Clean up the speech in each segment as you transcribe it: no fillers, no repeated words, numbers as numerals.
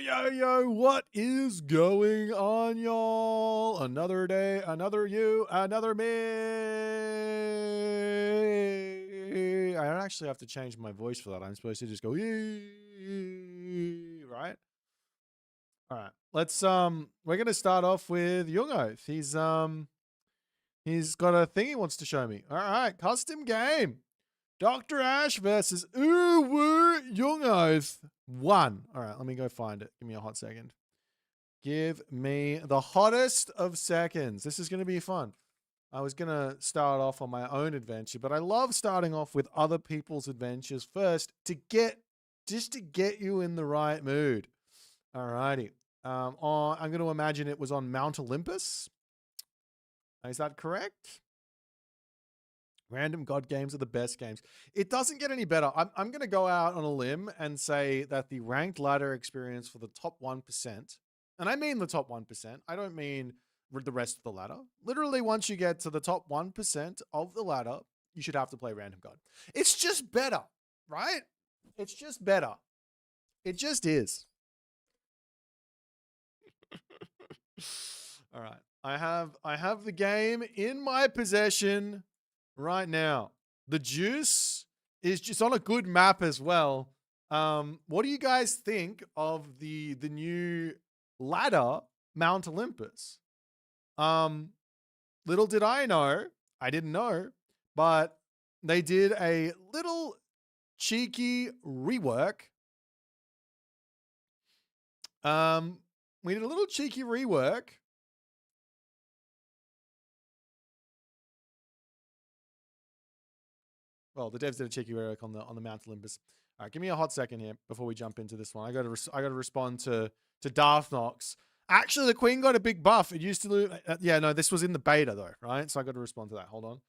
Yo, what is going on, y'all? Another day, another you, another me. I don't actually have to change my voice for that. I'm supposed to just go, right? All right. Let's we're gonna start off with Young Oath. He's got a thing he wants to show me. All right, custom game. Dr. Ash versus Uwu Young Oath 1. All right, let me go find it. Give me a hot second. Give me the hottest of seconds. This is going to be fun. I was going to start off on my own adventure, but I love starting off with other people's adventures first to get you in the right mood. All righty. I'm going to imagine it was on Mount Olympus. Is that correct? Random God games are the best games. It doesn't get any better. I'm going to go out on a limb and say that the ranked ladder experience for the top 1%, and I mean the top 1%, I don't mean the rest of the ladder. Literally, once you get to the top 1% of the ladder, you should have to play Random God. It's just better, right? It's just better. It just is. All right. I have the game in my possession right now. The juice is just on a good map as well. What do you guys think of the new ladder, Mount Olympus? Little did I know, I didn't know, but they did a little cheeky rework. We did a little cheeky rework. Well, the devs did a cheeky rework on the Mount Olympus. All right, give me a hot second here before we jump into this one. I got to respond to Darth Nox. Actually, the Queen got a big buff. It used to yeah, no, this was in the beta though, right? So I got to respond to that. Hold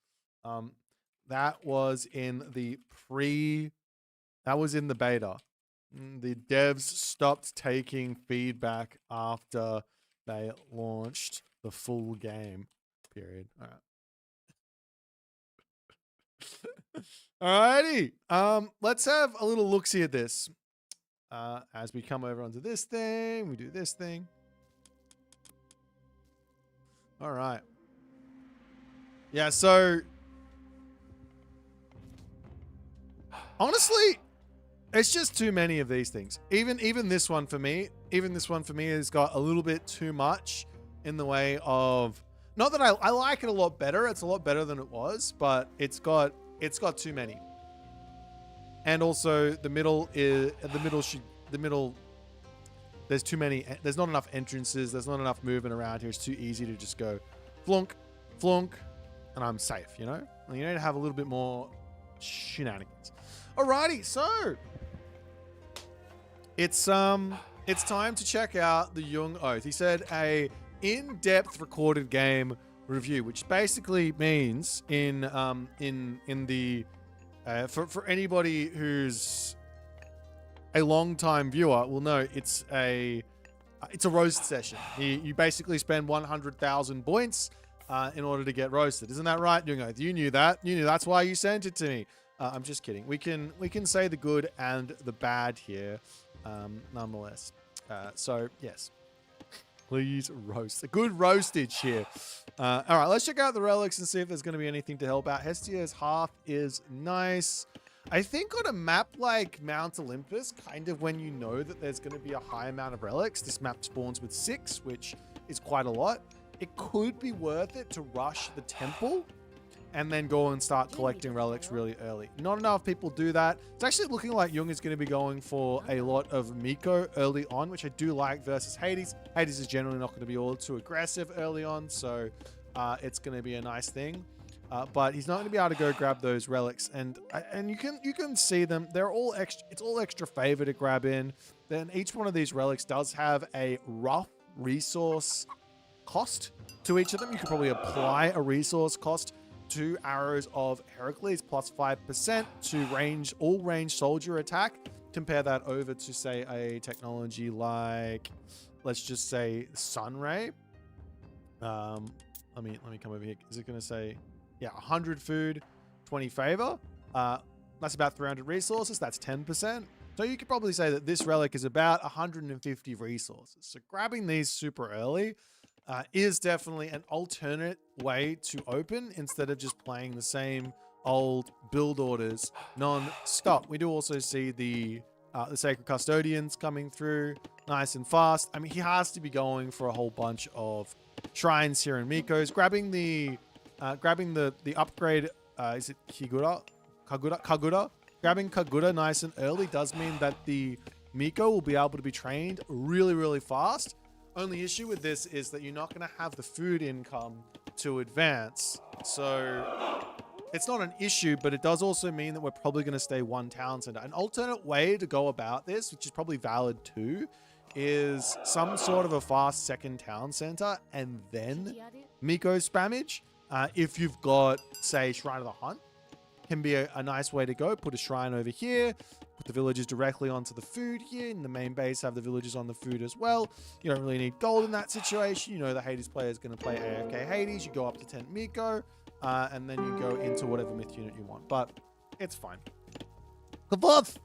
on. That was in the beta. The devs stopped taking feedback after they launched the full game. Period. All right. Alrighty. Let's have a little look-see at this. As we come over onto this thing, we do this thing. All right. Yeah, so honestly, it's just too many of these things. Even this one for me, has got a little bit too much in the way of, not that I like it a lot better. It's a lot better than it was, but it's got too many. And also the middle, there's too many, there's not enough entrances. There's not enough movement around here. It's too easy to just go flunk, flunk, and I'm safe, you know? You need to have a little bit more shenanigans. Alrighty, so it's time to check out the Young Oath. He said a in-depth recorded game review, which basically means in the for anybody who's a long-time viewer will know it's a roast session. You basically spend 100,000 points in order to get roasted. Isn't that right, Young Oath? You knew that. You knew that's why you sent it to me. I'm just kidding. We can say the good and the bad here, nonetheless. So yes. Please roast. A good roastage here. All right, let's check out the relics and see if there's going to be anything to help out. Hestia's Hearth is nice. I think on a map like Mount Olympus, kind of when you know that there's going to be a high amount of relics, this map spawns with 6, which is quite a lot. It could be worth it to rush the temple and then go and start collecting relics really early. Not enough people do that. It's actually looking like Jung is going to be going for a lot of Miko early on, which I do like, versus Hades. Hades is generally not going to be all too aggressive early on, so it's going to be a nice thing. But he's not going to be able to go grab those relics, and you can see them. They're all extra. It's all extra favor to grab in. Then each one of these relics does have a rough resource cost to each of them. You could probably apply a resource cost to Arrows of Heracles plus 5% to all range soldier attack. Compare that over to, say, a technology like, let's just say, Sunray. Let me come over here. Is it going to say, yeah, 100 food, 20 favor? That's about 300 resources. That's 10%. So you could probably say that this relic is about 150 resources. So grabbing these super early is definitely an alternate way to open instead of just playing the same old build orders non-stop. We do also see the Sacred Custodians coming through nice and fast. I mean, he has to be going for a whole bunch of shrines here in Miko's. Grabbing the upgrade, is it Kagura? Grabbing Kagura nice and early does mean that the Miko will be able to be trained really, really fast. Only issue with this is that you're not going to have the food income to advance. So it's not an issue, but it does also mean that we're probably going to stay one town center. An alternate way to go about this, which is probably valid too, is some sort of a fast second town center and then Miko spammage. If you've got, say, Shrine of the Hunt, can be a nice way to go. Put a shrine over here, put the villagers directly onto the food here. In the main base, have the villagers on the food as well. You don't really need gold in that situation. You know the Hades player is going to play AFK Hades. You go up to 10 Miko, and then you go into whatever myth unit you want. But it's fine. Kavoth,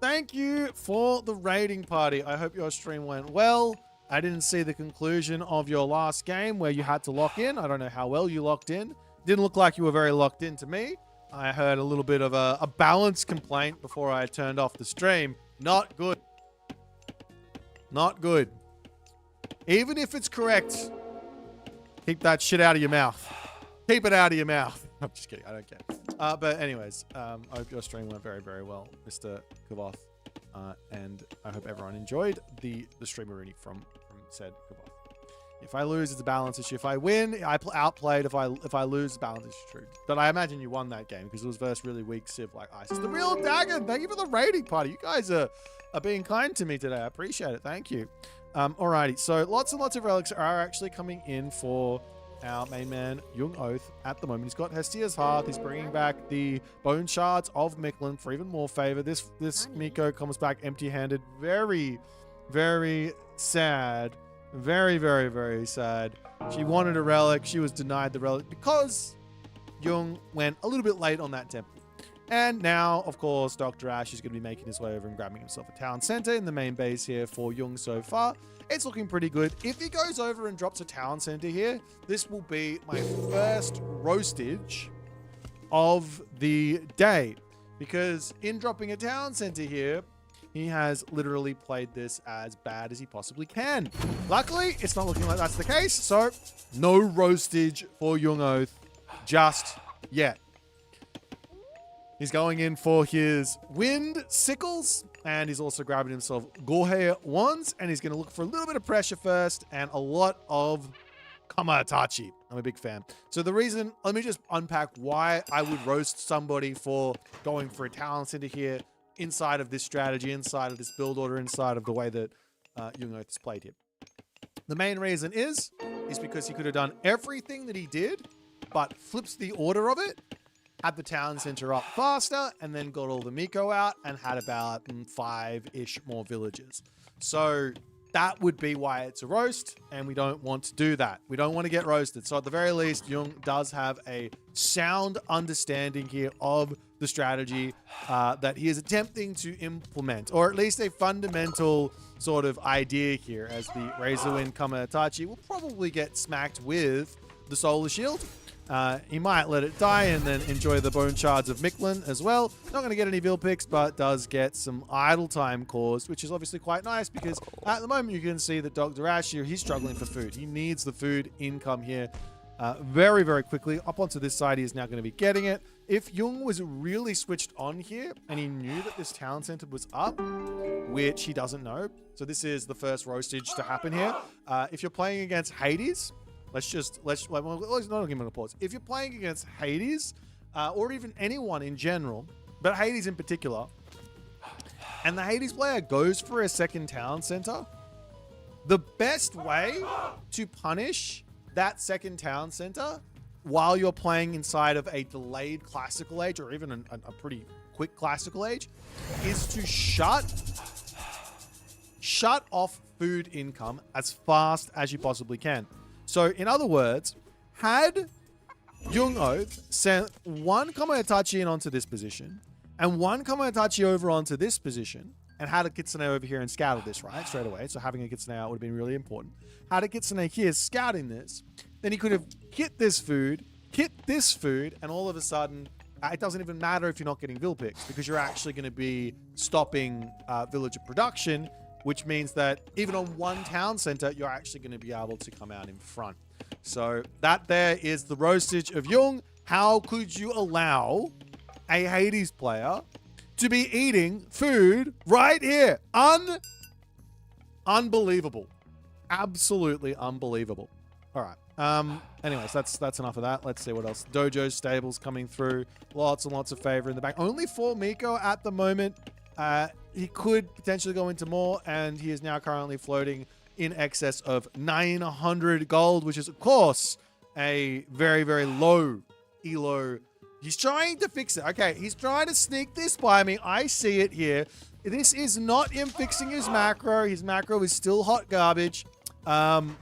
thank you for the raiding party. I hope your stream went well. I didn't see the conclusion of your last game where you had to lock in. I don't know how well you locked in. Didn't look like you were very locked in to me. I heard a little bit of a balance complaint before I turned off the stream. Not good. Not good. Even if it's correct, keep that shit out of your mouth. Keep it out of your mouth. I'm just kidding. I don't care. But anyways, I hope your stream went very, very well, Mr. Kavoth. And I hope everyone enjoyed the streameroony from said Kavoth. If I lose, it's a balance issue. If I win, I outplayed. If I lose, balance issue. True. But I imagine you won that game because it was versus really weak Civ like Isis. The Real Dagon, thank you for the raiding party. You guys are being kind to me today. I appreciate it. Thank you. Alrighty. So lots and lots of relics are actually coming in for our main man, Young Oath, at the moment. He's got Hestia's Hearth. He's bringing back the Bone Shards of Mictlan for even more favor. This Miko comes back empty-handed. Very, very sad. Very, very, very sad. She wanted a relic. She was denied the relic because Jung went a little bit late on that temple. And now, of course, Dr. Ash is going to be making his way over and grabbing himself a town center in the main base here for Jung so far. It's looking pretty good. If he goes over and drops a town center here, this will be my first roastage of the day. Because in dropping a town center here, he has literally played this as bad as he possibly can. Luckily, it's not looking like that's the case, so no roastage for Young Oath just yet. He's going in for his Wind Sickles, and he's also grabbing himself Gohe Wands, and he's going to look for a little bit of pressure first and a lot of Kamatachi. I'm a big fan. So the reason, let me just unpack why I would roast somebody for going for a talent center here inside of this strategy, inside of this build order, inside of the way that Young Oath has played here. The main reason is because he could have done everything that he did, but flips the order of it, had the town center up faster, and then got all the Miko out and had about 5-ish more villagers. So that would be why it's a roast, and we don't want to do that. We don't want to get roasted. So at the very least, Jung does have a sound understanding here of the strategy that he is attempting to implement, or at least a fundamental sort of idea here, as the Razorwind Kamatachi will probably get smacked with the Solar Shield. He might let it die and then enjoy the Bone Shards of Mictlan as well. Not going to get any Vil picks, but does get some idle time caused, which is obviously quite nice because at the moment you can see that Dr. Ash here, he's struggling for food. He needs the food income here very, very quickly. Up onto this side, he is now going to be getting it. If Jung was really switched on here and he knew that this town center was up, which he doesn't know, so this is the first roastage to happen here. If you're playing against Hades, let's not give him a pause. If you're playing against Hades, or even anyone in general, but Hades in particular, and the Hades player goes for a second town center, the best way to punish that second town center while you're playing inside of a delayed classical age, or even a pretty quick classical age, is to shut off food income as fast as you possibly can. So, in other words, had Jung Oath sent one Kamatachi in onto this position, and one Kamatachi over onto this position, and had a kitsune over here and scouted this, right, straight away. So having a kitsune out would have been really important. Had a kitsune here scouting this, then he could have hit this food, and all of a sudden, it doesn't even matter if you're not getting vill picks, because you're actually going to be stopping villager production, which means that even on one town center, you're actually going to be able to come out in front. So that there is the roastage of Jung. How could you allow a Hades player to be eating food right here? Unbelievable. Absolutely unbelievable. All right. Anyways, that's enough of that. Let's see what else. Dojo stables coming through. Lots and lots of favor in the back. Only 4 Miko at the moment. He could potentially go into more, and he is now currently floating in excess of 900 gold, which is, of course, a very, very low elo. He's trying to fix it. Okay, he's trying to sneak this by me. I see it here. This is not him fixing his macro. His macro is still hot garbage. Queuing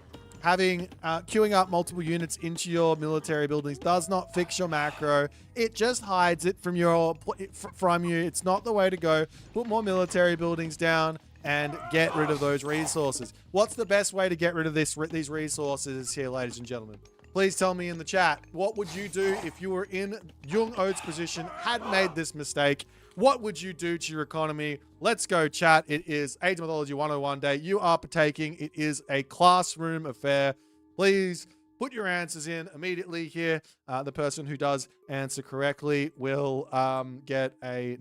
up multiple units into your military buildings does not fix your macro. It just hides it from you. It's not the way to go. Put more military buildings down and get rid of those resources. What's the best way to get rid of these resources here, ladies and gentlemen? Please tell me in the chat. What would you do if you were in Jung Oath's position, had made this mistake? What would you do to your economy? Let's go, chat. It is Age of Mythology 101 day. You are partaking. It is a classroom affair. Please put your answers in immediately here. The person who does answer correctly will get a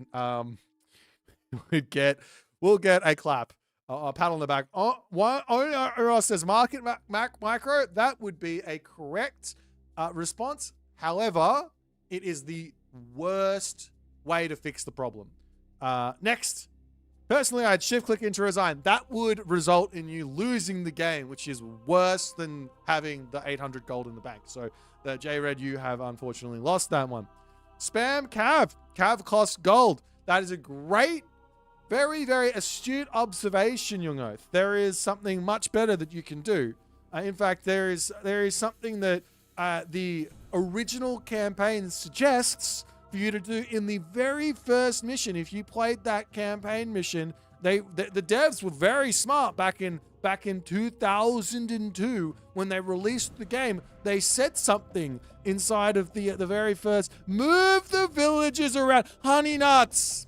will get a clap. A pat on the back. Owner says market micro. That would be a correct response. However, it is the worst way to fix the problem. Next. Personally, I'd shift click into resign. That would result in you losing the game, which is worse than having the 800 gold in the bank. So the J-Red, you have unfortunately lost that one. Spam Cav. Cav costs gold. That is a great, very, very astute observation, Jung Oath. There is something much better that you can do. In fact, there is something that the original campaign suggests for you to do in the very first mission. If you played that campaign mission, the devs were very smart back in 2002 when they released the game. They said something inside of the very first, move the villages around. Honey nuts.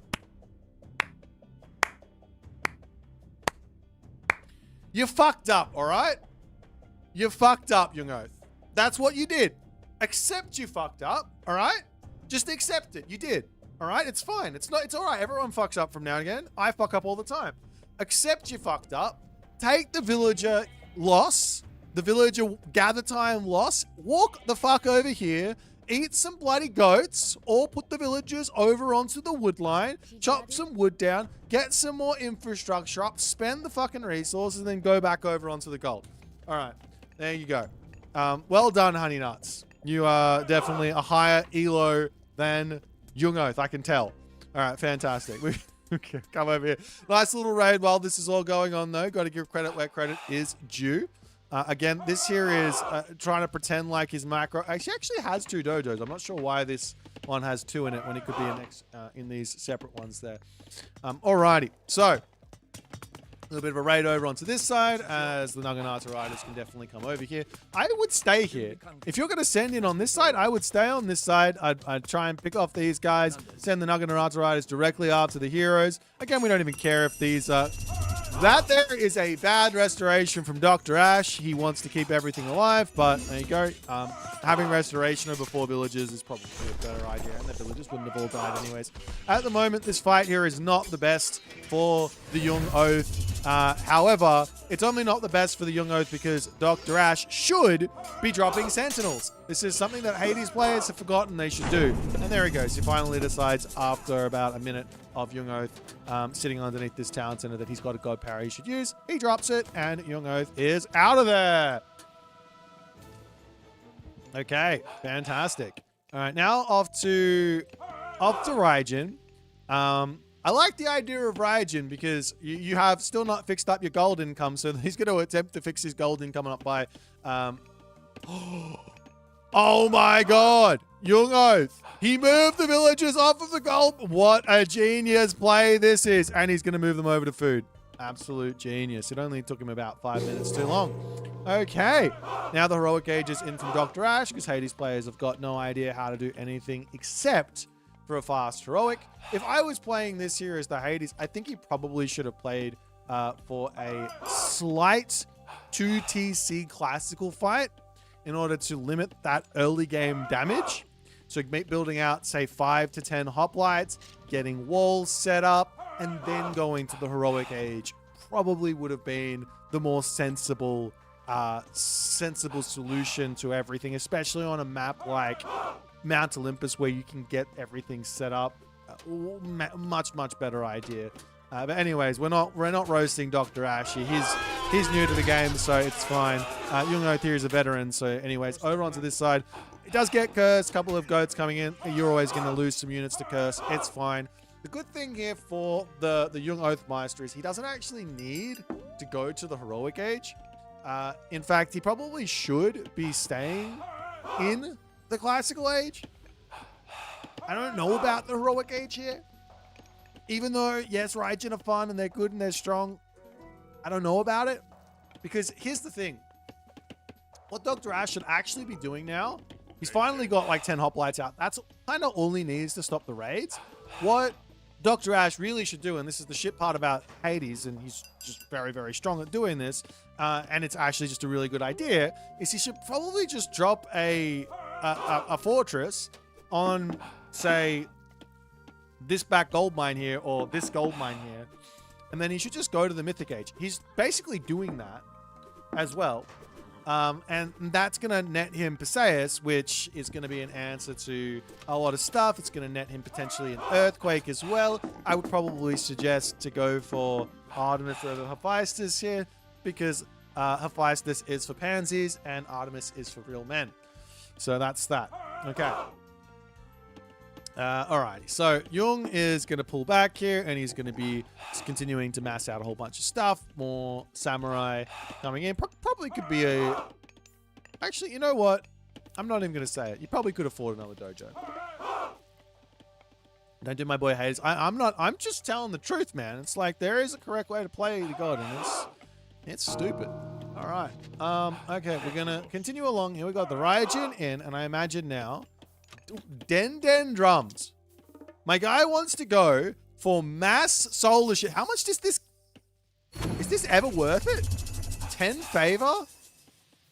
You fucked up, all right? You fucked up, Jung Oath. That's what you did. Accept you fucked up, all right? Just accept it. You did. All right? It's fine. It's all right. Everyone fucks up from now and again. I fuck up all the time. Accept you fucked up. Take the villager loss, the villager gather time loss. Walk the fuck over here. Eat some bloody goats, or put the villagers over onto the wood line. Chop some wood down. Get some more infrastructure up. Spend the fucking resources, and then go back over onto the gold. All right. There you go. Well done, Honey Nuts. You are definitely a higher elo than Jung Oath, I can tell. All right, fantastic. Okay, come over here. Nice little raid while this is all going on, though. Got to give credit where credit is due. Again, this here is trying to pretend like his macro. He actually has 2 dojos. I'm not sure why this one has 2 in it when it could be in these separate ones there. Alrighty, so a little bit of a raid over onto this side, as the Naginata riders can definitely come over here. I would stay here. If you're going to send in on this side, I would stay on this side. I'd try and pick off these guys, send the Naginata riders directly after the heroes. Again, we don't even care if these... that there is a bad restoration from Dr. Ash. He wants to keep everything alive, but there you go. Having restoration over 4 villages is probably a better idea, and the villagers wouldn't have all died anyways. At the moment, this fight here is not the best for the Jung Oath. However, it's only not the best for the Jung Oath because Dr. Ash should be dropping Sentinels. This is something that Hades players have forgotten they should do. And there he goes. He finally decides after about a minute of Jung Oath sitting underneath this town center that he's got a god power he should use. He drops it, and Jung Oath is out of there. Okay, fantastic. All right, now off to Raijin. I like the idea of Raijin because you have still not fixed up your gold income, so he's going to attempt to fix his gold income up by... Oh my god. Young Oath. He moved the villagers off of the goal. What a genius play this is. And he's going to move them over to food. Absolute genius. It only took him about 5 minutes too long. Okay. Now the heroic age is in from Dr. Ash because Hades players have got no idea how to do anything except for a fast heroic. If I was playing this here as the Hades, I think he probably should have played for a slight 2TC classical fight in order to limit that early game damage. So building out, say, 5 to 10 hoplites, getting walls set up, and then going to the heroic age probably would have been the more sensible solution to everything, especially on a map like Mount Olympus where you can get everything set up. Much better idea. But anyways, we're not roasting Dr. Ash here. He's new to the game, so it's fine. Young Oath here is a veteran, so anyways, over onto this side. It does get cursed. A couple of goats coming in. You're always going to lose some units to curse. It's fine. The good thing here for the Young Oath Meister is he doesn't actually need to go to the heroic age. In fact, he probably should be staying in the classical age. I don't know about the heroic age here. Even though, yes, Raijin are fun and they're good and they're strong, I don't know about it. Because here's the thing. What Dr. Ash should actually be doing now, he's finally got like 10 hoplites out. That's kind of all he needs to stop the raids. What Dr. Ash really should do, and this is the shit part about Hades, and he's just very strong at doing this, and it's actually just a really good idea, is he should probably just drop a fortress on, say, this back gold mine here or this gold mine here, and then he should just go to the mythic age. He's basically doing that as well, and that's gonna net him Perseus, which is gonna be an answer to a lot of stuff. It's gonna net him potentially an earthquake as well. I would probably suggest to go for Artemis over Hephaestus here, because Hephaestus is for pansies and Artemis is for real men. So that's that. Okay. Alright, so Jung is going to pull back here, and he's going to be continuing to mass out a whole bunch of stuff. More samurai coming in. Probably could be a... Actually, you know what? I'm not even going to say it. You probably could afford another dojo. Don't do my boy Hades. I'm just telling the truth, man. It's like there is a correct way to play the god, and it's stupid. Alright. Okay, we're going to continue along. Here we got the Raijin in, and I imagine now... Den drums. My guy wants to go for mass solar shit. How much does this... Is this ever worth it? 10 favor?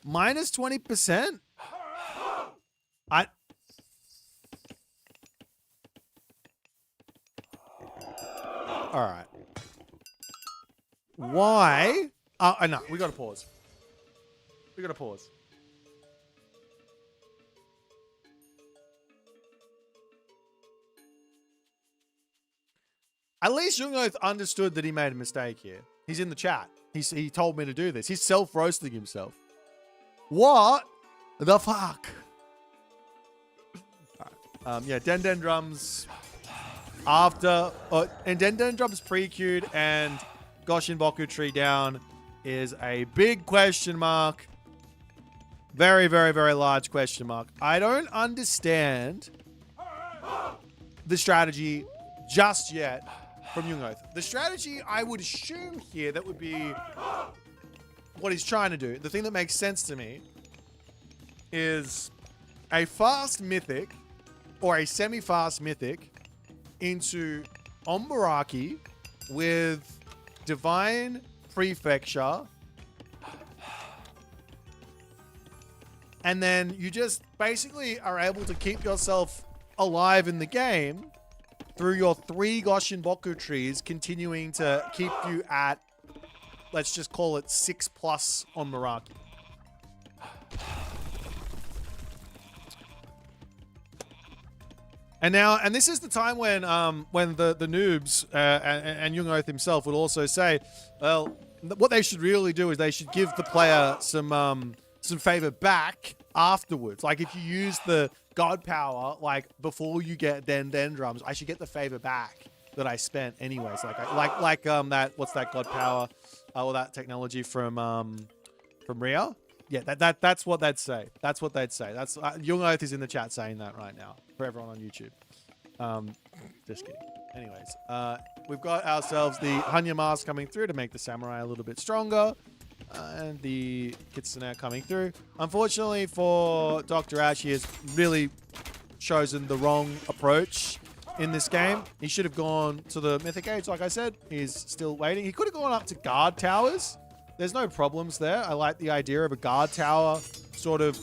Minus 20%? Alright. Why? No, we gotta pause. We gotta pause. At least Young Oath understood that he made a mistake here. He's in the chat. He told me to do this. He's self-roasting himself. What the fuck? Yeah, Den drums after... and Den drums pre-queued and Goshin Boku tree down is a big question mark. Very large question mark. I don't understand the strategy just yet from Young Oath. The strategy I would assume here that would be what he's trying to do. The thing that makes sense to me is a fast mythic or a semi-fast mythic into Ombaraki with Divine Prefecture, and then you just basically are able to keep yourself alive in the game through your 3 Goshin Boku trees, continuing to keep you at, let's just call it 6+ on Meraki. And now, and this is the time when the noobs and Young Oath himself would also say, well, what they should really do is they should give the player some favor back afterwards. Like if you use the god power, like before you get Den drums, I should get the favor back that I spent anyways. Like that, what's that god power or that technology from Rio? Yeah, that's what they'd say. That's what they'd say. That's Young Oath is in the chat saying that right now for everyone on YouTube. Just kidding. Anyways, we've got ourselves the Hanya mask coming through to make the samurai a little bit stronger. And the Kitsune coming through. Unfortunately for Dr. Ash, he has really chosen the wrong approach in this game. He should have gone to the Mythic Age, like I said. He's still waiting. He could have gone up to guard towers. There's no problems there. I like the idea of a guard tower sort of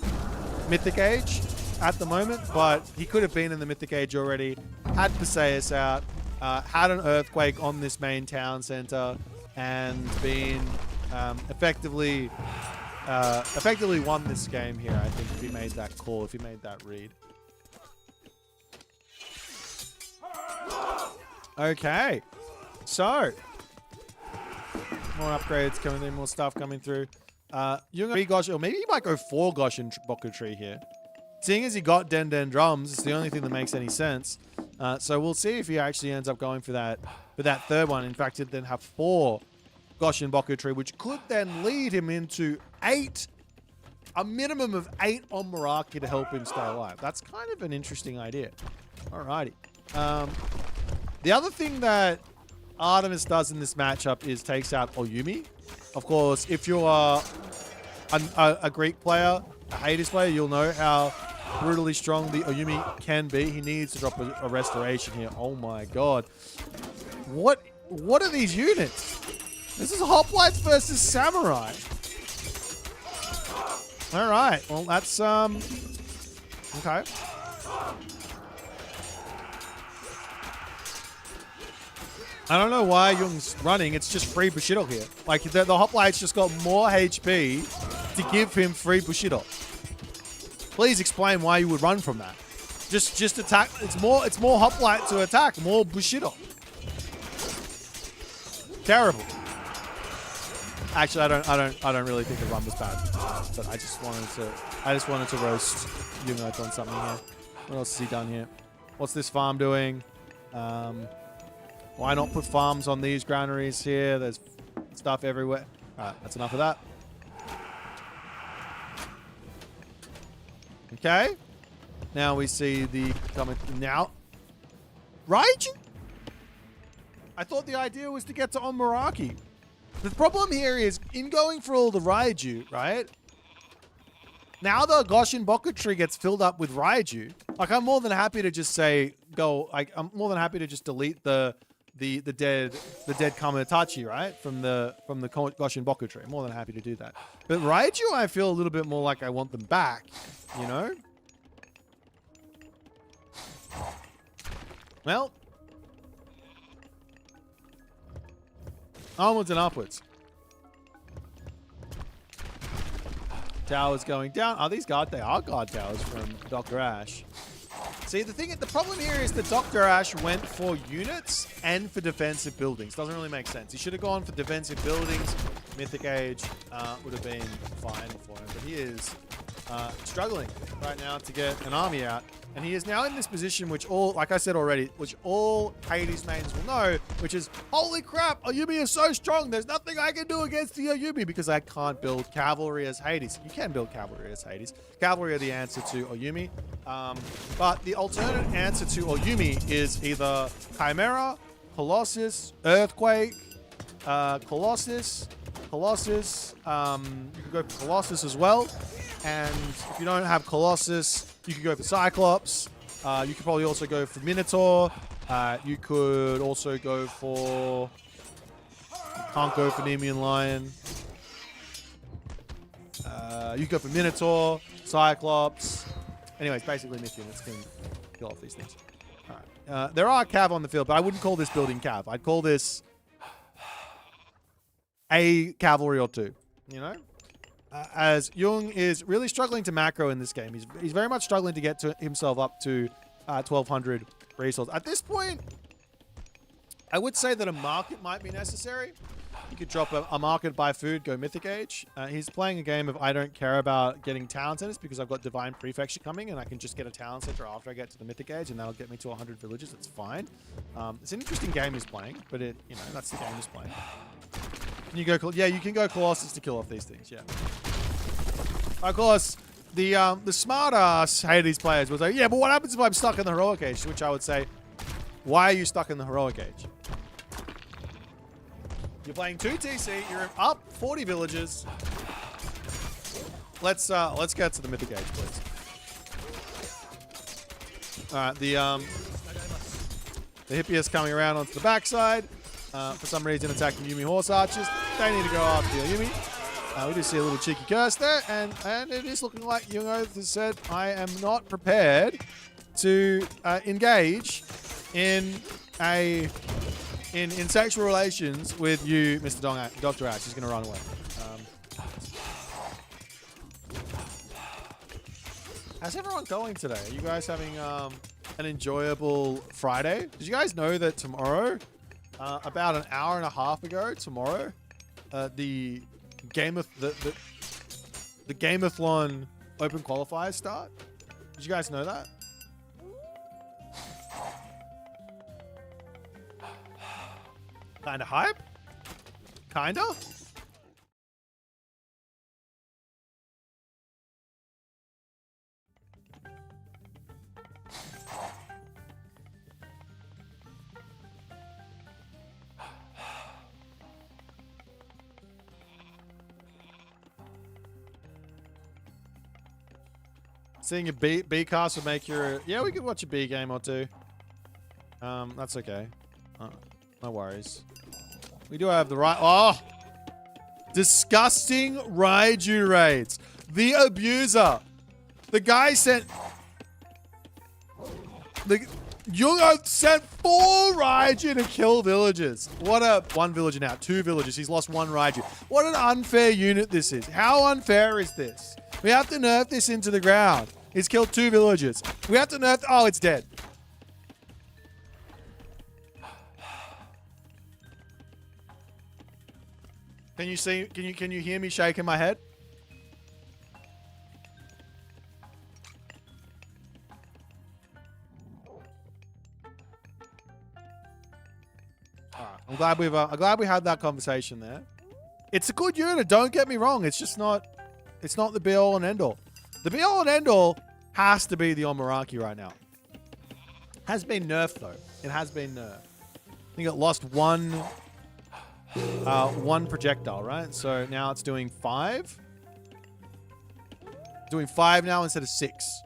Mythic Age at the moment, but he could have been in the Mythic Age already, had Perseus out, had an earthquake on this main town center, and been effectively won this game here, I think, if he made that call, if he made that read. Okay, so more upgrades coming in, more stuff coming through. You're gonna Gosh, or maybe he might go 4 Goshin Boku Tree here. Seeing as he got Den Den Drums, it's the only thing that makes any sense. So we'll see if he actually ends up going for that third one. In fact, he'd then have 4 Goshin Boku Tree, which could then lead him into 8, a minimum of 8 on Meraki to help him stay alive. That's kind of an interesting idea. Alrighty. The other thing that Artemis does in this matchup is takes out Oyumi. Of course, if you are a Greek player, a Hades player, you'll know how brutally strong the Oyumi can be. He needs to drop a restoration here. Oh my god. What are these units? This is Hoplites versus Samurai. All right. Well, that's okay. I don't know why Jung's running. It's just free Bushido here. Like the Hoplites just got more HP to give him free Bushido. Please explain why you would run from that. Just attack. It's more Hoplite to attack, more Bushido. Terrible. Actually, I don't really think the run was bad, but I just wanted to roast Young Oath on something here. What else has he done here? What's this farm doing? Why not put farms on these granaries here? There's stuff everywhere. All right, that's enough of that. Okay. Now we see the coming now. Raiju? I thought the idea was to get to Meraki. The problem here is, in going for all the Raiju, right? Now the Goshin Boku Tree gets filled up with Raiju. Like, I'm more than happy to just say, I'm more than happy to just delete the dead Kamatachi, right? From the Goshin Boku Tree. I'm more than happy to do that. But Raiju, I feel a little bit more like I want them back, you know? Well, onwards and upwards. Towers going down. Are these guard? They are guard towers from Dr. Ash. See, the problem here is that Dr. Ash went for units and for defensive buildings. Doesn't really make sense. He should have gone for defensive buildings. Mythic Age would have been fine for him, but he is struggling right now to get an army out. And he is now in this position which like I said already, which all Hades mains will know, which is, holy crap, Oyumi is so strong. There's nothing I can do against the Oyumi because I can't build cavalry as Hades. You can build cavalry as Hades. Cavalry are the answer to Oyumi. But the alternate answer to Oyumi is either Chimera, Colossus, Earthquake, Colossus. You can go for Colossus as well. And if you don't have Colossus, you could go for Cyclops. You could probably also go for Minotaur. You could also go for... You can't go for Nemean Lion. You could go for Minotaur, Cyclops. Anyways, basically myth units can kill off these things. All right. There are Cav on the field, but I wouldn't call this building Cav. I'd call this a cavalry or two, you know? As Jung is really struggling to macro in this game. He's very much struggling to get himself up to 1,200 resources. At this point, I would say that a market might be necessary. You could drop a market, buy food, go Mythic Age. He's playing a game of I don't care about getting town centers because I've got Divine Prefecture coming and I can just get a town center after I get to the Mythic Age and that'll get me to 100 villages. It's fine. It's an interesting game he's playing, but that's the game he's playing. Can you go? Yeah, you can go Colossus to kill off these things. Yeah. Of course, the smart ass Hades players will say, yeah, but what happens if I'm stuck in the heroic age? To which I would say, why are you stuck in the heroic age? You're playing 2 TC, you're up 40 villages. Let's get to the mythic age, please. Alright, the Hippias coming around onto the backside. For some reason attacking Yumi horse archers. They need to go after Yumi. We do see a little cheeky curse there, and it is looking like Young Oath has said, I am not prepared to engage in sexual relations with you, Mr. Dr. Ash. He's going to run away. How's everyone going today? Are you guys having an enjoyable Friday? Did you guys know that tomorrow, about an hour and a half ago, tomorrow, the Gameathlon Open Qualifiers start? Did you guys know that? Kinda hype? Kinda? Seeing a B cast would make your... Yeah, we could watch a B game or two. That's okay. No worries. We do have the right... Oh! Disgusting Raiju raids. The abuser. The guy sent... The Young Oath sent 4 Raiju to kill villagers. What a... 1 villager now. 2 villagers. He's lost 1 Raiju. What an unfair unit this is. How unfair is this? We have to nerf this into the ground. He's killed 2 villagers. We have to nerf... Oh, it's dead. Can you see... Can you hear me shaking my head? Alright. I'm glad we had that conversation there. It's a good unit, don't get me wrong. It's just not... It's not the be-all and end-all. The be-all and end-all has to be the Omaraki right now. Has been nerfed, though. It has been nerfed. I think it lost one projectile, right? So now it's doing 5. Doing 5 now instead of 6.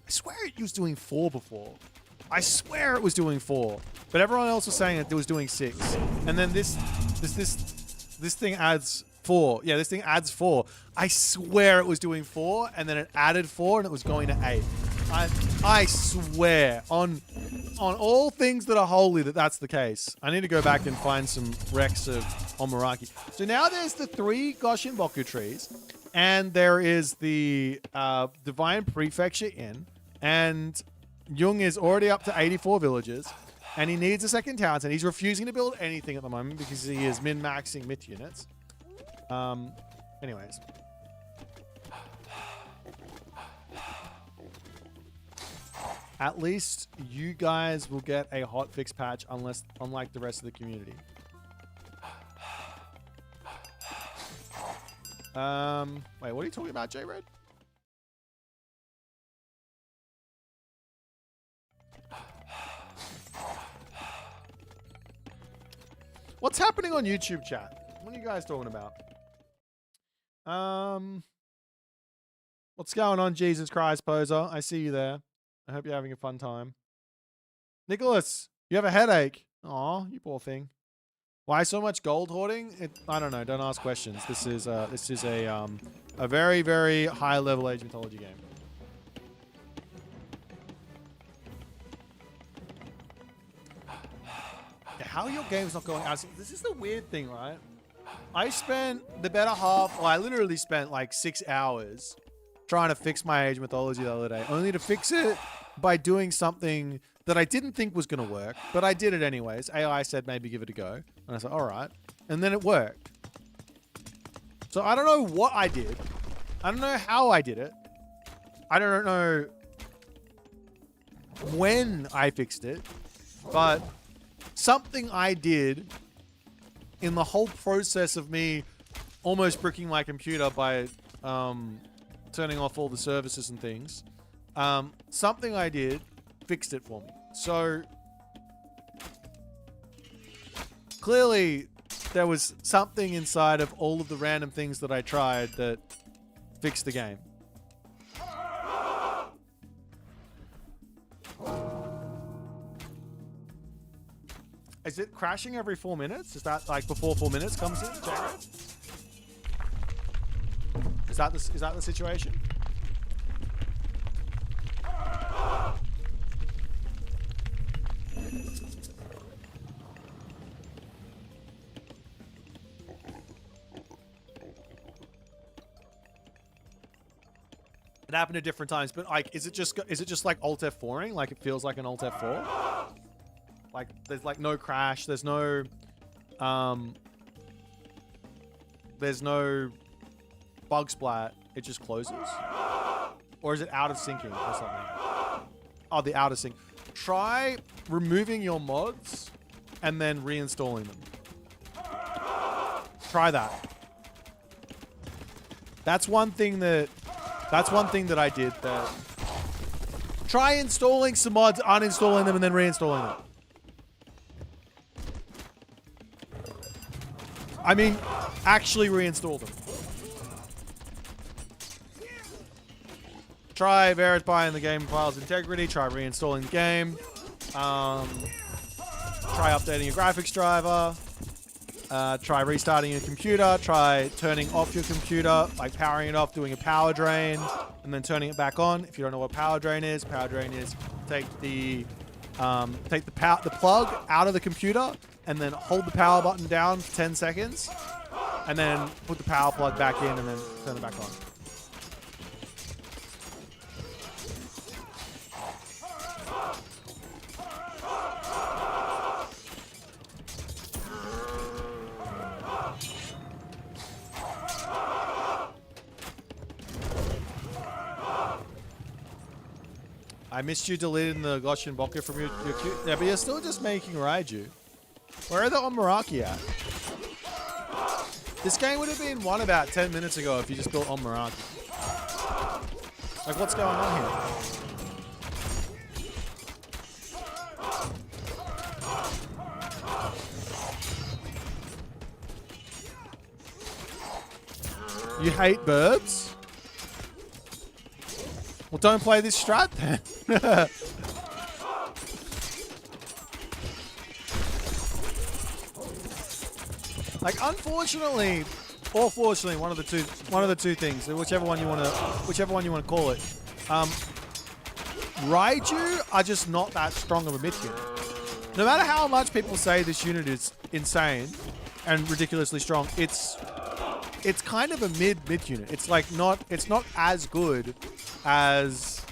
I swear it was doing 4 before. I swear it was doing 4. But everyone else was saying it was doing 6. And then this thing adds 4. Yeah, this thing adds 4. I swear it was doing 4, and then it added 4, and it was going to 8. I swear on all things that are holy that that's the case. I need to go back and find some wrecks of Omaraki. So now there's the 3 Goshinboku trees, and there is the Divine Prefecture Inn, and Jung is already up to 84 villages, and he needs a second town, and he's refusing to build anything at the moment because he is min-maxing myth units. Anyways. At least you guys will get a hotfix patch unlike the rest of the community. Wait, what are you talking about, J-Red? What's happening on YouTube chat? What are you guys talking about? What's going on, Jesus Christ, Poser? I see you there. I hope you're having a fun time. Nicholas, you have a headache. Aw, you poor thing. Why so much gold hoarding? I don't know. Don't ask questions. This is a very, very high level Age Mythology game. Yeah, how are your games not going out? This is the weird thing, right? I spent the better half, well, I literally spent like 6 hours trying to fix my Age Mythology the other day, only to fix it by doing something that I didn't think was going to work, but I did it anyways. AI said maybe give it a go, and I said, all right. And then it worked. So I don't know what I did. I don't know how I did it. I don't know when I fixed it, but something I did in the whole process of me almost bricking my computer by turning off all the services and things. Something I did fixed it for me. So clearly there was something inside of all of the random things that I tried that fixed the game. Is it crashing every 4 minutes? Is that like before 4 minutes comes in, Jared? Is that the situation? It happened at different times, but like, is it just like Alt F4ing? Like it feels like an Alt F4? Like there's like no crash, there's no bug splat, it just closes? Or is it out of syncing or something? Oh, the out of sync. Try removing your mods and then reinstalling them. Try that. That's one thing that I did. That try installing some mods, uninstalling them, and then reinstalling them. I mean, actually reinstall them. Try verifying the game file's integrity. Try reinstalling the game. Try updating your graphics driver. Try restarting your computer. Try turning off your computer, like powering it off, doing a power drain, and then turning it back on. If you don't know what power drain is take the plug out of the computer and then hold the power button down for 10 seconds, and then put the power plug back in and then turn it back on. I missed you deleting the Goshen Bokke from your queue. Yeah, but you're still just making Raiju. Where are the Omaraki at? This game would have been won about 10 minutes ago if you just built Omaraki. Like, what's going on here? You hate birds? Well, don't play this strat then. Like, unfortunately, or fortunately, one of the two things, whichever one you want to call it. Raiju are just not that strong of a mid unit. No matter how much people say this unit is insane and ridiculously strong, it's kind of a mid unit. It's like it's not as good as,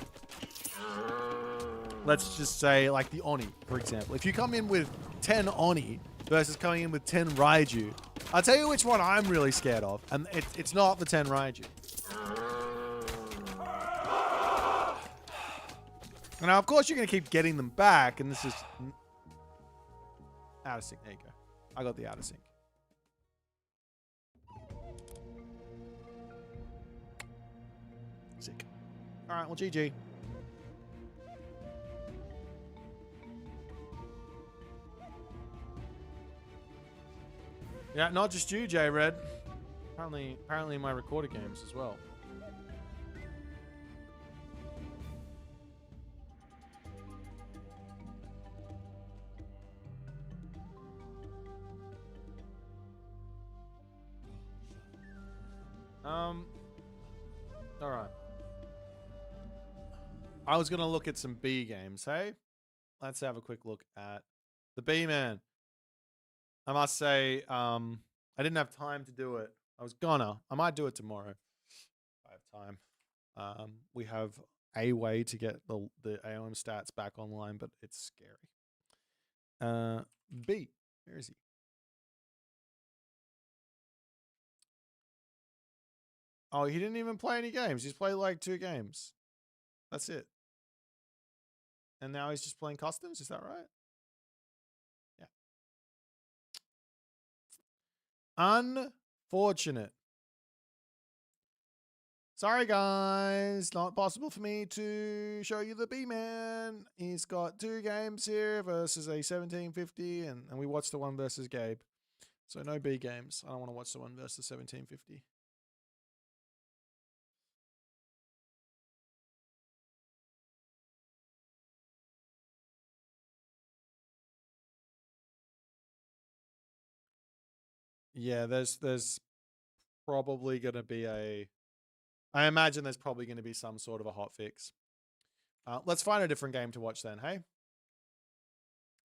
let's just say, like the Oni, for example. If you come in with 10 Oni versus coming in with 10 Raiju, I'll tell you which one I'm really scared of, and it's not the 10 Raiju. Now, of course, you're going to keep getting them back, and this is out of sync. There you go. I got the out of sync. Sick. All right, well, GG. Yeah, not just you, J-Red. Apparently my recorded games as well. All right. I was gonna look at some B games, hey? Let's have a quick look at the B-Man. I must say, I didn't have time to do it. I might do it tomorrow if I have time. We have a way to get the AOM stats back online, but it's scary. B, where is he? Oh, he didn't even play any games. He's played like 2 games. That's it. And now he's just playing customs, is that right? Yeah. Unfortunate. Sorry, guys. Not possible for me to show you the B-Man. He's got 2 games here versus a 1750, and we watched the one versus Gabe. So no B games. I don't want to watch the one versus 1750. Yeah, there's probably going to be I imagine there's probably going to be some sort of a hot fix. Let's find a different game to watch then, hey?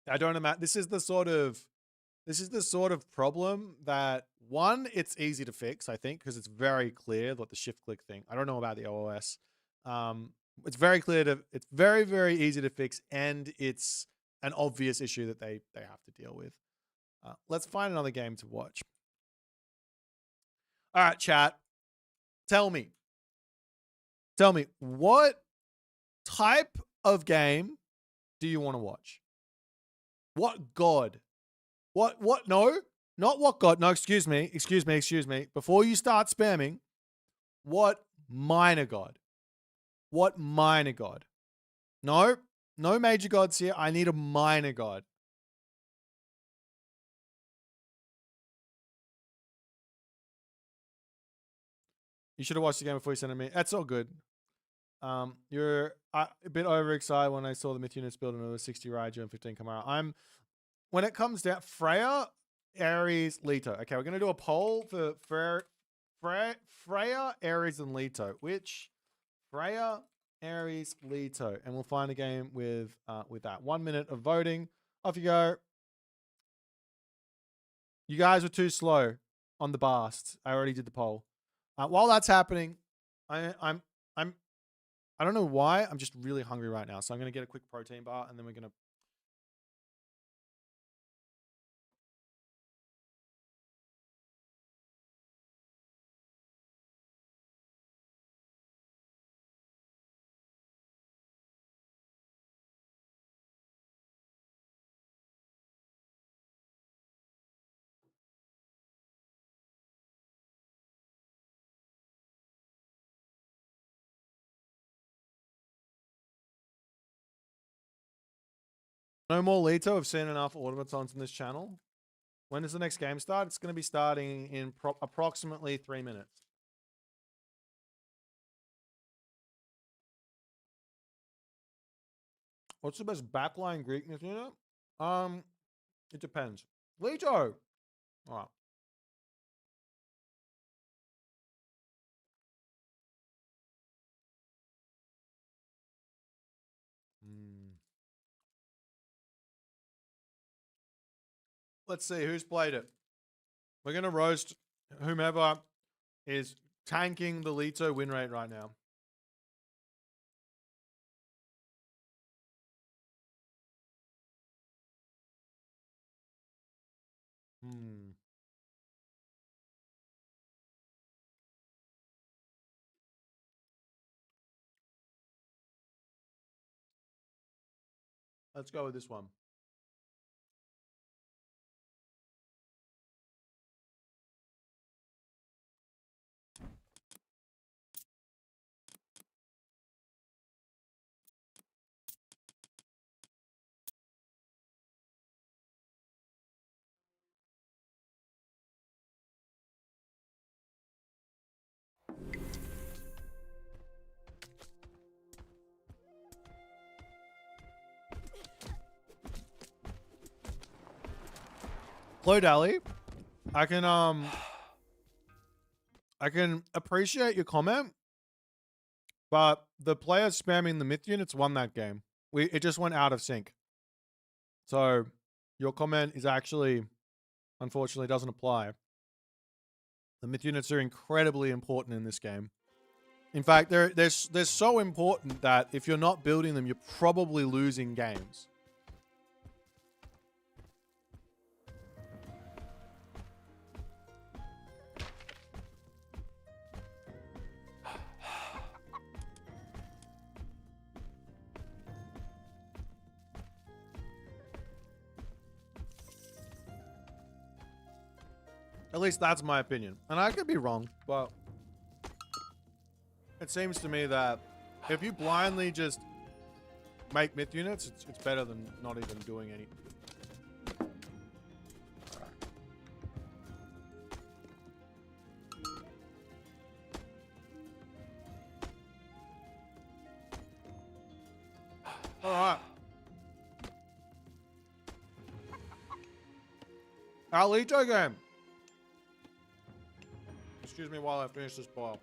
I don't imagine this is the sort of problem that, one, it's easy to fix, I think, because it's very clear, like the shift click thing. I don't know about the OOS. It's very clear it's very, very easy to fix, and it's an obvious issue that they have to deal with. Let's find another game to watch. All right, chat. Tell me, what type of game do you want to watch? What god? What? No, not what god. No, excuse me. Before you start spamming, what minor god? What minor god? No, no major gods here. I need a minor god. You should have watched the game before you sent it to me. That's all good. You're a bit overexcited when I saw the myth units build another 60 Raiju and 15 Kamara. When it comes down, Freya, Ares, Leto. Okay, we're gonna do a poll for Freya, Ares, and Leto. Which Freya, Ares, Leto, and we'll find a game with that. 1 minute of voting. Off you go. You guys were too slow on the bast. I already did the poll. While that's happening, I don't know why. I'm just really hungry right now, so I'm gonna get a quick protein bar, and then we're gonna. No more Leto. I've seen enough automatons in this channel. When does the next game start? It's going to be starting in approximately 3 minutes. What's the best backline Greekness unit? It depends. Leto. All right. Let's see who's played it. We're going to roast whomever is tanking the Leto win rate right now. Let's go with this one. Chloe Daly, I can appreciate your comment, but the player spamming the myth units won that game. It just went out of sync. So your comment is actually, unfortunately, doesn't apply. The myth units are incredibly important in this game. In fact, they're so important that if you're not building them, you're probably losing games. At least that's my opinion. And I could be wrong, but It seems to me that if you blindly just make myth units, it's better than not even doing any. All right. Our Leto game. Excuse me while I finish this boil.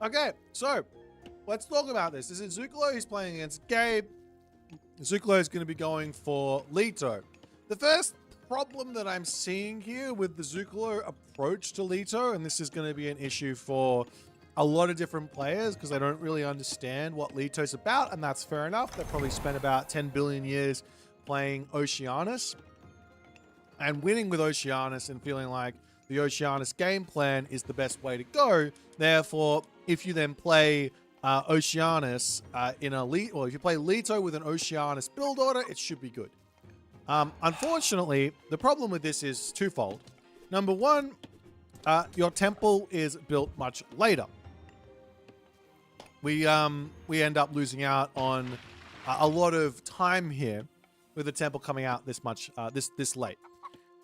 Okay, so let's talk about this. This is Zucolo. He's playing against Gabe. Zucolo is going to be going for Leto. The first problem that I'm seeing here with the Zucolo approach to Leto, and this is going to be an issue for a lot of different players because they don't really understand what Leto's about, and that's fair enough. They probably spent about 10 billion years playing Oceanus and winning with Oceanus and feeling like the Oceanus game plan is the best way to go. Therefore, if you then play Oceanus in a Leto, or if you play Leto with an Oceanus build order, it should be good. Unfortunately, the problem with this is twofold. Number one, your temple is built much later. We end up losing out on a lot of time here with the temple coming out this much this late.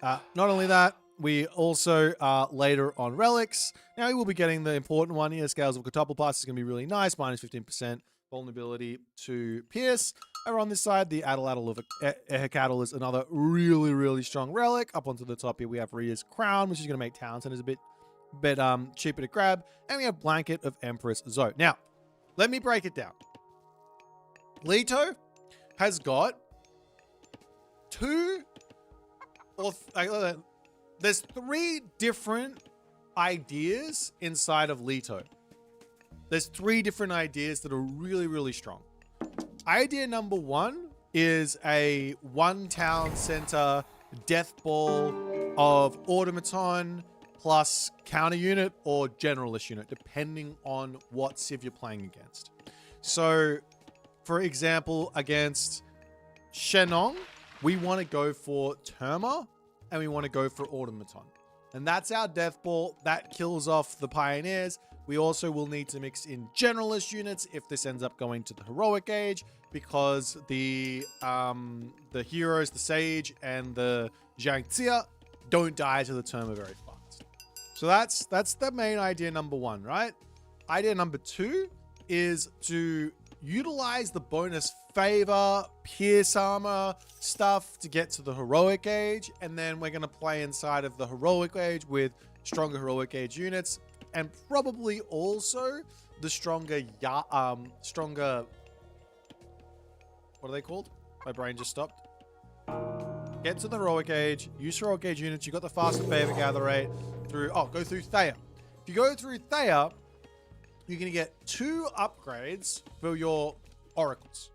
Not only that, we also are later on relics. Now we will be getting the important one here. Scales of Quintuple Plus is going to be really nice. Minus 15% vulnerability to Pierce. Over on this side, the Adeladal of Hecatl is another really, really strong relic. Up onto the top here, we have Rhea's Crown, which is going to make Town Centers a bit cheaper to grab. And we have Blanket of Empress Zoe. Now, let me break it down. Leto has got there's 3 different ideas inside of Leto. There's 3 different ideas that are really, really strong. Idea number 1 is a 1 town center death ball of automaton plus counter unit or generalist unit, depending on what civ you're playing against. So, for example, against Shenong, we want to go for Terma and we want to go for automaton. And that's our death ball. That kills off the pioneers. We also will need to mix in generalist units if this ends up going to the heroic age, because the heroes, the sage and the Zhangxia don't die to the Terma very fast. So that's the main idea number 1, right? Idea number 2 is to utilize the bonus favor, pierce armor stuff to get to the heroic age, and then we're going to play inside of the heroic age with stronger heroic age units, and probably also the stronger what are they called? My brain just stopped. Get to the heroic age, use heroic age units. You got the faster favor gather rate through. Oh, go through Thea. If you go through Thea, you're going to get 2 upgrades for your oracles.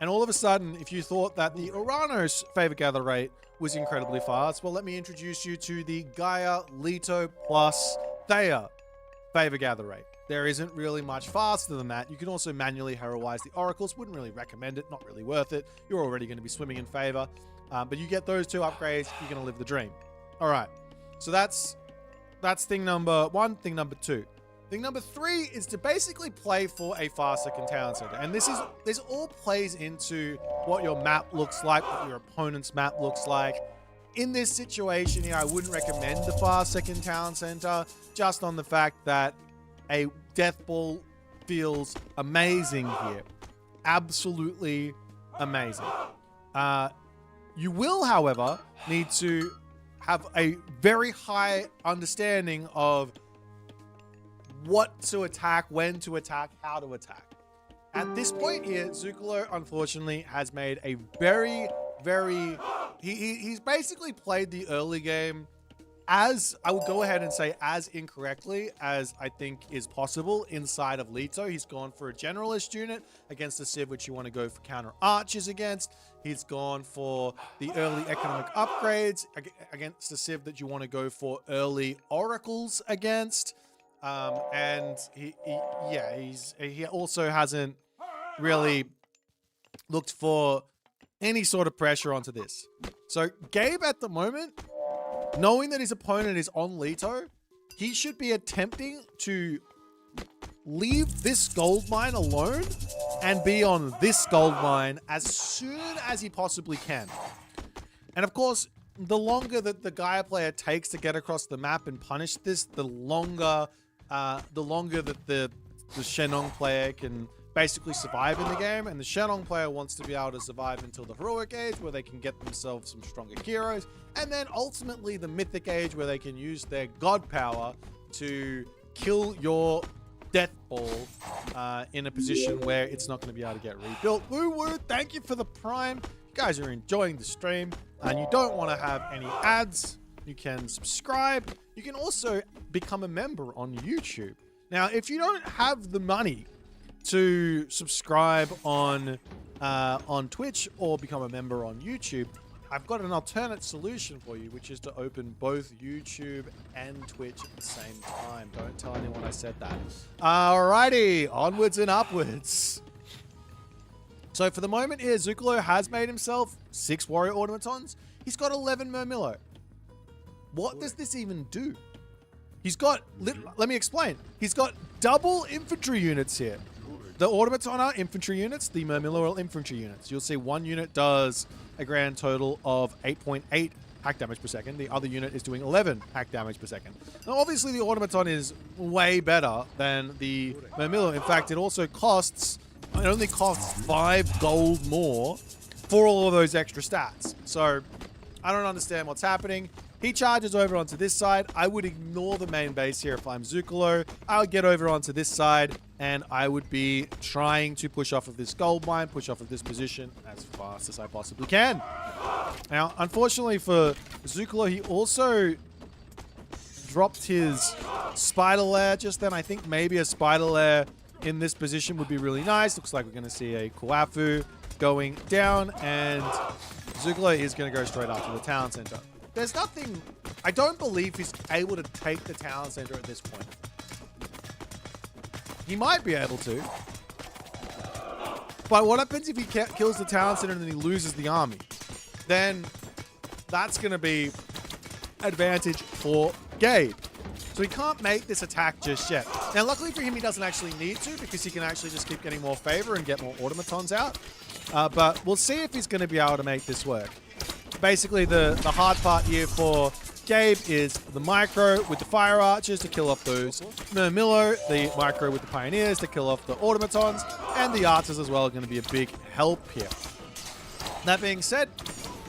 And all of a sudden, if you thought that the Uranos favor gather rate was incredibly fast, well, let me introduce you to the Gaia Leto plus Thea favor gather rate. There isn't really much faster than that. You can also manually heroize the oracles. Wouldn't really recommend it. Not really worth it. You're already going to be swimming in favor. But you get those 2 upgrades, you're going to live the dream. All right. So that's thing number 1. Thing number 2. Thing number 3 is to basically play for a faster town center. And this all plays into what your map looks like, what your opponent's map looks like. In this situation here, I wouldn't recommend the fast second town center, just on the fact that a death ball feels amazing here. Absolutely amazing. You will, however, need to have a very high understanding of what to attack, when to attack, how to attack. At this point here, Zucolo, unfortunately, has made a very, he's basically played the early game as I would go ahead and say as incorrectly as I think is possible inside of Leto. He's gone for a generalist unit against the Civ, which you want to go for counter archers against. He's gone for the early economic upgrades against the Civ that you want to go for early oracles against. And he also hasn't really looked for any sort of pressure onto this. So Gabe at the moment, knowing that his opponent is on Leto, he should be attempting to leave this gold mine alone and be on this gold mine as soon as he possibly can. And of course, the longer that the Gaia player takes to get across the map and punish this, the longer that the Shenong player can basically survive in the game, and the Shenong player wants to be able to survive until the heroic age where they can get themselves some stronger heroes, and then ultimately the mythic age where they can use their god power to kill your death ball in a position where it's not going to be able to get rebuilt. Woo woo, thank you for the prime. You guys are enjoying the stream and you don't want to have any ads, you can subscribe. You can also become a member on YouTube. Now, if you don't have the money to subscribe on Twitch or become a member on YouTube, I've got an alternate solution for you, which is to open both YouTube and Twitch at the same time. Don't tell anyone I said that. Alrighty, onwards and upwards. So for the moment here, Zucolo has made himself 6 warrior automatons. He's got 11 Murmillo. What does this even do? He's got, let me explain. He's got double infantry units here. The automaton are infantry units, the Murmillo are infantry units. You'll see one unit does a grand total of 8.8 hack damage per second. The other unit is doing 11 hack damage per second. Now, obviously, the automaton is way better than the Murmillo. In fact, it only costs 5 gold more for all of those extra stats. So, I don't understand what's happening. He charges over onto this side. I would ignore the main base here if I'm Zucolo. I would get over onto this side, and I would be trying to push off of this gold mine, push off of this position as fast as I possibly can. Now, unfortunately for Zucolo, he also dropped his spider lair just then. I think maybe a spider lair in this position would be really nice. Looks like we're going to see a Kuafu going down, and Zucolo is going to go straight after the town center. There's nothing... I don't believe he's able to take the town center at this point. He might be able to. But what happens if he kills the town center and then he loses the army? Then that's going to be advantage for Gabe. So he can't make this attack just yet. Now, luckily for him, he doesn't actually need to, because he can actually just keep getting more favor and get more automatons out. But we'll see if he's going to be able to make this work. Basically, the hard part here for Gabe is the micro with the fire archers to kill off those Murmillo, the micro with the pioneers to kill off the automatons, and the archers as well are going to be a big help here. That being said,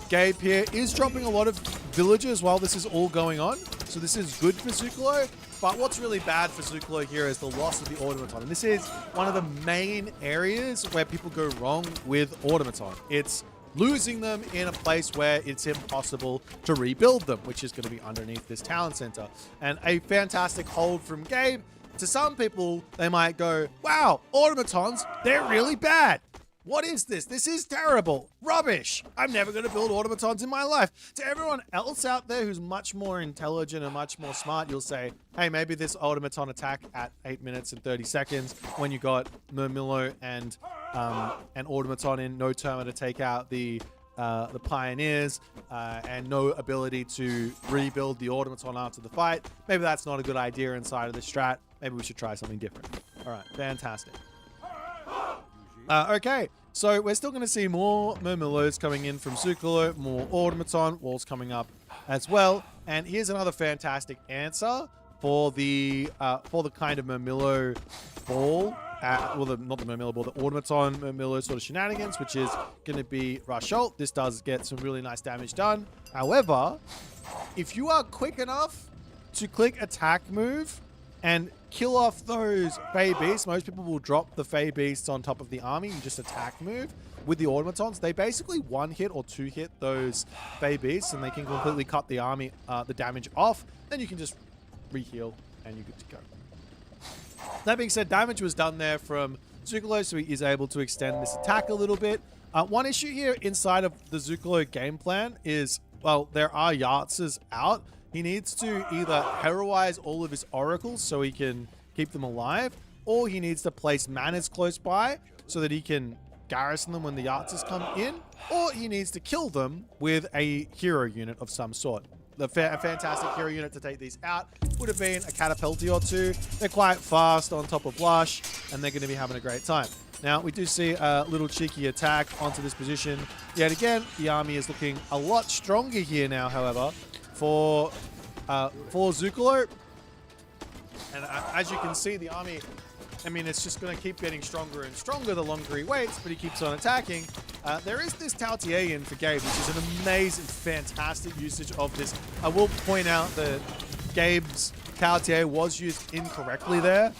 Gabe here is dropping a lot of villagers while this is all going on, so this is good for Zucolo. But what's really bad for Zucolo here is the loss of the automaton, and this is one of the main areas where people go wrong with automaton. It's losing them in a place where it's impossible to rebuild them, which is going to be underneath this town center. And a fantastic hold from Gabe. To some people, they might go, wow, automatons, they're really bad. What is this? This is terrible. Rubbish. I'm never going to build automatons in my life. To everyone else out there who's much more intelligent and much more smart, you'll say, hey, maybe this automaton attack at 8 minutes and 30 seconds when you got Murmillo and an automaton in no turn to take out the pioneers and no ability to rebuild the automaton after the fight. Maybe that's not a good idea inside of the strat. Maybe we should try something different. All right, fantastic. Okay, so we're still going to see more Murmillos coming in from Zucolo, more automaton walls coming up as well. And here's another fantastic answer for the kind of Murmillo ball. Well, not the Murmillo ball, the automaton Murmillo sort of shenanigans, which is going to be Rush Ult. This does get some really nice damage done. However, if you are quick enough to click attack move and kill off those Fey Beasts. Most people will drop the Fey Beasts on top of the army. You just attack move. With the automatons, they basically one hit or two hit those Fey Beasts, and they can completely cut the army, the damage off. Then you can just re-heal, and you're good to go. That being said, damage was done there from Zukalo, so he is able to extend this attack a little bit. One issue here inside of the Zukalo game plan is, well, there are Yahtzes out. He needs to either heroize all of his oracles so he can keep them alive, or he needs to place manas close by so that he can garrison them when the Yahtzes come in, or he needs to kill them with a hero unit of some sort. A fantastic hero unit to take these out would have been a Catapulti or two. They're quite fast on top of Lush, and they're going to be having a great time. Now, we do see a little cheeky attack onto this position. Yet again, the army is looking a lot stronger here now, however, for Zukalo. And as you can see, the army, I mean, it's just going to keep getting stronger and stronger the longer he waits, but he keeps on attacking. There is this Tautier in for Gabe, which is an amazing, fantastic usage of this. I will point out that Gabe's Tautier was used incorrectly there.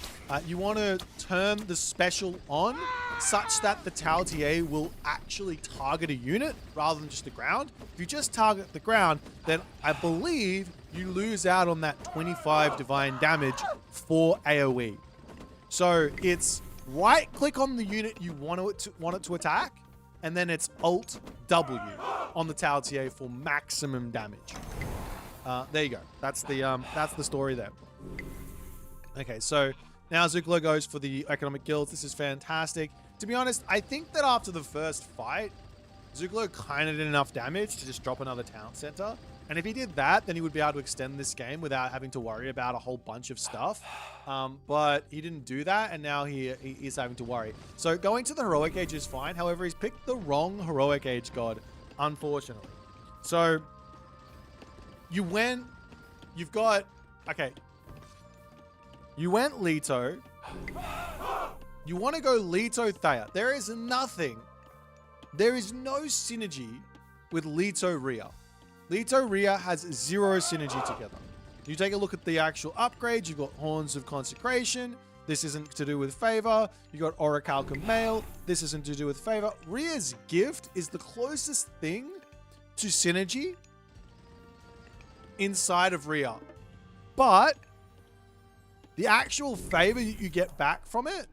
You want to turn the special on such that the Tautier will actually target a unit rather than just the ground. If you just target the ground, then I believe you lose out on that 25 divine damage for AoE. So it's right click on the unit you want it to attack, and then it's Alt W on the Tautier for maximum damage. There you go. That's the story there. Okay, so now Zukalo goes for the economic guilds. This is fantastic. To be honest, I think that after the first fight, Zukalo kind of did enough damage to just drop another town center. And if he did that, then he would be able to extend this game without having to worry about a whole bunch of stuff. But he didn't do that, and now he is having to worry. So going to the Heroic Age is fine. However, he's picked the wrong Heroic Age god, unfortunately. So you went Leto. You want to go Leto Thea. There is no synergy with Leto Rhea. Leto Rhea has zero synergy together. You take a look at the actual upgrades. You've got Horns of Consecration. This isn't to do with favor. You got Orichalcum Mail. This isn't to do with favor. Rhea's gift is the closest thing to synergy inside of Rhea. But the actual favor you get back from it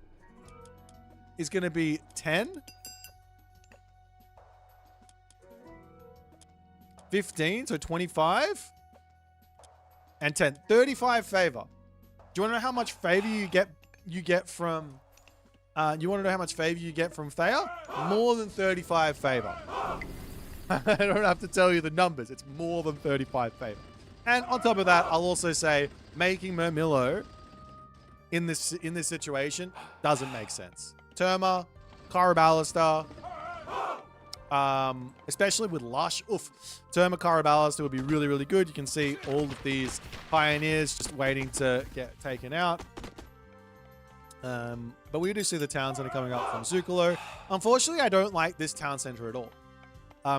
is going to be 10, 15, so 25, and 10. 35 favor. Do you want to know how much favor you get from Thea? More than 35 favor. I don't have to tell you the numbers. It's more than 35 favor. And on top of that, I'll also say making Murmillo in this situation doesn't make sense. Terma, Caraballister, especially with Lush. Oof. Terma Caraballister would be really, really good. You can see all of these pioneers just waiting to get taken out. But we do see the town center coming up from Zukalo. Unfortunately, I don't like this town center at all.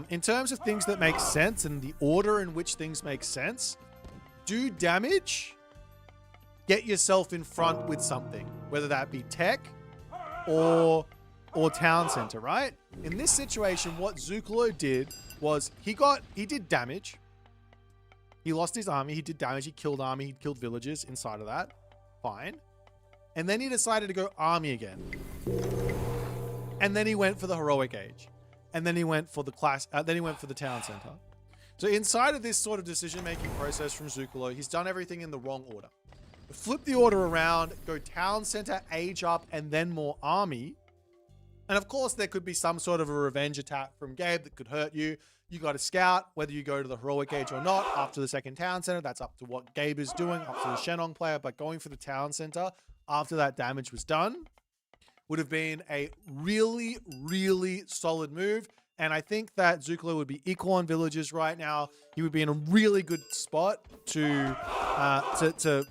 In terms of things that make sense and the order in which things make sense, do damage, get yourself in front with something, whether that be tech or town center, right? In this situation, what Zukalo did was he did damage. He lost his army. He did damage. He killed army. He killed villagers inside of that. Fine. And then he decided to go army again. And then he went for the Heroic Age. And then he went for the town center. So inside of this sort of decision-making process from Zukalo, he's done everything in the wrong order. Flip the order around, go town center, age up, and then more army. And of course, there could be some sort of a revenge attack from Gabe that could hurt you. You got to scout whether you go to the Heroic Age or not after the second town center. That's up to what Gabe is doing, up to the Shenong player. But going for the town center after that damage was done would have been a really, really solid move. And I think that Zukalo would be equal on villagers right now. He would be in a really good spot to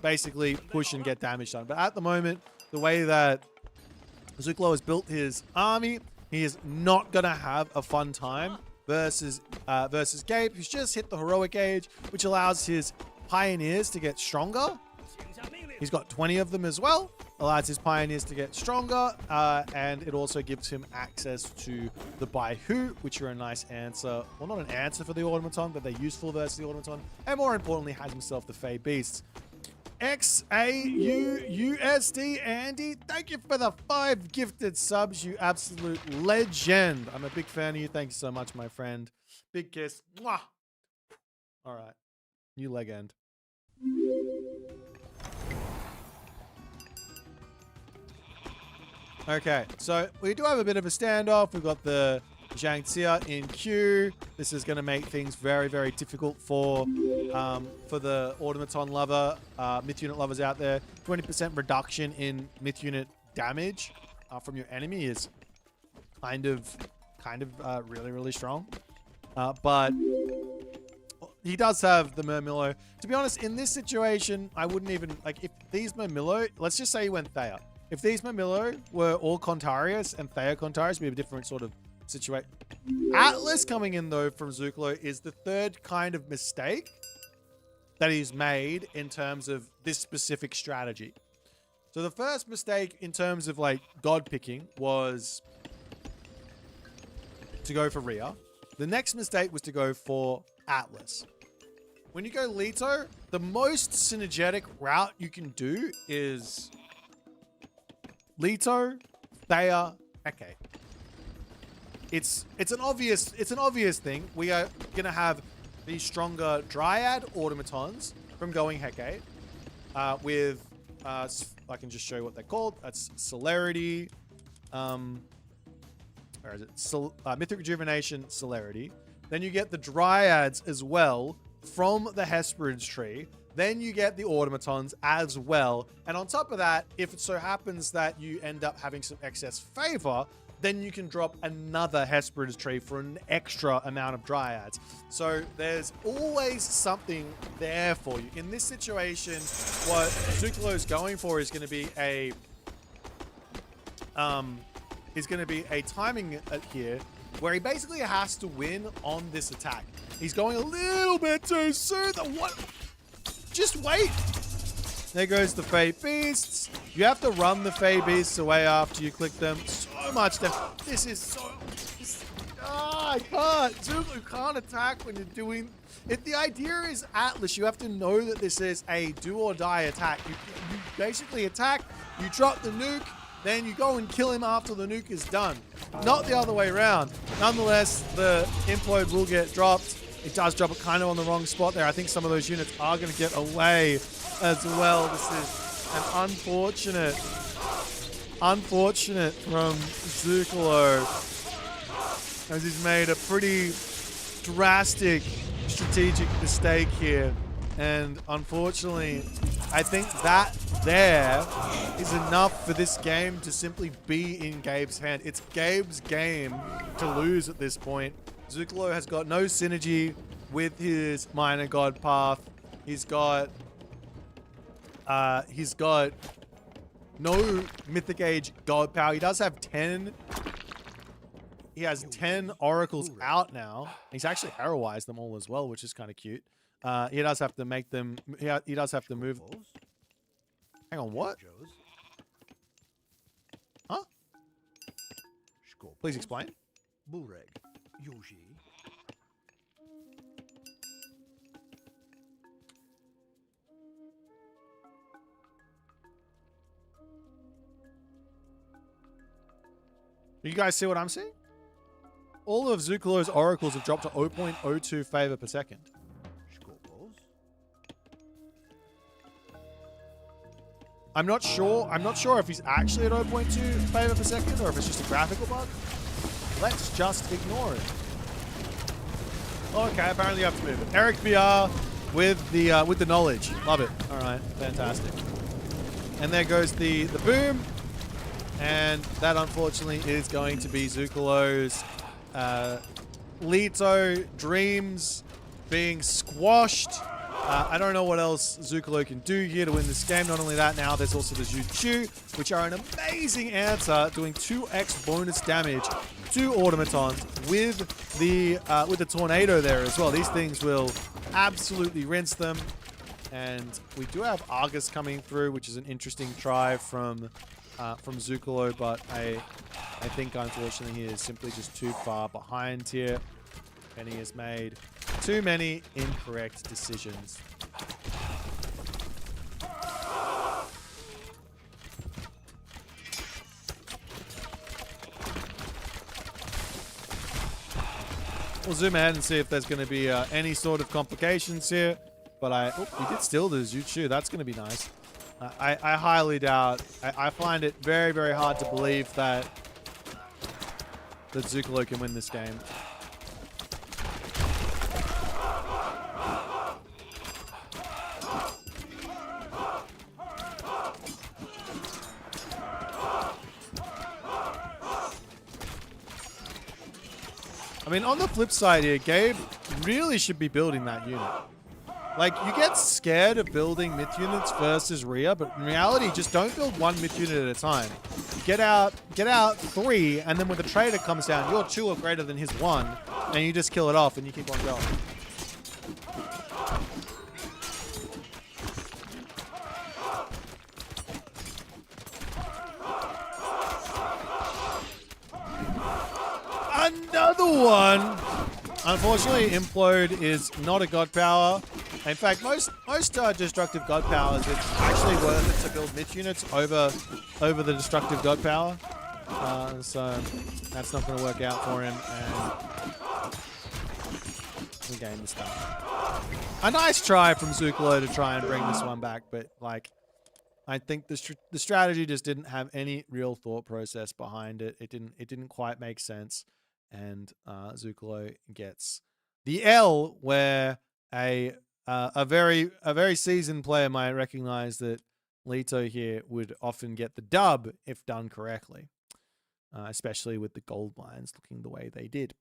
basically push and get damage done. But at the moment, the way that Zukalo has built his army, he is not going to have a fun time versus Gabe, who's just hit the Heroic Age, which allows his pioneers to get stronger. He's got 20 of them as well. Allows his pioneers to get stronger, and it also gives him access to the Baihu, which are a nice answer. Well, not an answer for the Automaton, but they're useful versus the Automaton. And more importantly, has himself the Fey Beasts. XAUUSD Andy, thank you for the 5 gifted subs, you absolute legend. I'm a big fan of you. Thank you so much, my friend. Big kiss. Mwah. All right. New legend. Okay, so we do have a bit of a standoff. We've got the Zhang Xia in queue. This is going to make things very, very difficult for the Automaton lover, myth unit lovers out there. 20% reduction in myth unit damage from your enemy is kind of really, really strong. But he does have the Murmillo. To be honest, in this situation, I wouldn't even, like, if these Murmillo, let's just say he went Thea. If these Murmillo were all Contarius and Thea Contarius, we have a different sort of situation. Atlas coming in, though, from Zuklo is the third kind of mistake that he's made in terms of this specific strategy. So the first mistake in terms of, like, God picking was to go for Rhea. The next mistake was to go for Atlas. When you go Leto, the most synergetic route you can do is Leto, Thea, Heke. It's an obvious thing. We are gonna have the stronger Dryad automatons from going Heke with I can just show you what they're called. That's Celerity. Where is it? Mythic Rejuvenation, Celerity. Then you get the Dryads as well from the Hesperids tree. Then you get the automatons as well. And on top of that, if it so happens that you end up having some excess favor, then you can drop another Hesperids tree for an extra amount of Dryads. So there's always something there for you. In this situation, what Zuklo is going for is going to be a timing here where he basically has to win on this attack. He's going a little bit too soon. What? Just wait. There goes the Fey Beasts. You have to run the Fey Beasts away after you click them. So much damage. This is so... I can't. Zulu can't attack when you're doing... If the idea is Atlas, you have to know that this is a do-or-die attack. You basically attack, you drop the nuke, then you go and kill him after the nuke is done. Not the other way around. Nonetheless, the implode will get dropped. It does drop it kind of on the wrong spot there. I think some of those units are going to get away as well. This is an unfortunate from Zuklo, as he's made a pretty drastic strategic mistake here. And unfortunately, I think that there is enough for this game to simply be in Gabe's hand. It's Gabe's game to lose at this point. Zuklo has got no synergy with his minor god path. He's got no mythic age god power. He does have 10. He has 10 oracles out now. He's actually heroized them all as well, which is kind of cute. He does have to make them. He does have to move. Hang on, what? Huh? Please explain. You guys see what I'm seeing? All of Zuklo's oracles have dropped to 0.02 favor per second. I'm not sure if he's actually at 0.2 favor per second or if it's just a graphical bug. Let's just ignore it. Okay, apparently you have to move it. Eric BR with the knowledge. Love it. All right, fantastic. And there goes the boom. And that, unfortunately, is going to be Zuklo's Leto dreams being squashed. I don't know what else Zuklo can do here to win this game. Not only that, now there's also the Zhu, which are an amazing answer, doing 2x bonus damage to automatons with the tornado there as well. These things will absolutely rinse them. And we do have Argus coming through, which is an interesting try from Zucolo, but I think unfortunately he is simply just too far behind here. Penny has made too many incorrect decisions. We'll zoom ahead and see if there's going to be any sort of complications here. But we did steal the Zuchu. That's going to be nice. I highly doubt. I find it very, very hard to believe that Zucolo can win this game. I mean, on the flip side here, Gabe really should be building that unit. Like, you get scared of building myth units versus Rhea, but in reality, just don't build one myth unit at a time. Get out 3, and then when the trader comes down, your 2 are greater than his 1, and you just kill it off and you keep on going. Another one! Unfortunately, Implode is not a god power. In fact, most destructive god powers, it's actually worth it to build myth units over the destructive god power. So that's not going to work out for him, and the game is done. A nice try from Zucolo to try and bring this one back, but like, I think the strategy just didn't have any real thought process behind it. It didn't quite make sense, and Zucolo gets the L, where a very seasoned player might recognize that Leto here would often get the dub if done correctly, especially with the gold mines looking the way they did.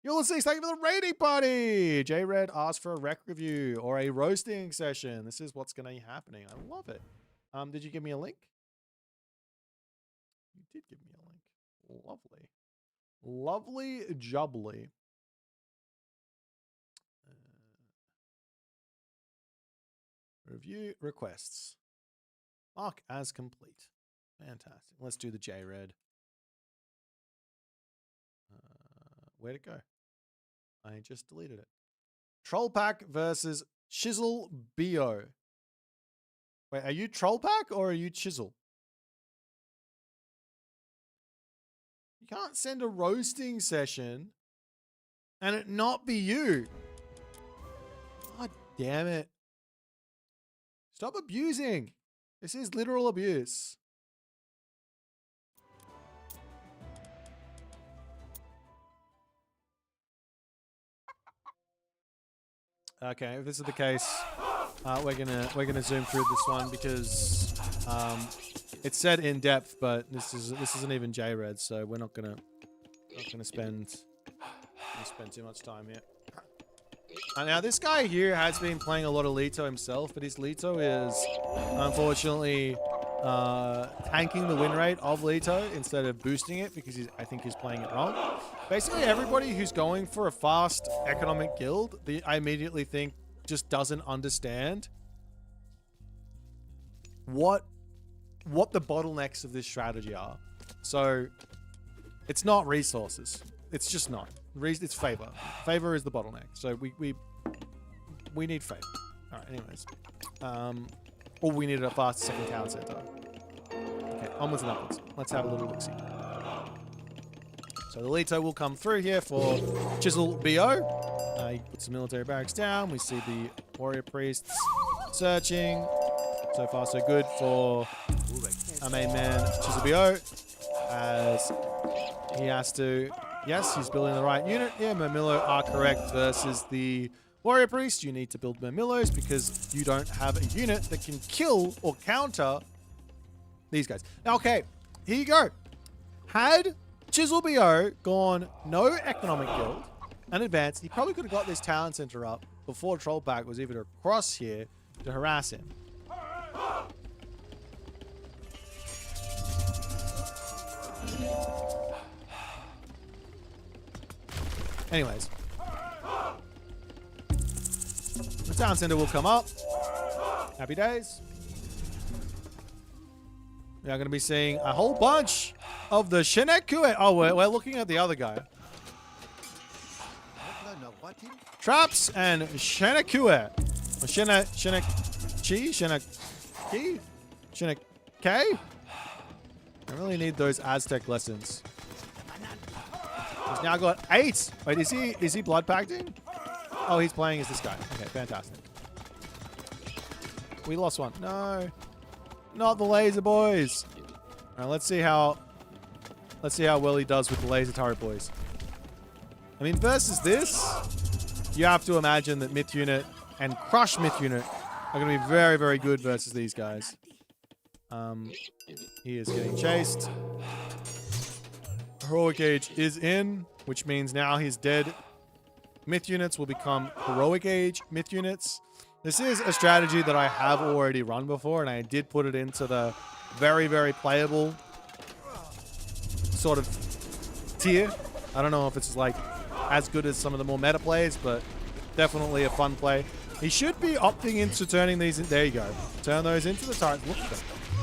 Ulysses, thank you for the raiding party. J-Red asked for a rec review or a roasting session. This is what's going to be happening. I love it. Did you give me a link? You did give me a link. Lovely. Lovely jubbly. Review requests. Mark as complete. Fantastic. Let's do the J-Red. Where'd it go? I just deleted it. Troll Pack versus Chisel Bo. Wait, are you Troll Pack or are you Chisel? You can't send a roasting session and it not be you. God damn it. Stop abusing. This is literal abuse. Okay, if this is the case, we're gonna zoom through this one because it's said in depth, but this isn't even J-Red, so we're not gonna spend too much time here. Now this guy here has been playing a lot of Leto himself, but his Leto is unfortunately tanking the win rate of Leto instead of boosting it because I think he's playing it wrong. Basically, everybody who's going for a fast economic guild, I immediately think just doesn't understand what the bottlenecks of this strategy are. So it's not resources. It's just not. It's favor. Favor is the bottleneck. So we need favor. All right. Anyways, or we needed a fast second town center. Okay, onwards and upwards. Let's have a little look-see. So the Leto will come through here for Chisel Bo. He puts the military barracks down. We see the warrior priests searching. So far, so good for our main man, Chisel Bo, as he has to. Yes, he's building the right unit here. Murmillo are correct versus the warrior priest. You need to build Murmillos because you don't have a unit that can kill or counter these guys. Now, okay, here you go. Had Chisel Bo gone no economic guild and advanced, he probably could have got this talent center up before Trollpack was even across here to harass him. Anyways. The town center will come up. Happy days. We are going to be seeing a whole bunch of the Shenekue. Oh, we're looking at the other guy. Traps and Shenekue. Shenekei? I really need those Aztec lessons. He's now got 8. Wait, is he blood pacting? Oh, he's playing as this guy. Okay, fantastic. We lost one. No. Not the laser boys. All right, let's see how well he does with the laser turret boys. I mean, versus this, you have to imagine that Myth Unit and Crush Myth Unit are going to be very, very good versus these guys. He is getting chased. Heroic Age is in, which means now his dead Myth Units will become Heroic Age Myth Units. This is a strategy that I have already run before, and I did put it into the very, very playable sort of tier. I don't know if it's like as good as some of the more meta plays, but definitely a fun play. He should be opting into turning these in. There you go. Turn those into the turrets. Look at them.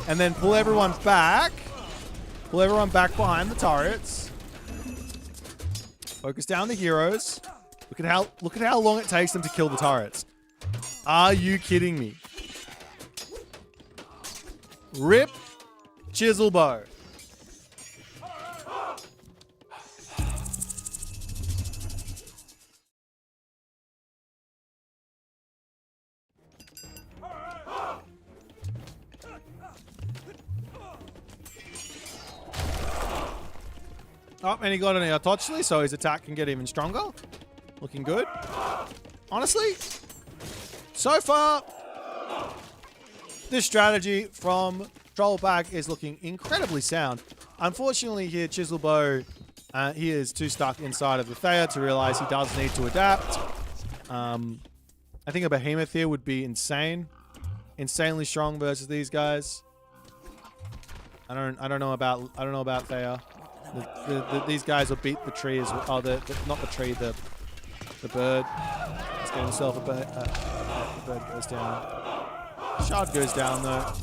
And then pull everyone back. Pull everyone back behind the turrets. Focus down the heroes. Look at how long it takes them to kill the turrets. Are you kidding me? Rip Chisel Bow. Oh, and he got an Tochli, so his attack can get even stronger. Looking good. Honestly, so far, this strategy from Trollpack is looking incredibly sound. Unfortunately here, Chiselbow, he is too stuck inside of the Thea to realize he does need to adapt. I think a Behemoth here would be insane. Insanely strong versus these guys. I don't know about Thea. These guys will beat the tree as well. Oh, not the tree, the bird. He's getting himself a bird. The bird goes down. Shard goes down though.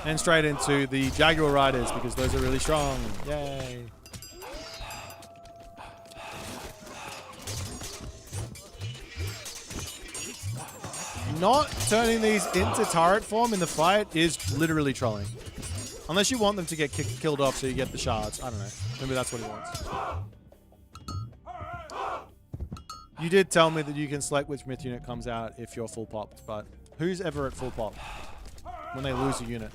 And straight into the Jaguar Riders because those are really strong. Yay. Not turning these into turret form in the fight is literally trolling. Unless you want them to get killed off so you get the shards. I don't know. Maybe that's what he wants. You did tell me that you can select which myth unit comes out if you're full popped, but who's ever at full pop when they lose a unit?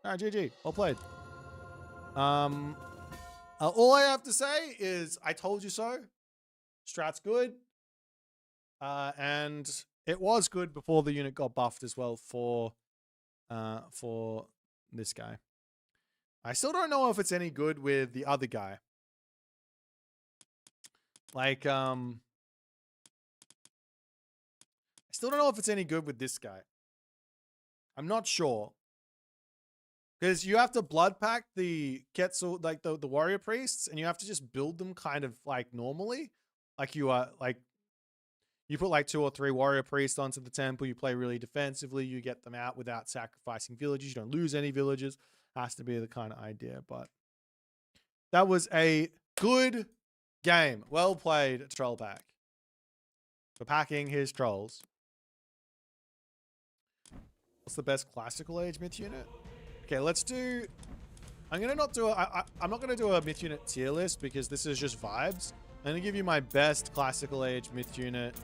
Alright, GG. Well played. All I have to say is I told you so. Strat's good. And it was good before the unit got buffed as well for this guy. I still don't know if it's any good with the other guy. Like, I still don't know if it's any good with this guy. I'm not sure. Because you have to blood pack the Quetzal, like the warrior priests, and you have to just build them kind of like normally. Like you are like, you put like 2 or 3 warrior priests onto the temple, you play really defensively, you get them out without sacrificing villages, you don't lose any villages. Has to be the kind of idea, but that was a good game. Well played, Troll Pack, for packing his trolls. What's the best classical age myth unit? Okay, let's do... I'm not going to do a myth unit tier list because this is just vibes. I'm going to give you my best classical age myth unit.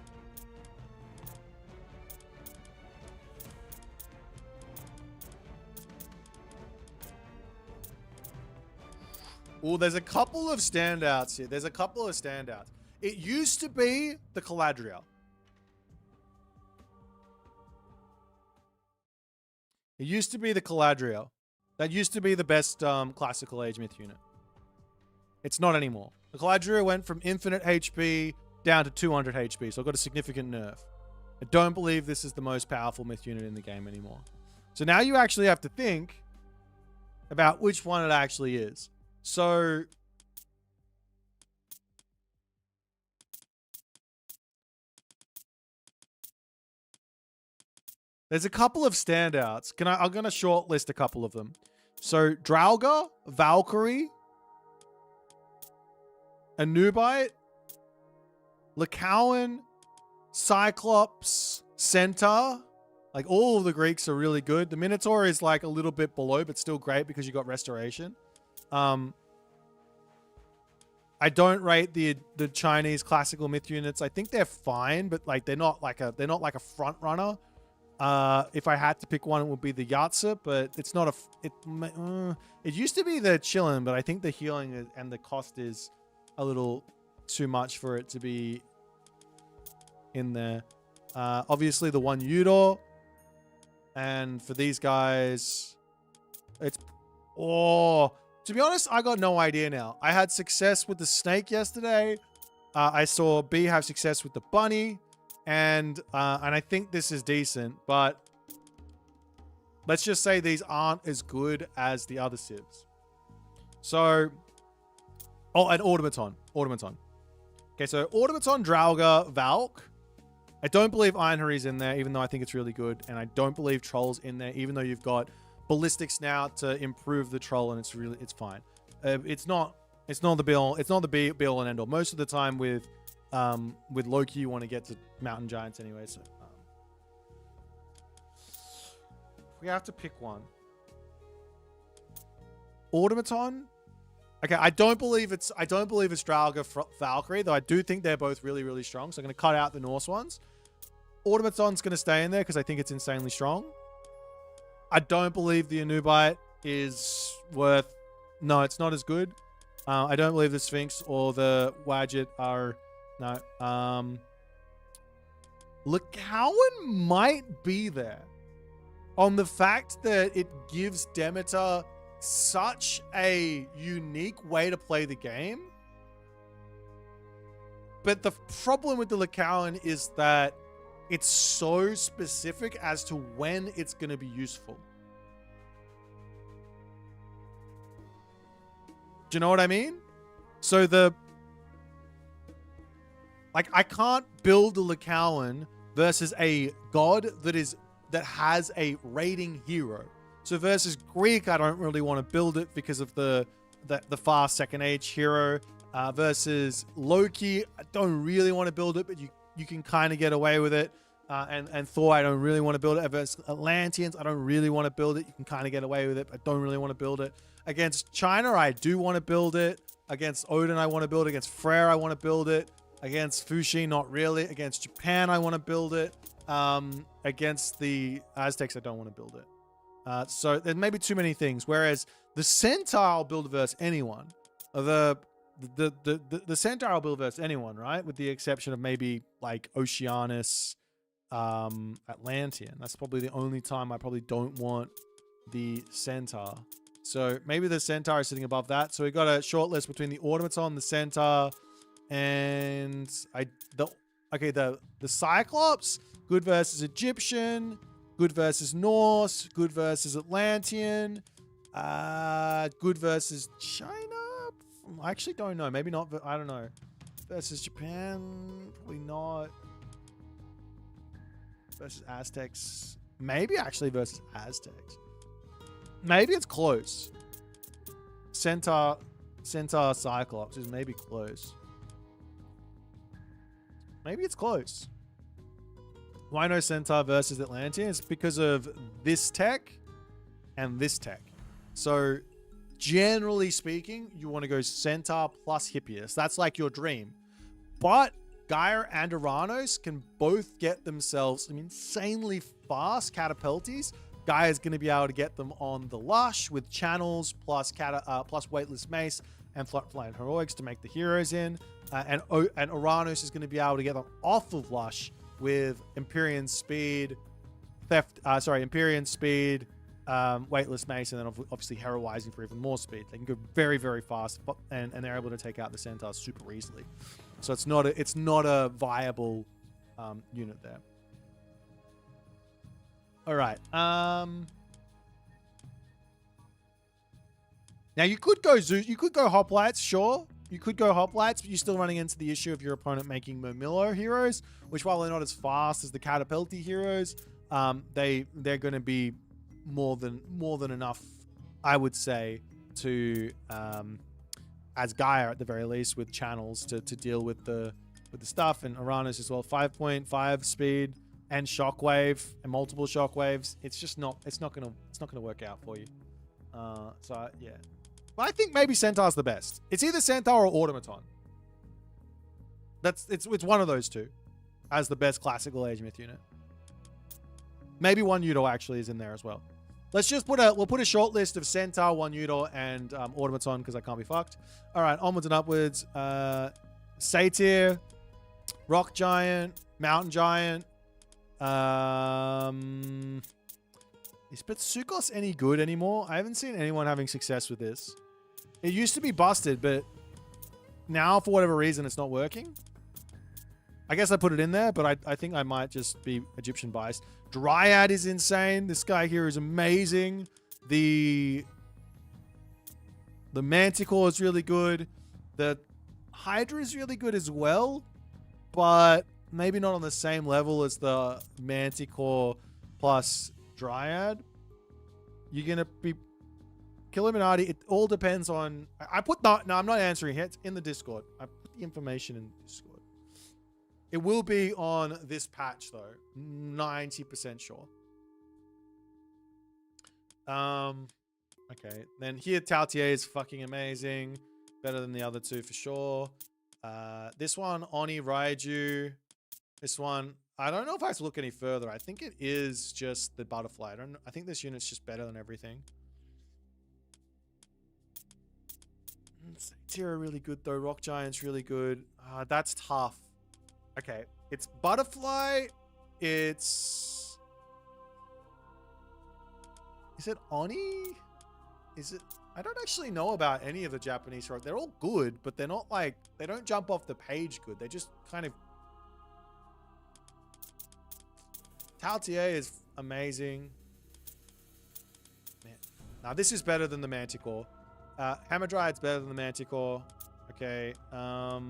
Oh, there's a couple of standouts here. There's a couple of standouts. It used to be the Caladriel. It used to be the Caladriel. That used to be the best classical age myth unit. It's not anymore. The Caladriel went from infinite HP down to 200 HP, so it got a significant nerf. I don't believe this is the most powerful myth unit in the game anymore. So now you actually have to think about which one it actually is. So there's a couple of standouts. I'm going to shortlist a couple of them. So Draugr, Valkyrie, Anubite, Lycaon, Cyclops, Centaur. Like, all of the Greeks are really good. The Minotaur is like a little bit below, but still great because you got Restoration. I don't rate the Chinese classical myth units. I think they're fine, but like they're not like a front runner. If I had to pick one, it would be the Yatsa, but it's not it used to be the Chillin, but I think the healing and the cost is a little too much for it to be in there. Obviously the one Udor, and for these guys, it's to be honest, I got no idea now. I had success with the snake yesterday. I saw B have success with the bunny. And I think this is decent, but let's just say these aren't as good as the other civs. So, and Automaton. Okay, so Automaton, Draugr, Valk. I don't believe Ironhurry's in there, even though I think it's really good. And I don't believe Troll's in there, even though you've got Ballistic Snout to improve the Troll, and it's fine. It's not the be all and end all. Most of the time with Loki, you want to get to Mountain Giants anyway. So we have to pick one. Automaton. Okay, I don't believe it's Draugr, Valkyrie, though I do think they're both really, really strong. So I'm going to cut out the Norse ones. Automaton's going to stay in there because I think it's insanely strong. I don't believe the Anubite is worth... No, it's not as good. I don't believe the Sphinx or the Wadjet are... No. Lycaon might be there on the fact that it gives Demeter such a unique way to play the game. But the problem with the Lycaon is that it's so specific as to when it's going to be useful. Do you know what I mean? So I can't build a Lycaon versus a god that has a raiding hero. So versus Greek, I don't really want to build it because of the fast second age hero. Versus Loki, I don't really want to build it, but you can kind of get away with it. And Thor, I don't really want to build it. Versus Atlanteans, I don't really want to build it. You can kind of get away with it, but I don't really want to build it. Against China, I do want to build it. Against Odin, I want to build it. Against Freyr, I want to build it. Against Fushi, not really. Against Japan, I want to build it. Against the Aztecs, I don't want to build it. So there may be too many things. Whereas the Centaur, I'll build versus anyone. The Centaur, I'll build versus anyone, right? With the exception of maybe like Oceanus, Atlantean. That's probably the only time I probably don't want the Centaur. So maybe the Centaur is sitting above that. So we got a short list between the Automaton, the Centaur, and the Cyclops. Good versus Egyptian. Good versus Norse. Good versus Atlantean. Good versus China. I actually don't know. Maybe not. I don't know. Versus Japan. Probably not. Versus Aztecs. Maybe actually versus Aztecs. Maybe it's close. Centaur Cyclops is maybe close. Maybe it's close. Why no Centaur versus Atlantean? It's because of this tech and this tech. So generally speaking, you want to go Centaur plus Hippias. That's like your dream. But Gaia and Uranus can both get themselves some insanely fast catapulties. Gaia is going to be able to get them on the Lush with channels plus weightless mace and flying heroics to make the heroes in. And Uranus is going to be able to get them off of Lush with Empyrean speed, weightless mace, and then obviously heroizing for even more speed. They can go very, very fast, and they're able to take out the Centaurs super easily. So it's not a viable unit there. All right. Now you could go Zeus, you could go Hoplites, sure. You could go Hoplites, but you're still running into the issue of your opponent making Murmillo heroes, which while they're not as fast as the Catapulti heroes, they're going to be more than enough, I would say, to as Gaia at the very least with channels to deal with the stuff, and Uranus as well. 5.5 speed and shockwave and multiple shockwaves. It's not gonna work out for you. Yeah. But I think maybe Centaur's the best. It's either Centaur or Automaton. It's one of those two as the best classical age myth unit. Maybe One Udo actually is in there as well. Let's just we'll put a short list of Centaur, One Udo, and Automaton because I can't be fucked. All right, onwards and upwards. Satyr, Rock Giant, Mountain Giant. Is Betsukos any good anymore? I haven't seen anyone having success with this. It used to be busted, but now for whatever reason it's not working. I guess I put it in there, but I think I might just be Egyptian biased. Dryad is insane. This guy here is amazing. The Manticore is really good. The Hydra is really good as well, but maybe not on the same level as the Manticore plus Dryad. You're going to be... Illuminati, it all depends on... I put... No, I'm not answering here. It's in the Discord. I put the information in Discord. It will be on this patch, though. 90% sure. Okay. Then here, Tautier is fucking amazing. Better than the other two for sure. This one, Oni Raiju. This one, I don't know if I have to look any further. I think it is just the butterfly. I think this unit's just better than everything. Satyr really good though. Rock Giant's really good. That's tough. Okay, it's butterfly. It's... Is it Oni? Is it... I don't actually know about any of the Japanese heroes. They're all good, but they're not like... They don't jump off the page good. They just kind of... Tautier is amazing. Man. Now, this is better than the Manticore. Hamadryad's better than the Manticore. Okay. I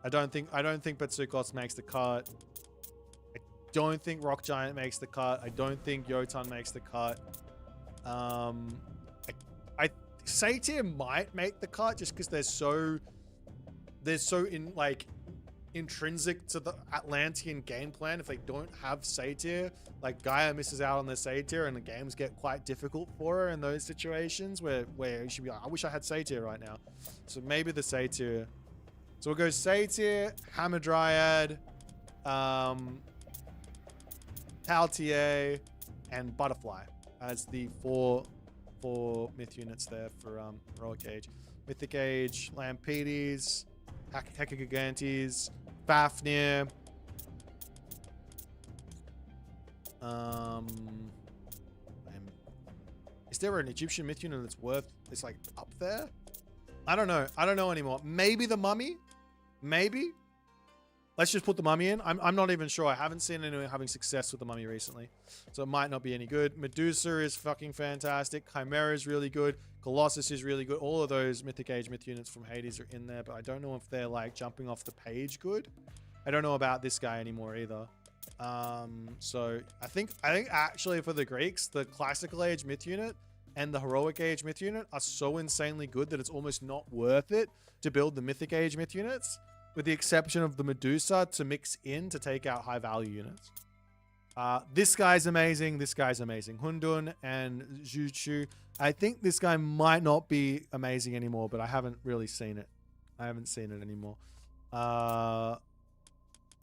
don't think Betsukos makes the cut. I don't think Rock Giant makes the cut. I don't think Jotun makes the cut. Satyr might make the cut just because they're so intrinsic to the Atlantean game plan. If they don't have Satyr, like Gaia misses out on the Satyr and the games get quite difficult for her in those situations where you should be like, I wish I had Satyr right now. So maybe the Satyr. So we'll go Satyr, Hamadryad, Tautier, and Butterfly as the four myth units there for Heroic Age. Mythic Age, Lampedes, Hecagigantes, Fafnir. Is there an Egyptian myth unit that's worth... It's like up there? I don't know. I don't know anymore. Maybe the Mummy? Maybe? Let's just put the Mummy in. I'm not even sure. I haven't seen anyone having success with the Mummy recently. So it might not be any good. Medusa is fucking fantastic. Chimera is really good. Colossus is really good. All of those Mythic Age myth units from Hades are in there, but I don't know if they're like jumping off the page good. I don't know about this guy anymore either. So I think actually for the Greeks, the Classical Age myth unit and the Heroic Age myth unit are so insanely good that it's almost not worth it to build the Mythic Age myth units, with the exception of the Medusa to mix in to take out high value units. This guy's amazing. This guy's amazing. Hundun and Juchu. I think this guy might not be amazing anymore, but I haven't really seen it. I haven't seen it anymore.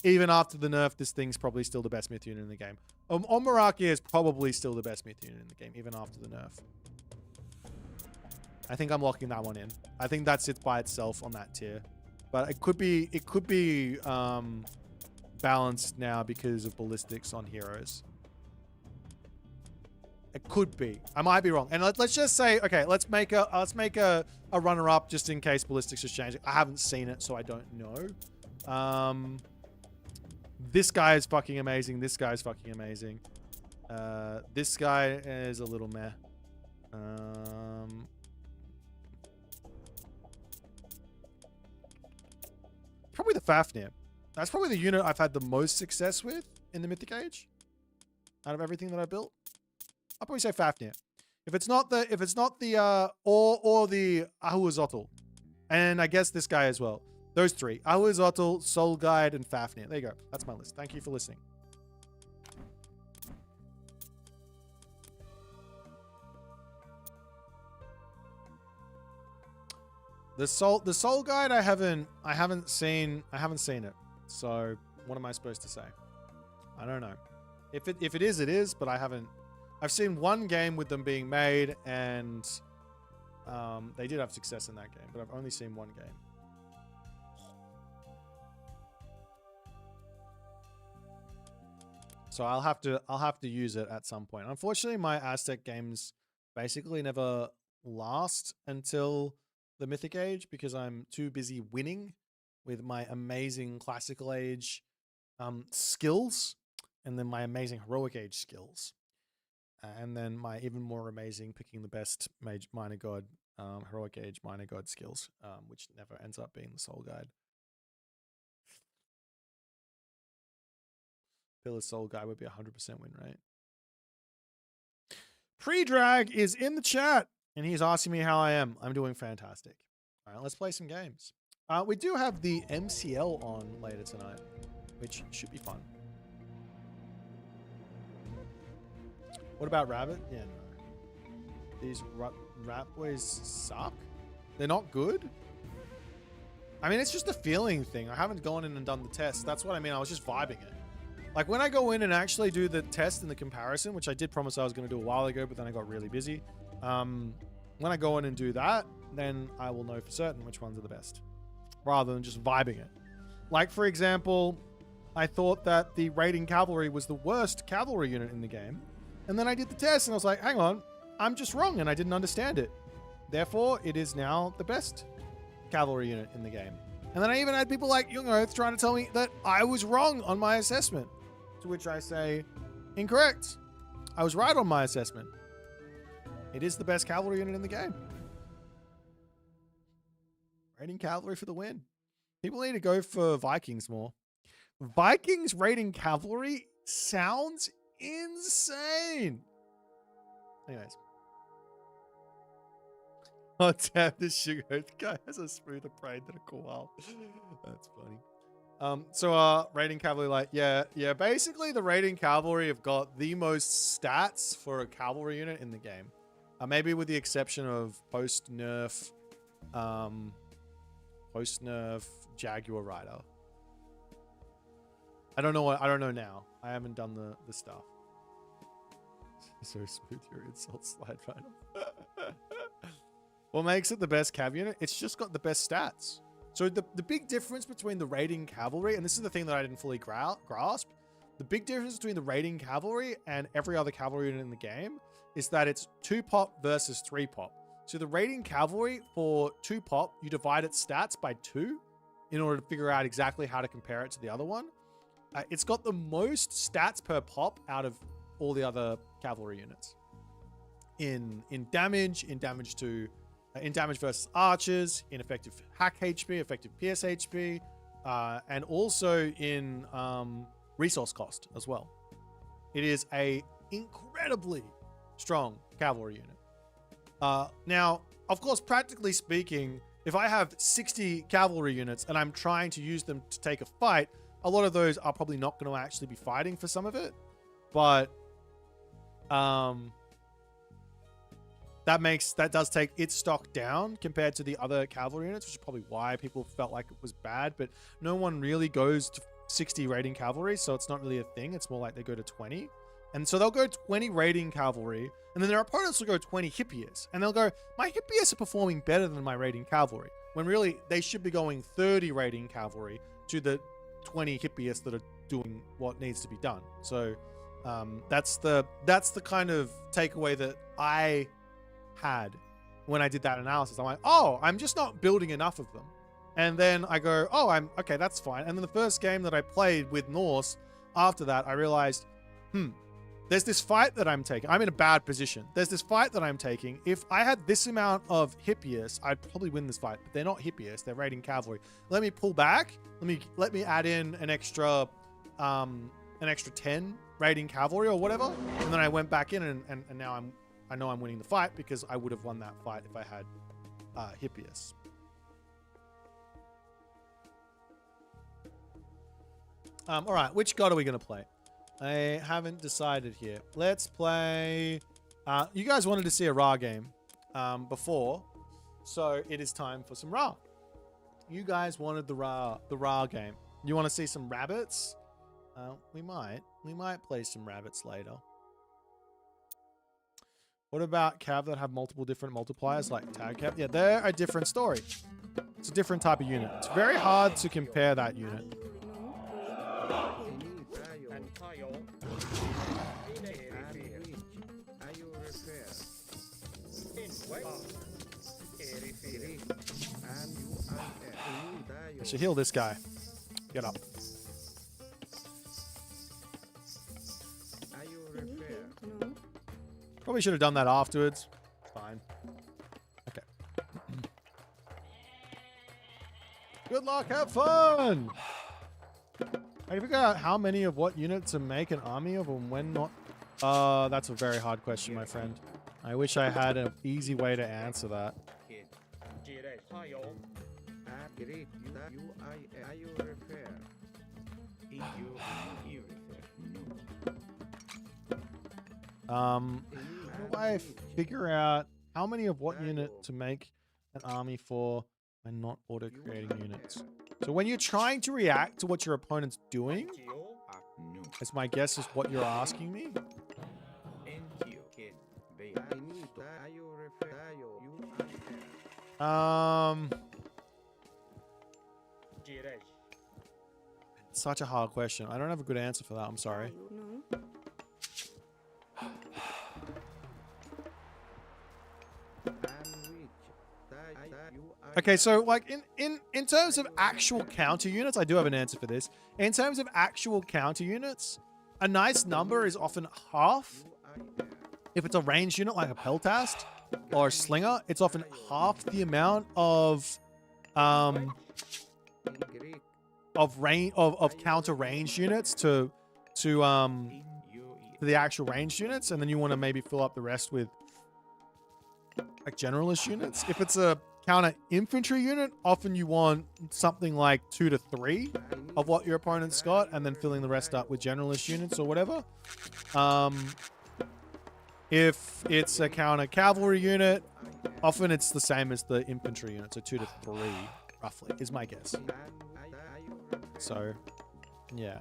Even after the nerf, this thing's probably still the best myth unit in the game. Omarakia is probably still the best myth unit in the game, even after the nerf. I think I'm locking that one in. I think that sits by itself on that tier. But it could be balanced now because of ballistics on heroes. It could be. I might be wrong. And let's just say, okay, let's make a runner-up just in case ballistics has changed. I haven't seen it, so I don't know. This guy is fucking amazing. This guy is fucking amazing. This guy is a little meh. probably the Fafnir. That's probably the unit I've had the most success with in the Mythic Age. Out of everything that I built, I'll probably say Fafnir. If it's not the or the Ahuazotl, and I guess this guy as well. Those three: Ahuazotl, Soul Guide, and Fafnir. There you go. That's my list. Thank you for listening. The Soul Guide I haven't seen it. So what am I supposed to say? I don't know. If it is, it is, but I haven't. I've seen one game with them being made, and they did have success in that game, but I've only seen one game. So I'll have to use it at some point. Unfortunately, my Aztec games basically never last until the Mythic Age because I'm too busy winning with my amazing Classical Age skills, and then my amazing Heroic Age skills, and then my even more amazing picking the best Minor God, Heroic Age Minor God skills, which never ends up being the Soul Guide. Pillar's Soul Guide would be 100% win rate. Pre-Drag is in the chat, and he's asking me how I am. I'm doing fantastic. All right, let's play some games. We do have the MCL on later tonight, which should be fun. What about Rabbit? Yeah, no. These Rat Boys suck. They're not good. I mean, it's just a feeling thing. I haven't gone in and done the test. That's what I mean. I was just vibing it. Like when I go in and actually do the test and the comparison, which I did promise I was going to do a while ago, but then I got really busy. When I go in and do that, then I will know for certain which ones are the best, rather than just vibing it. Like, for example, I thought that the Raiding Cavalry was the worst cavalry unit in the game. And then I did the test and I was like, hang on, I'm just wrong and I didn't understand it. Therefore, it is now the best cavalry unit in the game. And then I even had people like Young Oath trying to tell me that I was wrong on my assessment. To which I say, incorrect. I was right on my assessment. It is the best cavalry unit in the game. Raiding Cavalry for the win. People need to go for Vikings more. Vikings Raiding Cavalry sounds insane. Anyways. Oh, damn, this Sugar Oath guy has a smoother brain than a koala. That's funny. So Raiding Cavalry, like, yeah, basically the Raiding Cavalry have got the most stats for a cavalry unit in the game. Maybe with the exception of post-nerf Jaguar Rider. I don't know now. I haven't done the stuff. So smooth your insult slide right up. What makes it the best cav unit? It's just got the best stats. So the big difference between the Raiding Cavalry, and this is the thing that I didn't fully grasp, the big difference between the Raiding Cavalry and every other cavalry unit in the game is that it's 2-pop versus 3-pop. So the Raiding Cavalry, for 2-pop, you divide its stats by 2 in order to figure out exactly how to compare it to the other one. It's got the most stats per pop out of all the other cavalry units. In damage versus archers, in effective hack HP, effective PS HP, and also in resource cost as well. It is a incredibly strong cavalry unit. Now, of course, practically speaking, if I have 60 cavalry units and I'm trying to use them to take a fight, a lot of those are probably not going to actually be fighting for some of it. But that does take its stock down compared to the other cavalry units, which is probably why people felt like it was bad. But no one really goes to 60 raiding cavalry, so it's not really a thing. It's more like they go to 20. And so they'll go 20 raiding cavalry, and then their opponents will go 20 hippias. And they'll go, my hippias are performing better than my raiding cavalry. When really, they should be going 30 raiding cavalry to the 20 hippias that are doing what needs to be done. So that's the kind of takeaway that I had when I did that analysis. I'm like, oh, I'm just not building enough of them. And then I go, oh, okay, that's fine. And then the first game that I played with Norse, after that, I realized, there's this fight that I'm taking. I'm in a bad position. There's this fight that I'm taking. If I had this amount of Hippias, I'd probably win this fight. But they're not Hippias. They're raiding cavalry. Let me pull back. Let me add in an extra 10 raiding cavalry or whatever. And then I went back in and now I know I'm winning the fight because I would have won that fight if I had Hippias. All right, which god are we going to play? I haven't decided here. Let's play... you guys wanted to see a Ra game before, so it is time for some Ra. You guys wanted the Ra game. You want to see some rabbits? We might play some rabbits later. What about Cav that have multiple different multipliers like Tag Cav? Yeah, they're a different story. It's a different type of unit. It's very hard to compare that unit. I should heal this guy. Get up. Probably should have done that afterwards. Fine. Okay. Good luck. Have fun. I figure out how many of what unit to make an army of and when not. That's a very hard question, my friend. I wish I had an easy way to answer that. How do I figure out how many of what unit to make an army for and not auto-creating units? So when you're trying to react to what your opponent's doing, as my guess is what you're asking me. It's such a hard question. I don't have a good answer for that. I'm sorry. Okay, so like in terms of actual counter units, I do have an answer for this. In terms of actual counter units, a nice number is often half. If it's a ranged unit like a Peltast or a Slinger, it's often half the amount of counter ranged units to the actual ranged units, and then you want to maybe fill up the rest with like generalist units. If it's a counter infantry unit, often you want something like 2 to 3 of what your opponent's got, and then filling the rest up with generalist units or whatever. If it's a counter cavalry unit, often it's the same as the infantry unit, so 2 to 3 roughly is my guess. So yeah,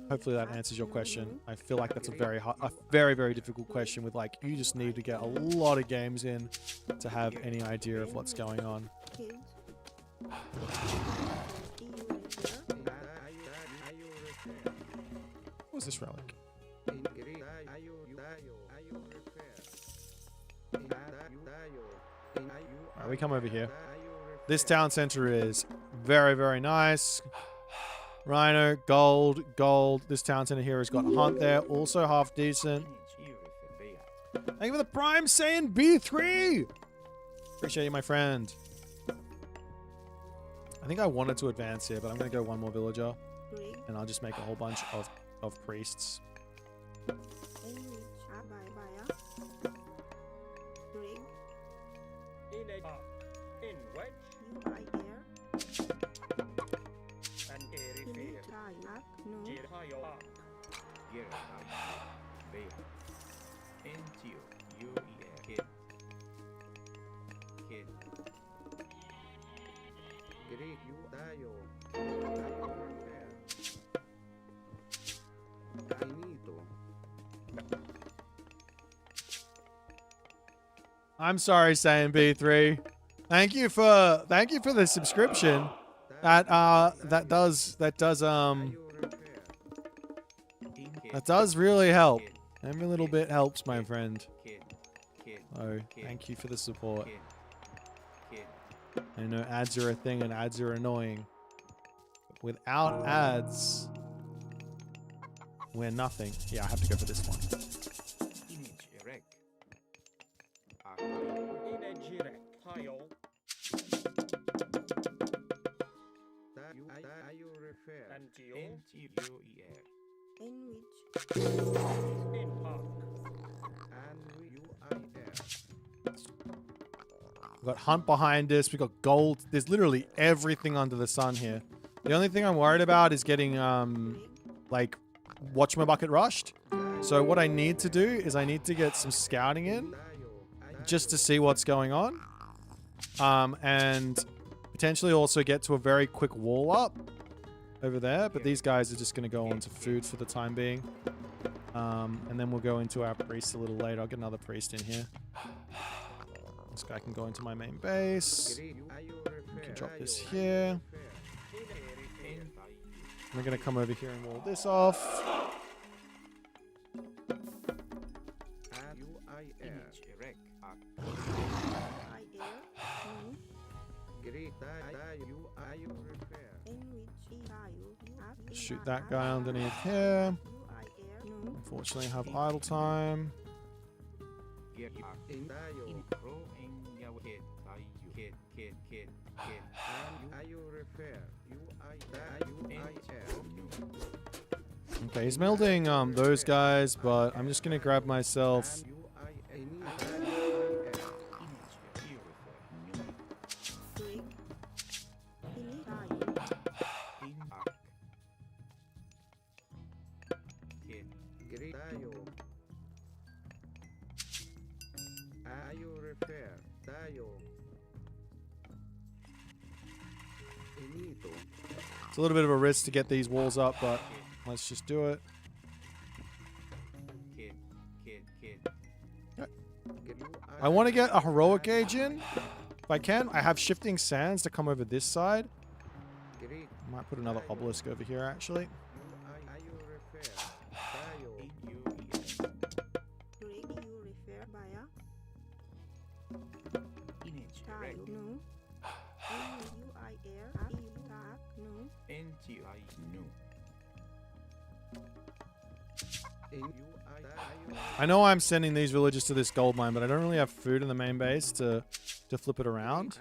hopefully that answers your question. I feel like that's a very hard, very difficult question with like, you just need to get a lot of games in to have any idea of what's going on. What's this relic? Alright, we come over here. This town center is very nice. Rhino, gold. This town center here has got Hunt there, also half decent. Thank you for the Prime Saiyan B3! Appreciate you, my friend. I think I wanted to advance here, but I'm going to go one more villager. And I'll just make a whole bunch of priests. I'm sorry, Saiyan B3. Thank you for the subscription. That does really help. Every little bit helps, my friend. Oh, thank you for the support. I know ads are a thing and ads are annoying. But without ads, We're nothing. Yeah, I have to go for this one. Image erect. Image erect. Tile. You refer. Antio. N-T-U-E-R. In which In park. And U-I-R. We've got hunt behind us. We've got gold. There's literally everything under the sun here. The only thing I'm worried about is getting, like, whatchamabucket rushed. So what I need to do is I need to get some scouting in just to see what's going on. And potentially also get to a very quick wall up over there. But these guys are just going to go on to food for the time being. And then we'll go into our priest a little later. I'll get another priest in here. This guy can go into my main base. We can drop this here. We're going to come over here and wall this off. Image erect. Shoot that guy underneath here. Unfortunately, I have idle time. Okay, he's melting those guys, but I'm just gonna grab myself. It's a little bit of a risk to get these walls up, but let's just do it. I want to get a heroic gauge in. If I can, I have shifting sands to come over this side. I might put another obelisk over here, actually. I know I'm sending these villagers to this gold mine, but I don't really have food in the main base to flip it around.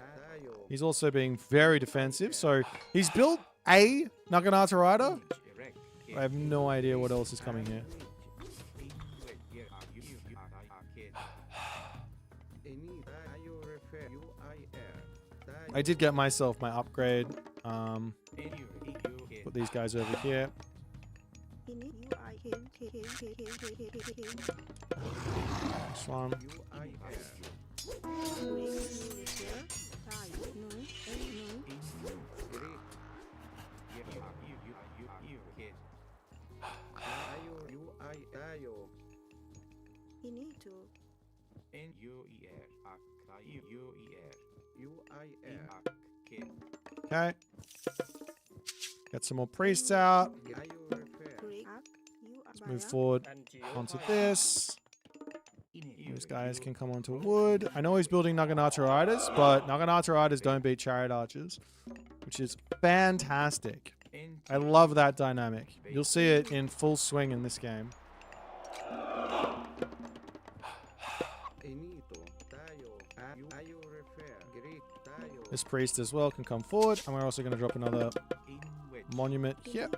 He's also being very defensive, so he's built a Naginata Rider. I have no idea what else is coming here. I did get myself my upgrade. Put these guys over here. This one. Okay. Get some more priests out. Let's move forward onto this. These guys can come onto wood. I know he's building Naginata Riders, but Naginata Riders don't beat Chariot Archers, which is fantastic. I love that dynamic. You'll see it in full swing in this game. This priest as well can come forward, and we're also going to drop another monument here.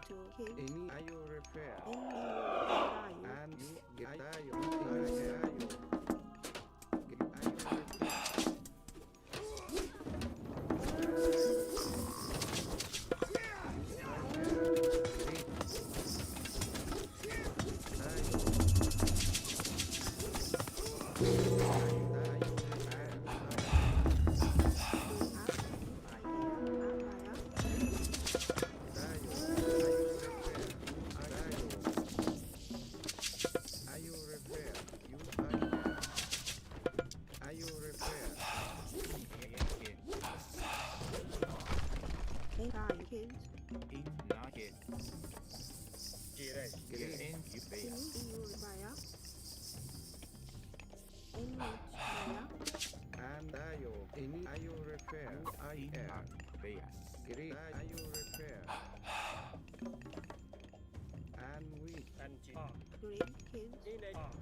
and we and park Great kids. in a park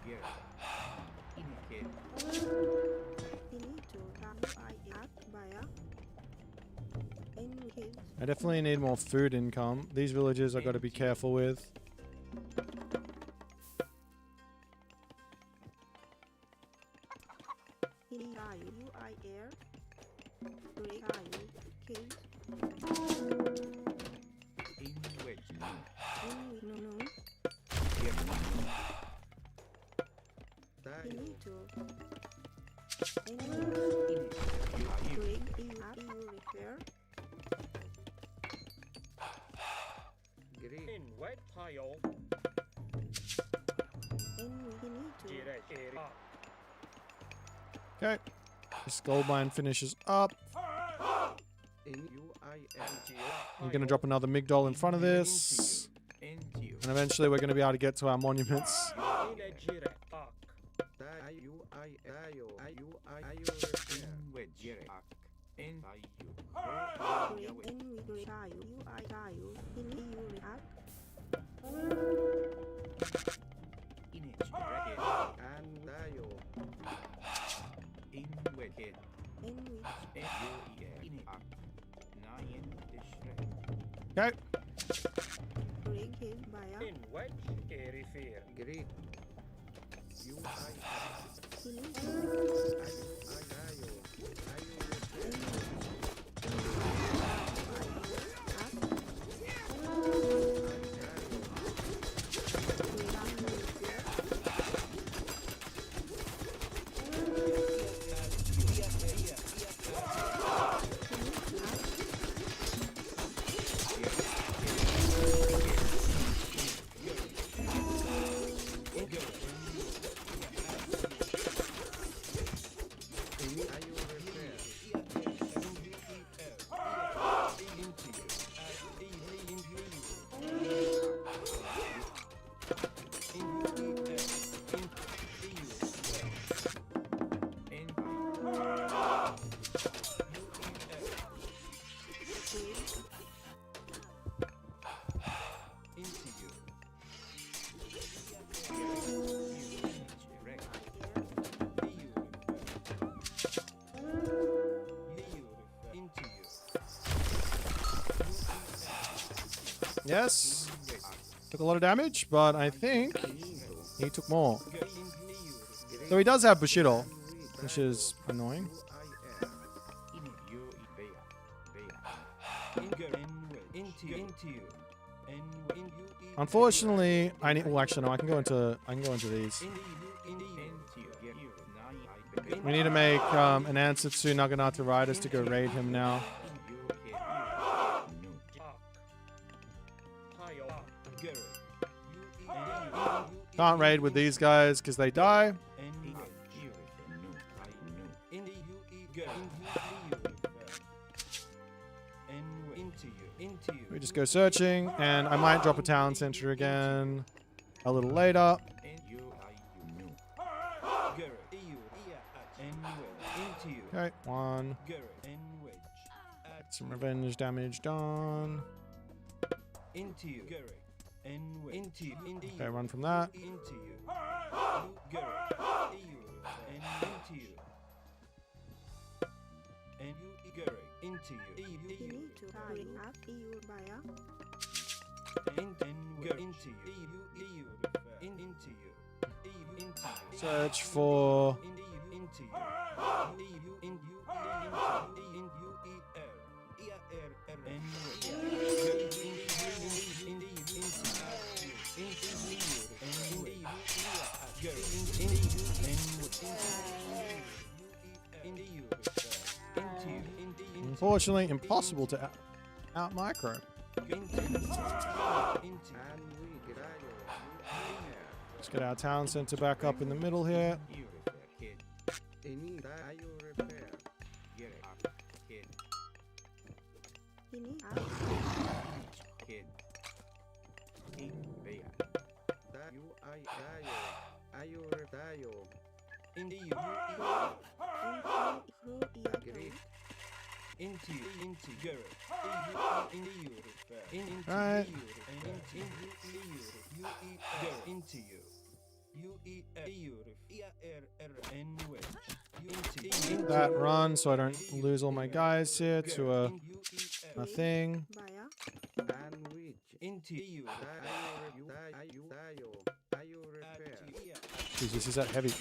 get in kid Ini to UIF Baya. In kids. I definitely need more food income. These villages I've got to be careful with. Ini UI air. Great kids. in which In no. get Ini to. In you great EU repair. green in wet pile In ini to. direct area Okay. This gold mine finishes up. in UIF I'm going to drop another migdol in front of this. into And eventually we're going to be able to get to our monuments. in a direct park in which get in by you Great in we tayo UI tayo. In EU react. in it and tayo in wicked In which in nine district Okay. great kid Baya. in wet area fair Greek UIF Ini Yes. Took a lot of damage, but I think he took more. So he does have Bushido, which is annoying. Unfortunately, I need. Well, actually, no. I can go into these. We need to make an answer to Naginata Riders to go raid him now. pile Can't raid with these guys because they die. We just go searching, and I might drop a town center again a little later. Okay, one. Get some revenge damage done. Okay, run from that. ini to tayo EU Baya. Search for. Unfortunately, impossible to out micro. Let's get our town center back up in the middle here. Ini Alright. That run so I don't lose all my guys here to a thing. Baya. Jesus, is that heavy?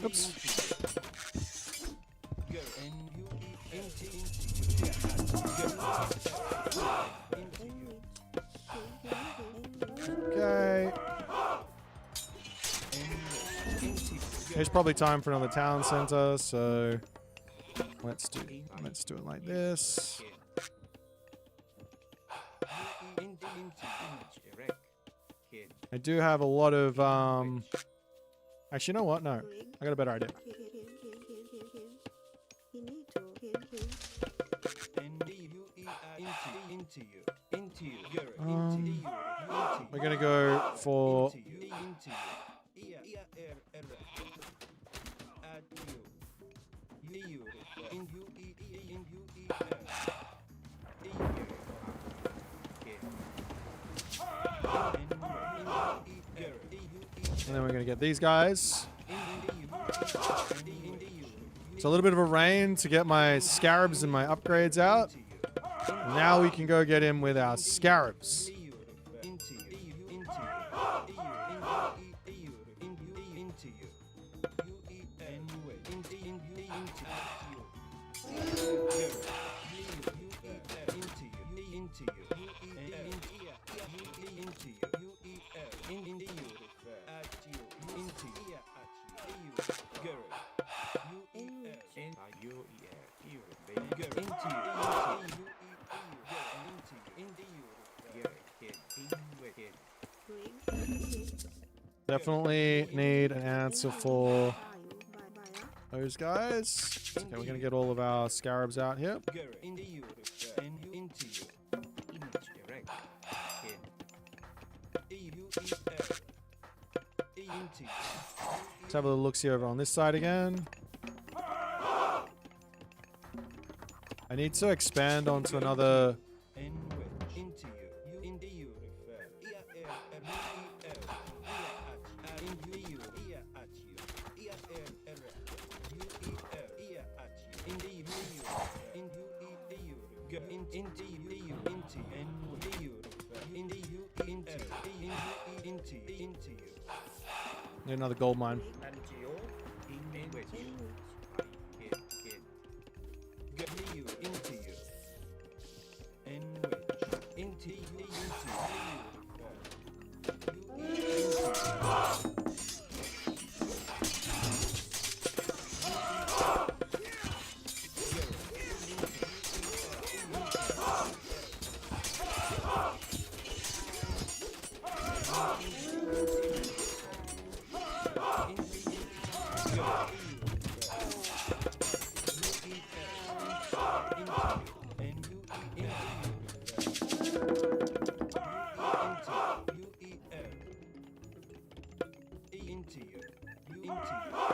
Oops. Okay. It's probably time for another town center, so let's do it like this. I do have a lot of actually, you know what? No. I got a better idea. We're gonna go for and then we're gonna get these guys. So a little bit of a rain to get my scarabs and my upgrades out. Now we can go get him with our scarabs. Definitely need an answer for those guys. Okay, we're gonna get all of our scarabs out here. Let's have a little look-see over on this side again. I need to expand onto another. Need another gold mine.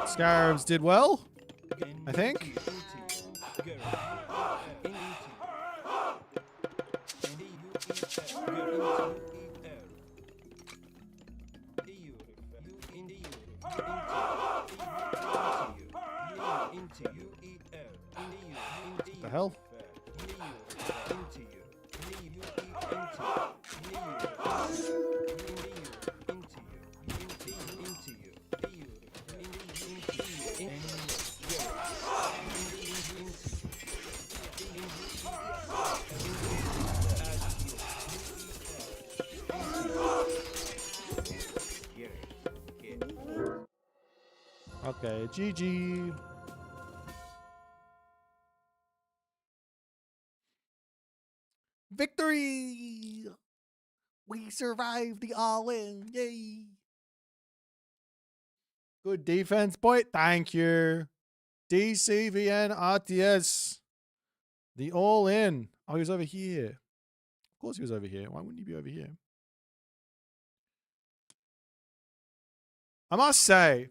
Scarabs did well, I think. hell? Okay, GG. Victory! We survived the all-in. Yay! Good defense, Boit. Thank you. DCVN RTS. The all-in. Oh, he was over here. Of course he was over here. Why wouldn't he be over here? I must say,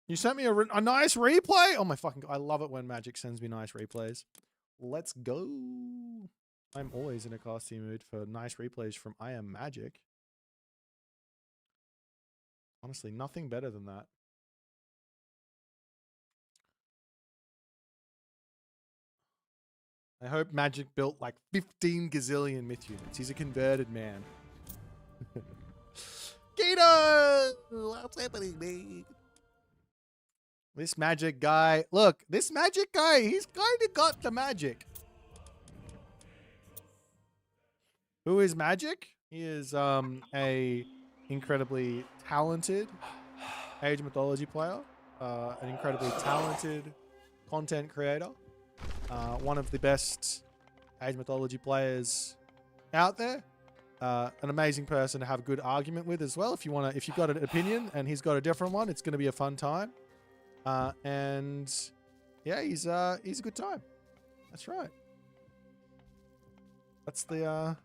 you sent me a nice replay. Oh my fucking God. I love it when Magic sends me nice replays. Let's go. I'm always in a casting mood for nice replays from I Am Magic. Honestly, nothing better than that. I hope Magic built like 15 gazillion myth units. He's a converted man. Gato! What's happening, man? This Magic guy. Look, this Magic guy, he's kind of got the magic. Who is Magic? He is a incredibly talented Age of Mythology player. An incredibly talented content creator. One of the best Age of Mythology players out there. An amazing person to have a good argument with as well. If you've got an opinion and he's got a different one, it's going to be a fun time. And yeah, he's a good time. That's right. That's the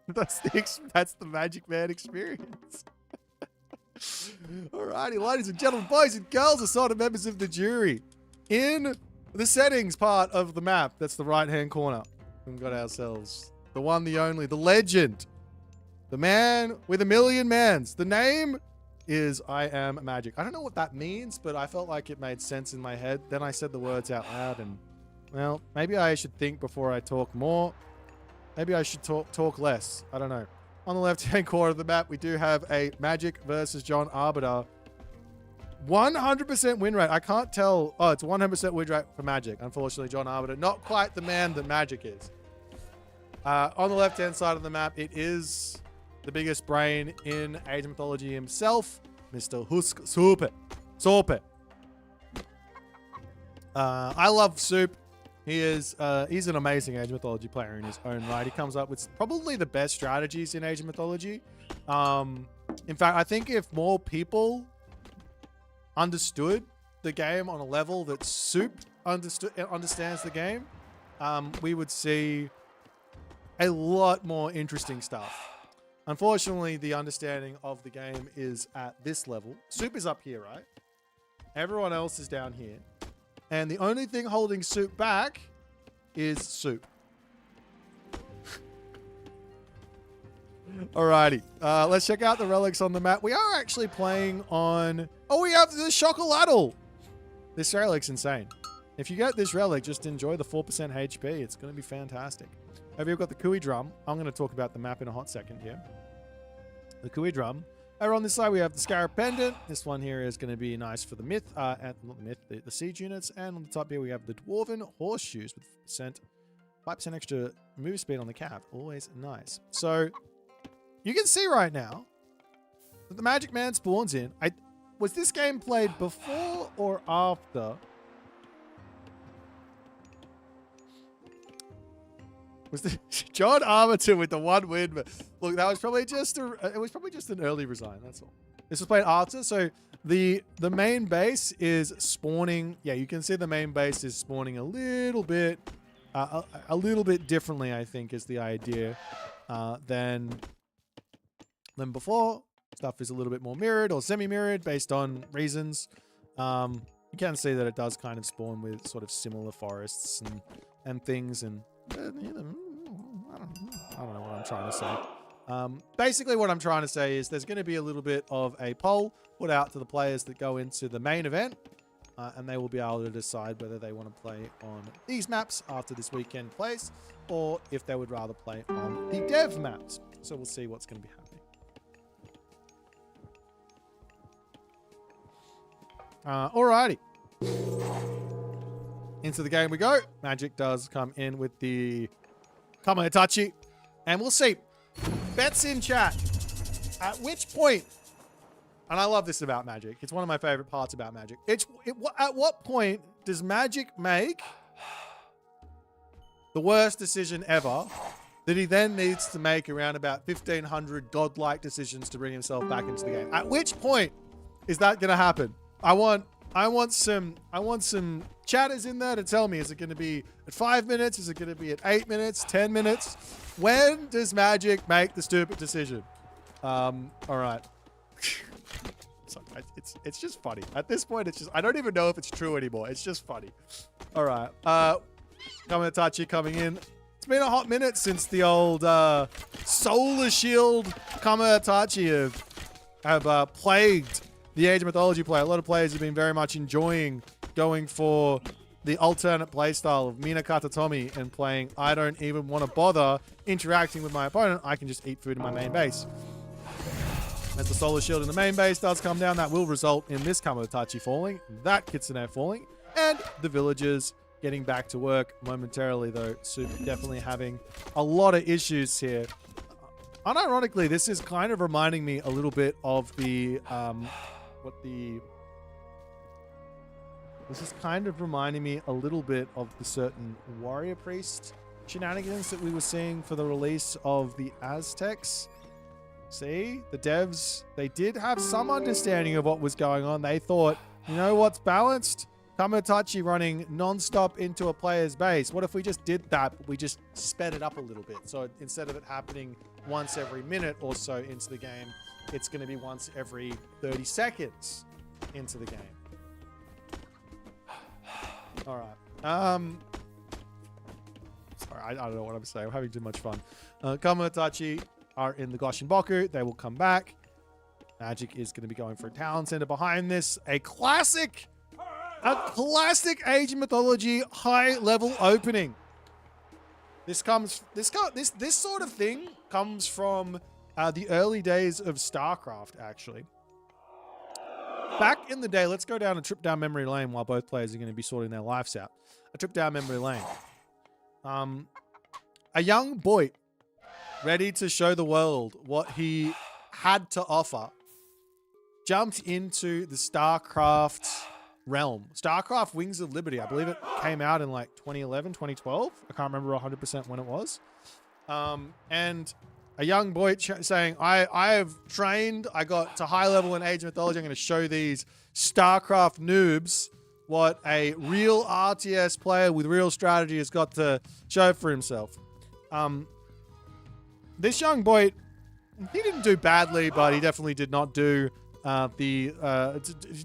that's the Magic Man experience. Alrighty, ladies and gentlemen, boys and girls, assorted members of the jury. In the settings part of the map, that's the right-hand corner, we've got ourselves the one, the only, the legend, the man with a million mans. The name is I Am Magic. I don't know what that means, but I felt like it made sense in my head. Then I said the words out loud, and well, maybe I should think before I talk more. Maybe I should talk less. I don't know. On the left-hand corner of the map, we do have a Magic versus John Arbiter. 100% win rate. I can't tell. Oh, it's 100% win rate for Magic. Unfortunately, John Arbiter, not quite the man that Magic is. On the left-hand side of the map, it is the biggest brain in Age of Mythology himself, Mr. Husk Sorpet. I love Soup. He's an amazing Age of Mythology player in his own right. He comes up with probably the best strategies in Age of Mythology. In fact, I think if more people understood the game on a level that Soup understands the game, we would see a lot more interesting stuff. Unfortunately, the understanding of the game is at this level. Soup is up here, right? Everyone else is down here. And the only thing holding Soup back is Soup. Alrighty. Let's check out the relics on the map. We are actually playing on... Oh, we have the Chocolatl. This relic's insane. If you get this relic, just enjoy the 4% HP. It's going to be fantastic. Over here, we've got the Kui Drum. I'm going to talk about the map in a hot second here. The Kui Drum. Over on this side, we have the Scarab Pendant. This one here is going to be nice for the myth, not the myth, the siege units. And on the top here, we have the Dwarven Horseshoes with 5% extra move speed on the cap. Always nice. So, you can see right now that the Magic Man spawns in. Was this game played before or after? Was the John Arbiter with the one win? But look, that was probably just an early resign. That's all. This was played after, so the main base is spawning. Yeah, you can see the main base is spawning a little bit differently. I think is the idea than before. Stuff is a little bit more mirrored or semi-mirrored based on reasons. You can see that it does kind of spawn with sort of similar forests and things and. I don't know what I'm trying to say. Basically, what I'm trying to say is there's going to be a little bit of a poll put out to the players that go into the main event. and they will be able to decide whether they want to play on these maps after this weekend plays, or if they would rather play on the dev maps. So we'll see what's going to be happening. Alrighty. Into the game we go. Magic does come in with the Kamehameha, and we'll see. Bets in chat. At which point, and I love this about Magic. It's one of my favorite parts about Magic. At what point does Magic make the worst decision ever that he then needs to make around about 1,500 godlike decisions to bring himself back into the game? At which point is that going to happen? I want some chatters in there to tell me, is it going to be at 5 minutes? Is it going to be at 8 minutes, 10 minutes? When does Magic make the stupid decision? All right. So it's just funny. At this point, it's just, I don't even know if it's true anymore. It's just funny. All right. Kamehameha coming in. It's been a hot minute since the old Solar Shield Kamehameha have plagued the Age of Mythology play. A lot of players have been very much enjoying going for the alternate playstyle of Mina Katatomi and playing I don't even want to bother interacting with my opponent. I can just eat food in my main base. As the Solar Shield in the main base does come down, that will result in this Kamehameha falling, that Kitsune falling, and the villagers getting back to work momentarily, though. Soup definitely having a lot of issues here. Unironically, this is kind of reminding me a little bit of the... This is kind of reminding me a little bit of the certain Warrior Priest shenanigans that we were seeing for the release of the Aztecs. See, the devs, they did have some understanding of what was going on. They thought, you know what's balanced? Kamehameha running non-stop into a player's base. What if we just did that, but we just sped it up a little bit? So instead of it happening once every minute or so into the game, it's going to be once every 30 seconds into the game. All right. Sorry, I don't know what I'm saying. I'm having too much fun. Kamehameha are in the Goshinboku. They will come back. Magic is going to be going for a talent center behind this. A classic Age of Mythology high level opening. This sort of thing comes from the early days of StarCraft, actually. Back in the day, let's go down a trip down memory lane while both players are going to be sorting their lives out. A trip down memory lane. A young Boit, ready to show the world what he had to offer, jumped into the StarCraft realm. StarCraft Wings of Liberty, I believe it came out in like 2011, 2012. I can't remember 100% when it was. And a young boy saying, I have trained, I got to high level in Age of Mythology. I'm going to show these StarCraft noobs what a real RTS player with real strategy has got to show for himself. This young boy, he didn't do badly, but he definitely did not do he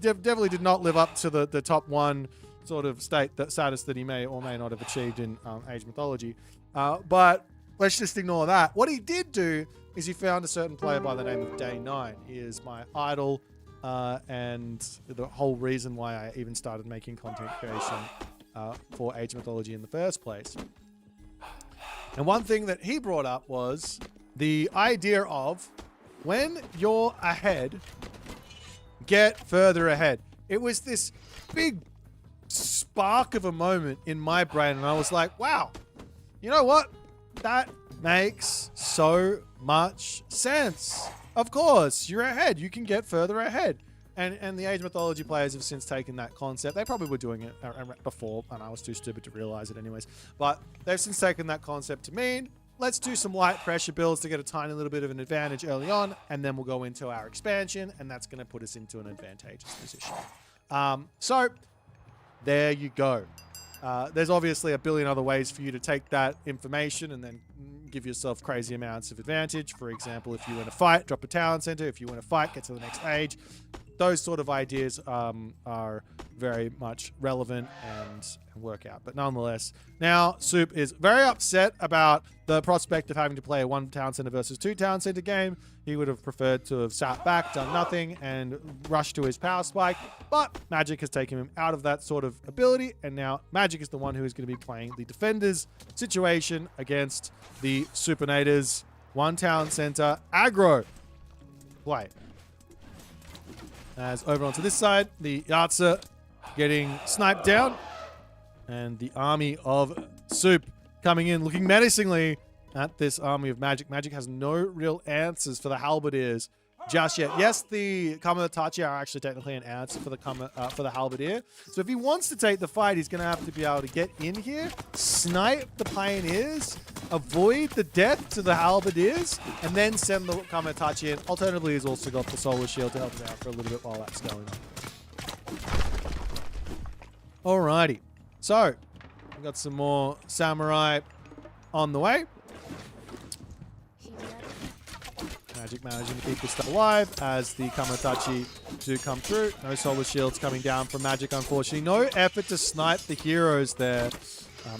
definitely did not live up to the top one sort of status that he may or may not have achieved in Age of Mythology. But let's just ignore that. What he did do is he found a certain player by the name of Day9. He is my idol, and the whole reason why I even started making content creation for Age of Mythology in the first place. And one thing that he brought up was the idea of when you're ahead, get further ahead. It was this big spark of a moment in my brain, and I was like, wow, you know what? That makes so much sense. Of course, you're ahead. You can get further ahead. And the Age of Mythology players have since taken that concept. They probably were doing it before, and I was too stupid to realize it anyways. But they've since taken that concept to mean, let's do some light pressure builds to get a tiny little bit of an advantage early on, and then we'll go into our expansion, and that's going to put us into an advantageous position. So there you go. There's obviously a billion other ways for you to take that information and then give yourself crazy amounts of advantage. For example, if you win a fight, drop a talent center. If you win a fight, get to the next age. those sort of ideas are very much relevant and work out. But nonetheless, now Soup is very upset about the prospect of having to play a 1 town center versus 2 town center game. He would have preferred to have sat back, done nothing, and rushed to his power spike. But Magic has taken him out of that sort of ability, and now Magic is the one who is going to be playing the defenders situation against the Supernators. 1 town center aggro play. As over onto this side, the Yatsa getting sniped down, and the army of Soup coming in, looking menacingly at this army of Magic. Magic has no real answers for the Halberdiers just yet. Yes, the Kamatachi are actually technically an answer for the Halberdier. So if he wants to take the fight, he's going to have to be able to get in here, snipe the Pioneers, avoid the death to the Halberdiers, and then send the Kamatachi in. Alternatively, he's also got the Solar Shield to help him out for a little bit while that's going on. Alrighty. So, we've got some more Samurai on the way. Magic managing to keep this stuff alive as the Kamatachi do come through. No Solar Shields coming down from Magic, unfortunately. No effort to snipe the heroes there.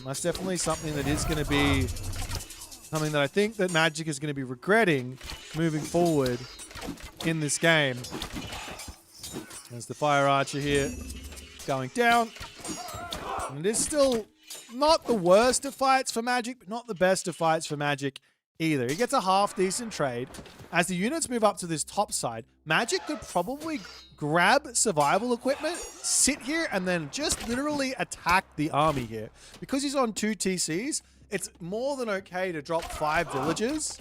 That's definitely something that is going to be something that I think that Magic is going to be regretting moving forward in this game. There's the Fire Archer here going down. And it is still not the worst of fights for Magic, but not the best of fights for Magic either. He gets a half-decent trade. As the units move up to this top side, Magic could probably grab survival equipment, sit here, and then just literally attack the army here. Because he's on 2 TCs, it's more than okay to drop 5 villagers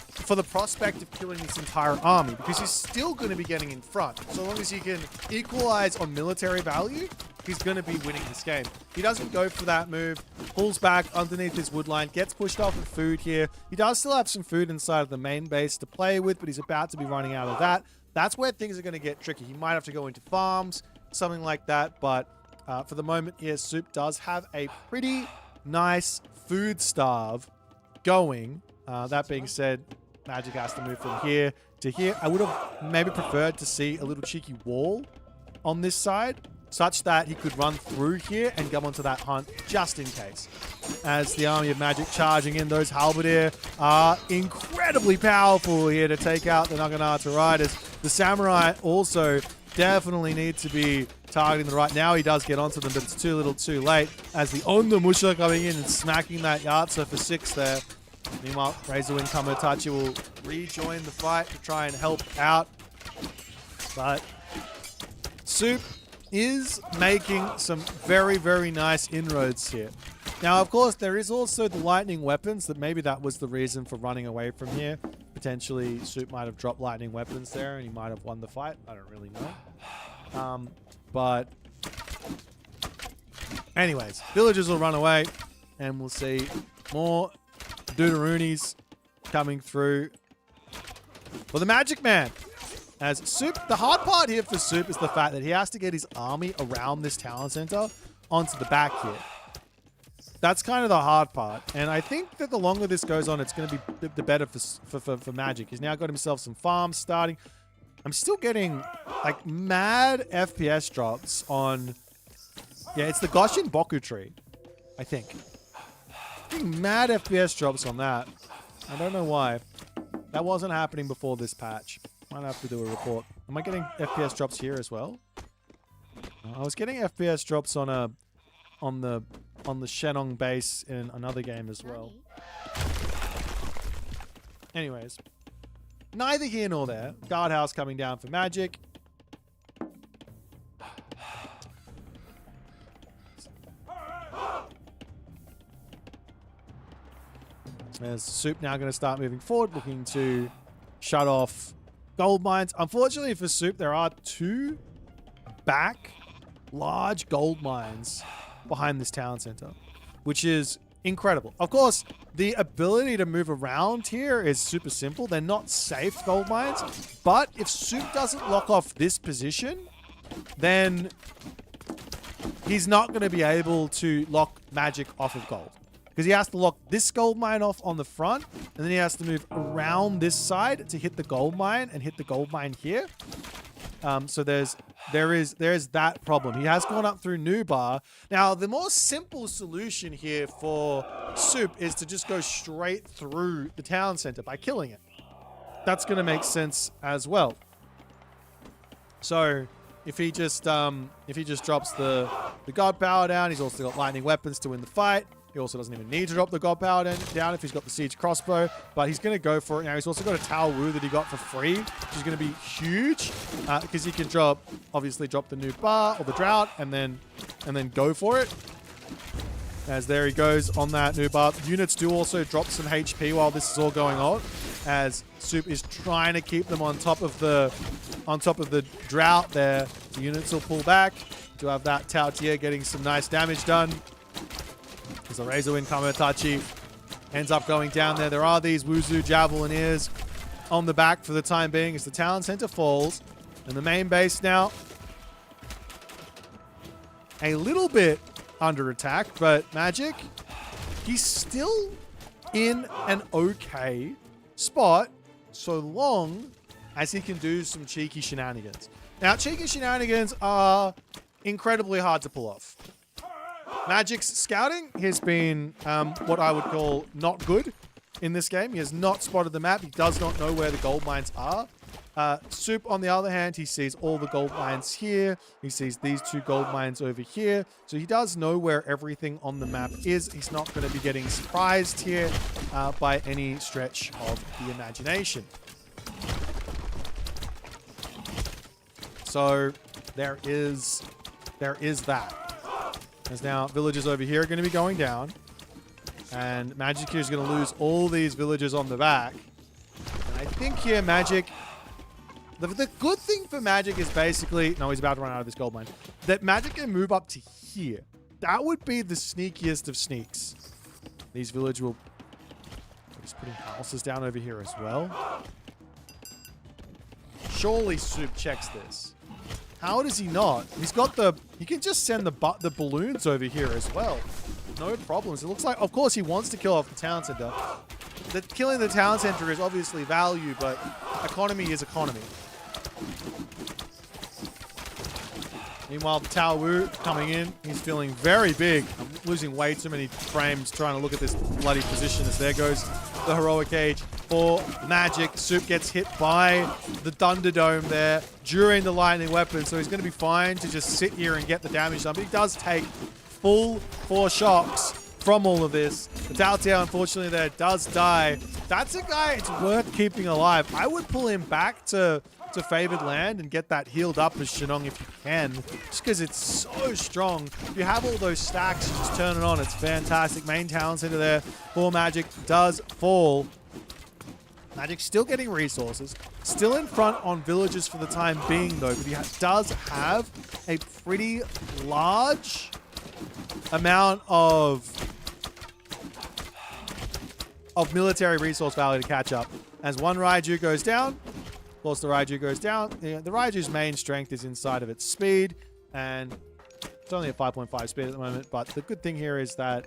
for the prospect of killing this entire army, because he's still going to be getting in front. So long as he can equalize on military value, he's going to be winning this game. He doesn't go for that move, pulls back underneath his wood line, gets pushed off with food here. He does still have some food inside of the main base to play with, but he's about to be running out of that. That's where things are going to get tricky. He might have to go into farms, something like that, but for the moment here, Soup does have a pretty nice food starve going. That being said, Magic has to move from here to here. I would have maybe preferred to see a little cheeky wall on this side, such that he could run through here and come onto that hunt just in case. As the army of Magic charging in, those Halberdier are incredibly powerful here to take out the Naginata Riders. The Samurai also definitely need to be targeting the right. Now he does get onto them, but it's too little too late, as the Ondamusha coming in and smacking that Yatsa for 6 there. Meanwhile, Razorwind Kamatachi will rejoin the fight to try and help out. But Soup is making some very, very nice inroads here. Now, of course, there is also the lightning weapons, that maybe that was the reason for running away from here. Potentially, Soup might have dropped lightning weapons there and he might have won the fight. I don't really know. But anyways, villagers will run away and we'll see more Deuteroonies coming through for the Magic Man. As Soup, the hard part here for Soup is the fact that he has to get his army around this town center onto the back here. That's kind of the hard part. And I think that the longer this goes on, it's going to be the better for Magic. He's now got himself some farms starting. I'm still getting like mad FPS drops on... Yeah, it's the Goshin Boku tree, I think. Getting mad FPS drops on that. I don't know why. That wasn't happening before this patch. Might have to do a report. Am I getting FPS drops here as well? I was getting FPS drops on the Shenong base in another game as well. Anyways, neither here nor there. Guardhouse coming down for Magic. There's Soup now going to start moving forward, looking to shut off gold mines. Unfortunately for Soup, there are 2 large gold mines behind this town center, which is incredible. Of course, the ability to move around here is super simple. They're not safe gold mines, but if Soup doesn't lock off this position, then he's not going to be able to lock Magic off of gold. Because he has to lock this gold mine off on the front, and then he has to move around this side to hit the gold mine and hit the gold mine here. So there is that problem. He has gone up through New Bar. Now, the more simple solution here for Soup is to just go straight through the town center by killing it. That's going to make sense as well. So if he just drops the God Power down, he's also got lightning weapons to win the fight. He also doesn't even need to drop the God Power down if he's got the Siege Crossbow, but he's going to go for it now. He's also got a Tao Wu that he got for free, which is going to be huge because he can obviously drop the new bar or the drought and then go for it. As there he goes on that new bar. Units do also drop some HP while this is all going on, as Soup is trying to keep them on top of the drought there. The units will pull back to have that Tao Tia getting some nice damage done. As the Razor Wind Kamatachi ends up going down there. There are these Wuzu Javelineers on the back for the time being as the town center falls. And the main base now a little bit under attack, but Magic, he's still in an okay spot so long as he can do some cheeky shenanigans. Now, cheeky shenanigans are incredibly hard to pull off. Magic's scouting has been what I would call not good in this game. He has not spotted the map. He does not know where the gold mines are. Soup, on the other hand, he sees all the gold mines here. He sees these two gold mines over here. So he does know where everything on the map is. He's not going to be getting surprised here by any stretch of the imagination. So there is that. There's now villagers over here are going to be going down. And Magic here is going to lose all these villagers on the back. And I think here Magic... The good thing for Magic is basically... No, he's about to run out of this gold mine. That Magic can move up to here. That would be the sneakiest of sneaks. These villagers will... Just putting houses down over here as well. Surely Soup checks this. How does he not? He's got the... He can just send the balloons over here as well. No problems. It looks like... Of course, he wants to kill off the town center. Killing the town center is obviously value, but economy is economy. Meanwhile, Tao Wu coming in. He's feeling very big. I'm losing way too many frames trying to look at this bloody position as there goes the heroic age for Magic. Soup gets hit by the Thunderdome there during the lightning weapon, so he's going to be fine to just sit here and get the damage done. But he does take full 4 shocks from all of this. The Tao Tia, unfortunately, there does die. That's a guy it's worth keeping alive. I would pull him back to favored land and get that healed up as Shenong if you can, just because it's so strong. If you have all those stacks, you just turn it on. It's fantastic. Main town center there for Magic does fall. Magic still getting resources, still in front on villagers for the time being though, but he does have a pretty large amount of military resource value to catch up. As one Raiju goes down, of course the Raiju goes down. The Raiju's main strength is inside of its speed, and it's only at 5.5 speed at the moment, but the good thing here is that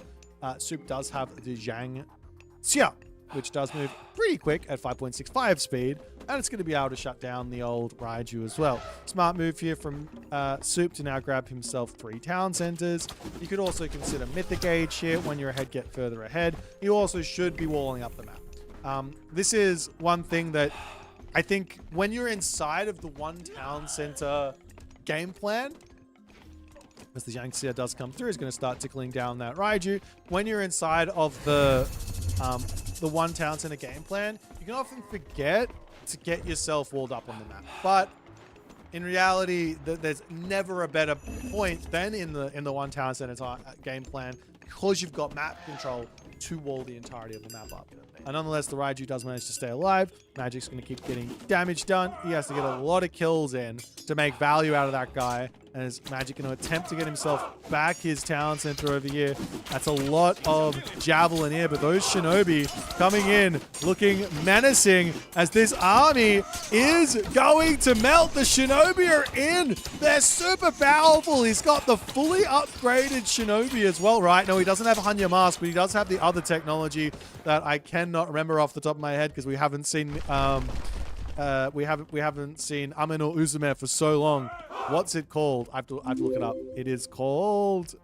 Soup does have the Zhang Xia, which does move pretty quick at 5.65 speed, and it's going to be able to shut down the old Raiju as well. Smart move here from Soup to now grab himself 3 town centers. You could also consider Mythic Age here when your head get further ahead. You also should be walling up the map. This is one thing that I think when you're inside of the one town center game plan, as the Yangtze does come through, is going to start tickling down that Raiju. When you're inside of the one town center game plan, you can often forget to get yourself walled up on the map. But in reality, there's never a better point than in the one town center game plan, because you've got map control to wall the entirety of the map up. And nonetheless, the Raiju does manage to stay alive. Magic's going to keep getting damage done. He has to get a lot of kills in to make value out of that guy. And is Magic going to attempt to get himself back his town center over here? That's a lot of javelin here, but those Shinobi coming in looking menacing as this army is going to melt. The Shinobi are in. They're super powerful. He's got the fully upgraded Shinobi as well, right? No, he doesn't have Hanya Mask, but he does have the other technology that I cannot remember off the top of my head because we haven't seen we haven't seen Amen or Uzume for so long. What's it called? I have to look it up. It is called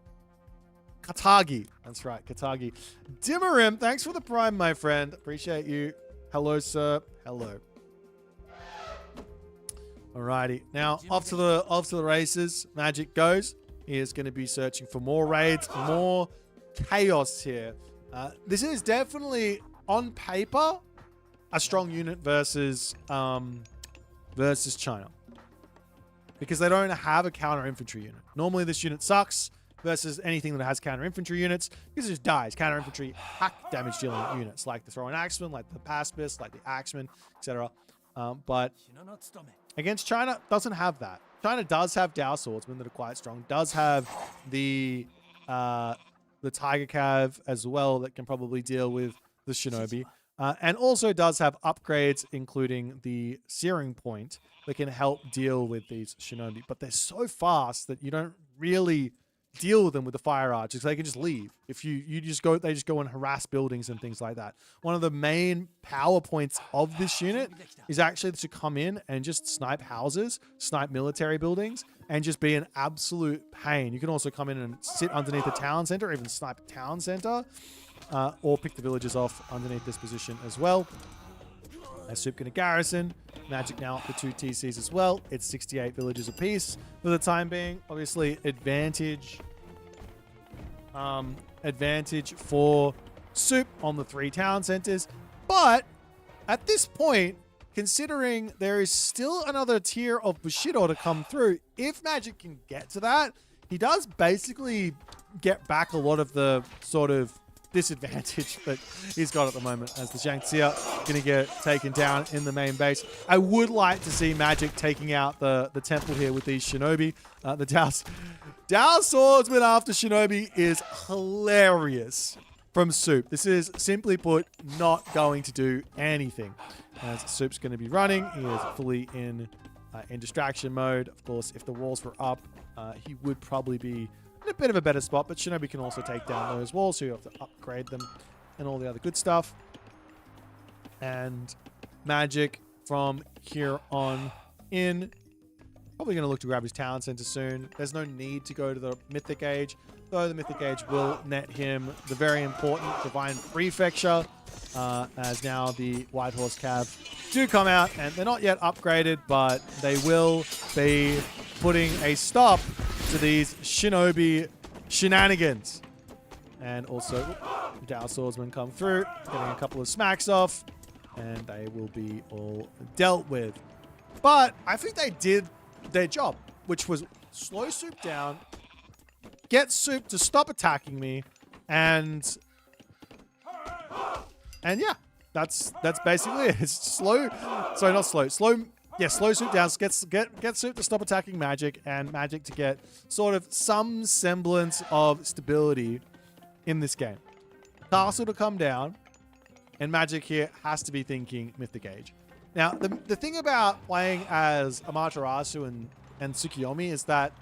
Katagi. That's right, Katagi. Dimmerim, thanks for the prime, my friend. Appreciate you. Hello, sir. Hello. Alrighty. Now off to the races. Magic goes. He is going to be searching for more raids, more chaos here. This is definitely on paper a strong unit versus China, because they don't have a counter infantry unit. Normally this unit sucks versus anything that has counter infantry units because it just dies. Counter infantry hack damage dealing units like the throwing axeman, like the pacifist, like the axeman, etc. But against China, doesn't have that. China does have Dao swordsmen that are quite strong. Does have the Tiger Cav as well that can probably deal with the Shinobi. And also does have upgrades, including the Searing Point, that can help deal with these Shinobi. But they're so fast that you don't really deal with them with the Fire Archers. They can just leave. If you just go, they just go and harass buildings and things like that. One of the main power points of this unit is actually to come in and just snipe houses, snipe military buildings, and just be an absolute pain. You can also come in and sit underneath the town center, or even snipe a town center. Or pick the villagers off underneath this position as well. As Soup going to garrison. Magic now up for 2 TCs as well. It's 68 villagers apiece for the time being. Obviously, advantage for Soup on the 3 town centers. But at this point, considering there is still another tier of Bushido to come through, if Magic can get to that, he does basically get back a lot of the sort of disadvantage that he's got at the moment, as the Shangxia going to get taken down in the main base. I would like to see Magic taking out the temple here with these Shinobi. The Dao Swordsman after Shinobi is hilarious from Soup. This is, simply put, not going to do anything. As Soup's going to be running, he is fully in distraction mode. Of course, if the walls were up, he would probably be in a bit of a better spot, but Shinobi can also take down those walls, so you have to upgrade them and all the other good stuff. And Magic from here on in, probably going to look to grab his town center soon. There's no need to go to the Mythic Age, though the Mythic Age will net him the very important Divine Prefecture, as now the White Horse Cav do come out, and they're not yet upgraded, but they will be putting a stop to these Shinobi shenanigans. And also, Dao Swordsmen come through, getting a couple of smacks off, and they will be all dealt with. But I think they did their job, which was slow Soup down, get Soup to stop attacking me, and yeah, that's basically it. It's slow, sorry, not slow, slow Soup down, get Soup to stop attacking Magic, and Magic to get sort of some semblance of stability in this game. Castle to come down, and Magic here has to be thinking Mythic Age. Now, the thing about playing as Amaterasu and Tsukiyomi is that,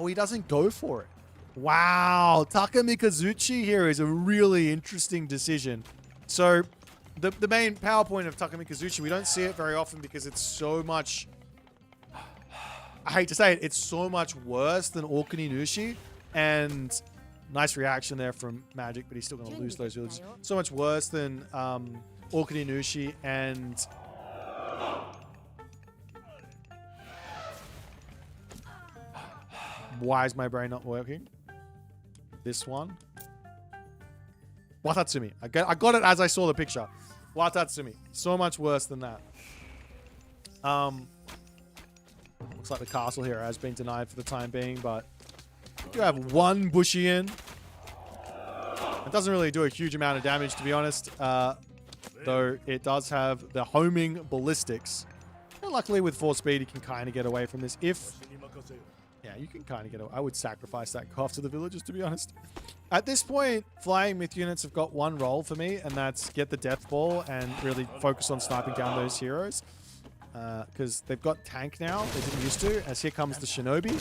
he doesn't go for it. Wow, Taka Mikazuchi here is a really interesting decision. So, the main PowerPoint of Taka Mikazuchi, we don't see it very often because it's so much, I hate to say it, it's so much worse than Okuni Nushi. And nice reaction there from Magic, but he's still going to lose those villages. So much worse than Okuni Nushi and why is my brain not working? This one. Watatsumi. I got it as I saw the picture. Watatsumi. So much worse than that. Looks like the castle here has been denied for the time being, but you have one Bushian. It doesn't really do a huge amount of damage, to be honest. Though it does have the homing ballistics. And luckily with 4 speed, you can kind of get away from this. Yeah, you can kind of get away. I would sacrifice that cough to the villagers, to be honest. At this point, flying myth units have got one role for me, and that's get the death ball and really focus on sniping down those heroes. Because they've got tank now, they didn't used to, as here comes the Shinobi.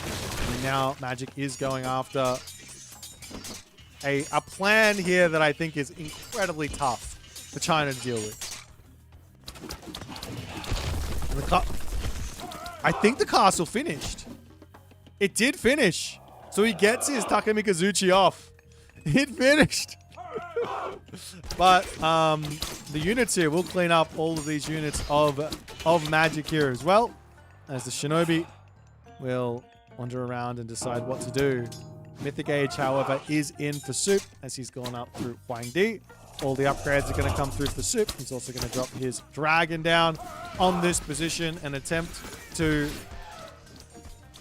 And now Magic is going after a plan here that I think is incredibly tough for China to deal with. I think the castle finished. It did finish. So he gets his Takemikazuchi off. It finished. But the units here will clean up all of these units of magic here as well. As the shinobi will wander around and decide what to do. Mythic Age, however, is in for Soup as he's gone up through Huang Di. All the upgrades are going to come through for Soup. He's also going to drop his dragon down on this position and attempt to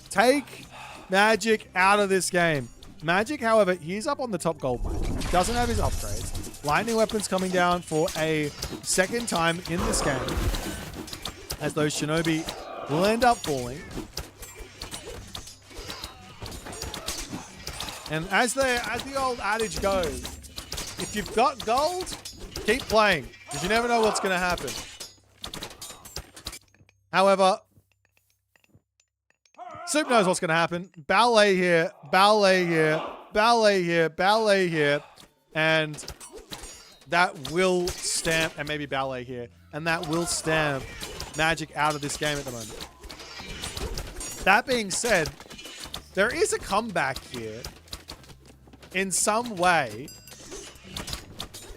take Magic out of this game. Magic, however, he's up on the top gold mine. He doesn't have his upgrades. Lightning weapons coming down for a second time in this game. As those shinobi will end up falling. And as the old adage goes, if you've got gold, keep playing. Because you never know what's going to happen. However, Soup knows what's going to happen. Ballet here, ballet here, ballet here, ballet here. And that will stamp, and maybe ballet here. And that will stamp Magic out of this game at the moment. That being said, there is a comeback here in some way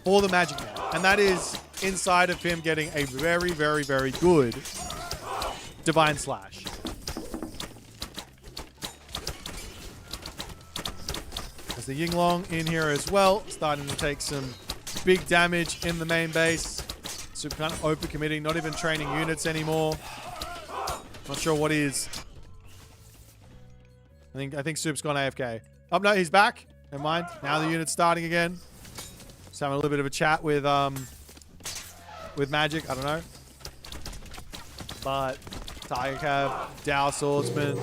for the Magic Man. And that is inside of him getting a very, very, very good Divine Slash. There's the Yinglong in here as well, starting to take some big damage in the main base. Soup kind of overcommitting, not even training units anymore. Not sure what he is. I think Soup's gone AFK. Oh no, he's back. Never mind. Now the unit's starting again. Just having a little bit of a chat with Magic. I don't know. But Tiger Cab, Dow Swordsman.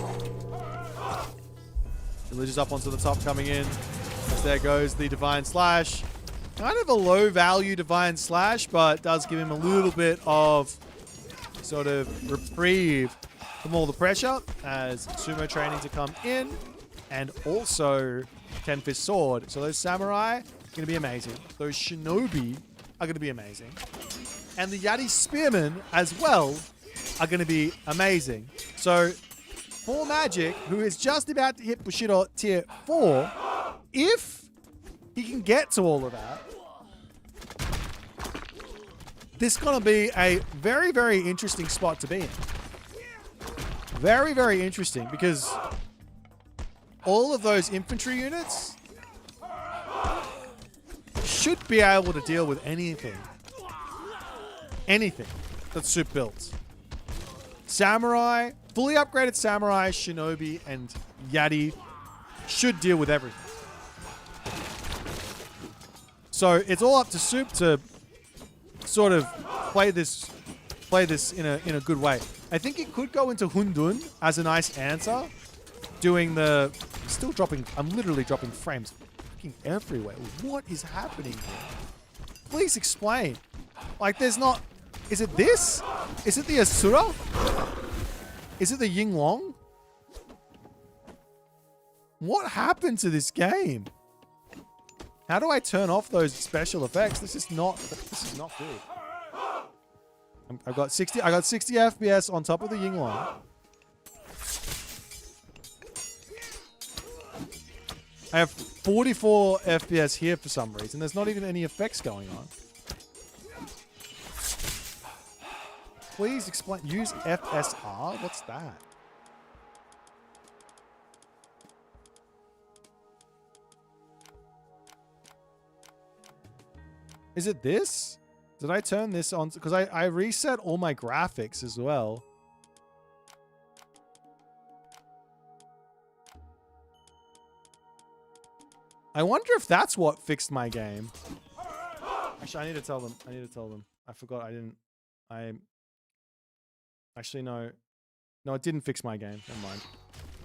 Villagers up onto the top coming in. As there goes the Divine Slash. Kind of a low value Divine Slash, but does give him a little bit of sort of reprieve from all the pressure as sumo training to come in. And also Ten Fist Sword. So those samurai are going to be amazing. Those shinobi are going to be amazing. And the Yati Spearmen as well are going to be amazing. So for Magic, who is just about to hit Bushido tier 4, if he can get to all of that, this is going to be a very, very interesting spot to be in. Very, very interesting because all of those infantry units should be able to deal with anything. Anything that Soup builds. Samurai, fully upgraded Samurai, Shinobi, and Yati should deal with everything. So it's all up to Soup to sort of play this in a good way. I think it could go into Hundun as a nice answer. Doing the... Still dropping... I'm literally dropping frames fucking everywhere. What is happening here? Please explain. Like, there's not... Is it this? Is it the Asura? Is it the Yinglong? What happened to this game? How do I turn off those special effects? This is not good. I got 60 FPS on top of the Yinglong. I have 44 FPS here for some reason. There's not even any effects going on. Please explain. Use FSR? What's that? Is it this? Did I turn this on? Because I reset all my graphics as well. I wonder if that's what fixed my game. Actually, I need to tell them. I forgot. Actually, no. No, it didn't fix my game. Never mind.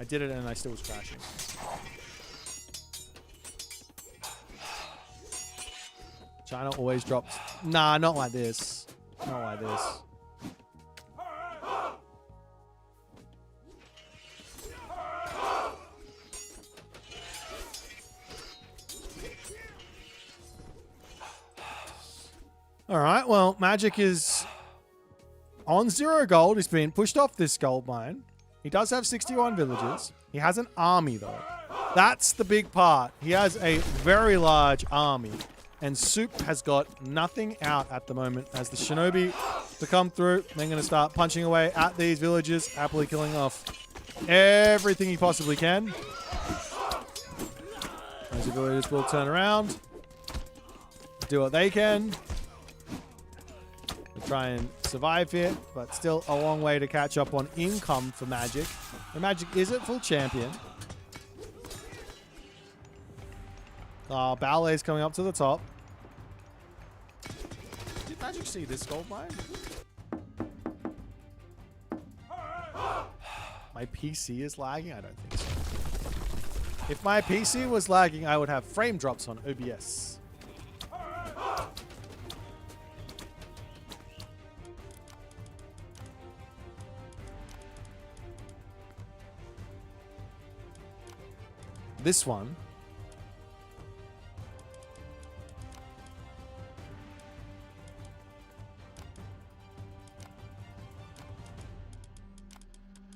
I did it and I still was crashing. China always drops. Nah, not like this. Not like this. All right, well, Magic is on 0 gold. He's been pushed off this gold mine. He does have 61 villages. He has an army, though. That's the big part. He has a very large army. And Soup has got nothing out at the moment as the Shinobi to come through. They're going to start punching away at these villages, happily killing off everything he possibly can. Those villagers will turn around, do what they can. We'll try and survive here, but still a long way to catch up on income for Magic. The Magic is at full champion. Ballet's coming up to the top. Did Magic see this gold mine? My PC is lagging? I don't think so. If my PC was lagging, I would have frame drops on OBS. This one.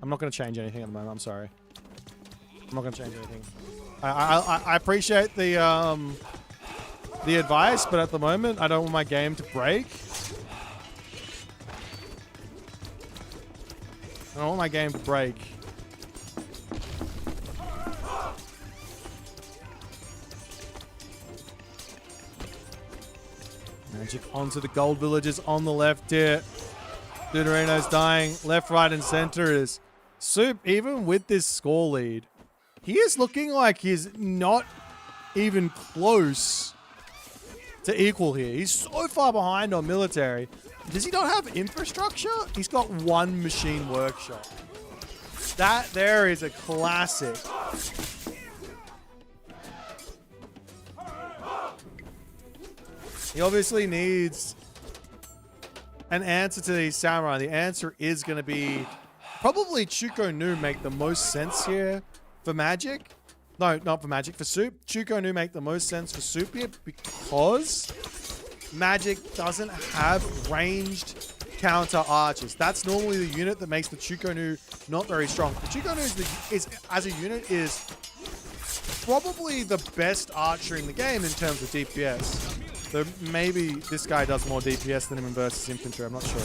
I'm not going to change anything at the moment. I'm sorry. I'm not going to change anything. I appreciate the advice, but at the moment, I don't want my game to break. I don't want my game to break. Magic onto the gold villages on the left here. Deuterino's dying. Left, right, and center is Soup. Even with this score lead, he is looking like he's not even close to equal here. He's so far behind on military. Does he not have infrastructure? He's got 1 machine workshop. That there is a classic. He obviously needs an answer to these samurai. The answer is going to be probably Chuko Nu make the most sense here for Magic. No, not for Magic, for Soup. Chuko Nu make the most sense for Soup here because Magic doesn't have ranged counter archers. That's normally the unit that makes the Chuko Nu not very strong. The Chuko Nu is as a unit is probably the best archer in the game in terms of DPS. So maybe this guy does more DPS than him versus infantry. I'm not sure.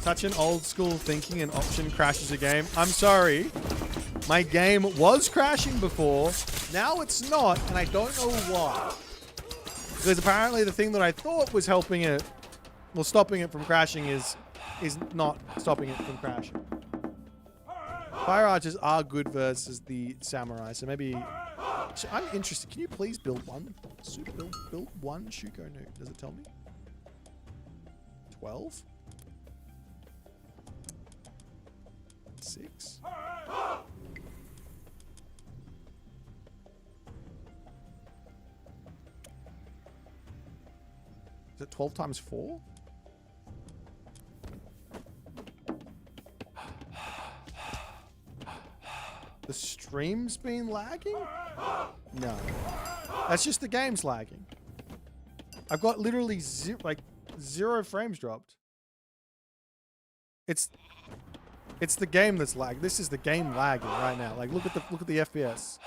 Such an old school thinking an option crashes a game. I'm sorry. My game was crashing before. Now it's not, and I don't know why. Because apparently the thing that I thought was helping it, well, stopping it from crashing is not stopping it from crashing. Fire archers are good versus the samurai, so maybe... I'm interested. Can you please build one? Build one Shuko Nu. Does it tell me? 12? 6? Is it 12 times 4? The stream's been lagging? No. That's just the game's lagging. I've got literally zero frames dropped. It's the game that's lagged. This is the game lagging right now. Like look at the FPS.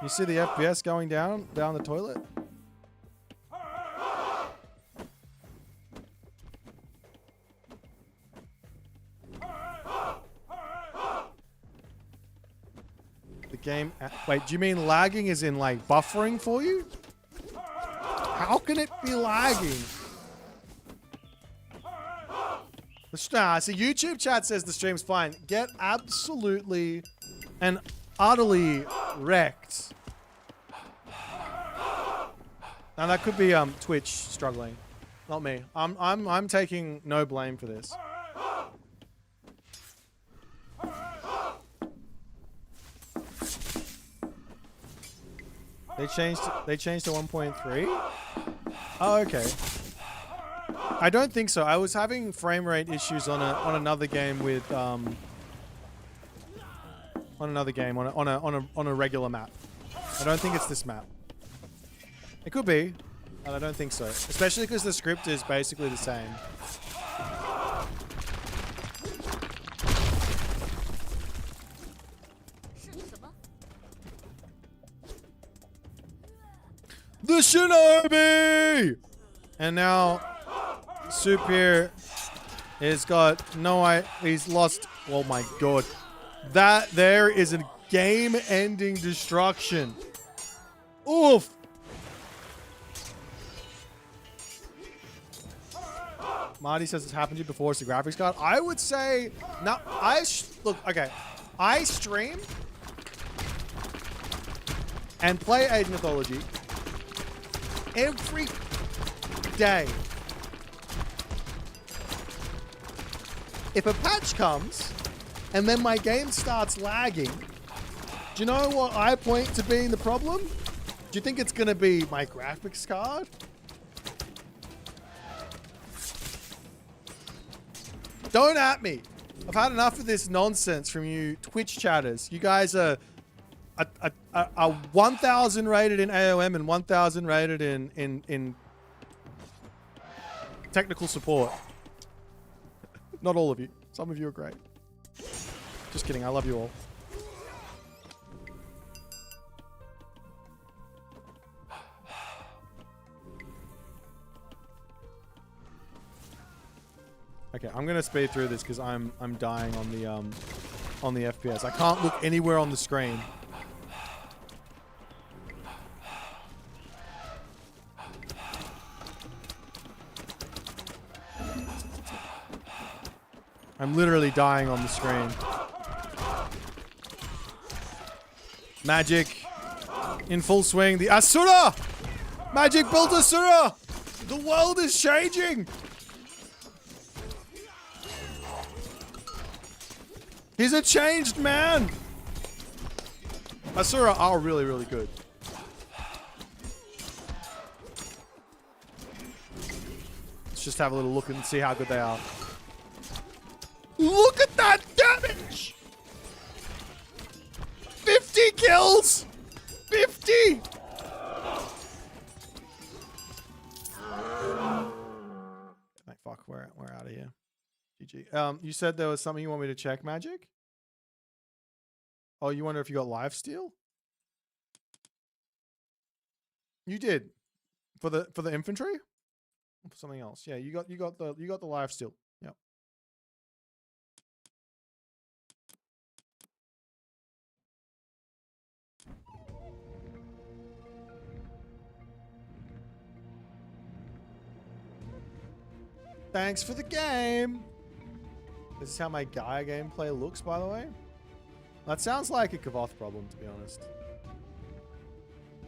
You see the FPS going down the toilet? Game. Wait, do you mean lagging as in like buffering for you? How can it be lagging? So YouTube chat says the stream's fine. Get absolutely and utterly wrecked. Now that could be Twitch struggling, not me. I'm taking no blame for this. They changed to 1.3? Oh, okay. I don't think so. I was having frame rate issues on another game with on a regular map. I don't think it's this map. It could be, but I don't think so. Especially because the script is basically the same. The Shinobi! And now, Supir has got he's lost. Oh my god. That there is a game-ending destruction. Oof! Marty says it's happened to you before. It's the graphics card. I would say, no, look, okay. I stream and play Age Mythology every day. If a patch comes and then my game starts lagging, do you know what I point to being the problem? Do you think it's going to be my graphics card? Don't at me. I've had enough of this nonsense from you Twitch chatters. You guys are 1,000 rated in AOM and 1,000 rated in technical support. Not all of you. Some of you are great. Just kidding. I love you all. Okay, I'm gonna speed through this because I'm dying on the FPS. I can't look anywhere on the screen. I'm literally dying on the screen. Magic in full swing. The Asura! Magic built Asura! The world is changing! He's a changed man! Asura are really, really good. Let's just have a little look and see how good they are. Look at that damage! 50 kills! 50! Like, fuck, we're out of here. GG. You said there was something you want me to check, Magic? Oh, you wonder if you got lifesteal? You did. For the infantry? Or for something else. Yeah, you got the lifesteal. Yep. Thanks for the game. This is how my Gaia gameplay looks, by the way. That sounds like a Kavoth problem, to be honest.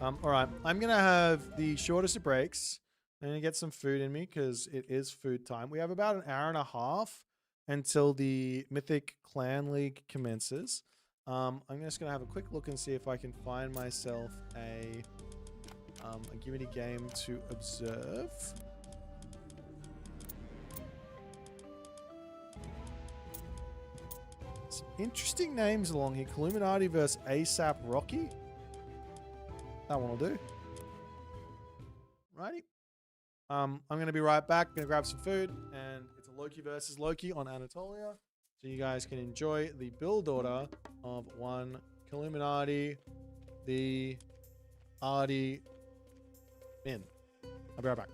All right, I'm gonna have the shortest of breaks. I'm gonna get some food in me because it is food time. We have about an hour and a half until the Mythic Clan League commences. I'm just gonna have a quick look and see if I can find myself a Gimini game to observe. Some interesting names along here. Illuminati versus ASAP Rocky. That one will do. Righty. I'm going to be right back. Going to grab some food. And it's a Loki versus Loki on Anatolia. So you guys can enjoy the build order of one Illuminati, the Artie, Min. I'll be right back.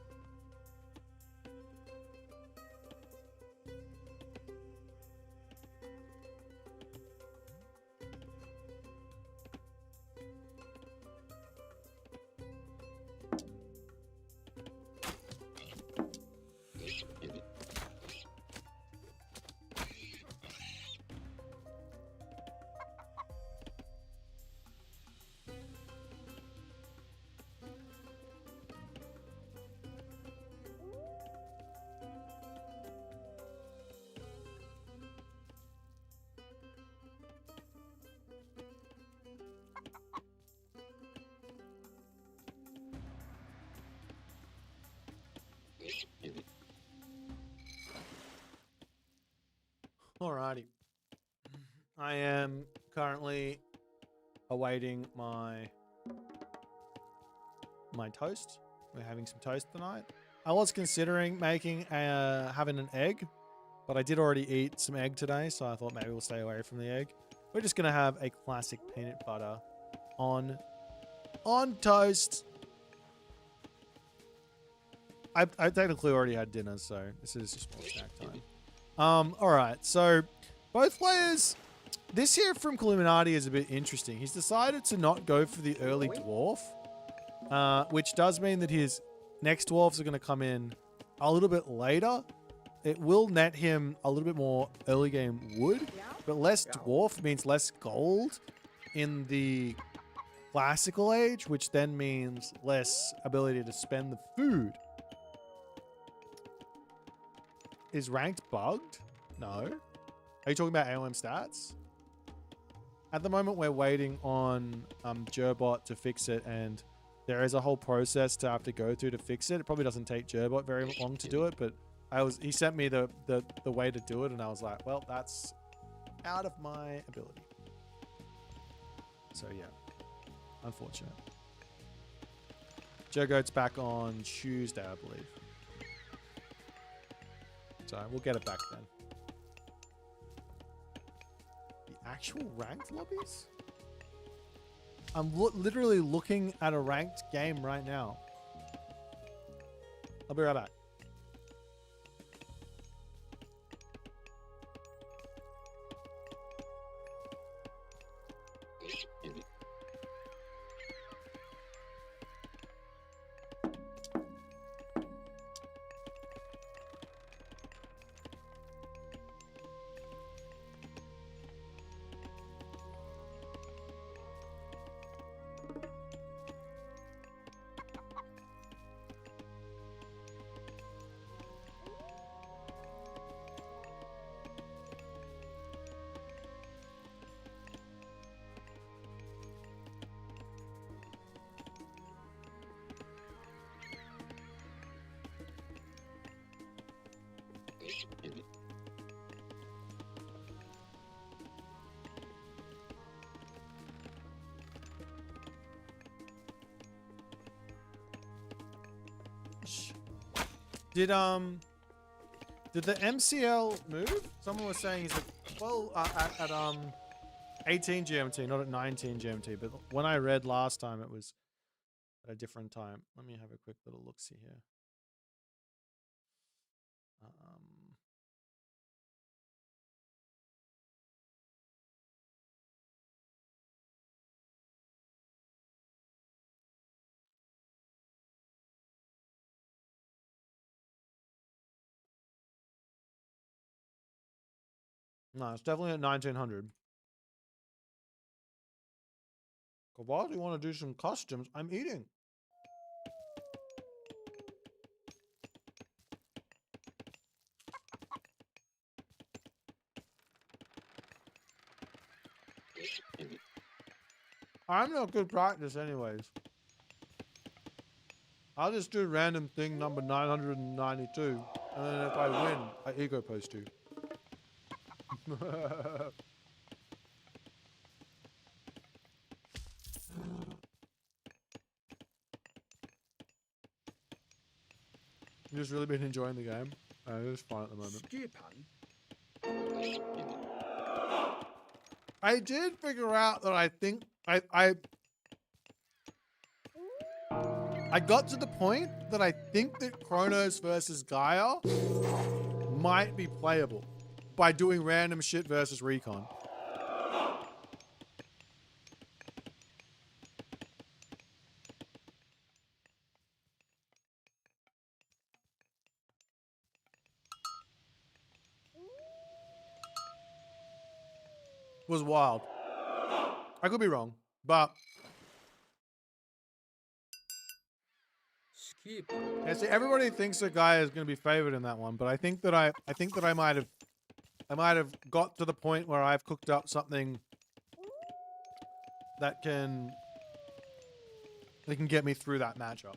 Alrighty. I am currently awaiting my my toast. We're having some toast tonight. I was considering making having an egg, but I did already eat some egg today, so I thought maybe we'll stay away from the egg. We're just gonna have a classic peanut butter on toast. I technically already had dinner, so this is just more snack time. All right, so both players. This here from Illuminati is a bit interesting. He's decided to not go for the early dwarf, which does mean that his next dwarfs are going to come in a little bit later. It will net him a little bit more early game wood, but less dwarf means less gold in the classical age, which then means less ability to spend the food. Is ranked bugged? No. Are you talking about AOM stats? At the moment, we're waiting on Gerbot to fix it, and there is a whole process to have to go through to fix it. It probably doesn't take Gerbot very long to do it, but he sent me the way to do it, and I was like, well, that's out of my ability. So yeah, unfortunate. Jogoat's back on Tuesday, I believe. So we'll get it back then. The actual ranked lobbies? I'm literally looking at a ranked game right now. I'll be right back. Did the MCL move? Someone was saying he's at 18 GMT, not at 19 GMT. But when I read last time, it was at a different time. Let me have a quick little look-see here. No, it's definitely at 1900. Why do you want to do some customs? I'm eating. I'm not good practice anyways. I'll just do random thing number 992. And then if I win, I ego post you. You've just really been enjoying the game. It's fun at the moment. I did figure out that I think I got to the point that I think that Kronos versus Gaia might be playable by doing random shit versus Recon. Was wild. I could be wrong, but Skip. yeah, see, everybody thinks that Gaia is going to be favored in that one, but I think that I might have got to the point where I've cooked up something that can get me through that matchup.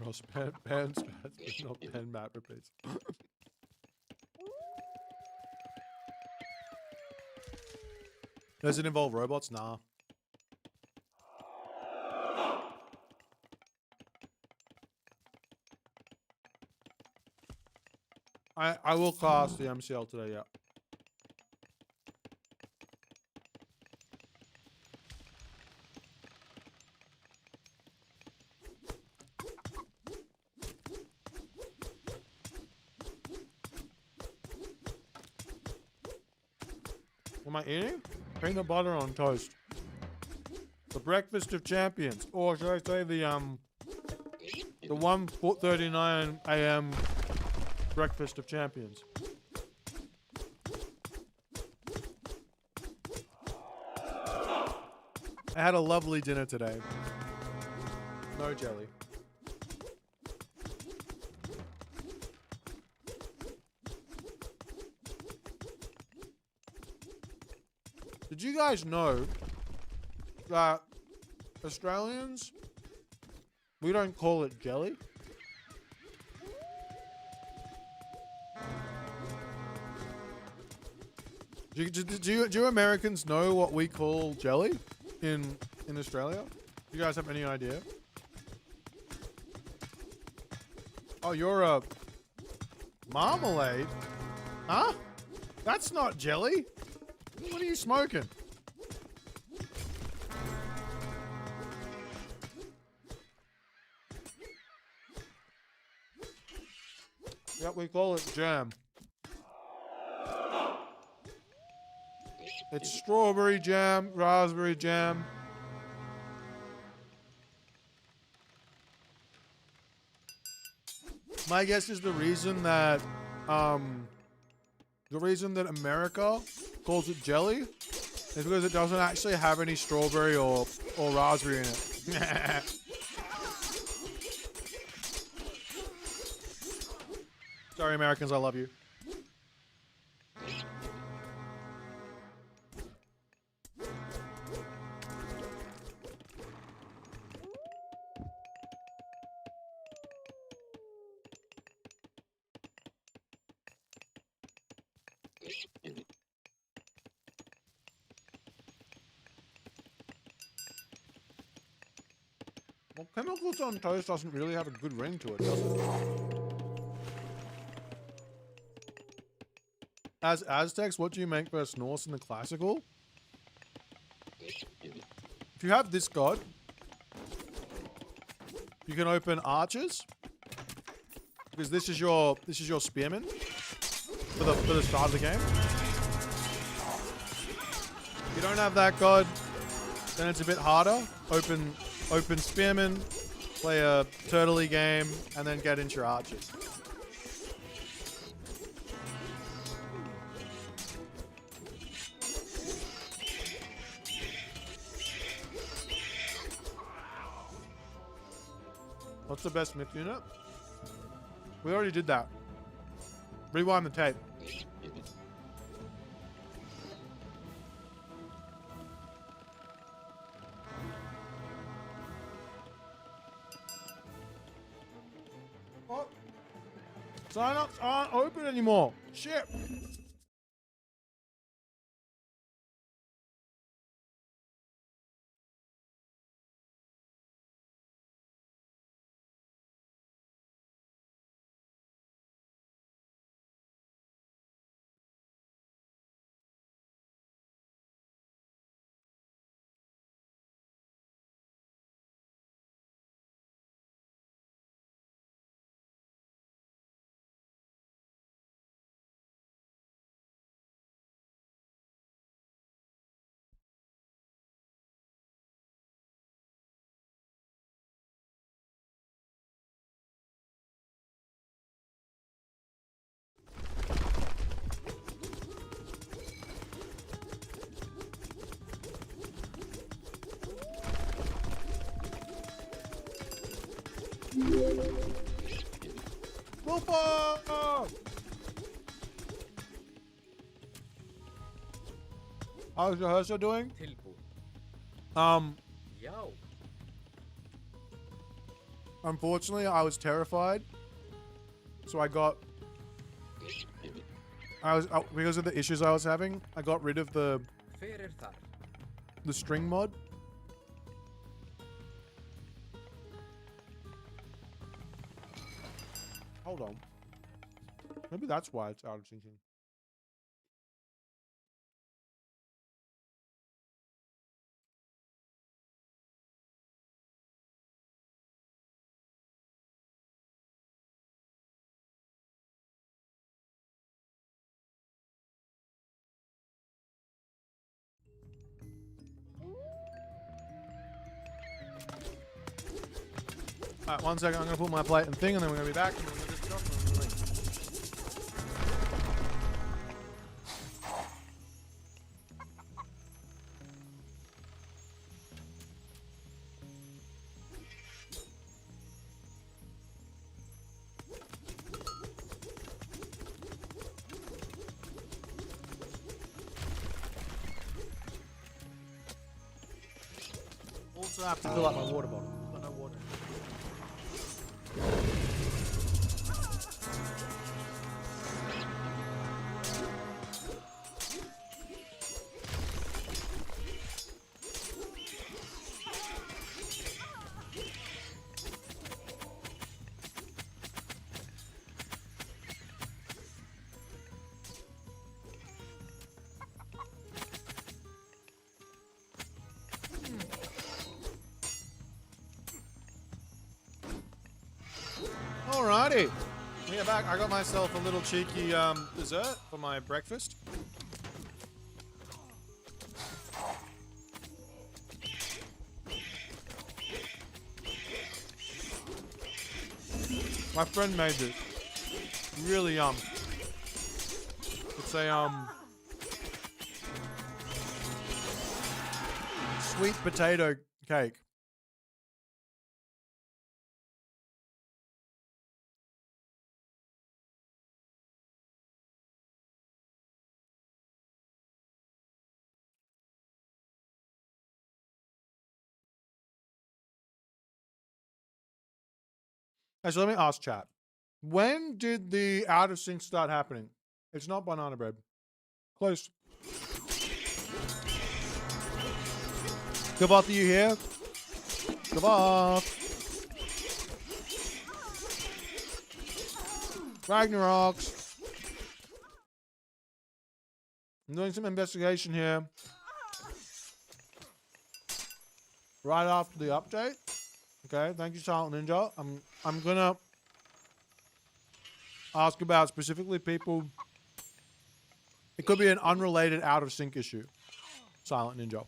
Ross, pan spats, not pen map repeats. Does it involve robots? Nah. I will class the MCL today, yeah. Am I eating? Peanut butter on toast. The breakfast of champions. Or should I say the 1:39 a.m. breakfast of champions. I had a lovely dinner today. No jelly. Did you guys know that Australians, we don't call it jelly? Do you Americans know what we call jelly in Australia? Do you guys have any idea? Oh, you're a marmalade? Huh? That's not jelly. What are you smoking? Yep, we call it jam. It's strawberry jam, raspberry jam. My guess is the reason that America calls it jelly is because it doesn't actually have any strawberry or raspberry in it. Sorry, Americans, I love you. Well, chemicals on toast doesn't really have a good ring to it, does it? As Aztecs, what do you make versus Norse in the classical? If you have this god, you can open archers because this is your spearman for the start of the game. If you don't have that god, then it's a bit harder. Open spearman, play a turtley game, and then get into your archers. What's the best myth unit? We already did that. Rewind the tape. Oh. Sign-ups aren't open anymore. Shit. Wolfo! How's your Hersa doing? Tilbud. Um, Já. Unfortunately, I was terrified. So I got... because of the issues I was having, I got rid of the string mod. Hold on. Maybe that's why it's out of syncing. Alright, 1 second. I'm going to put my plate and thing, and then we're going to be back. And we're gonna do stuff, and we're gonna leave. Also, I have to fill up my water bottle. Got no water. Alrighty. We are back. I got myself a little cheeky dessert for my breakfast. My friend made this. Really yum. It's a sweet potato cake. Actually, let me ask chat. When did the out of sync start happening? It's not banana bread. Close. Gavath, are you here? Gavath. Ragnaroks. I'm doing some investigation here. Right after the update. Okay, thank you, Silent Ninja. I'm gonna ask about specifically people. It could be an unrelated out of sync issue. Silent Ninja.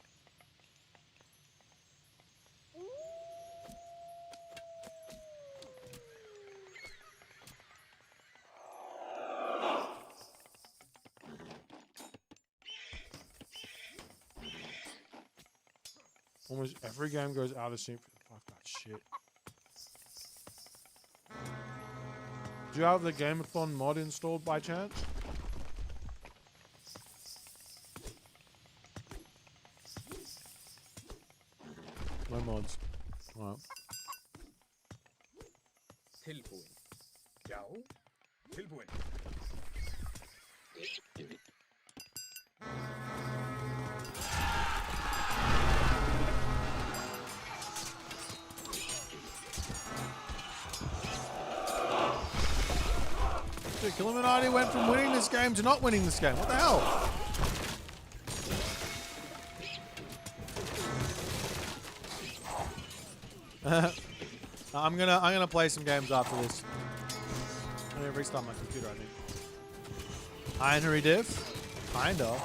Almost every game goes out of sync. Fuck that shit. Do you have the Gameathlon mod installed by chance? No mods. Alright. Tilbúin. Já, tilbúin. Dude, Illuminati went from winning this game to not winning this game. What the hell? I'm gonna play some games after this. I'm gonna restart my computer, I think. Ironary diff? Kinda.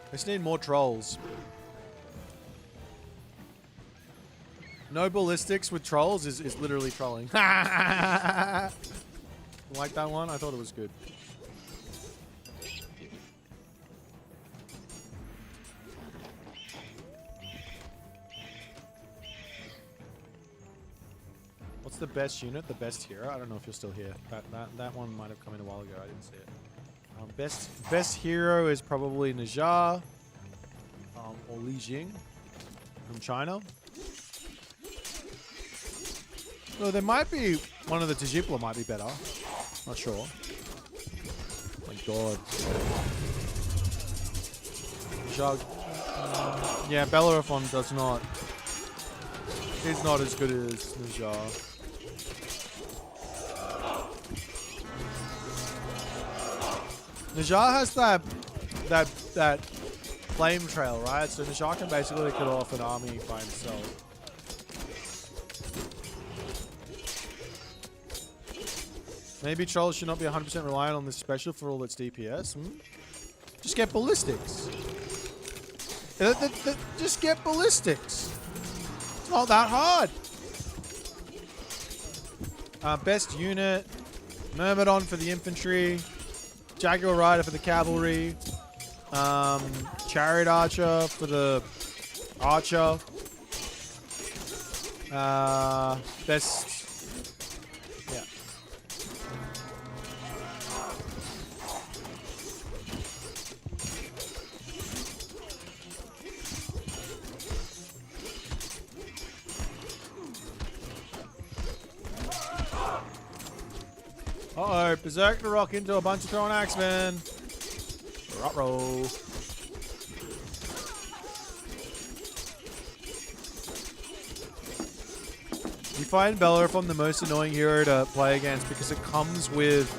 I just need more trolls. No ballistics with trolls is literally trolling. Like that one? I thought it was good. What's the best unit? The best hero? I don't know if you're still here. That one might have come in a while ago. I didn't see it. Best hero is probably Najar or Li Jing from China. No, there might be one of the Tajipla might be better. Not sure. My God. Jug. Yeah, Bellerophon does not. Is not as good as Najar. Najar has that flame trail, right? So Najar can basically cut off an army by himself. Maybe trolls should not be 100% reliant on this special for all its DPS. Just get ballistics. Just get ballistics. It's not that hard. Best unit. Myrmidon for the infantry. Jaguar Rider for the cavalry. Chariot Archer for the archer. Best... Yeah. Uh-oh, Berserker Rock into a bunch of throwing axemen. Ruh-roh. You find Bellerophon the most annoying hero to play against because it comes with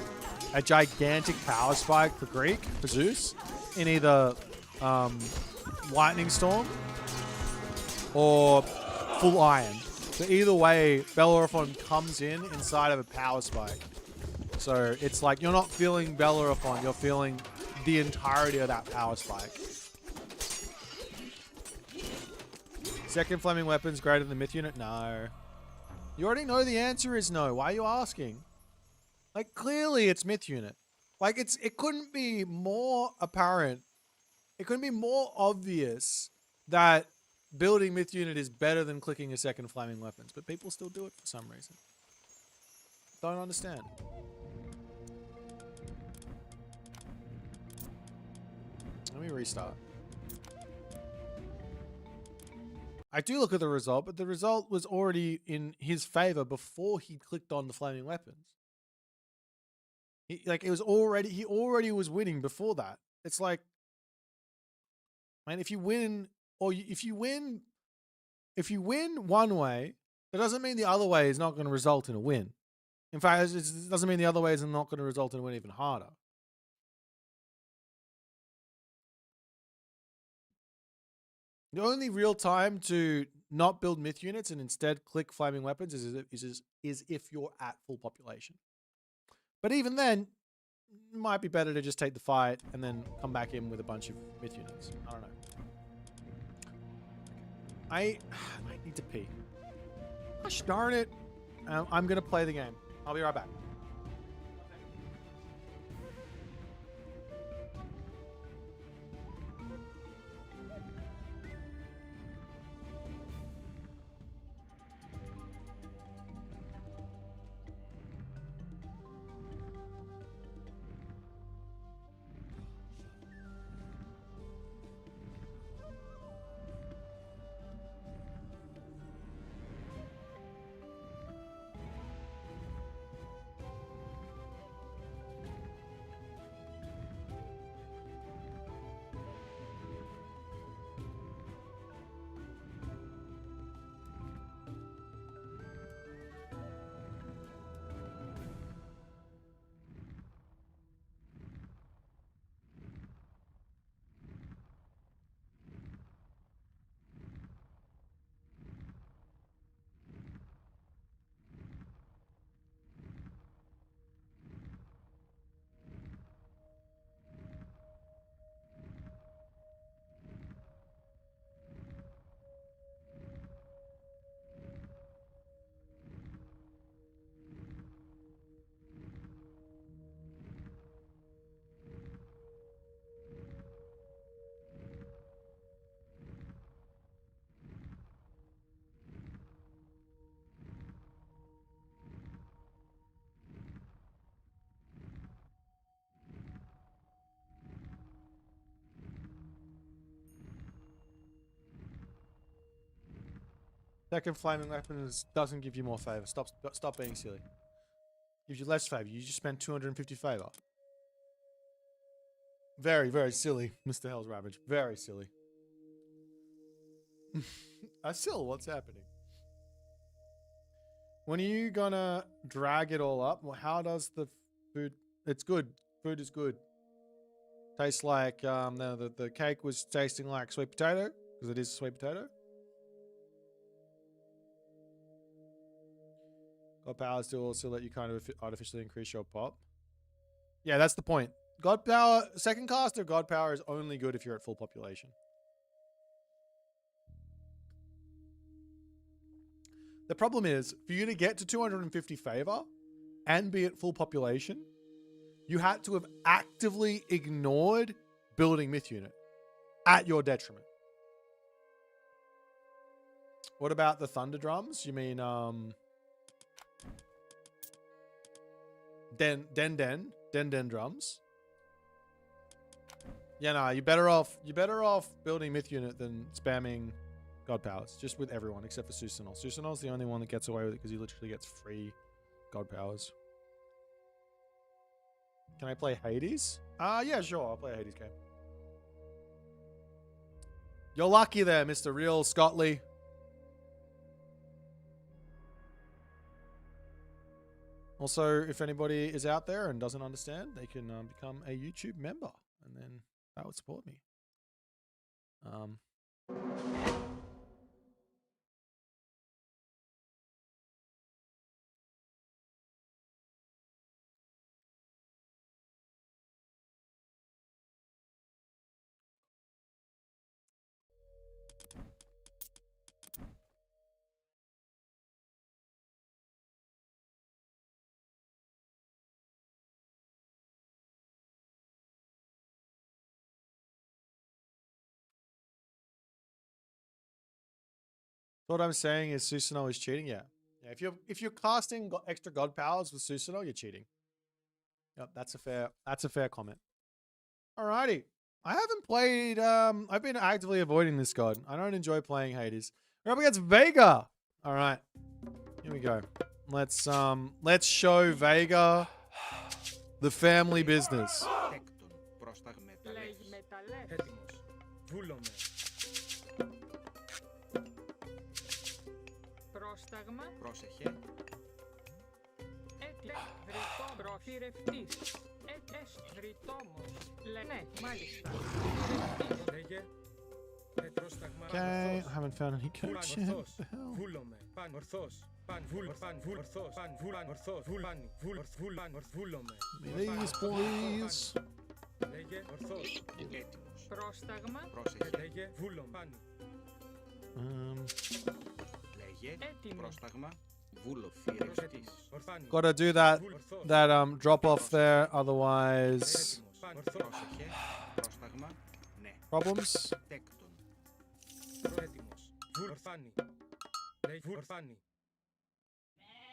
a gigantic power spike for Greek, for Zeus, in either Lightning Storm or Full Iron. So either way, Bellerophon comes in inside of a power spike. So it's like you're not feeling Bellerophon, you're feeling the entirety of that power spike. Second flaming weapons greater than myth unit? No. You already know the answer is no. Why are you asking? Like clearly it's myth unit. Like it couldn't be more apparent. It couldn't be more obvious that building myth unit is better than clicking a second flaming weapons, but people still do it for some reason. Don't understand. Let me restart. I do look at the result, but the result was already in his favor before he clicked on the flaming weapons. He already was winning before that. It's like, man, if you win one way, that doesn't mean the other way is not going to result in a win. In fact, it doesn't mean the other way is not going to result in a win even harder. The only real time to not build myth units and instead click flaming weapons is if you're at full population. But even then, it might be better to just take the fight and then come back in with a bunch of myth units. I don't know. I need to pee. Gosh darn it. I'm going to play the game. I'll be right back. Second flaming weapons doesn't give you more favor. Stop being silly. Gives you less favor. You just spent 250 favor. Very, very silly, Mr. Hell's Ravage. Very silly. Still, what's happening? When are you gonna drag it all up? Well, how does the food... It's good. Food is good. Tastes like... the cake was tasting like sweet potato. Because it is sweet potato. God powers do also let you kind of artificially increase your pop. Yeah, that's the point. God power... Second cast of God power is only good if you're at full population. The problem is, for you to get to 250 favor and be at full population, you had to have actively ignored building myth unit at your detriment. What about the thunder drums? You mean den drums? Yeah, no, you're better off building myth unit than spamming God powers, just with everyone except for Susanol. Susanol's the only one that gets away with it because he literally gets free God powers. Can I play Hades? Yeah, sure, I'll play a Hades game. You're lucky there, Mr. Real Scottley. Also, if anybody is out there and doesn't understand, they can become a YouTube member, and then that would support me. What I'm saying is Susanoo is cheating. Yeah. If you're casting extra god powers with Susanoo, you're cheating. Yep, that's a fair comment. Alrighty. I haven't played. I've been actively avoiding this god. I don't enjoy playing Hades. We're up against Vega. All right. Here we go. Let's show Vega the family business. Πρόσταγμα. Πρόσεχε. Προφυρευτής. Βρυτόμος. Ναι, μάλιστα. Λέγε. Πρόσταγμα. Okay, I haven't found any coach yet. What the hell? Βούλομαι. Παν ορθός. Παν ορθός. Παν ορθός. Βούλομαι. These boys. Λέγε ορθός. Έτοιμος. Πρόσταγμα. Πρόσεχε. Λέγε βούλομαι. Λέγε. Έτοιμο. Πρόσταγμα. Βούλοφυρευτής. Gotta do that drop off there, otherwise Πρόσεχε. Πρόσταγμα. Ναι. problems. Τέκτον. Έτοιμος. Βουλορφάνι. Λέει βουλορφάνι.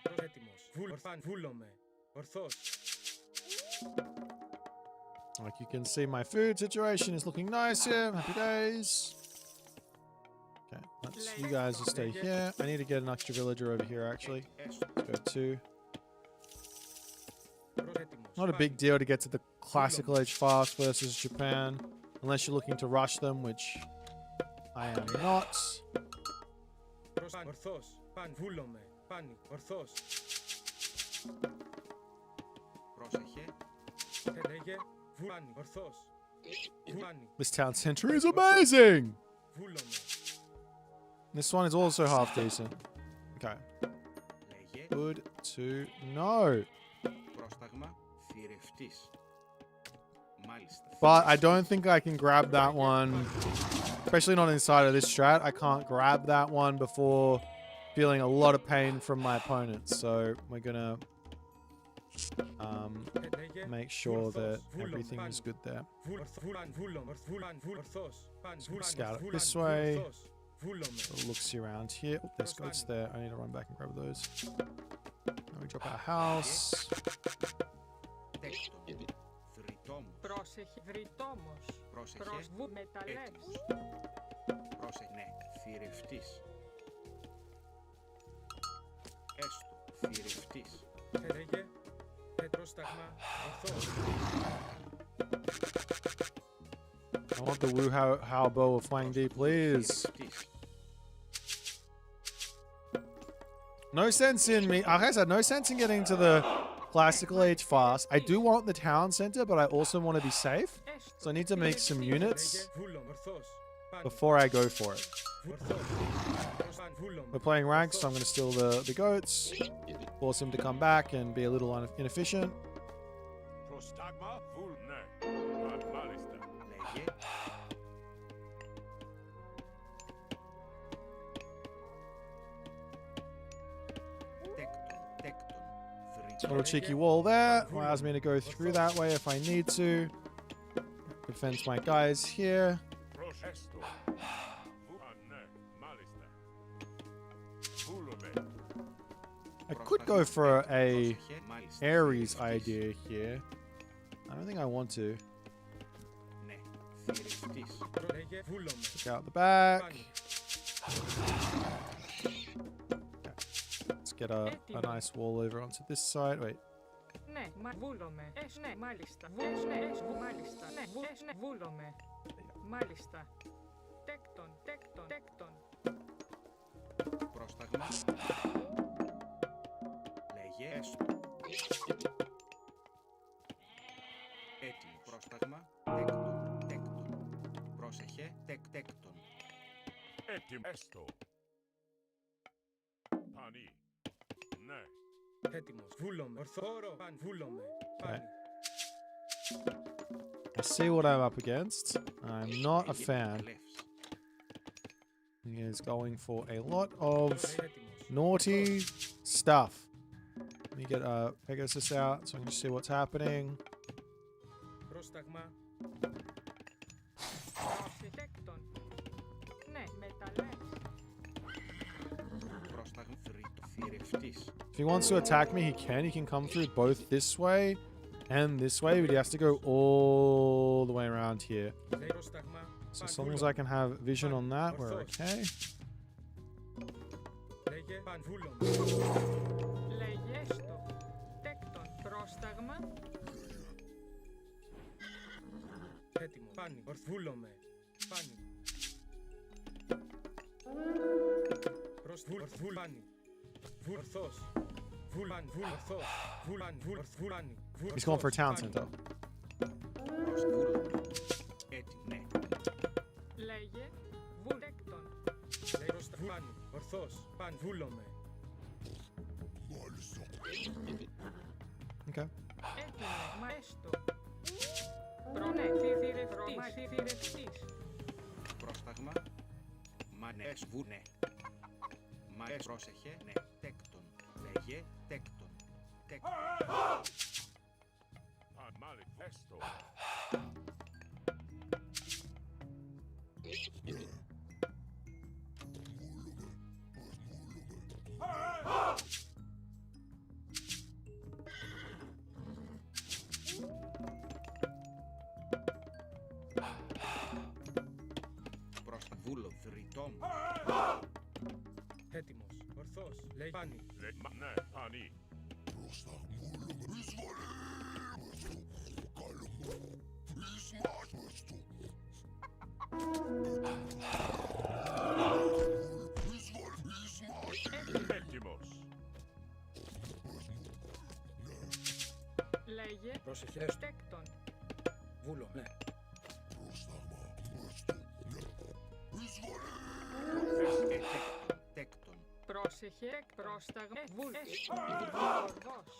Έτοιμος. Βουλορφάνι. Βούλομαι. Ορθός. Like you can see, my food situation is looking nice here. Happy days. Okay, you guys will stay here. I need to get an extra villager over here, actually. Let's go 2. Not a big deal to get to the classical age fast versus Japan, unless you're looking to rush them, which I am not. This town center is amazing! This one is also half decent. Okay. Good to know. But I don't think I can grab that one, especially not inside of this strat. I can't grab that one before feeling a lot of pain from my opponent. So we're gonna make sure that everything is good there. So we'll scout it this way. Looks around here. Oh, there's goats there. I need to run back and grab those. Now we drop our house. Πρόσεχε βρυτόμος. Μεταλλεύς. Πρόσεχε, ναι, θηρευτής. Θηρευτής. Λέγε. Πρόσταγμα. Ορθός. I want the Wu Hao Bow of Flying D, please. Θηρευτής. No sense in me. Like I said, no sense in getting to the classical age fast. I do want the town center, but I also want to be safe. So I need to make some units Βούλο. Ορθός. Πάνι. before I go for it. Ορθός. Πάνι. Βούλο. We're playing ranked, so I'm going to steal the goats, force him to come back and be a little inefficient. Prostagma vul ne. Malista. Λέγε. Τέκτον. Little cheeky wall there allows me to go through that way if I need to. Defends my guys here. Prosesto. Ne. Malista. Vulome. I could go for a Μάλιστα. Ares idea here. I don't think I want to. Ναι. Θηρευτής. Λέγε. Βούλο. Look out the back. Πάνι. Let's get a nice wall over onto this side. Wait. Ναι, βούλομαι. Ναι, μάλιστα. Μάλιστα. Ναι, βούλομαι. Μάλιστα. Τέκτον. Πρόσταγμα. Λέγε. Έστω. Έτοιμο. Πρόσταγμα. Τέκτον. Πρόσεχε. Τέκτον. Etim esto. Pani. Ne. Έτοιμος. Βούλομαι. Ορθόρο. Πάνι. Βούλομαι. Πάνι. I see what I'm up against. I'm not a fan. Λεύς. He is going for a lot of Έτοιμος. naughty stuff. Let me get Pegasus out so I can just see what's happening. Πρόσταγμα. Τέκτον. Ναι, μεταλλές. Πρόσταγμα. Θηρευτής. If he wants to attack me, he can. He can come through both this way and this way, but he has to go all the way around here. Λέγε. Πρόσταγμα. So as long as I can have vision on that, we're okay. Λέγε. Πάνι. Βούλομαι. Λέγε στο. Τέκτον. Πρόσταγμα. Έτοιμο. Πάνι. Βούλομαι. Πάνι. Βούλ. Πάνι. Ορθός. Βούλ. Πάνι. Ορθός. Βούλ. Πάνι. Βούλ. Πάνι. He's going for a town center. Βούλο. Έτοιμο. Ναι. Λέγε. Τέκτον. Λέγε. Βούλ. Πάνι. Ορθός. Πάνι. Βούλομαι. Okay. Έτοιμο. Μαέστο. Θηρευτής. Πρόσταγμα. Μανές. Βουνε. Μανές. Πρόσεχε. Ναι. Τέκτον. Λέγε. Τέκτον. Pan manifesto. Πρόστα. Βούλο. Θρητόμ. Έτοιμος. Ορθός. Λέγε. Πάνι. Ne. Pani. Etimos. Λέγε. Πρόσεχε. Τέκτον. Βούλο. Ναι. Τέκτον. Πρόσεχε. Πρόσταγμα. Βουλβορδός.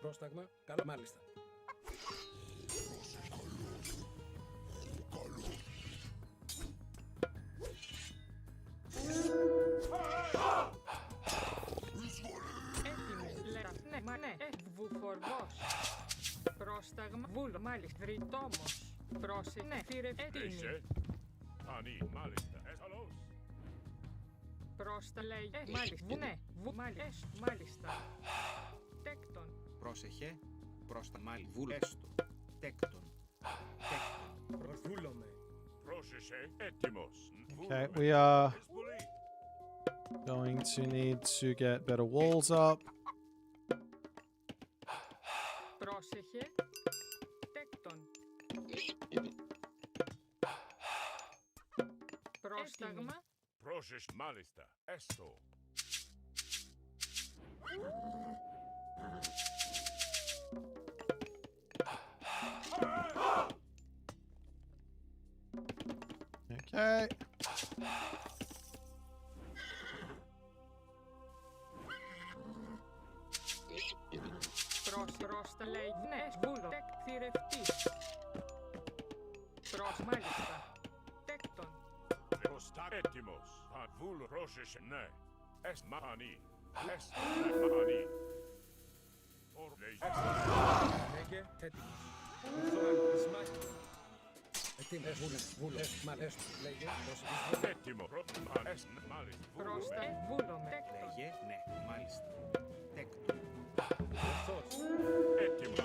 Πρόσταγμα. Καλό. Μάλιστα. Βουφορδός. Πρόσταγμα. Βούλο. Μάλιστα. Βρυτόμος. Πρόσεχε. Ναι. Έτοιμη. Eşe. Pani. Malista. Esalos. Πρόστα λέγε. Μάλιστα. Ναι. Μάλιστα. Τέκτον. Πρόσεχε. Πρόστα. Μάλι. Βούλο. Έστω. Τέκτον. Τέκτον. Βούλομαι. Πρόσεχε. Etimos. Okay, we are going to need to get better walls up. Πρόσεχε. Τέκτον. Πρόσταγμα. Πρόσεχε μάλιστα. Έστω. Okay. Πρόστα λέει ναι, βούλο. Τεκ θηρευτής. Μάλιστα. Τέκτον. Μπροστά έτοιμος. Βούλο πρόσεχε ναι. Εσ μανί. Εσ ναι μανί. Λέγε, έτοιμος. Βουρθός, εις μάχη. Έτοιμος, βούλο, μάλιστα. Λέγε, πρόσεχε. Έτοιμο. Εσ ναι μάλιστα. Πρόστα βούλο. Τέκτον. Λέγε, ναι, μάλιστα. Τέκτον. Βουρθός, Έτοιμο.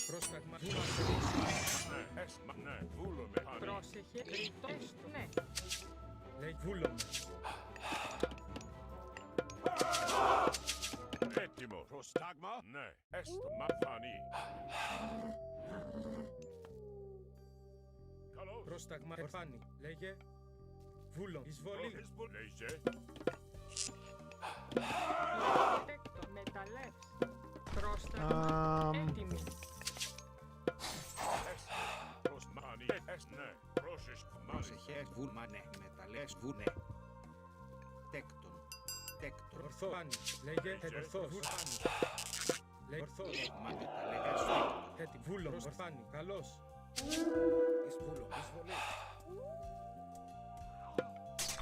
πρόσταγμα, Ναι, εσ ναι. Βούλο με μανί. Πρόσεχε. Ρητός. Ναι. λέγε, βούλο με. Έτοιμο. Προστάγμα. Ναι. Έστω μαφανί. Καλώς. Πρόσταγμα, εφάνη. Λέγε, βούλο, εισβολή. Λέγε. Τέκτον. Μεταλλεύς. Πρόσταγμα. Έτοιμη. Έστω. Προς μανί. Εσ ναι. Πρόσεχε μάλιστα. Πρόσεχε, βούλμα, ναι, μεταλλές, βουνέ. Τέκτον. Τέκτον. Ορθό, φάνη. Λέγε, ορθός, φάνη. Λέγε, ορθός, Μα μεταλλές, τέκτον. έτοιμο, βούλο, ορφάνη, καλός. Εις βούλο, εισβολή.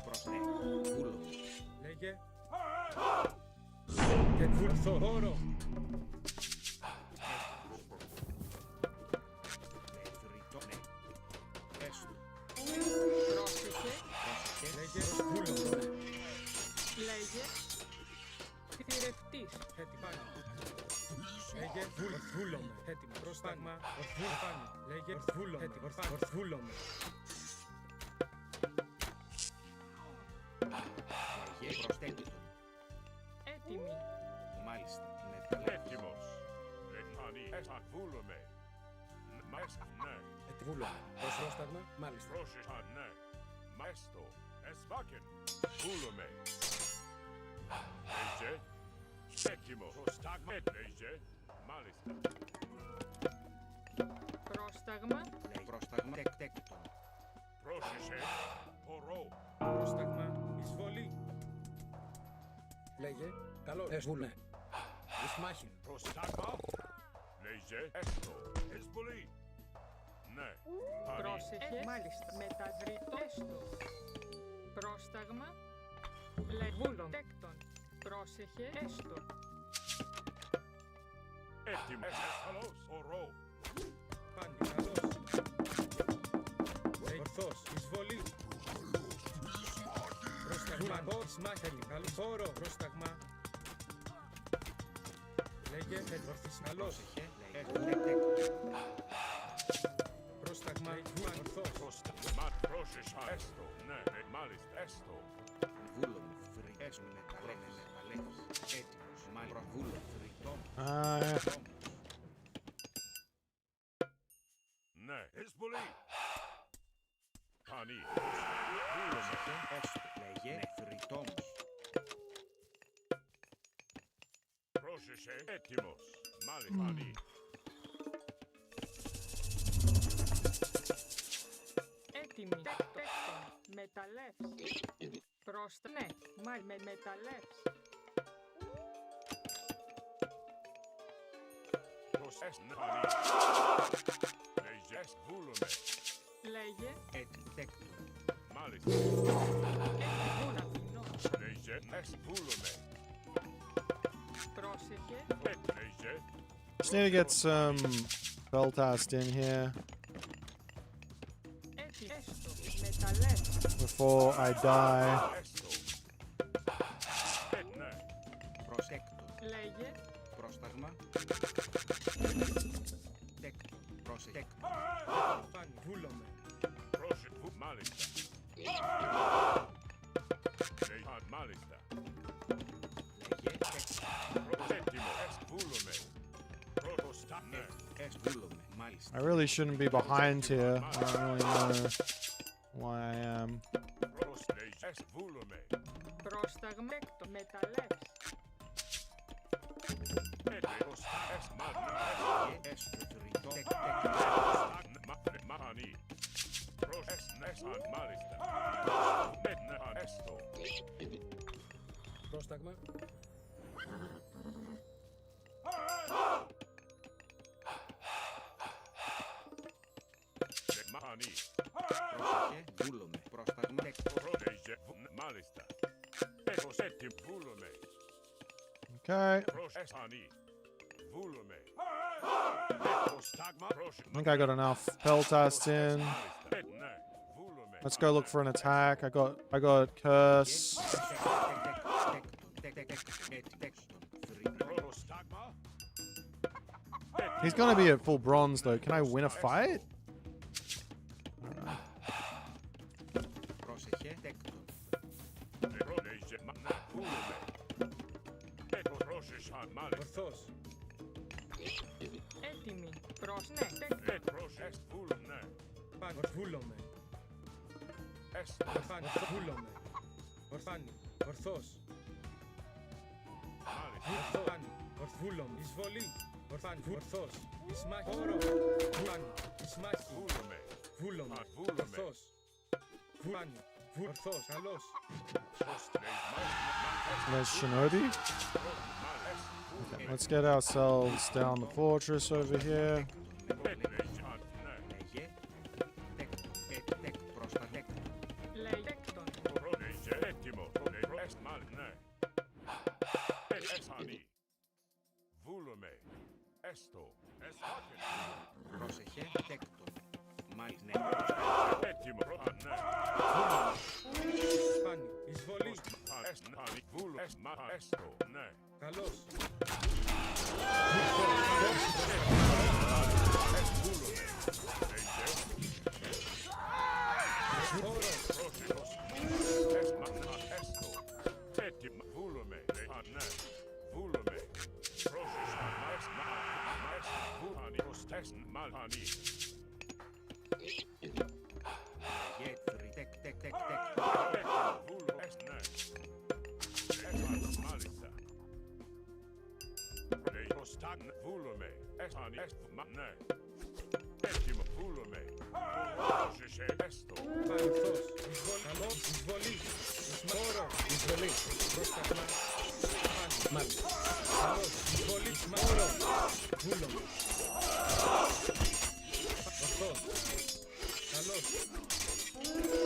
Προς ναι, βούλο. Λέγε, και βουρθό, όρο. Εφριτό, ναι. Έστω. Πρόσεχε. Πρόσεχε, Λέγε, βούλο, ναι. Λέγε. Θηρευτής. Έτοιμο, φάνη. Λέγε, βούλο, με. Έτοιμο, πρόσταγμα, ορθβούλο, λέγε, ορθβούλο, έτοιμο, ορθβούλο, με. λέγε, προς τέκτον. Έτοιμη. Μάλιστα, μεταλλές. Έτοιμος. Μανί. Εσ βούλο με. Εσ ναι. Βούλο, προς πρόσταγμα, μάλιστα. Πρόσεχε ναι. Μαέστο. Εσ βάκεν. Βούλο με. Λέγε. Έτοιμο. Προστάγμα. Λέγε. Μάλιστα. Πρόσταγμα. Λέγε, πρόσταγμα, τέκτον. Πρόσεχε. Ορό. Πρόσταγμα, εισβολή. Λέγε, καλό, βούλε. Εις μάχην. Προστάγμα. Λέγε. Έστω. Εσβολή. Ναι. Μανί. Πρόσεχε. Μάλιστα. Μεταδρυτέστο. Πρόσταγμα. Λεβούλο. Τέκτον. Πρόσεχε. Έστω. Έτοιμο. Εσ καλός. Ορό. Φάνη, καλός. Λέγε, ορθός, εισβολή. Πρόσταγμα, εις μάχην, καλός, όρο, πρόσταγμα. Λέγε, ορθής, καλός. Πρόσεχε, λέγε, τέκτον. Πρόσταγμα, ορθός. Προστάγμα. Πρόσεχε. Έστω. Ναι. Μάλιστα. Έστω. Βούλο, φρυτές, μεταλλές, έτοιμος, μάλιστα, βούλο, φρυτό. Yeah. Ναι. Εσβολή. Μανί. Πρόσεχε, έστω, λέγε, φρυτόμος. Πρόσεχε. Έτοιμος. Μάλιστα. Μανί. Έτοιμη. Τέκτον. Μεταλλεύς. Πρόστα. Ναι. Με μεταλλεύς. Προσέχε. Μανί. Λέγε. Εσ βούλο με. Λέγε. Τέκτον. Μάλιστα. Έτοιμο. Αφινός. Λέγε. Εσ βούλο με. Πρόσεχε. Λέγε. Just need to get some Beltast in here Έτοιμο. Έστω. Μεταλλεύς. before I die. Έστω. Ναι. Προσέκτον. Λέγε. Πρόσταγμα. Τέκτον. Πρόσεχε. Φάνη, βούλο με. Πρόσεχε. Μάλιστα. Λέγε. Μάλιστα. Λέγε, τέκτον. Έτοιμο. Εσ βούλο με. I really shouldn't be behind here. I don't really know why I am. Πρόσταγμεκτο μεταλλεύς. Πρόσταγμα. Πρόσεχε, βούλομαι. Πρόσταγμα. Okay. I think I got enough peltasts in. Let's go look for an attack. I got curse. He's gonna be at full bronze though. Can I win a fight? Πρόσεχε, τέκτον. Ορθός. Έτοιμοι. Ναι. Πάνω. Βούλομαι. Ορφάνι. Βούλομαι. Ορφάνι. Ορθός. Ορφάνι. Ορθβούλομαι. Εισβολή. Ορφάνι. Ορθός. Ισμάχη. Όρο. Βούλανι. Ισμάχη. Βούλομαι. Ορθός. Βούλανι. Ορθός. Καλός. There's Shinobi. Okay, let's get ourselves down the fortress over here. Λέει τέκτον. Πρόσεχε, τέκτον. Μάλιστα. Πάνι. Εισβολή. Καλός. Πανηθός. Καλός. Εισβολή. Όρο. Εισβολή. Πρόσταγμα. Πάνι. Μάλιστα. Καλός. Εισβολή. Όρο. Βούλομαι. Ορθός. Καλός.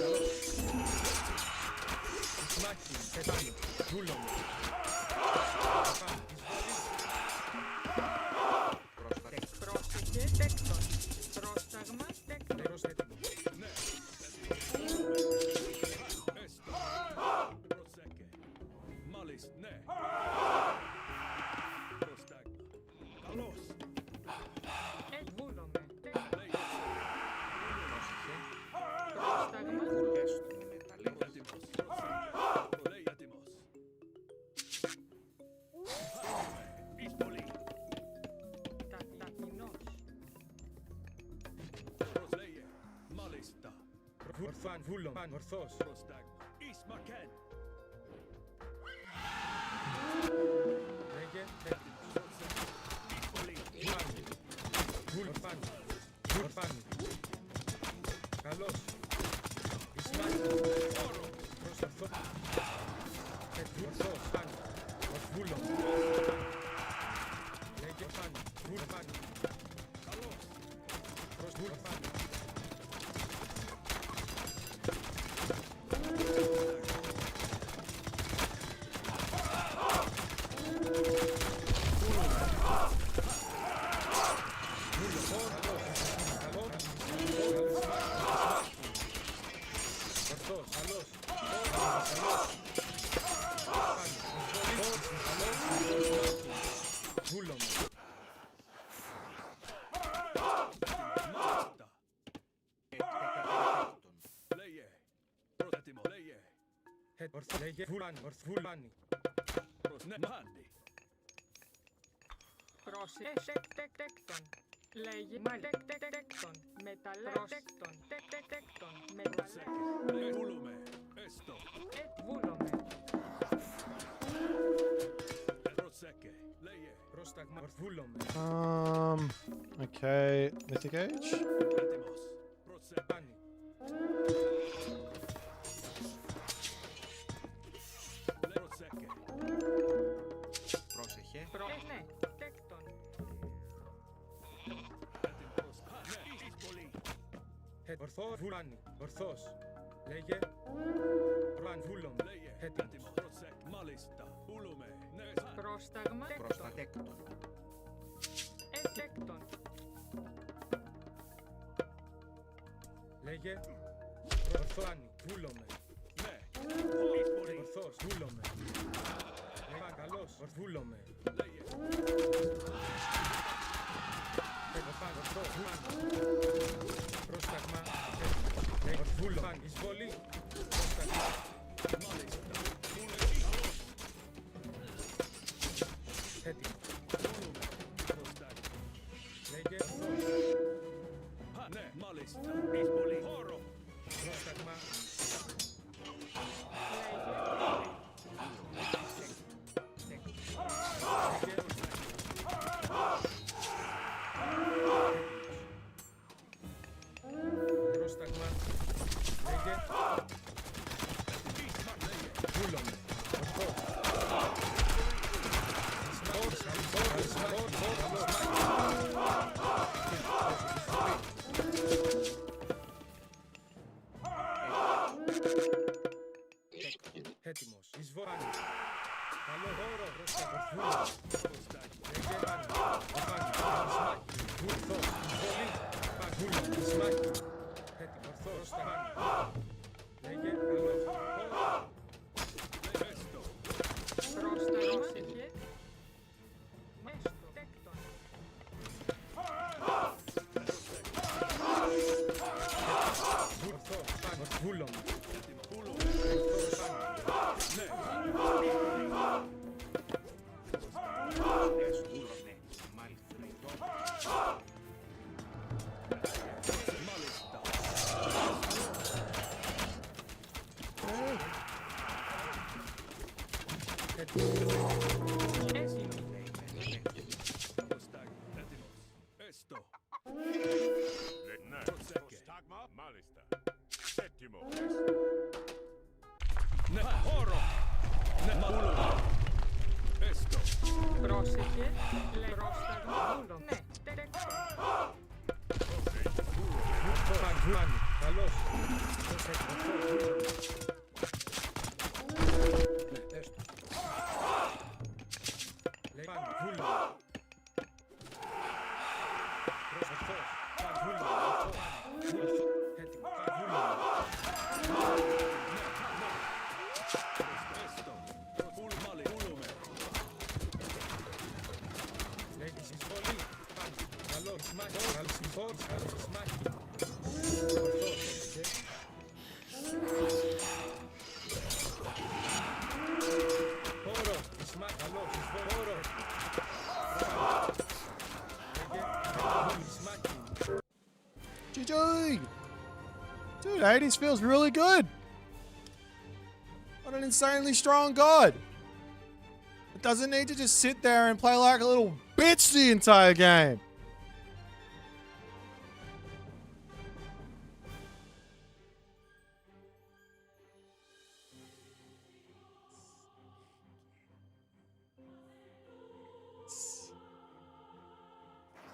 Καλός. Ισμάχη. Πετάνω. Βούλομαι. Πάνι. Εισβολή. Πρόσεχε τέκτον. Πρόσταγμα τέκτον. Νερός έτοιμο. Βούλομαι. Πρόσταγμα. Ταπεινός. Ορφάν. Βούλομαι. Ορθός. Λέγε. Ορφάνι. Ορφάνι. Καλός. Ισμάχη. Προς ορθό. Ορθός. Φάνι. Ορθβούλο. Λέγε φάνι. Ορφάνι. Καλός. Προς ορφάνι. Λέγε βουλάνι, ορθβουλάνι. Προσιτέκτον. Λέγει μαλέκτέκτον. Μεταλλέκτον. Τέκτον. Μεταλλέκτον. Βούλουμε. Έστω. Βούλομαι. Προσέκε. Λέγε. Πρόσταγμα. Βούλομαι. Okay. Mythic Age? Έτοιμος. Προσέκε. Πάνι. Προσέκε. Πρόσεχε. Ναι. Τέκτον. Έτοιμος. Ναι. Πολύ. Ορθό. Βουλάνι. Ορθός. Λέγε. Ρουάν. Βούλομαι. Λέγε. Έτοιμος. Έτοιμος. Προσέκ. Μάλιστα. Βούλουμε. Ναι. Πρόσταγμα. Τέκτον. Προστατέκτον. Τέκτον. Λέγε. Ορθάνι. Βούλομαι. Ναι. Πολύ. Ορθός. Βούλομαι. Λέγε. Καλός. Βούλομαι. Λέγε. Ορθάν. Ορθός. Πρόσταγμα. Λέγε. Βούλομαι. Εισβολή. Πρόσταγμα. Μάλιστα. Έτοιμο. Προστάκη. Λέγε. Ναι. Μάλιστα. Πολύ. Χώρο. Πρόσταγμα. Λέγε. Πρόσταγμα. Λέγε. Βούλομαι. Ορθός. Έτοιμος. Εισβολάνι. Καλό χώρο. Πρόσταγμα. Λέγε. Ορθός. Εισβολή. Βούλο.Ισμάκι. Έτοιμο. Ορθός. Πρόσταγμα. Λέγε. Καλό χώρο. Έστω. Πρόσεχε. Μέστο. Τέκτον. Ορθός. Πάνω. Βούλομαι. Βούλωνε. Μάλιστα. Προστάκη. Έτοιμος. Έστω. Ναι. Προστάγμα. Μάλιστα. Έτοιμο. Ναι. Χώρο. Ναι. Βούλουμε. Έστω. Πρόσεχε. Πρόσταγμα. Βούλομαι. Ναι. Τέκτον. Βούλανι. Καλός. Ναι, έστω. Λέει πάνω. Βούλανι. Ορθός. Βούλανι. Ορθός. Έτοιμο. Βούλανι. Έστω. Βούλουμε. Βούλουμε. Λέγεις εισβολή. Πάνω. Καλό. Σμάχη. Καλό. Συμφόρτς. Καλό. Σμάχη. Ορθός. Χώρο. Σμάχη. Καλό. Χώρο. Λέγε. Σμάχη. GG! Dude, Hades feels really good. What an insanely strong god. It doesn't need to just sit there and play like a little bitch the entire game.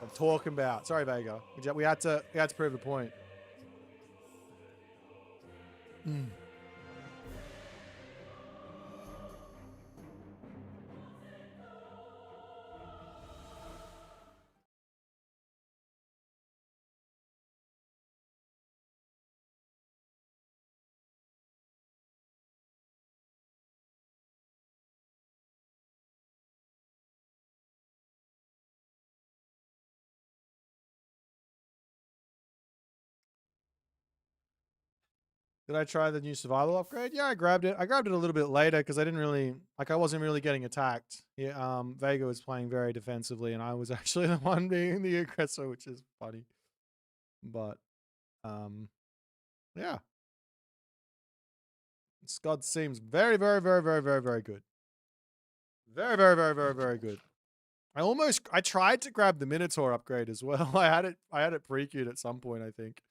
I'm talking about. Sorry, Vega. We had to prove a point. Did I try the new survival upgrade? Yeah, I grabbed it. I grabbed it a little bit later because I didn't really I wasn't really getting attacked. Yeah, Vega was playing very defensively, and I was actually the one being the aggressor, which is funny. But yeah. Scott seems very, very, very, very, very, very good. Very, very, very, very, very good. I tried to grab the Minotaur upgrade as well. I had it pre-queued at some point, I think.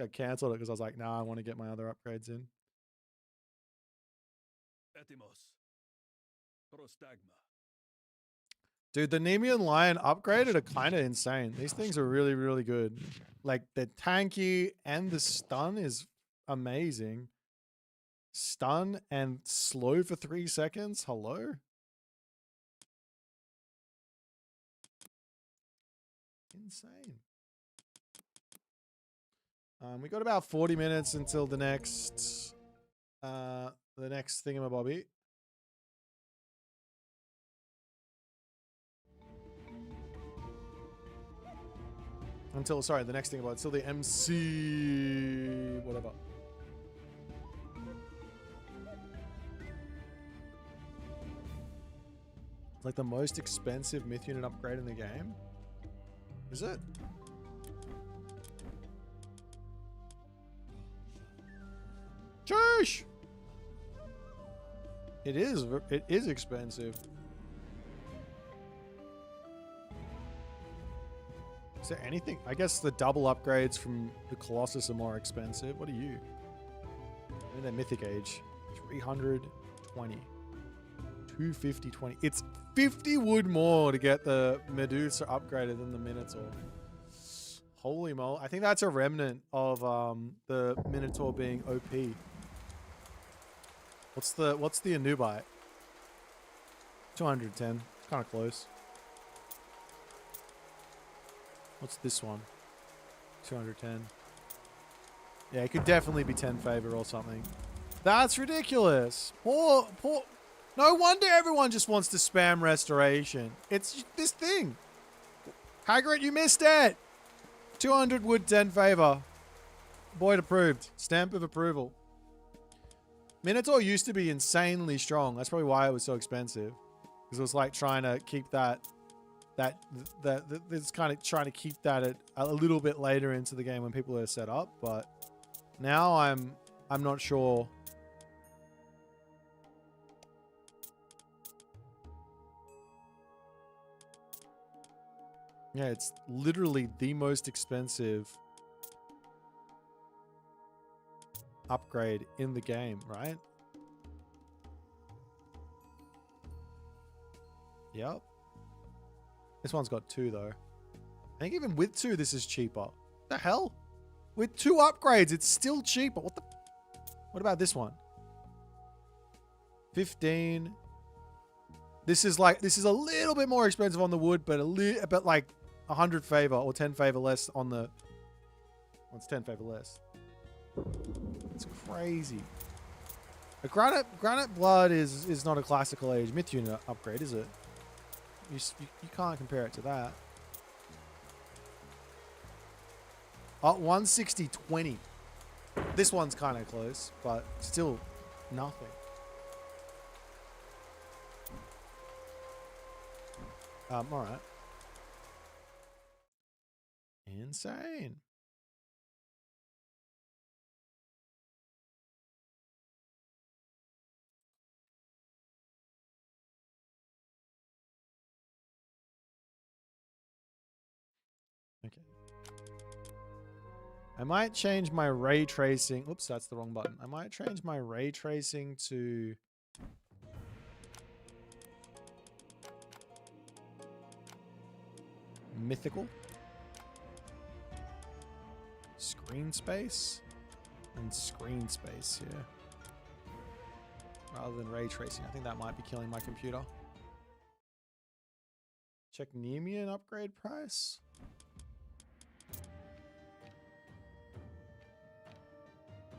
I cancelled it because I was like, nah, I want to get my other upgrades in. Dude, the Nemean Lion upgraded are kind of insane. These things are really, really good. Like, the tanky and the stun is amazing. Stun and slow for 3 seconds? Hello? Insane. We got about 40 minutes until the next thingamabobby. The next thing about until the MC whatever. It's like the most expensive myth unit upgrade in the game. Is it? Sheesh! It is expensive. Is there anything? I guess the double upgrades from the Colossus are more expensive. What are you? In their mythic age. 320. 250, 20. It's 50 wood more to get the Medusa upgraded than the Minotaur. Holy moly. I think that's a remnant of the Minotaur being OP. What's the Anubite? 210. Kind of close. What's this one? 210. Yeah, it could definitely be 10 favor or something. That's ridiculous. Poor. No wonder everyone just wants to spam restoration. It's this thing. Hagrid, you missed it. 200 wood, 10 favor. Boit approved. Stamp of approval. Minotaur used to be insanely strong. That's probably why it was so expensive. Because it was like trying to keep it's kind of trying to keep that at a little bit later into the game when people are set up. But now I'm not sure. Yeah, it's literally the most expensive upgrade in the game, right? Yep. This one's got 2 though. I think even with 2, this is cheaper. The hell? With 2 upgrades, it's still cheaper. What about this one? 15. This is a little bit more expensive on the wood, but like 100 favor or 10 favor less on the. Well, it's 10 favor less. It's crazy. A granite blood is not a classical age myth unit upgrade, is it? You can't compare it to that. 160 20. This one's kind of close, but still nothing. All right. Insane. Okay. I might change my ray tracing. Oops, that's the wrong button. I might change my ray tracing to mythical. Screen space and screen space here. Rather than ray tracing. I think that might be killing my computer. Check Nemean upgrade price.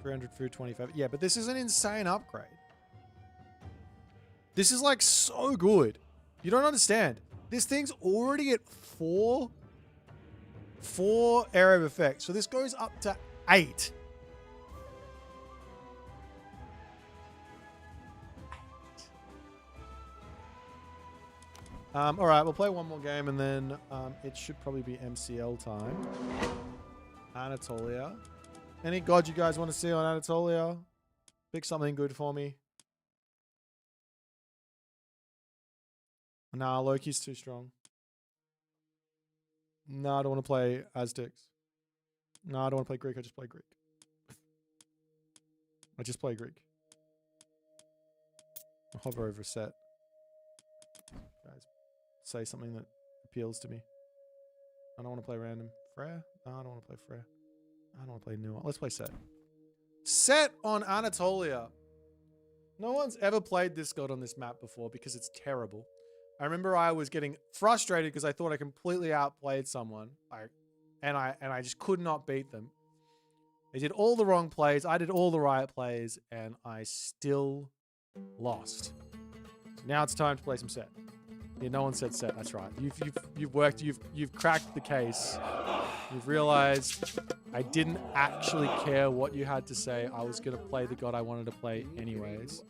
300 food, 25. Yeah, but this is an insane upgrade. This is like so good. You don't understand. This thing's already at 4 area of effect. So this goes up to 8. All right, we'll play one more game and then it should probably be MCL time. Anatolia. Any god you guys want to see on Anatolia? Pick something good for me. Nah, Loki's too strong. Nah, I don't want to play Aztecs. Nah, I don't want to play Greek. I just play Greek. I just play Greek. I'll hover over set. Guys, say something that appeals to me. I don't want to play random. Freya? No, I don't want to play Freya. I don't want to play new one. Let's play set. Set on Anatolia. No one's ever played this god on this map before because it's terrible. I remember I was getting frustrated because I thought I completely outplayed someone. And I just could not beat them. They did all the wrong plays. I did all the right plays, and I still lost. So now it's time to play some set. Yeah, no one said set. That's right. You've worked. You've cracked the case. You've realized I didn't actually care what you had to say. I was gonna play the god I wanted to play anyways.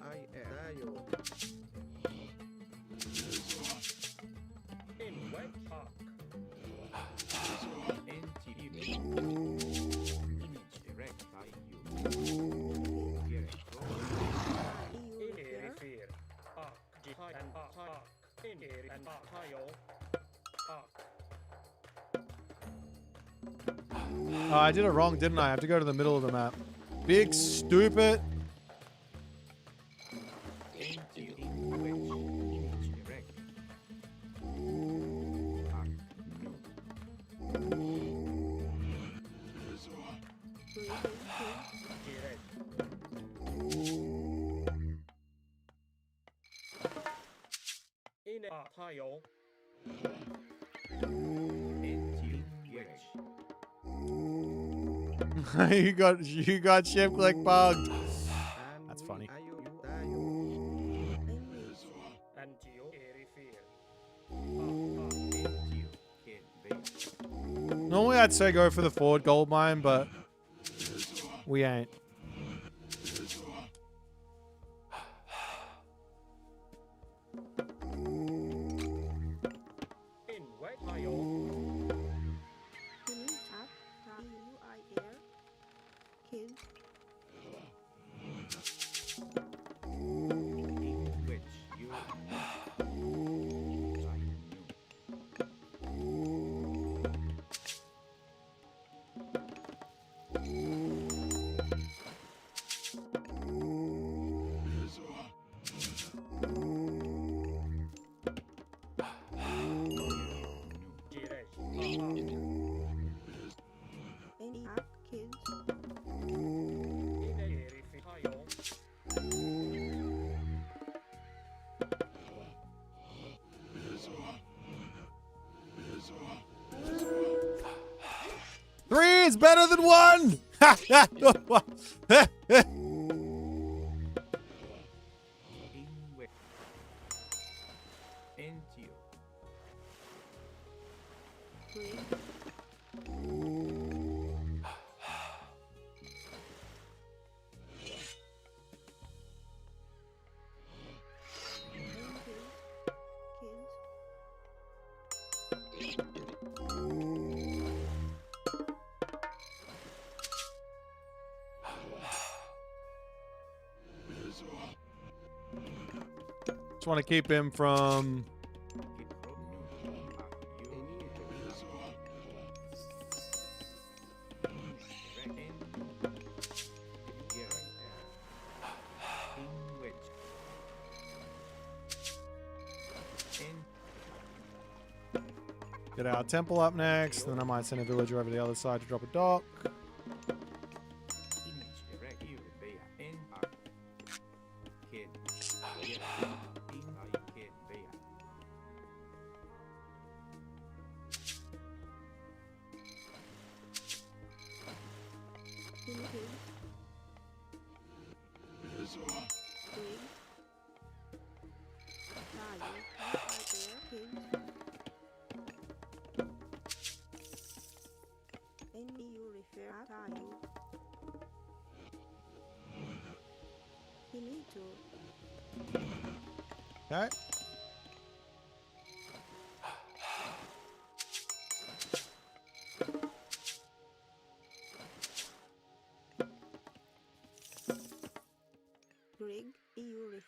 Oh, I did it wrong, didn't I? I have to go to the middle of the map. Big stupid. you got ship click bugged. That's funny. Normally I'd say go for the forward gold mine, but we ain't. Three is better than one! Just want to keep him from... Get our temple up next, then I might send a villager over the other side to drop a dock. Okay.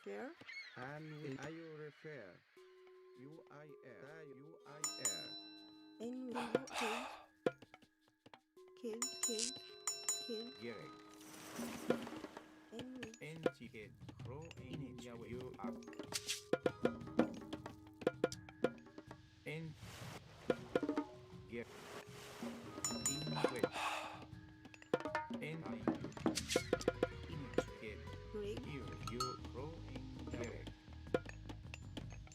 refer. And I you refer. UIR. N will you kill. Gerek. N will NT Pro in you up. N Get in which N I in kid break. you pro in Gerek.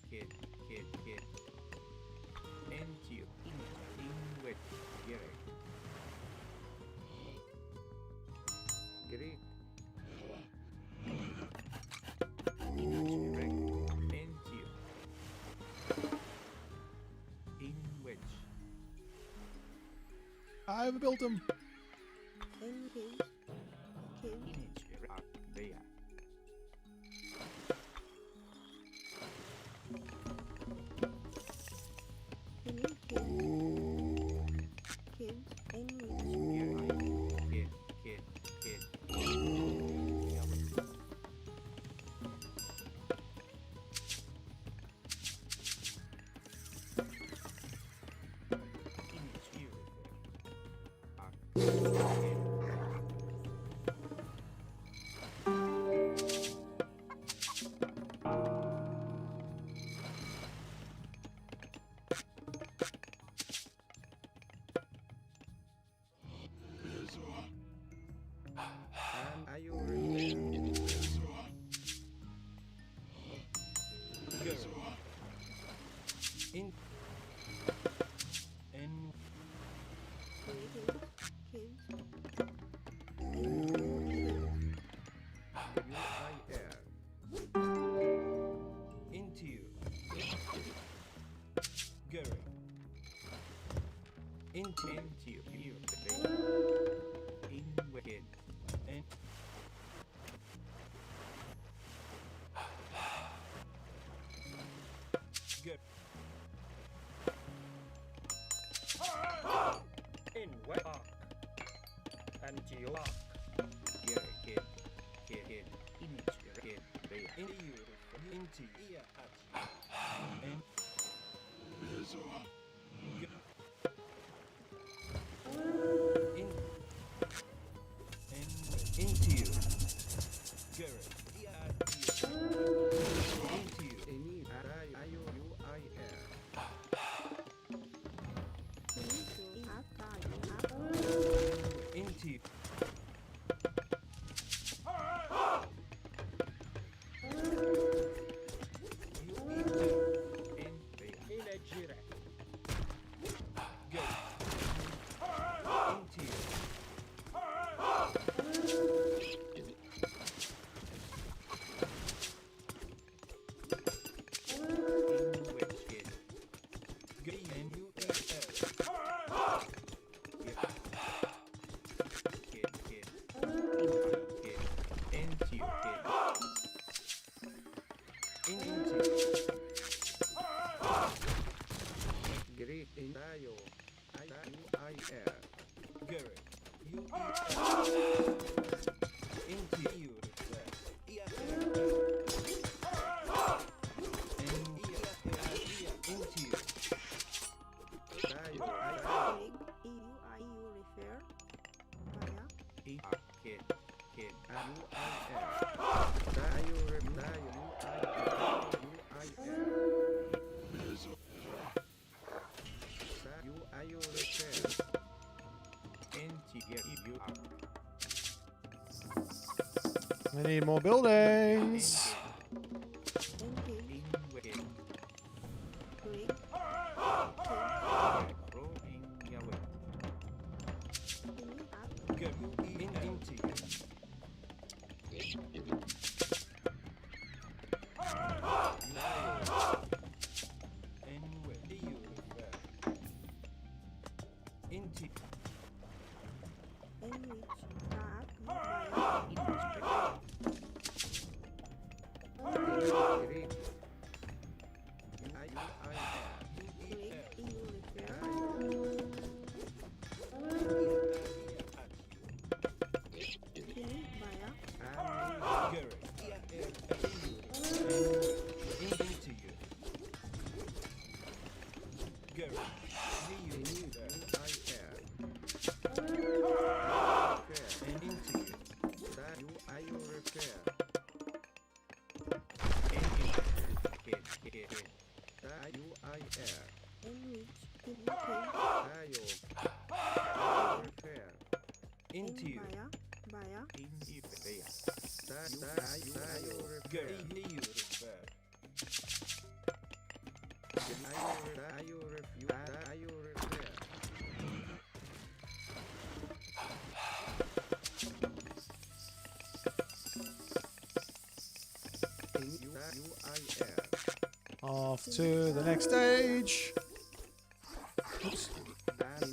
Kid NT in which Gerek. Greek image rec NT in which I've built him. N kill. image rock there. Kill. N will Kid. Image here. And are you ready? Go. In and UIR into you. Gary. Into you. In wicked. And good. In wet arc. And geoarc. Gary, kid. Image, kid. Into you. Into ear at you. And good. In and into you. Gary. Ear at you. Into you. UIR. Into you. You into in there. In a gire. Go. Into you. In which kid? Go and you Kid. Into you, kid. Into Greek in Io. UIR. Gary. You into you. Into you. EU refer. Via. Kid. UIR. UIR repair. We need more buildings. Into you. Baya. In you. Girl. In you. Off to the next stage. Oops. In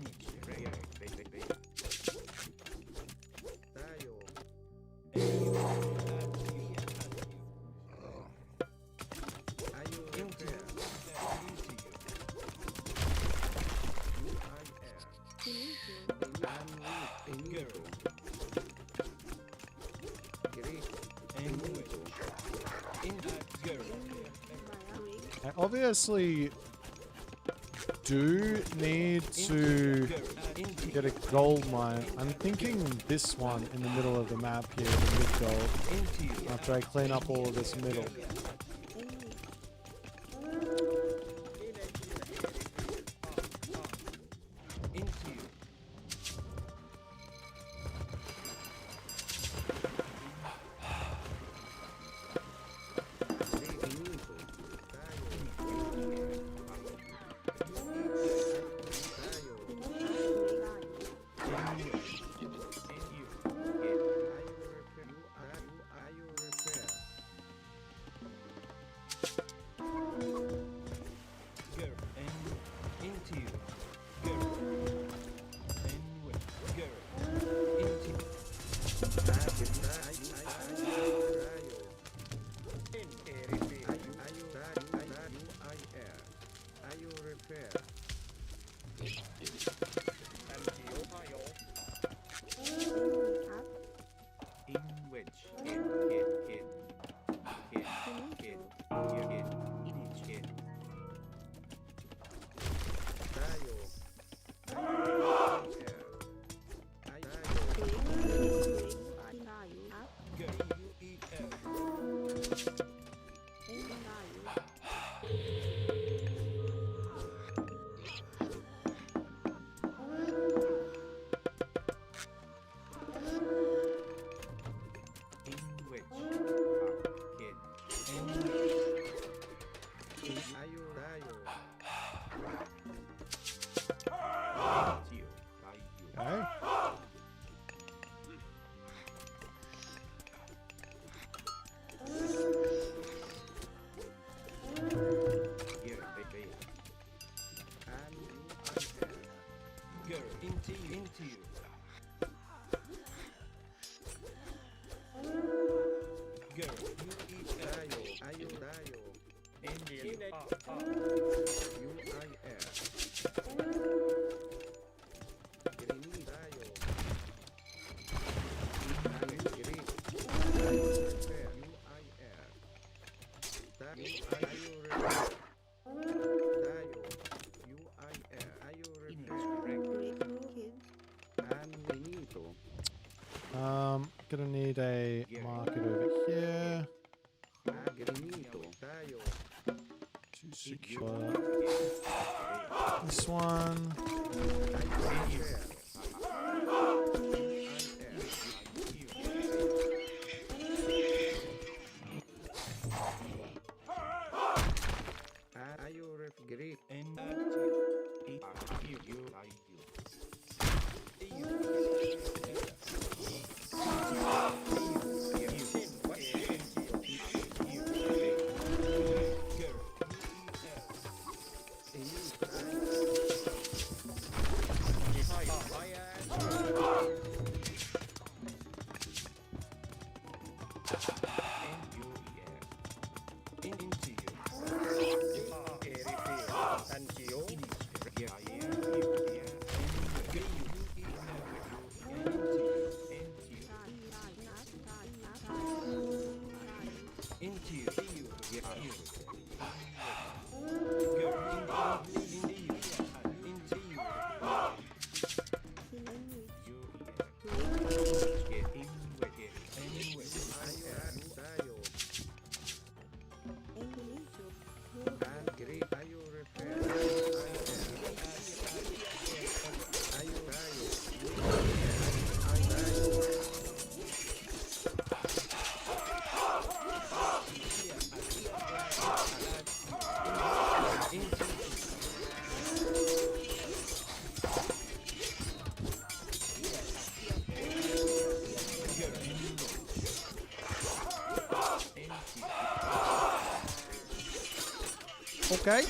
which Greg. In Baya. Into you. I obviously do need to get a gold mine. I'm thinking this one in the middle of the map here, the mid gold, after I clean up all of this middle. Gonna need a market over here to secure this one. Okay.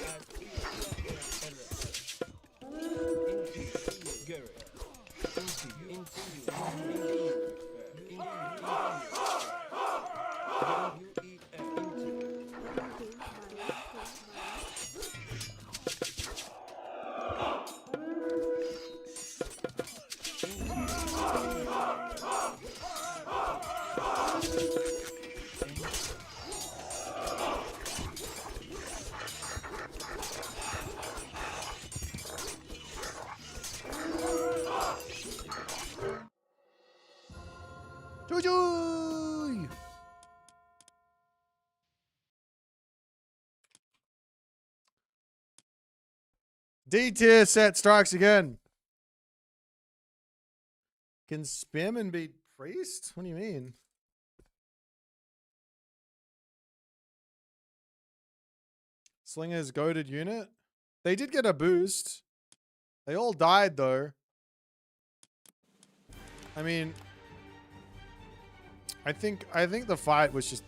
Joy! D tier set strikes again. Can spam and beat priest? What do you mean? Slinger's goated unit. They did get a boost. They all died though. I mean, I think the fight was just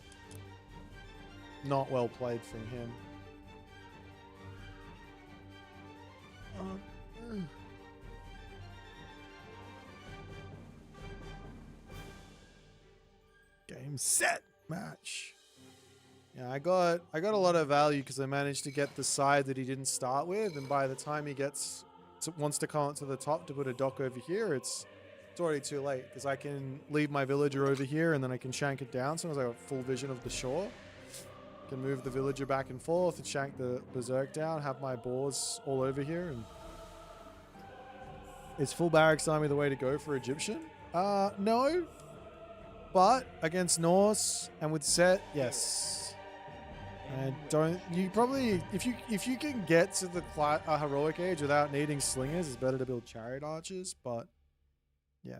not well played from him. Game set match. Yeah, I got a lot of value because I managed to get the side that he didn't start with, and by the time he wants to come up to the top to put a dock over here, it's already too late because I can leave my villager over here and then I can shank it down. So as I got full vision of the shore, I can move the villager back and forth and shank the berserk down, have my boars all over here, and is full barracks army the way to go for Egyptian? No, but against Norse and with set, yes. And you probably if you can get to the heroic age without needing slingers, it's better to build chariot archers, but yeah.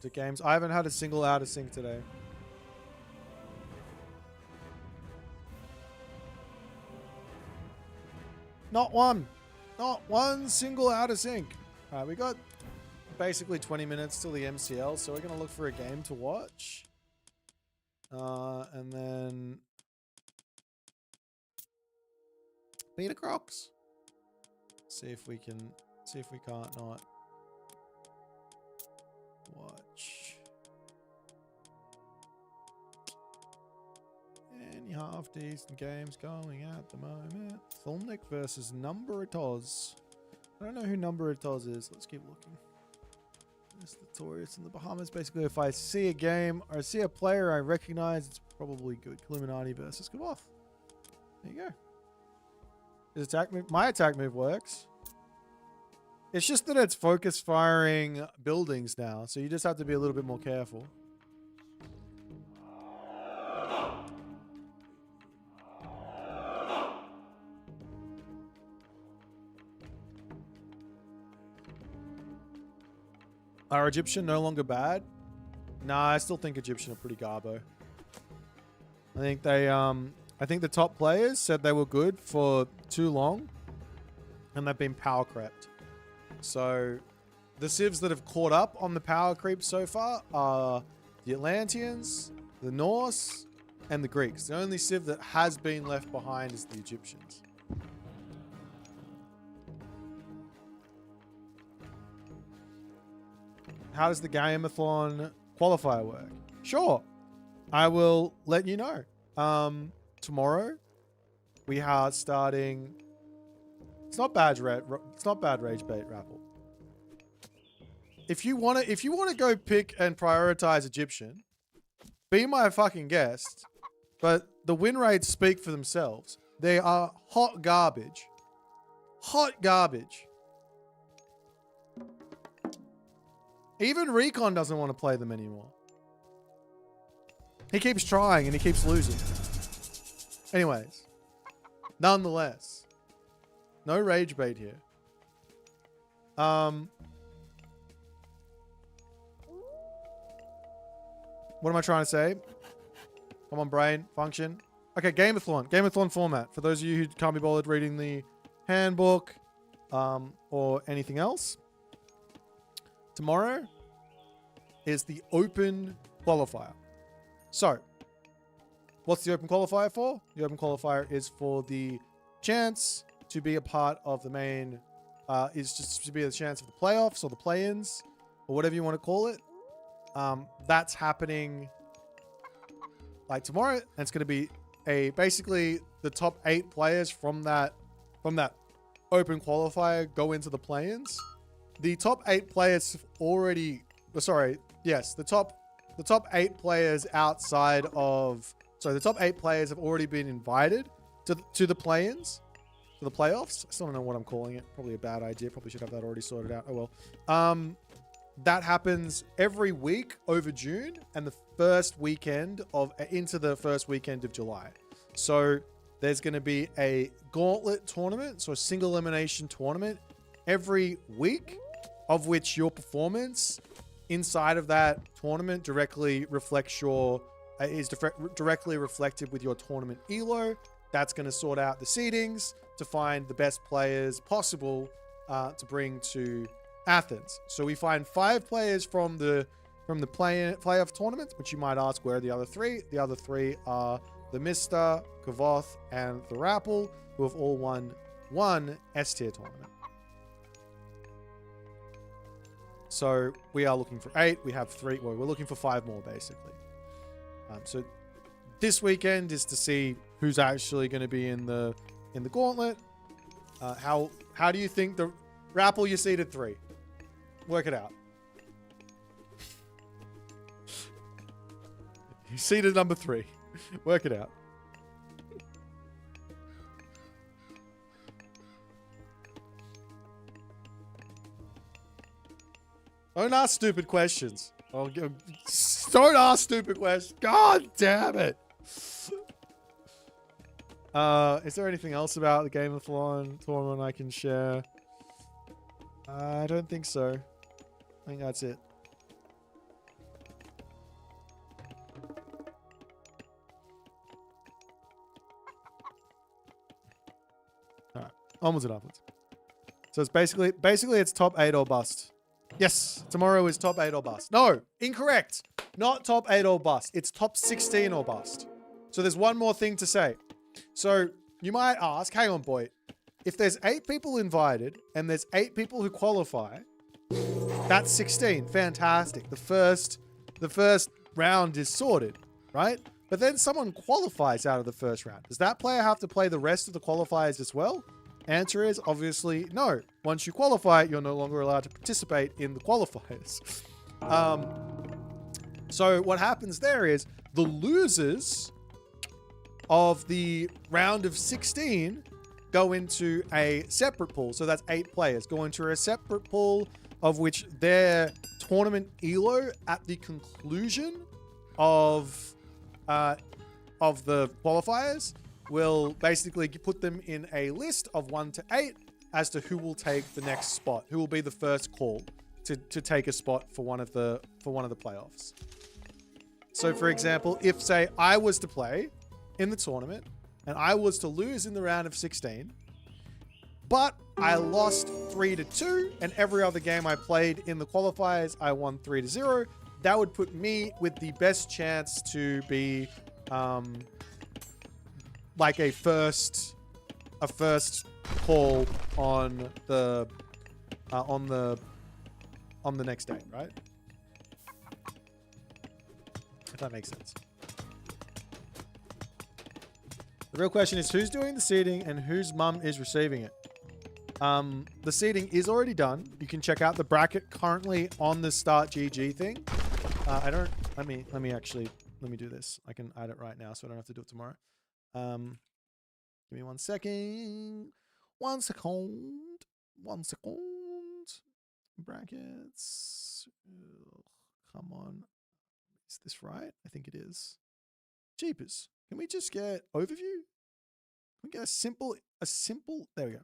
To games. I haven't had a single out of sync today. Not one. Not one single out of sync. Alright, we got basically 20 minutes till the MCL, so we're going to look for a game to watch. And then Peter Crocs. See if we can't not watch any half decent games going at the moment. Thulnik versus Numberatoz. I don't know who Numberatoz is. Let's keep looking. There's the Taurus in the Bahamas. Basically, if I see a game or see a player I recognize, it's probably good. Illuminati versus Kavoth. There you go. His attack move. My attack move works. It's just that it's focus firing buildings now, so you just have to be a little bit more careful. Are Egyptian no longer bad? Nah, I still think Egyptian are pretty garbo. I think they I think the top players said they were good for too long and they've been power crept. So the civs that have caught up on the power creep so far are the Atlanteans, the Norse, and the Greeks. The only civ that has been left behind is the Egyptians. How does the Gameathlon qualifier work? Sure. I will let you know. Tomorrow we are starting. It's not bad rage bait raffle. If you wanna go pick and prioritize Egyptian, be my fucking guest. But the win rates speak for themselves. They are hot garbage. Hot garbage. Even Recon doesn't want to play them anymore. He keeps trying and he keeps losing. Anyways. Nonetheless. No rage bait here. What am I trying to say? Come on, brain. Function. Okay, Gameathlon. Gameathlon format. For those of you who can't be bothered reading the handbook or anything else. Tomorrow is the open qualifier. So, what's the open qualifier for? The open qualifier is for the chance to be a part of the main, is just to be the chance of the playoffs or the play-ins or whatever you want to call it. That's happening like tomorrow, and it's going to be basically the top 8 players from that open qualifier go into the play-ins. The top 8 players have already, the top 8 players outside of, the top 8 players have already been invited to the play-ins, to the playoffs. I still don't know what I'm calling it. Probably a bad idea. Probably should have that already sorted out. Oh well. That happens every week over June and the first weekend into the first weekend of July. So there's going to be a gauntlet tournament, so a single elimination tournament every week, of which your performance inside of that tournament directly reflects directly reflected with your tournament elo. That's going to sort out the seedings to find the best players possible to bring to Athens. So we find 5 players from the playoff tournament, which you might ask, where are the other 3? The other 3 are the Mister, Kavoth, and the Rappel, who have all won one S-tier tournament. So we are looking for 8. We have 3. Well, we're looking for 5 more, basically. So this weekend is to see who's actually going to be in the gauntlet. How do you think the Rappel, you seeded 3? Work it out. You seeded number 3. Work it out. Don't ask stupid questions. Don't ask stupid questions. God damn it. Is there anything else about the Gameathlon tournament I can share? I don't think so. I think that's it. Alright. Onwards and upwards. So it's basically it's top 8 or bust. Yes, tomorrow is top 8 or bust. No, incorrect. Not top 8 or bust. It's top 16 or bust. So there's one more thing to say. So you might ask, hang on, Boit. If there's 8 people invited and there's 8 people who qualify, that's 16. Fantastic. The first round is sorted, right? But then someone qualifies out of the first round. Does that player have to play the rest of the qualifiers as well? Answer is obviously no. Once you qualify, you're no longer allowed to participate in the qualifiers. So what happens there is the losers of the round of 16 go into a separate pool. So that's 8 players go into a separate pool, of which their tournament elo at the conclusion of the qualifiers will basically put them in a list of 1 to 8 as to who will take the next spot, who will be the first call to take a spot for one of the playoffs. So for example, if say I was to play in the tournament and I was to lose in the round of 16, but I lost 3-2, and every other game I played in the qualifiers I won 3-0, that would put me with the best chance to be like a first call on the next day, right? If that makes sense. The real question is who's doing the seeding and whose mum is receiving it. The seeding is already done. You can check out the bracket currently on the Start GG thing. Let me do this. I can add it right now so I don't have to do it tomorrow. Give me 1 second. 1 second. 1 second. Brackets. Ugh, come on. Is this right? I think it is. Jeepers. Can we just get overview? Can we get a simple, there we go.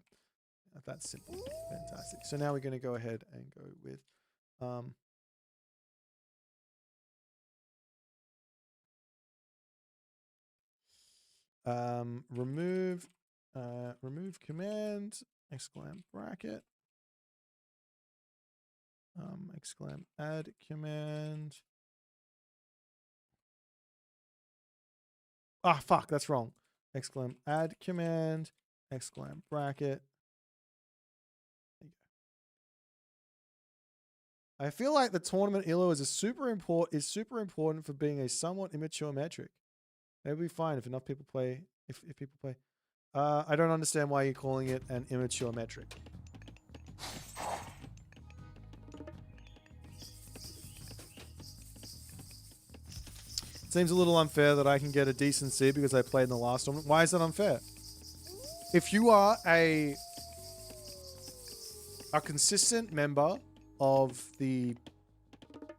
That's simple. Fantastic. So now we're going to go ahead and go with, remove command, exclam bracket, exclam add command. Ah, fuck, that's wrong. Exclam add command, exclam bracket. There you go. I feel like the tournament ELO is super important for being a somewhat immature metric. Maybe it'll be fine if enough people play. If people play. I don't understand why you're calling it an immature metric. Seems a little unfair that I can get a decent seed because I played in the last tournament. Why is that unfair? If you are a consistent member of the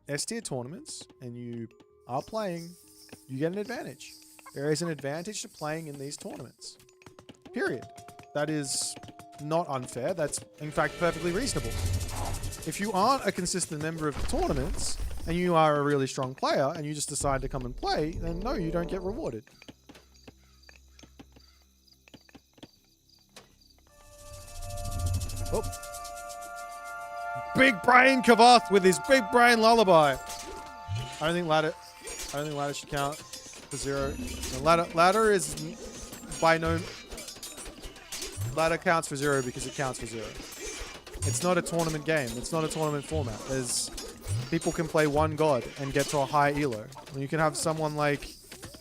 S tier tournaments and you are playing, you get an advantage. There is an advantage to playing in these tournaments. Period. That is not unfair. That's, in fact, perfectly reasonable. If you aren't a consistent member of the tournaments and you are a really strong player and you just decide to come and play, then no, you don't get rewarded. Oh. Big brain Kavath with his big brain lullaby. I don't think ladder should count for 0. No, ladder is by no... Ladder counts for 0 because it counts for 0. It's not a tournament game. It's not a tournament format. People can play one god and get to a high elo. You can have someone like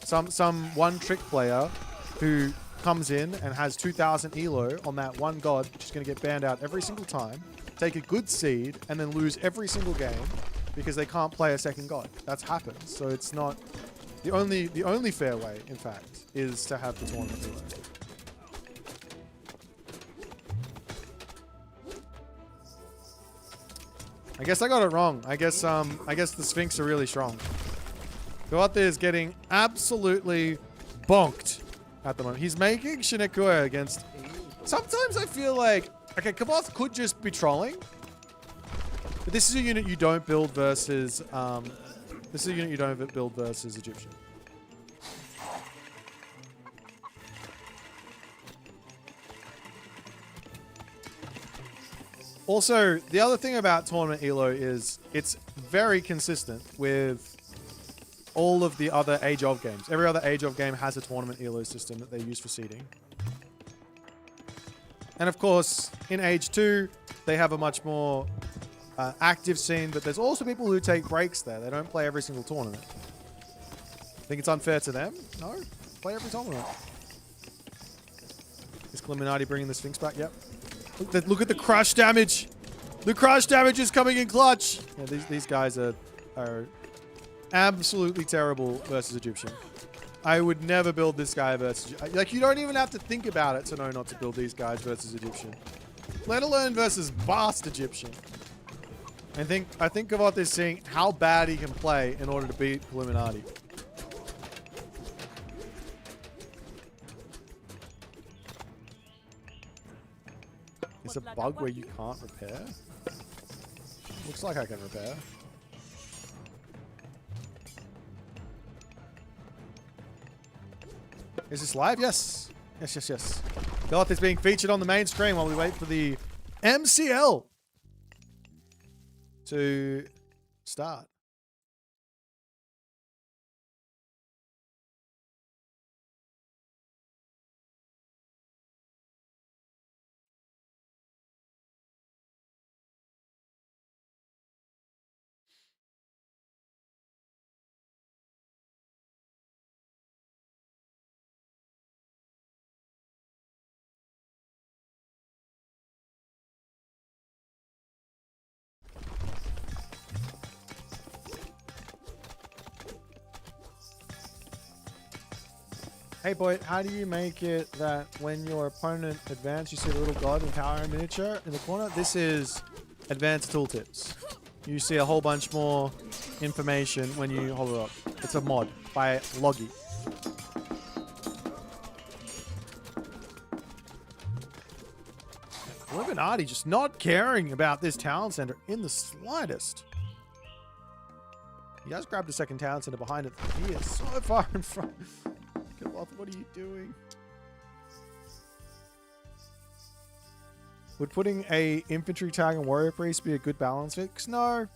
some one trick player who comes in and has 2,000 elo on that one god, which is going to get banned out every single time, take a good seed, and then lose every single game because they can't play a second god. That's happened. So it's not the only fair way, in fact, is to have the tournament elo. I guess I got it wrong. I guess the Sphinx are really strong. Boit is getting absolutely bonked at the moment. He's making Shinekua against... Sometimes I feel like... Okay, Kavath could just be trolling. But this is a unit you don't build versus... this is a unit you don't build versus Egyptian. Also, the other thing about tournament ELO is it's very consistent with all of the other Age of games. Every other Age of game has a tournament ELO system that they use for seeding. And of course, in Age 2, they have a much more active scene, but there's also people who take breaks there. They don't play every single tournament. Think it's unfair to them? No. Play every tournament. Is Clemenati bringing the Sphinx back? Yep. Look at the crush damage. The crush damage is coming in clutch. Yeah, these guys are absolutely terrible versus Egyptian. I would never build this guy versus... Like, you don't even have to think about it to know not to build these guys versus Egyptian. Let alone versus vast Egyptian. I think Kavath is seeing how bad he can play in order to beat Illuminati. It's a bug where you can't repair? Looks like I can repair. Is this live? Yes. Yes, yes, yes. Goth is being featured on the main screen while we wait for the MCL to start. Hey Boit, how do you make it that when your opponent advances, you see the little god and power miniature in the corner? This is advanced tooltips. You see a whole bunch more information when you hold it up. It's a mod by Loggy. Illuminati just not caring about this town center in the slightest. He has grabbed a second town center behind it. He is so far in front. What are you doing? Would putting a infantry tag on warrior priest be a good balance fix? No,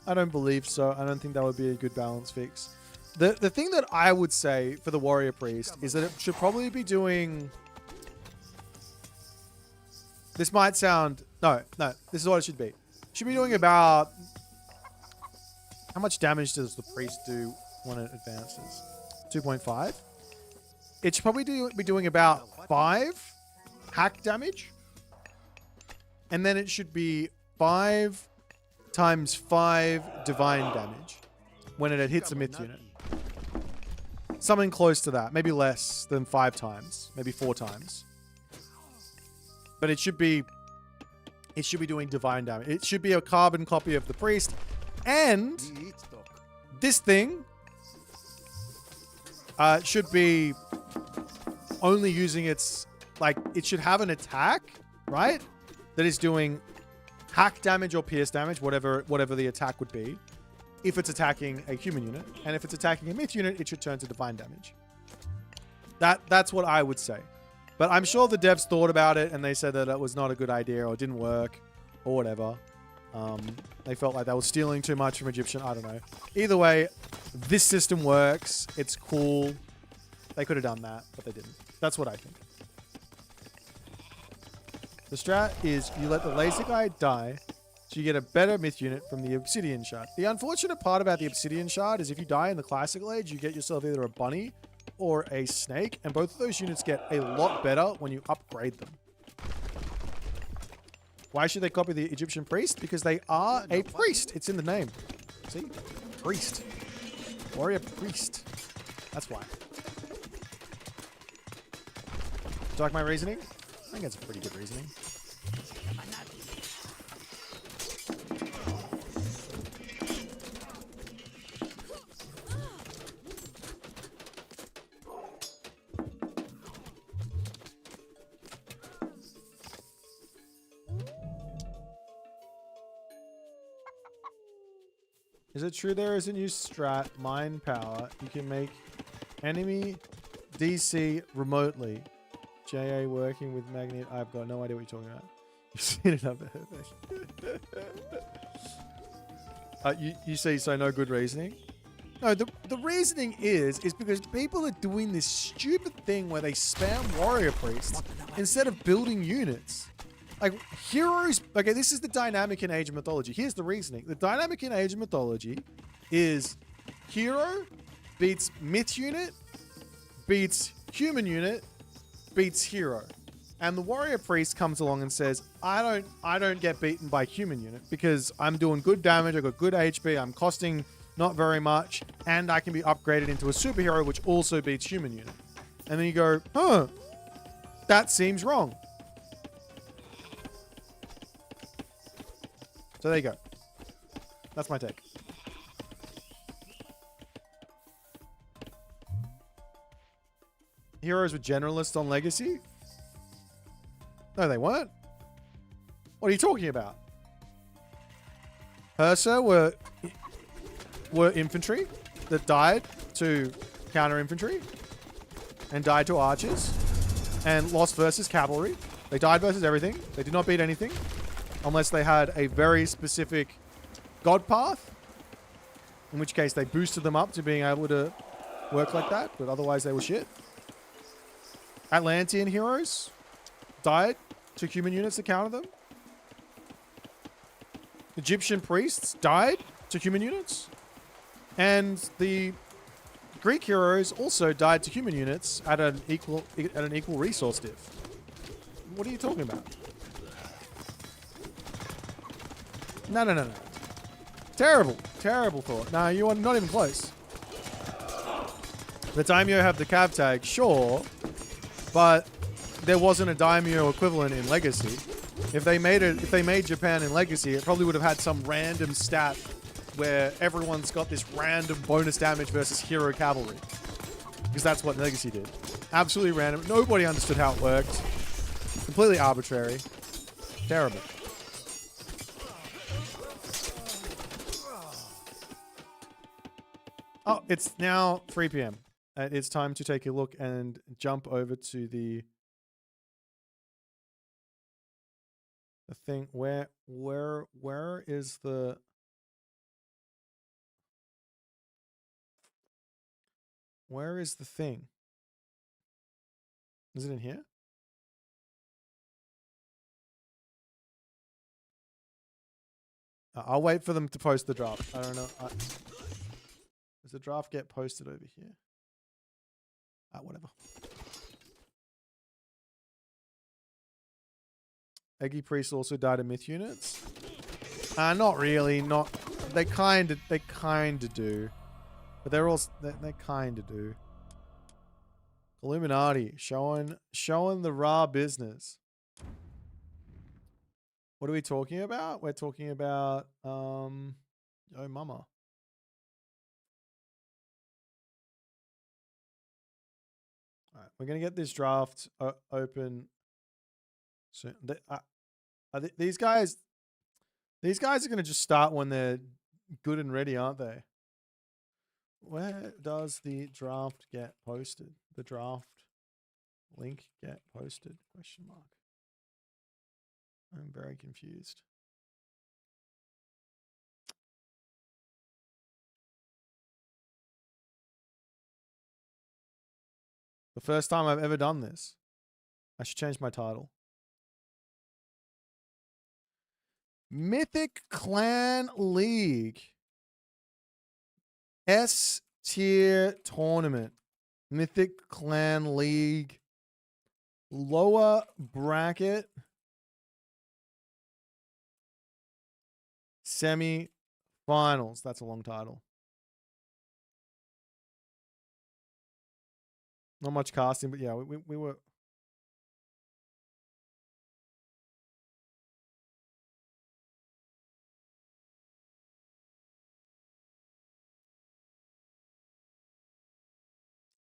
I don't believe so. I don't think that would be a good balance fix. The thing that I would say for the warrior priest is that it should probably be doing. This might sound no. This is what it should be. It should be doing about. How much damage does the priest do when it advances? 2.5. It should probably be doing about 5 hack damage. And then it should be 5 times 5 divine damage when it hits a myth unit. Something close to that. Maybe less than 5 times. Maybe 4 times. But it should be doing divine damage. It should be a carbon copy of the priest. And this thing should be only using its, like, it should have an attack, right? That is doing hack damage or pierce damage, whatever the attack would be, if it's attacking a human unit. And if it's attacking a myth unit, it should turn to divine damage. That's what I would say. But I'm sure the devs thought about it and they said that it was not a good idea or didn't work or whatever. They felt like they were stealing too much from Egyptian. I don't know. Either way, this system works. It's cool. They could have done that, but they didn't. That's what I think. The strat is you let the laser guy die, so you get a better myth unit from the obsidian shard. The unfortunate part about the obsidian shard is if you die in the classical age, you get yourself either a bunny or a snake, and both of those units get a lot better when you upgrade them. Why should they copy the Egyptian priest? Because they are a priest. It's in the name. See? Priest. Warrior priest. That's why. Do you like my reasoning? I think it's a pretty good reasoning. Is it true there is a new strat, mind power? You can make enemy DC remotely. JA working with Magnet. I've got no idea what you're talking about. You've seen it up there. You see, so no good reasoning? No, the reasoning is because people are doing this stupid thing where they spam warrior priests instead of building units. Like, heroes... Okay, this is the dynamic in Age of Mythology. Here's the reasoning. The dynamic in Age of Mythology is hero beats myth unit, beats human unit, beats hero. And the warrior priest comes along and says, I don't get beaten by human unit because I'm doing good damage, I've got good HP, I'm costing not very much, and I can be upgraded into a superhero which also beats human unit. And then you go, huh, that seems wrong. So there you go. That's my take. Heroes were generalists on Legacy? No, they weren't. What are you talking about? Hersa were infantry that died to counter infantry and died to archers and lost versus cavalry. They died versus everything. They did not beat anything unless they had a very specific god path, in which case they boosted them up to being able to work like that, but otherwise they were shit. Atlantean heroes died to human units to counter them. Egyptian priests died to human units. And the Greek heroes also died to human units at an equal resource diff. What are you talking about? No. Terrible thought. No, you are not even close. The daimyo have the cav tag, sure, but there wasn't a daimyo equivalent in Legacy. If they made Japan in Legacy, it probably would have had some random stat where everyone's got this random bonus damage versus hero cavalry. Because that's what Legacy did. Absolutely random. Nobody understood how it worked. Completely arbitrary. Terrible. Oh, it's now 3 p.m. It's time to take a look and jump over to the thing. Where is the... Where is the thing? Is it in here? I'll wait for them to post the draft. I don't know. Does the draft get posted over here? Whatever. Eggy Priest also died in myth units. Not really. Not. They kind of do. But they're also they kind of do. Illuminati showing the raw business. What are we talking about? We're talking about oh mama. All right, we're gonna get this draft open soon. These guys are gonna just start when they're good and ready, aren't they? Where does the draft get posted? The draft link get posted? Question mark. I'm very confused. The first time I've ever done this. I should change my title. Mythic Clan League. S tier tournament. Mythic Clan League. Lower bracket. Semi-finals. That's a long title. Not much casting, but yeah, we were...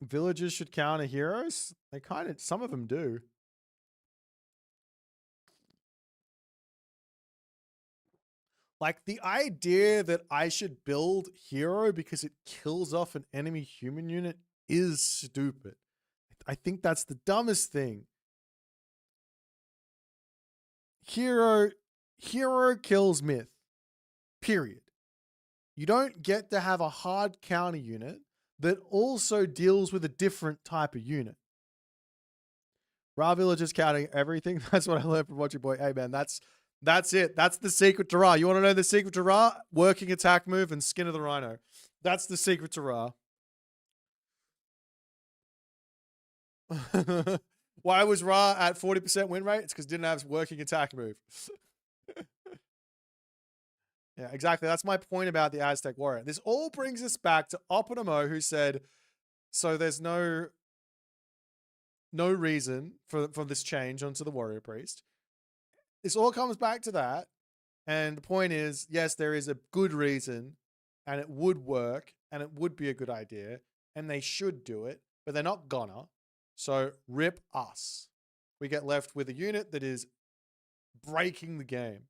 Villagers should counter heroes? They kind of... Some of them do. Like, the idea that I should build hero because it kills off an enemy human unit is stupid. I think that's the dumbest thing. Hero kills myth. Period. You don't get to have a hard counter unit that also deals with a different type of unit. Ra villagers counting everything. That's what I learned from watching Boit. Hey man, that's it. That's the secret to Ra. You want to know the secret to Ra? Working attack move and skin of the rhino. That's the secret to Ra. Why was Ra at 40% win rate? It's because it didn't have working attack move. Yeah, exactly. That's my point about the Aztec warrior. This all brings us back to Oppenamo, who said, so there's no reason for this change onto the warrior priest. This all comes back to that. And the point is, yes, there is a good reason and it would work and it would be a good idea and they should do it, but they're not gonna. So rip us. We get left with a unit that is breaking the game.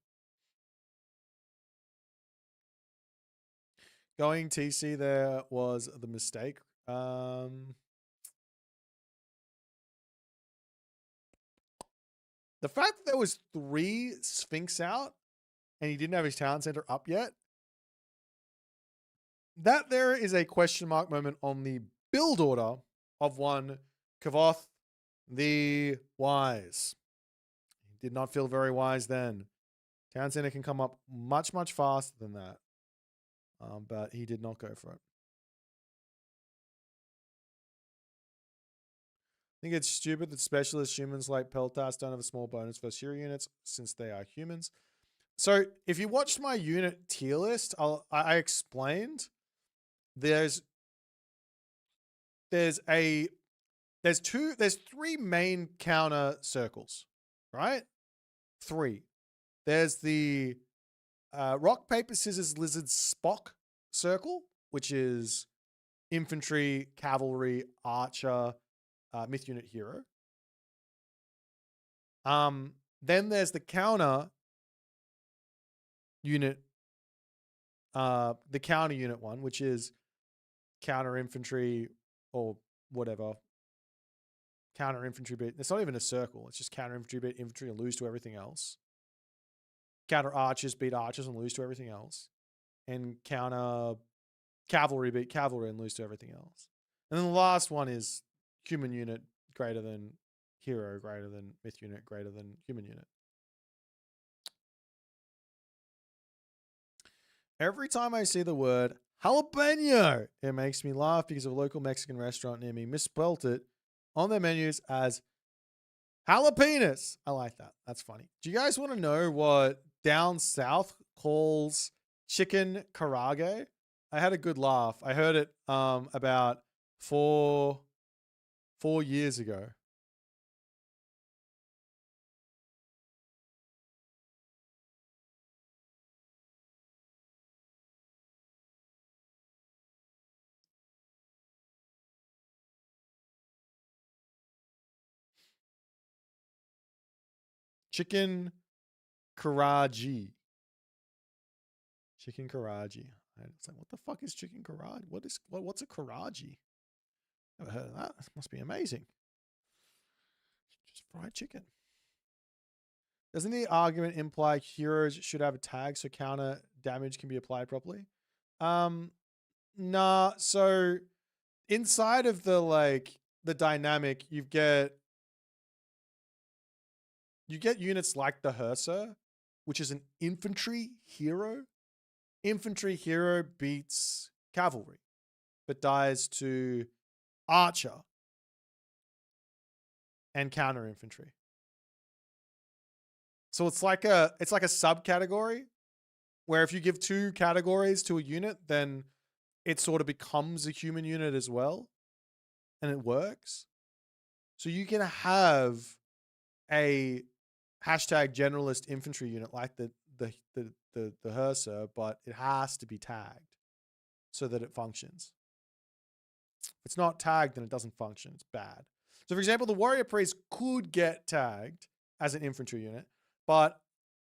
Going TC there was the mistake. The fact that there was 3 Sphinx out and he didn't have his town center up yet, that there is a question mark moment on the build order of one Kavoth the Wise. He did not feel very wise then. Town center can come up much, much faster than that. But he did not go for it. I think it's stupid that specialist humans like Peltas don't have a small bonus for hero units since they are humans. So if you watched my unit tier list, I explained there's 3 main counter circles, right? 3. There's the rock, paper, scissors, lizard, Spock circle, which is infantry, cavalry, archer, myth unit, hero. Then there's the counter unit, the counter unit one, which is counter infantry or whatever. Counter infantry bit. It's not even a circle. It's just counter infantry beat infantry and lose to everything else. Counter archers beat archers and lose to everything else. And counter cavalry beat cavalry and lose to everything else. And then the last one is human unit greater than hero, greater than myth unit, greater than human unit. Every time I see the word jalapeno, it makes me laugh because of a local Mexican restaurant near me misspelt it on their menus as jalapenos. I like that. That's funny. Do you guys want to know what down south calls chicken karage? I had a good laugh. I heard it about 4 years ago. Chicken karaji. Chicken karaji. It's like, what the fuck is chicken karaji? What's a karaji? Never heard of that. This must be amazing. Just fried chicken. Doesn't the argument imply heroes should have a tag so counter damage can be applied properly? Nah. So inside of the dynamic, you get units like the Herser, which is an infantry hero. Infantry hero beats cavalry, but dies to archer and counter infantry. So it's like a subcategory where if you give 2 categories to a unit, then it sort of becomes a human unit as well, and it works. So you can have a hashtag generalist infantry unit like the Herser, but it has to be tagged so that it functions. If it's not tagged, then it doesn't function. It's bad. So for example, the warrior priest could get tagged as an infantry unit, but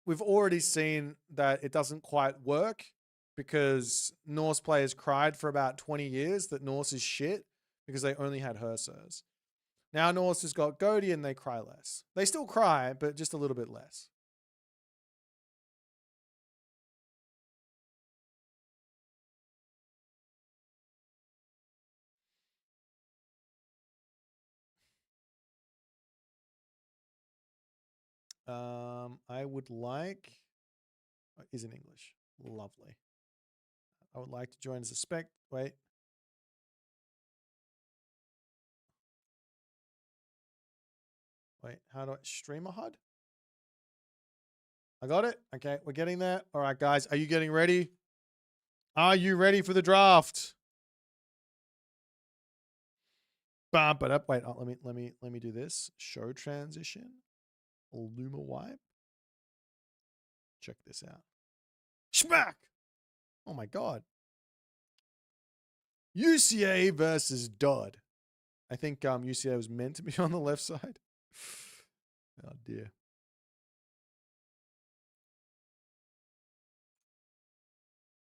we've already seen that it doesn't quite work because Norse players cried for about 20 years that Norse is shit because they only had Hersers. Now Norse has got Godi and they cry less. They still cry, but just a little bit less. I would like, is in English. Lovely. I would like to join as a spec. Wait. How do I stream a HUD? I got it. Okay, we're getting there. All right, guys, are you getting ready? Are you ready for the draft? Bump it up. Wait, let me do this. Show transition. Luma wipe. Check this out. Schmack! Oh my god. UCA versus Dodd. I think UCA was meant to be on the left side. Oh dear.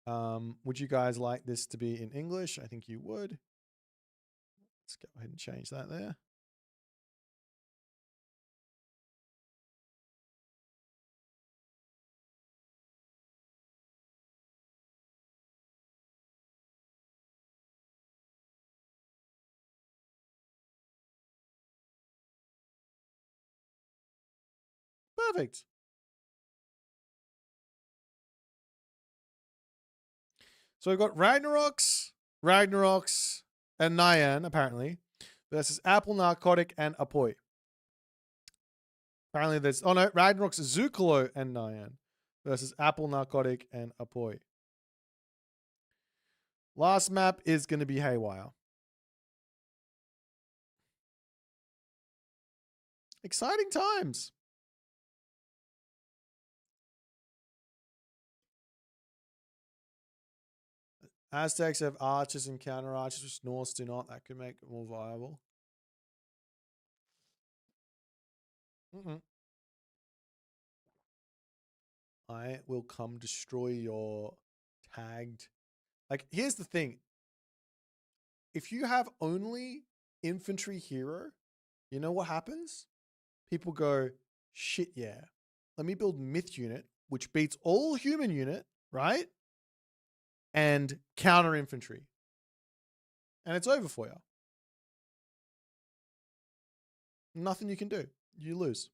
Would you guys like this to be in English? I think you would. Let's go ahead and change that there. Perfect. So we've got Ragnaroks, and Nyan, apparently, versus Apple, Narcotic, and Apoy. Apparently there's... Oh, no. Ragnaroks, Zucolo, and Nyan versus Apple, Narcotic, and Apoy. Last map is going to be Haywire. Exciting times. Aztecs have archers and counter archers, which Norse do not. That could make it more viable. I will come destroy your tagged. Like, here's the thing. If you have only infantry hero, you know what happens? People go, shit, yeah. Let me build myth unit, which beats all human unit, right? And counter infantry. And it's over for you. Nothing you can do. You lose.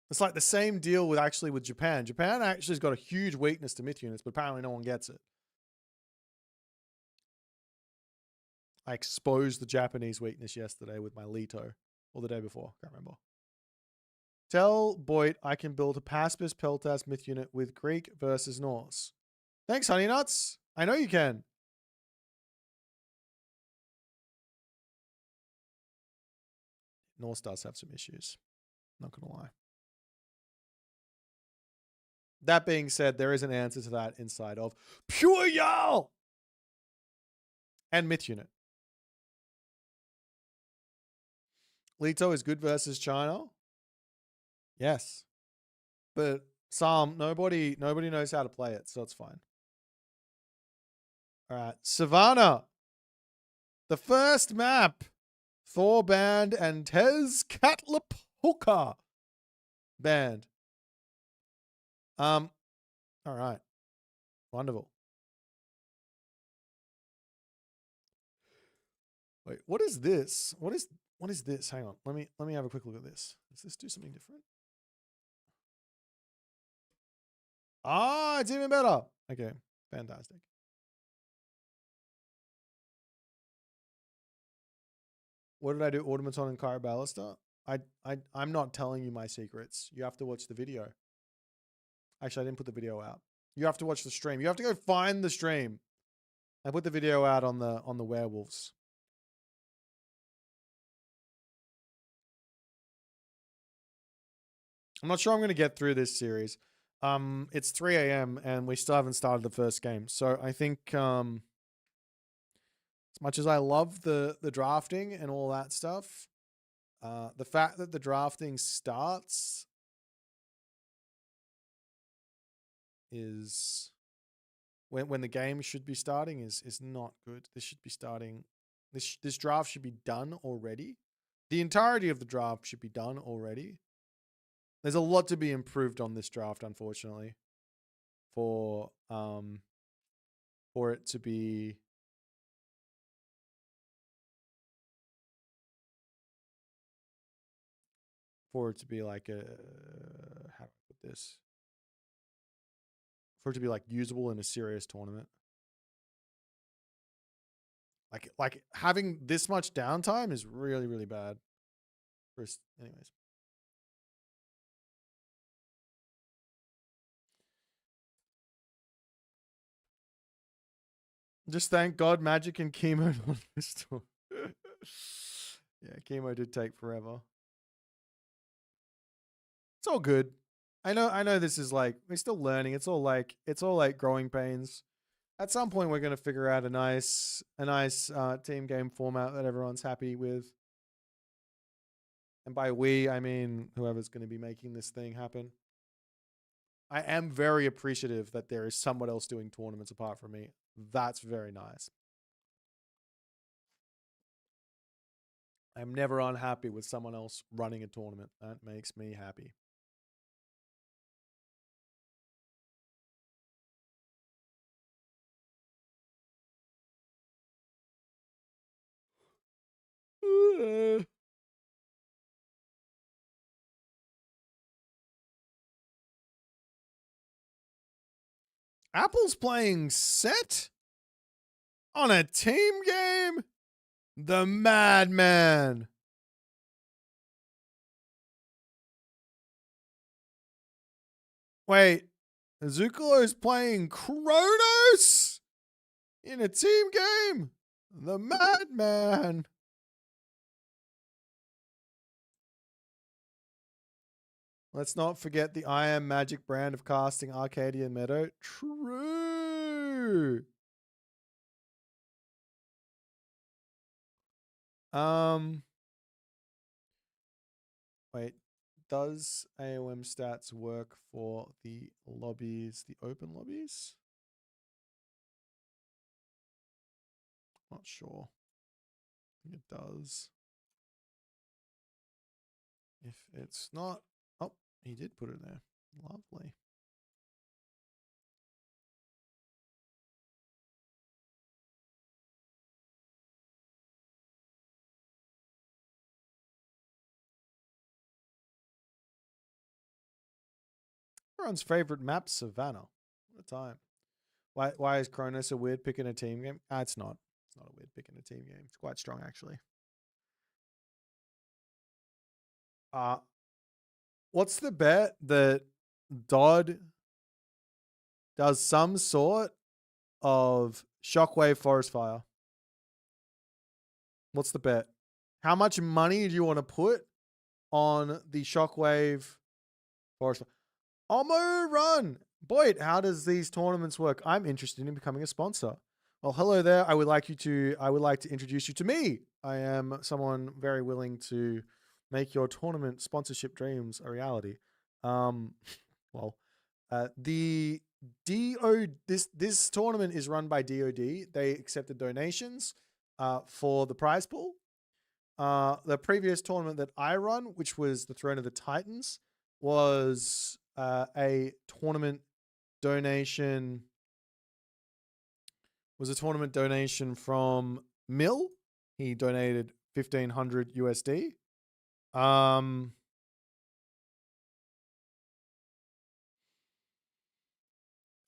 It's like the same deal with Japan. Japan actually has got a huge weakness to myth units, but apparently no one gets it. I exposed the Japanese weakness yesterday with my Leto. Or the day before. Can't remember. Tell Boit I can build a Paspis Peltas myth unit with Greek versus Norse. Thanks, Honey Nuts. I know you can. Norse does have some issues. Not going to lie. That being said, there is an answer to that inside of Pure Jarl and Myth Unit. Leto is good versus China. Yes. But Psalm, nobody knows how to play it, so it's fine. All right. Savannah. The first map. Thor Band and Tez Katlapuka Band. All right. Wonderful. Wait, what is this? What is this? Hang on. Let me have a quick look at this. Does this do something different? Ah, it's even better. Okay, fantastic. What did I do? Automaton and Kyra Ballista? I'm not telling you my secrets. You have to watch the video. Actually, I didn't put the video out. You have to watch the stream. You have to go find the stream. I put the video out on the werewolves. I'm not sure I'm going to get through this series. It's 3 a.m. and we still haven't started the first game. So I think as much as I love the drafting and all that stuff, the fact that the drafting starts is when the game should be starting is not good. This should be starting. This draft should be done already. The entirety of the draft should be done already. There's a lot to be improved on this draft, unfortunately, for it to be like a how do I put this? For it to be like usable in a serious tournament. Like having this much downtime is really, really bad. Anyways. Just thank God Magic and Chemo on this tour. Yeah, Chemo did take forever. It's all good. I know this is like, we're still learning. It's all like growing pains. At some point we're going to figure out a nice team game format that everyone's happy with. And by we, I mean whoever's going to be making this thing happen. I am very appreciative that there is someone else doing tournaments apart from me. That's very nice. I'm never unhappy with someone else running a tournament. That makes me happy. Apple's playing set on a team game? The madman. Wait, Zucolo's playing Kronos in a team game? The madman. Let's not forget the I Am Magic brand of casting Arcadia Meadow. True. Wait, does AOM stats work for the lobbies, the open lobbies? Not sure. I think it does. If it's not, oh, he did put it there. Lovely. Everyone's favorite map, Savannah. What a time. Why is Kronos a weird pick in a team game? It's not. It's not a weird pick in a team game. It's quite strong, actually. What's the bet that Dodd does some sort of Shockwave Forest Fire? What's the bet? How much money do you want to put on the Shockwave Forest Fire? Omo run! Boit, how does these tournaments work? I'm interested in becoming a sponsor. Well, hello there. I would like to introduce you to me. I am someone very willing to make your tournament sponsorship dreams a reality. The this tournament is run by DoD. They accepted donations for the prize pool. The previous tournament that I run, which was the Throne of the Titans, was a tournament donation. Was a tournament donation from Mill. He donated 1,500 USD. And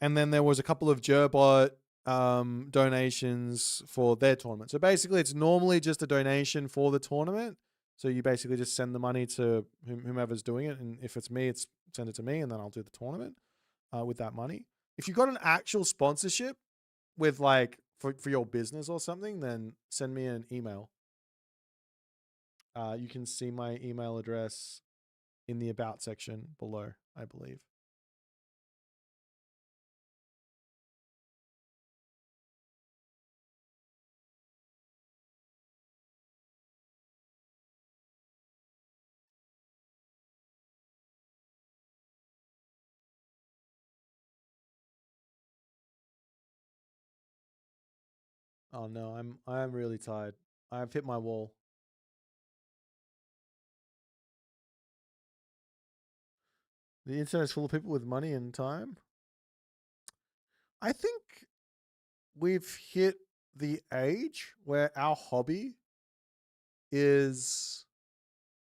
then there was a couple of Gerbot donations for their tournament. So basically, it's normally just a donation for the tournament. So you basically just send the money to whomever's doing it. And if it's me, send it to me, and then I'll do the tournament with that money. If you've got an actual sponsorship with like for your business or something, then send me an email. You can see my email address in the About section below, I believe. Oh no, I'm really tired. I've hit my wall. The internet is full of people with money and time. I think we've hit the age where our hobby is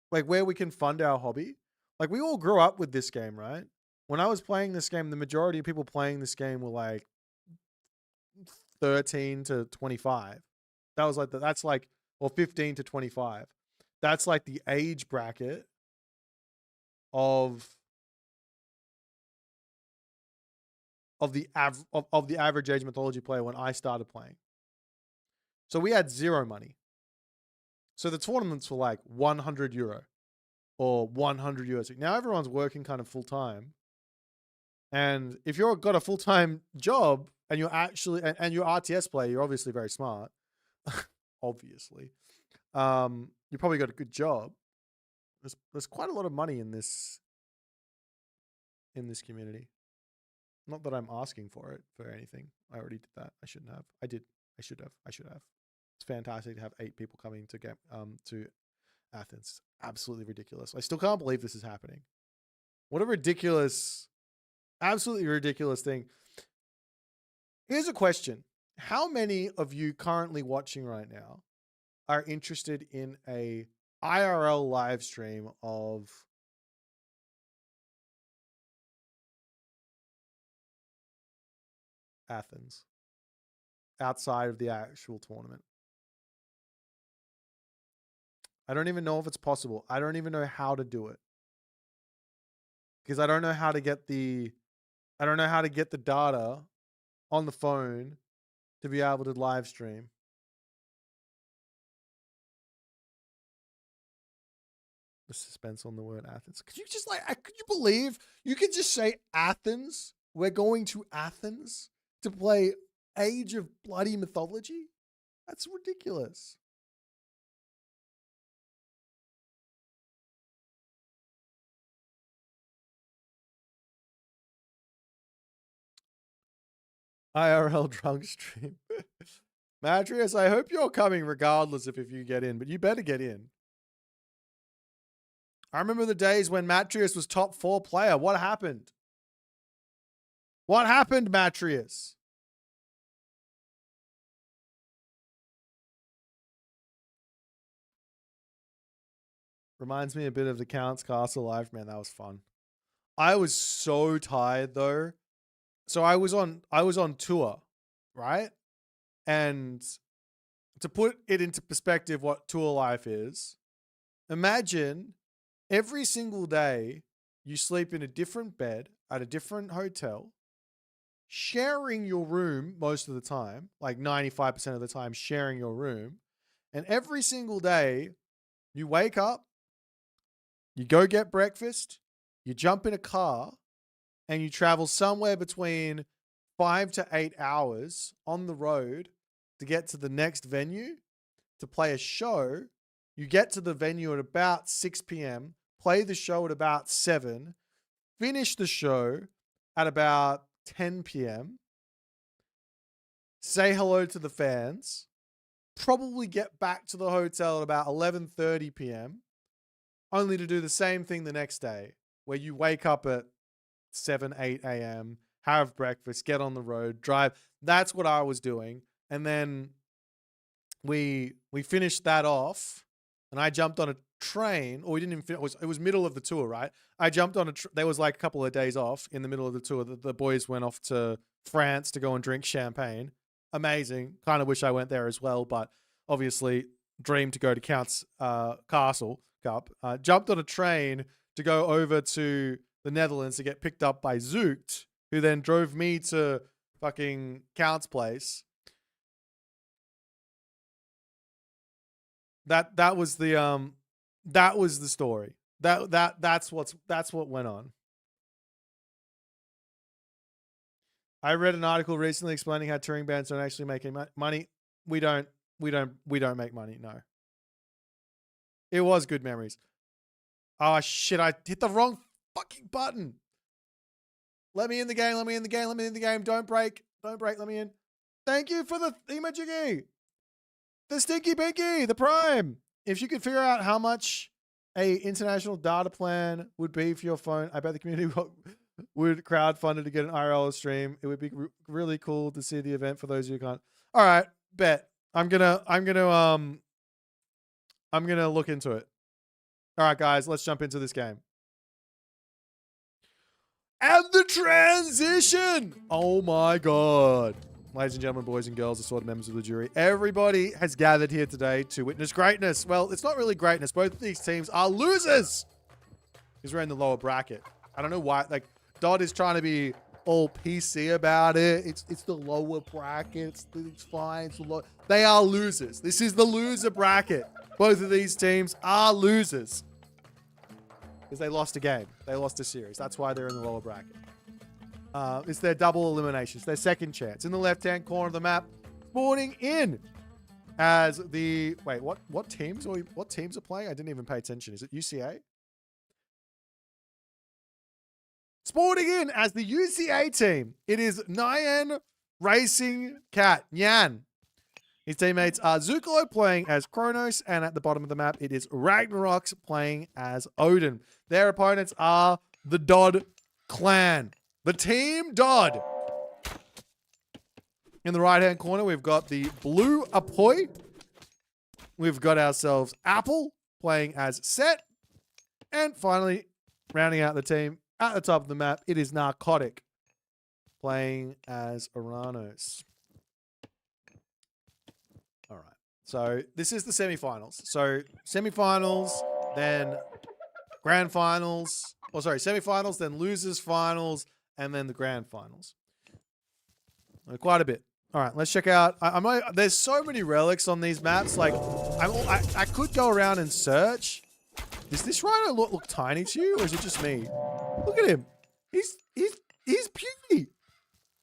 like where we can fund our hobby. Like we all grew up with this game, right? When I was playing this game, the majority of people playing this game were like 13 to 25. That was like that's like, or 15 to 25. That's like the age bracket of the average age mythology player when I started playing. So we had zero money. So the tournaments were like 100 euro or 100 USD. Now everyone's working kind of full time. And if you've got a full-time job and you're actually, and you're RTS player, you're obviously very smart. Obviously. You probably got a good job. There's quite a lot of money in this community. Not that I'm asking for it for anything. I already did that. I shouldn't have. I did. I should have. It's fantastic to have 8 people coming to to Athens. Absolutely ridiculous. I still can't believe this is happening. What a ridiculous, absolutely ridiculous thing. Here's a question. How many of you currently watching right now are interested in a IRL live stream of Athens outside of the actual tournament? I don't even know if it's possible. I don't even know how to do it. Because I don't know how to get the data on the phone to be able to live stream. The suspense on the word Athens. Could you just could you believe you could just say Athens? We're going to Athens to play Age of Bloody Mythology? That's ridiculous. IRL drunk stream. Madrius, I hope you're coming regardless if you get in, but you better get in. I remember the days when Matrius was top 4 player. What happened? What happened, Matrius? Reminds me a bit of the Count's Castle Live. Man, that was fun. I was so tired though. So I was on tour, right? And to put it into perspective what tour life is, imagine every single day you sleep in a different bed at a different hotel, sharing your room most of the time, like 95% of the time sharing your room. And every single day you wake up, you go get breakfast, you jump in a car, and you travel somewhere between 5 to 8 hours on the road to get to the next venue to play a show. You get to the venue at about 6 p.m., play the show at about 7, finish the show at about 10 p.m., say hello to the fans, probably get back to the hotel at about 11:30 p.m., only to do the same thing the next day, where you wake up at 7, 8 a.m., have breakfast, get on the road, drive. That's what I was doing. And then we finished that off, and I jumped on a train, or we didn't even finish. It was middle of the tour, right? I jumped on there was like a couple of days off in the middle of the tour. The boys went off to France to go and drink champagne. Amazing. Kind of wish I went there as well, but obviously dream to go to Count's Castle Cup. Jumped on a train to go over to the Netherlands to get picked up by Zooked, who then drove me to fucking Count's place. That was the story. That's what went on. I read an article recently explaining how touring bands don't actually make any money. We don't make money. No. It was good memories. Oh shit! I hit the wrong fucking button. Let me in the game. Let me in the game. Let me in the game. Don't break. Don't break. Let me in. Thank you for the Imajigi. The Stinky Pinky, the Prime. If you could figure out how much a international data plan would be for your phone, I bet the community would crowdfund it to get an IRL stream. It would be really cool to see the event for those who can't. All right, bet. I'm gonna look into it. All right, guys, let's jump into this game. And the transition. Oh my God. Ladies and gentlemen, boys and girls, assorted members of the jury, everybody has gathered here today to witness greatness. Well, it's not really greatness. Both of these teams are losers because we're in the lower bracket. I don't know why. Like, Dodd is trying to be all PC about it. It's the lower bracket. It's fine. It's the low. They are losers. This is the loser bracket. Both of these teams are losers because they lost a game. They lost a series. That's why they're in the lower bracket. It's their double elimination. It's their second chance. In the left-hand corner of the map, spawning in as the... Wait, what teams are playing? I didn't even pay attention. Is it UCA? Sporting in as the UCA team, it is Nyan Racing Cat, Nyan. His teammates are Zuklo playing as Kronos, and at the bottom of the map, it is Ragnarox playing as Odin. Their opponents are the Dodd clan, the Team Dodd. In the right-hand corner, we've got the blue Apoy. We've got ourselves Apple playing as Set. And finally, rounding out the team, at the top of the map, it is Narcotic playing as Oranos. All right. So this is the semifinals. So semifinals, then grand finals. Oh, sorry, semifinals, then losers finals, and then the grand finals. Quite a bit. All right, let's check out. There's so many relics on these maps. Like, I could go around and search. Does this rhino look tiny to you, or is it just me? Look at him. He's puny.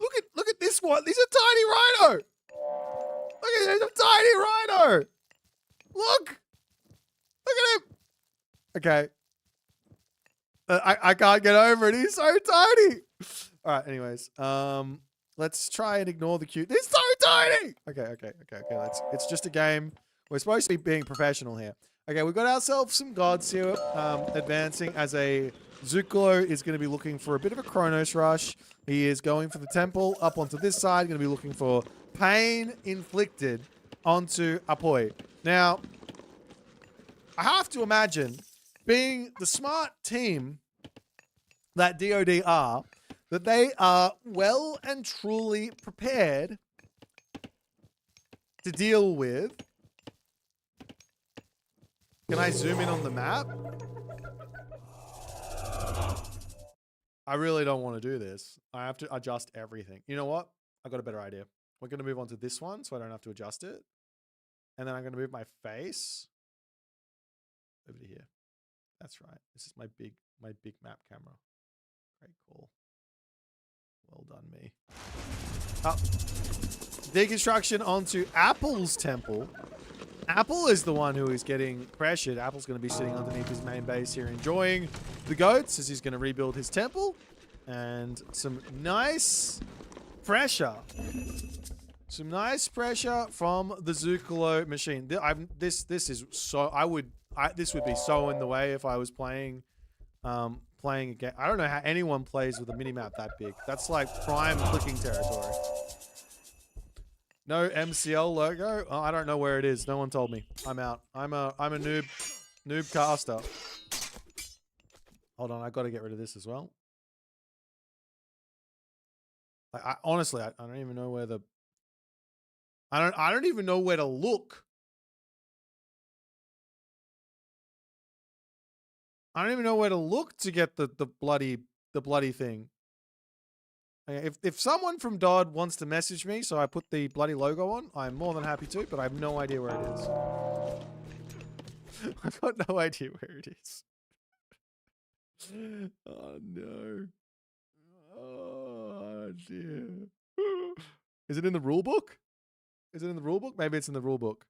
Look at this one. He's a tiny rhino. Look at him. He's a tiny rhino. Look at him. Okay. I can't get over it. He's so tiny. All right. Anyways, let's try and ignore the cute. He's so tiny. Okay. It's just a game. We're supposed to be being professional here. Okay, we've got ourselves some gods here advancing as a Zuklo is going to be looking for a bit of a Kronos rush. He is going for the temple up onto this side, going to be looking for pain inflicted onto Apoy. Now, I have to imagine, being the smart team that DOD are, that they are well and truly prepared to deal with. Can I zoom in on the map? I really don't want to do this. I have to adjust everything. You know what? I got a better idea. We're going to move on to this one so I don't have to adjust it. And then I'm going to move my face over to here. That's right. This is my big map camera. Great call. Well done, me. Deconstruction onto Apple's temple. Apple is the one who is getting pressured. Apple's going to be sitting underneath his main base here, enjoying the goats as he's going to rebuild his temple. And some nice pressure. Some nice pressure from the Zukalo machine. This is so. This would be so in the way if I was playing a game. I don't know how anyone plays with a minimap that big. That's like prime clicking territory. No MCL logo? Oh, I don't know where it is. No one told me. I'm out. I'm a noob caster. Hold on, I got to get rid of this as well. Like, honestly, I don't even know where the. I don't even know where to look. I don't even know where to look to get the bloody thing. If someone from Dodd wants to message me, so I put the bloody logo on, I'm more than happy to, but I have no idea where it is. I've got no idea where it is. Oh, no. Oh, dear. Is it in the rule book? Is it in the rule book? Maybe it's in the rule book.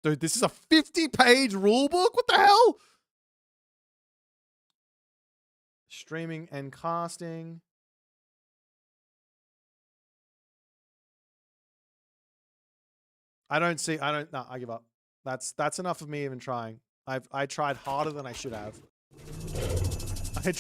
Dude, this is a 50-page rule book? What the hell? Streaming and casting. No, I give up. That's enough of me even trying. I tried harder than I should have. I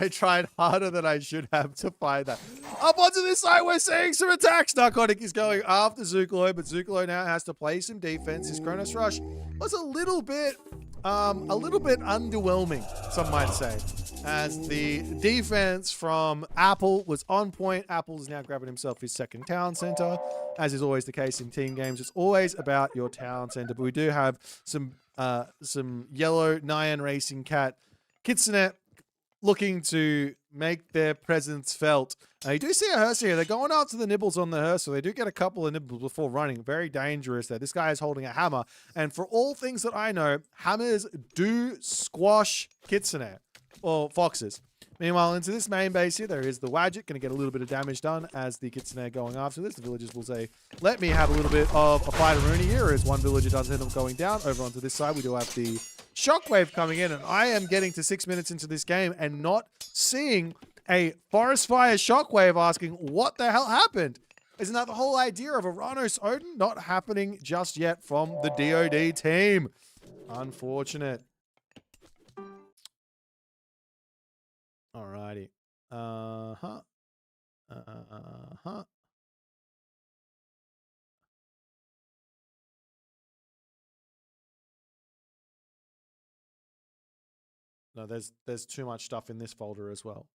tried harder than I should have to find that. Up onto this side, we're seeing some attacks. Narcotic is going after Zukalo, but Zukalo now has to play some defense. His Kronos Rush was a little bit underwhelming, some might say, as the defense from Apple was on point. Apple is now grabbing himself his second town center, as is always the case in team games. It's always about your town center, but we do have some yellow Nyan Racing Cat Kitsune looking to make their presence felt. You do see a hearse here. They're going after the nibbles on the hearse, so they do get a couple of nibbles before running. Very dangerous there. This guy is holding a hammer, and for all things that I know, hammers do squash Kitsune, or foxes. Meanwhile, into this main base here, there is the Wadget, going to get a little bit of damage done as the Kitsune are going after this. The villagers will say, let me have a little bit of a fight Rooney here, as one villager does end up going down. Over onto this side, we do have the Shockwave coming in, and I am getting to 6 minutes into this game and not seeing a Forest Fire Shockwave asking what the hell happened. Isn't that the whole idea of a Ranos Odin? Not happening just yet from the DOD team. Unfortunate. Alrighty. No, there's too much stuff in this folder as well.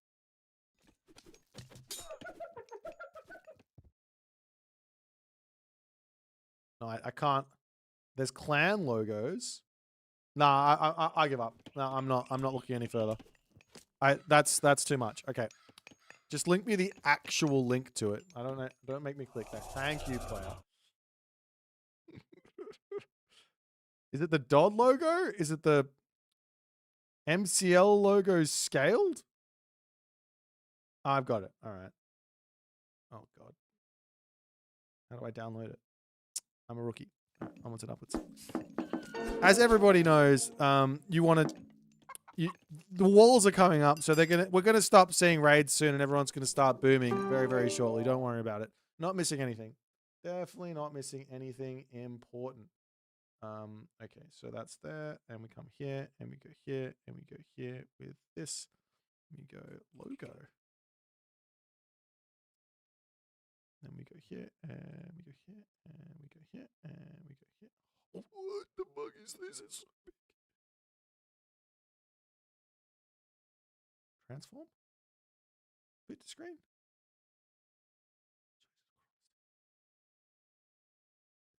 No, I can't. There's clan logos. Nah, I give up. No, I'm not looking any further. That's too much. Okay. Just link me the actual link to it. I don't know. Don't make me click that. Thank you, player. Is it the DOD logo? Is it the MCL logo scaled? I've got it. All right. Oh, God. How do I download it? I'm a rookie. Onwards and upwards. As everybody knows, you want to... the walls are coming up, so we're gonna stop seeing raids soon, and everyone's gonna start booming very, very shortly. Don't worry about it. Not missing anything. Definitely not missing anything important. Okay, so that's there, and we come here, and we go here, and we go here with this. We go logo. Then we go here, and we go here, and we go here, and we go here. Oh, what the bug is this? It's so big. Transform? Fit to screen?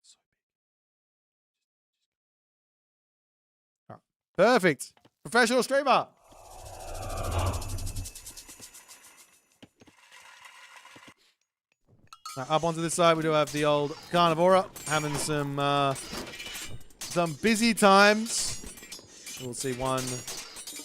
It's so big. All right. Perfect. Professional streamer. Now, up onto this side, we do have the old Carnivora having some busy times. We'll see one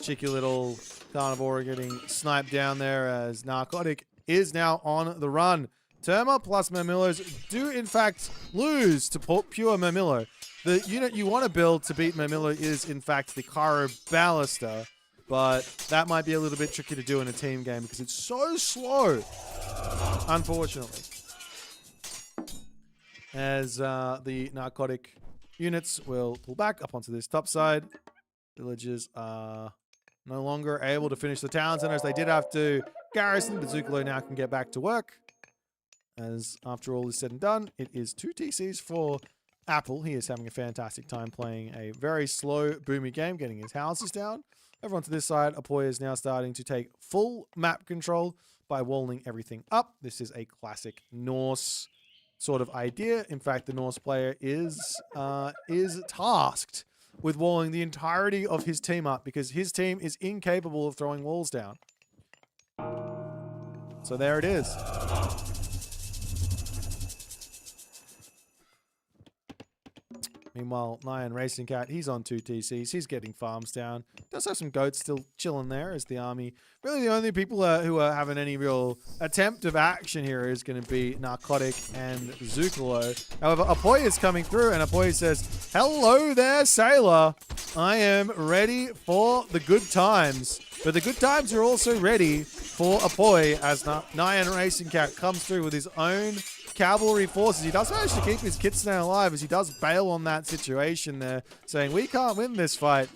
cheeky little Carnivora getting sniped down there as Narcotic is now on the run. Terma plus Murmillos do in fact lose to pure Murmillo. The unit you want to build to beat Murmillo is in fact the Cairo Ballista, but that might be a little bit tricky to do in a team game because it's so slow, unfortunately. As the Narcotic units will pull back up onto this top side. Villagers are no longer able to finish the town centers. They did have to garrison, but Zucolo now can get back to work. As after all is said and done, it is 2 TCs for Apple. He is having a fantastic time playing a very slow, boomy game, getting his houses down. Over onto this side, Apoy is now starting to take full map control by walling everything up. This is a classic Norse sort of idea. In fact, the Norse player is tasked with walling the entirety of his team up because his team is incapable of throwing walls down. So there it is. Meanwhile, Nyan Racing Cat, he's on 2 TCs. He's getting farms down. Does have some goats still chilling there as the army. Really the only people who are having any real attempt of action here is going to be Narcotic and Zucolo. However, Apoy is coming through and Apoy says, hello there, sailor. I am ready for the good times. But the good times are also ready for Apoy as Nyan Racing Cat comes through with his own cavalry forces. He does manage to keep his Kitsune alive as he does bail on that situation there, saying, we can't win this fight.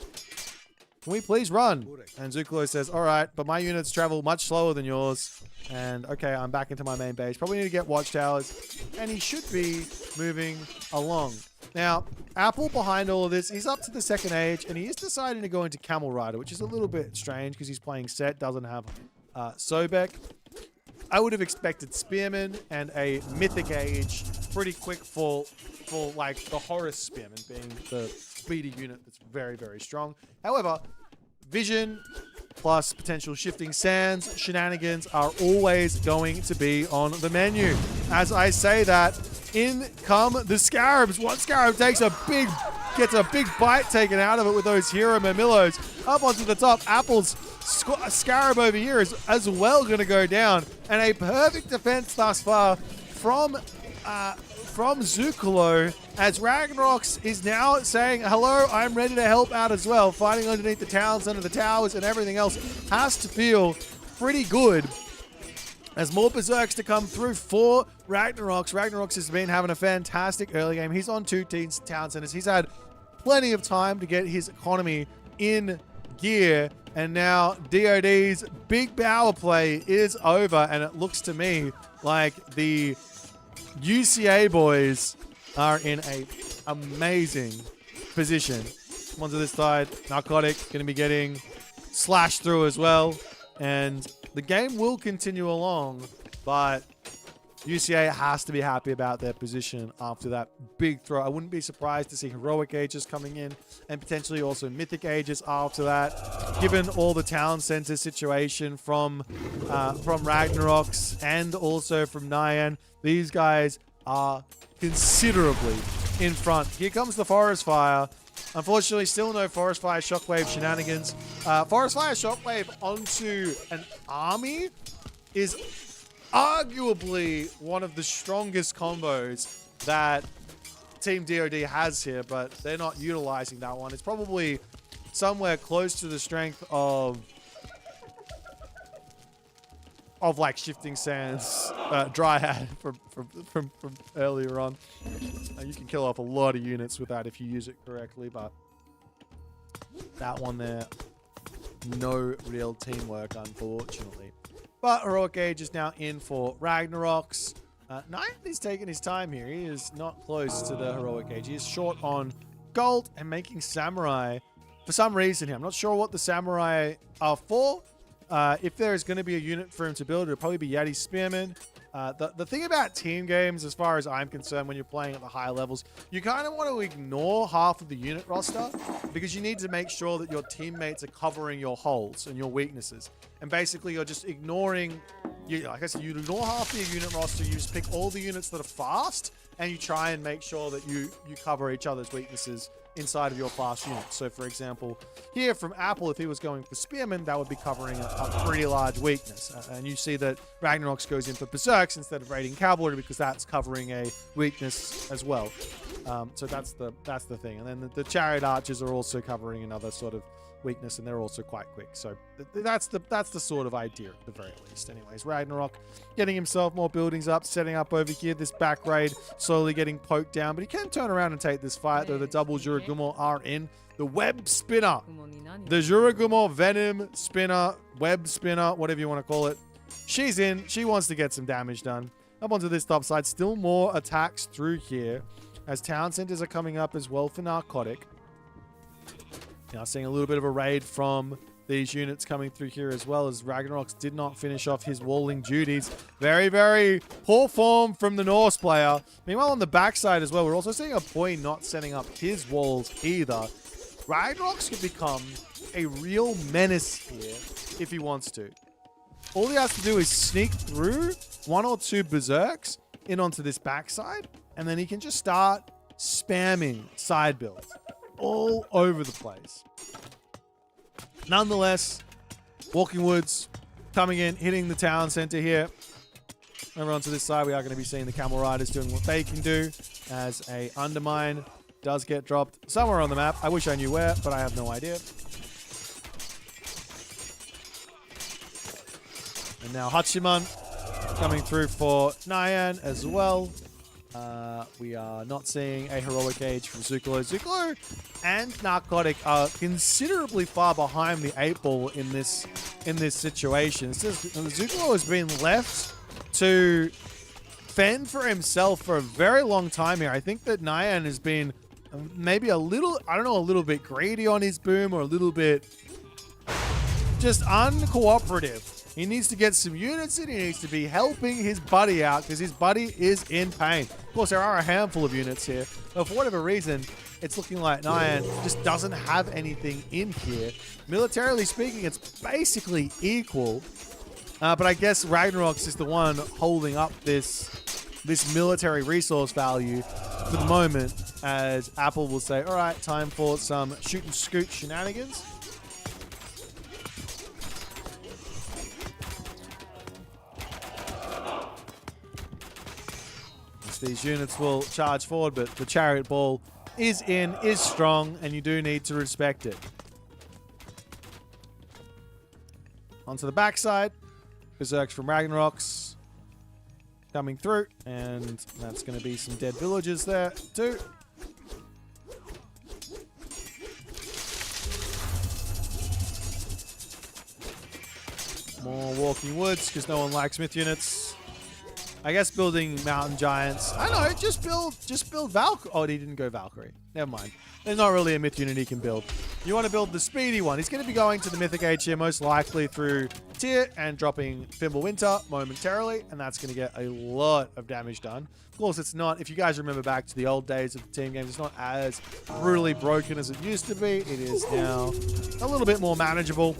Can we please run? And Zucolo says, all right, but my units travel much slower than yours. And okay, I'm back into my main base. Probably need to get watchtowers. And he should be moving along. Now, Apple behind all of this, he's up to the second age, and he is deciding to go into Camel Rider, which is a little bit strange because he's playing Set, doesn't have Sobek. I would have expected Spearman and a Mythic Age pretty quick for like the Horus Spearman being the speedy unit that's very, very strong. However, Vision plus potential Shifting Sands shenanigans are always going to be on the menu. As I say that, in come the Scarabs. One Scarab gets a big bite taken out of it with those Hero Murmillos. Up onto the top, Apple's Scarab over here is as well going to go down. And a perfect defense thus far from from Zucolo as Ragnarox is now saying, hello, I'm ready to help out as well. Fighting underneath the towns, under the towers, and everything else has to feel pretty good. As more Berserks to come through for Ragnarox. Ragnarox has been having a fantastic early game. He's on 2 town centers. He's had plenty of time to get his economy in gear. And now DOD's big power play is over. And it looks to me like the UCA boys are in a amazing position. Onto this side, Narcotic going to be getting slashed through as well. And the game will continue along, but UCA has to be happy about their position after that big throw. I wouldn't be surprised to see Heroic Ages coming in and potentially also Mythic Ages after that. Given all the town center situation from Ragnarox and also from Nyan, these guys are considerably in front. Here comes the Forest Fire. Unfortunately, still no Forest Fire Shockwave shenanigans. Forest Fire Shockwave onto an army is arguably one of the strongest combos that Team DOD has here, but they're not utilizing that one. It's probably somewhere close to the strength of like Shifting Sands Dryad from earlier on. You can kill off a lot of units with that if you use it correctly, but that one there, no real teamwork, unfortunately. But Heroic Age is now in for Ragnarox. Nyan is taking his time here. He is not close to the Heroic Age. He is short on gold and making Samurai for some reason here. I'm not sure what the Samurai are for. If there is going to be a unit for him to build, it'll probably be Yeti Spearman. The thing about team games, as far as I'm concerned, when you're playing at the higher levels, you kind of want to ignore half of the unit roster because you need to make sure that your teammates are covering your holes and your weaknesses. And basically, you're just ignoring, like I said, you ignore half of your unit roster, you just pick all the units that are fast, and you try and make sure that you cover each other's weaknesses inside of your fast units. So, for example, here from Apple, if he was going for Spearman, that would be covering a pretty large weakness. And you see that Ragnarox goes in for Berserks instead of raiding Cavalry because that's covering a weakness as well. So that's the thing. And then the Chariot Archers are also covering another sort of weakness, and they're also quite quick. So that's the sort of idea at the very least. Anyways, Ragnarok getting himself more buildings up, setting up over here. This back raid slowly getting poked down, but he can turn around and take this fight, though the double Juragumo are in. The web spinner, the Juragumo venom spinner, web spinner, whatever you want to call it. She's in. She wants to get some damage done. Up onto this top side. Still more attacks through here as town centers are coming up as well for Narcotic. Now seeing a little bit of a raid from these units coming through here as well, as Ragnarox did not finish off his walling duties. Very, very poor form from the Norse player. Meanwhile, on the backside as well, we're also seeing a Boit not setting up his walls either. Ragnarox could become a real menace here if he wants to. All he has to do is sneak through 1 or 2 Berserks in onto this backside, and then he can just start spamming side builds all over the place. Nonetheless, Walking Woods coming in, hitting the town center here. Over onto this side, we are going to be seeing the Camel Riders doing what they can do as a Undermine does get dropped somewhere on the map. I wish I knew where, but I have no idea. And now Hachiman coming through for Nyan as well. We are not seeing a Heroic Age from Zucolo. Zucolo and Narcotic are considerably far behind the 8 ball in this situation. It says Zucolo has been left to fend for himself for a very long time here. I think that Nyan has been maybe a little, I don't know, a little bit greedy on his boom or a little bit just uncooperative. He needs to get some units in. He needs to be helping his buddy out because his buddy is in pain. Of course, there are a handful of units here, but for whatever reason, it's looking like Nyan just doesn't have anything in here. Militarily speaking, it's basically equal, but I guess Ragnarox is the one holding up this military resource value for the moment, as Apple will say, all right, time for some shoot and scoot shenanigans. Berserks, these units will charge forward, but the Chariot Ball is strong, and you do need to respect it. Onto the backside. Berserks from Ragnaroks coming through, and that's going to be some dead villagers there too. More walking woods because no one likes myth units. I guess building mountain giants. I know, just build Valkyrie. Oh, he didn't go Valkyrie. Never mind. There's not really a myth unit he can build. You want to build the speedy one. He's going to be going to the Mythic Age here, most likely through tier and dropping Fimbulwinter momentarily, and that's going to get a lot of damage done. Of course, it's not, if you guys remember back to the old days of the team games, it's not as brutally broken as it used to be. It is now a little bit more manageable.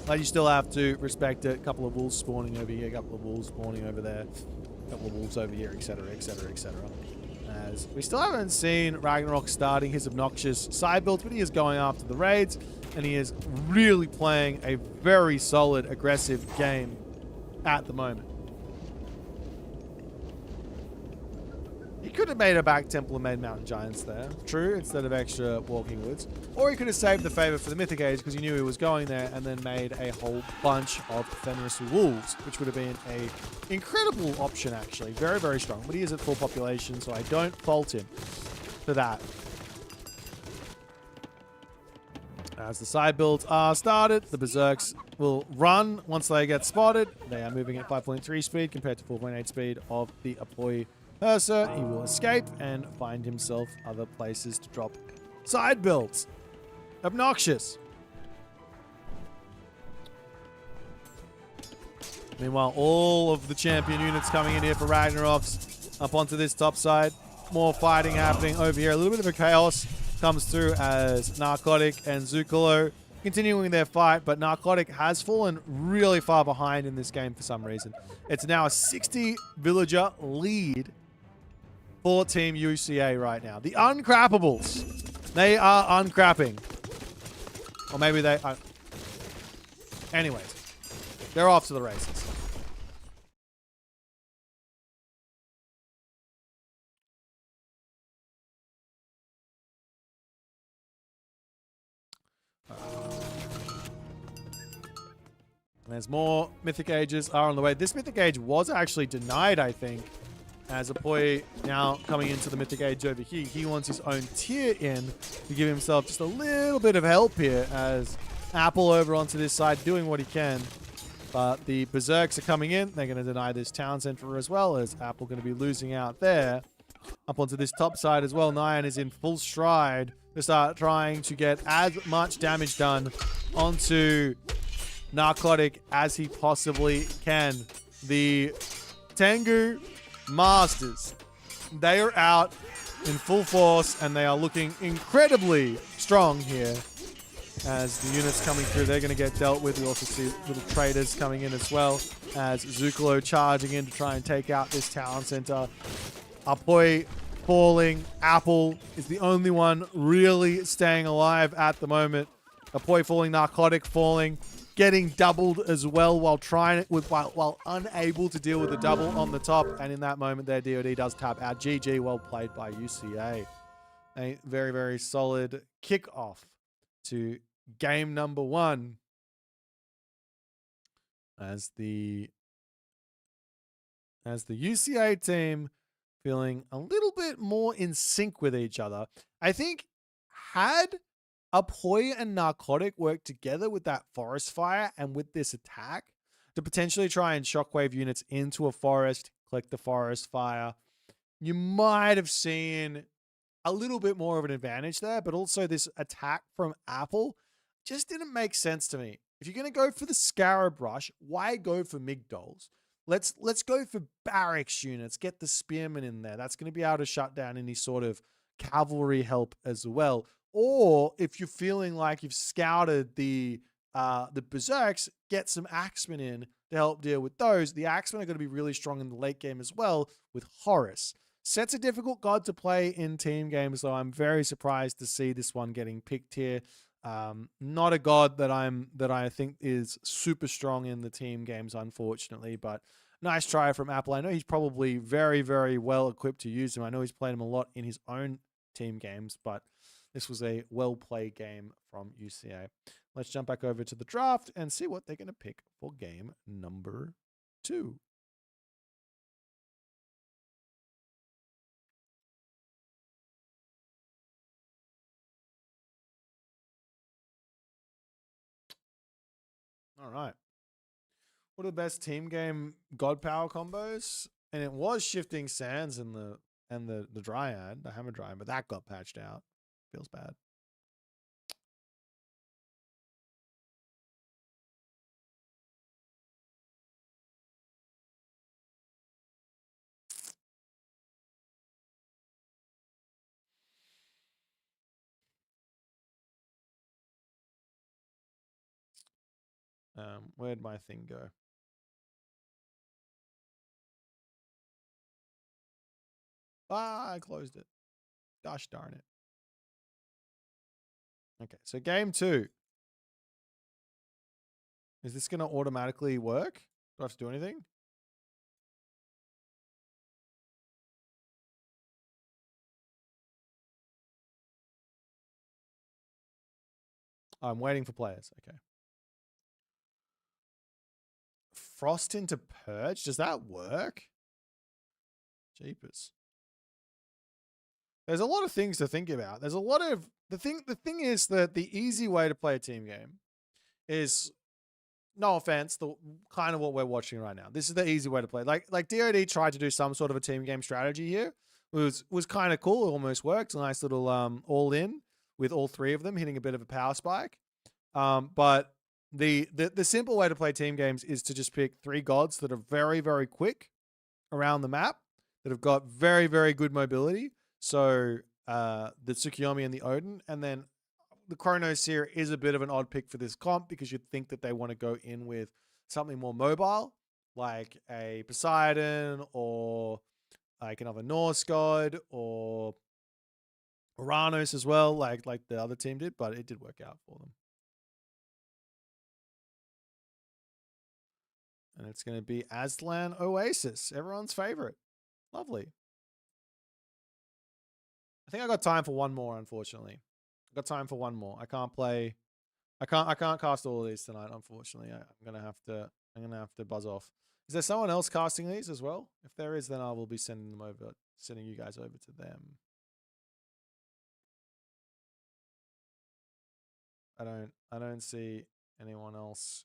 But you still have to respect it. A couple of wolves spawning over here, a couple of wolves spawning over there, a couple of wolves over here, etc., etc., etc. As we still haven't seen Ragnarok starting his obnoxious side builds, but he is going after the raids, and he is really playing a very solid, aggressive game at the moment. He could have made a back temple and made mountain giants there, true, instead of extra walking woods. Or he could have saved the favor for the Mythic Age because he knew he was going there, and then made a whole bunch of Fenris wolves, which would have been an incredible option, actually. Very, very strong. But he is at full population, so I don't fault him for that. As the side builds are started, the Berserks will run once they get spotted. They are moving at 5.3 speed compared to 4.8 speed of the Apoy Cursor. He will escape and find himself other places to drop side builds. Obnoxious. Meanwhile, all of the champion units coming in here for Ragnaroks up onto this top side. More fighting happening over here. A little bit of a chaos comes through as Narcotic and Zucolo continuing their fight, but Narcotic has fallen really far behind in this game for some reason. It's now a 60 villager lead for Team UCA right now. The Uncrappables. They are uncrapping. Or maybe they are. Anyways, they're off to the races. There's more Mythic Ages are on the way. This Mythic Age was actually denied, I think, as Apoy now coming into the Mythic Age over here. He wants his own tier in to give himself just a little bit of help here, as Apple over onto this side doing what he can. But the Berserks are coming in. They're going to deny this town center as well, as Apple going to be losing out there. Up onto this top side as well. Nyan is in full stride to start trying to get as much damage done onto Narcotic as he possibly can. The Tengu Masters, they are out in full force, and they are looking incredibly strong here. As the units coming through, they're going to get dealt with. We also see little traders coming in as well, as Zucolo charging in to try and take out this town center. Apoy falling. Apple is the only one really staying alive at the moment. Apoy falling, Narcotic falling, getting doubled as well while while unable to deal with the double on the top. And in that moment there, DoD does tap out. GG, well played by UCA. A very, very solid kickoff to game number 1. As the UCA team feeling a little bit more in sync with each other. I think had Apoy and Narcotic work together with that forest fire and with this attack to potentially try and shockwave units into a forest, collect the forest fire, you might have seen a little bit more of an advantage there. But also this attack from Apple just didn't make sense to me. If you're going to go for the Scarab Rush, why go for Migdols? Let's go for barracks units. Get the spearmen in there. That's going to be able to shut down any sort of cavalry help as well. Or if you're feeling like you've scouted the Berserks, get some Axemen in to help deal with those. The Axemen are going to be really strong in the late game as well with Horus. Set's a difficult god to play in team games, so I'm very surprised to see this one getting picked here. Not a god that I think is super strong in the team games, unfortunately, but nice try from Apple. I know he's probably very, very well equipped to use him. I know he's played him a lot in his own team games, but this was a well-played game from UCA. Let's jump back over to the draft and see what they're going to pick for game number 2. All right. What are the best team game God Power combos? And it was Shifting Sands and the Dryad, the Hammer Dryad, but that got patched out. Feels bad. Where'd my thing go? Ah, I closed it. Gosh darn it. Okay, so game 2. Is this going to automatically work? Do I have to do anything? I'm waiting for players. Okay. Frost into Purge? Does that work? Jeepers. There's a lot of things to think about. There's a lot of the thing is that the easy way to play a team game is, no offense, the kind of what we're watching right now. This is the easy way to play. Like DoD tried to do some sort of a team game strategy here. It was kind of cool. It almost worked. A nice little all in with all 3 of them hitting a bit of a power spike. But the simple way to play team games is to just pick 3 gods that are very, very quick around the map, that have got very, very good mobility. So the Tsukuyomi and the Odin, and then the Chronos here is a bit of an odd pick for this comp because you'd think that they want to go in with something more mobile, like a Poseidon or like another Norse god or Uranus as well, like the other team did, but it did work out for them. And it's going to be Aslan Oasis, everyone's favorite. Lovely. I think I got time for one more, unfortunately. I got time for one more. I can't cast all of these tonight, unfortunately. I'm gonna have to buzz off. Is there someone else casting these as well? If there is, then I will be sending you guys over to them. I don't see anyone else.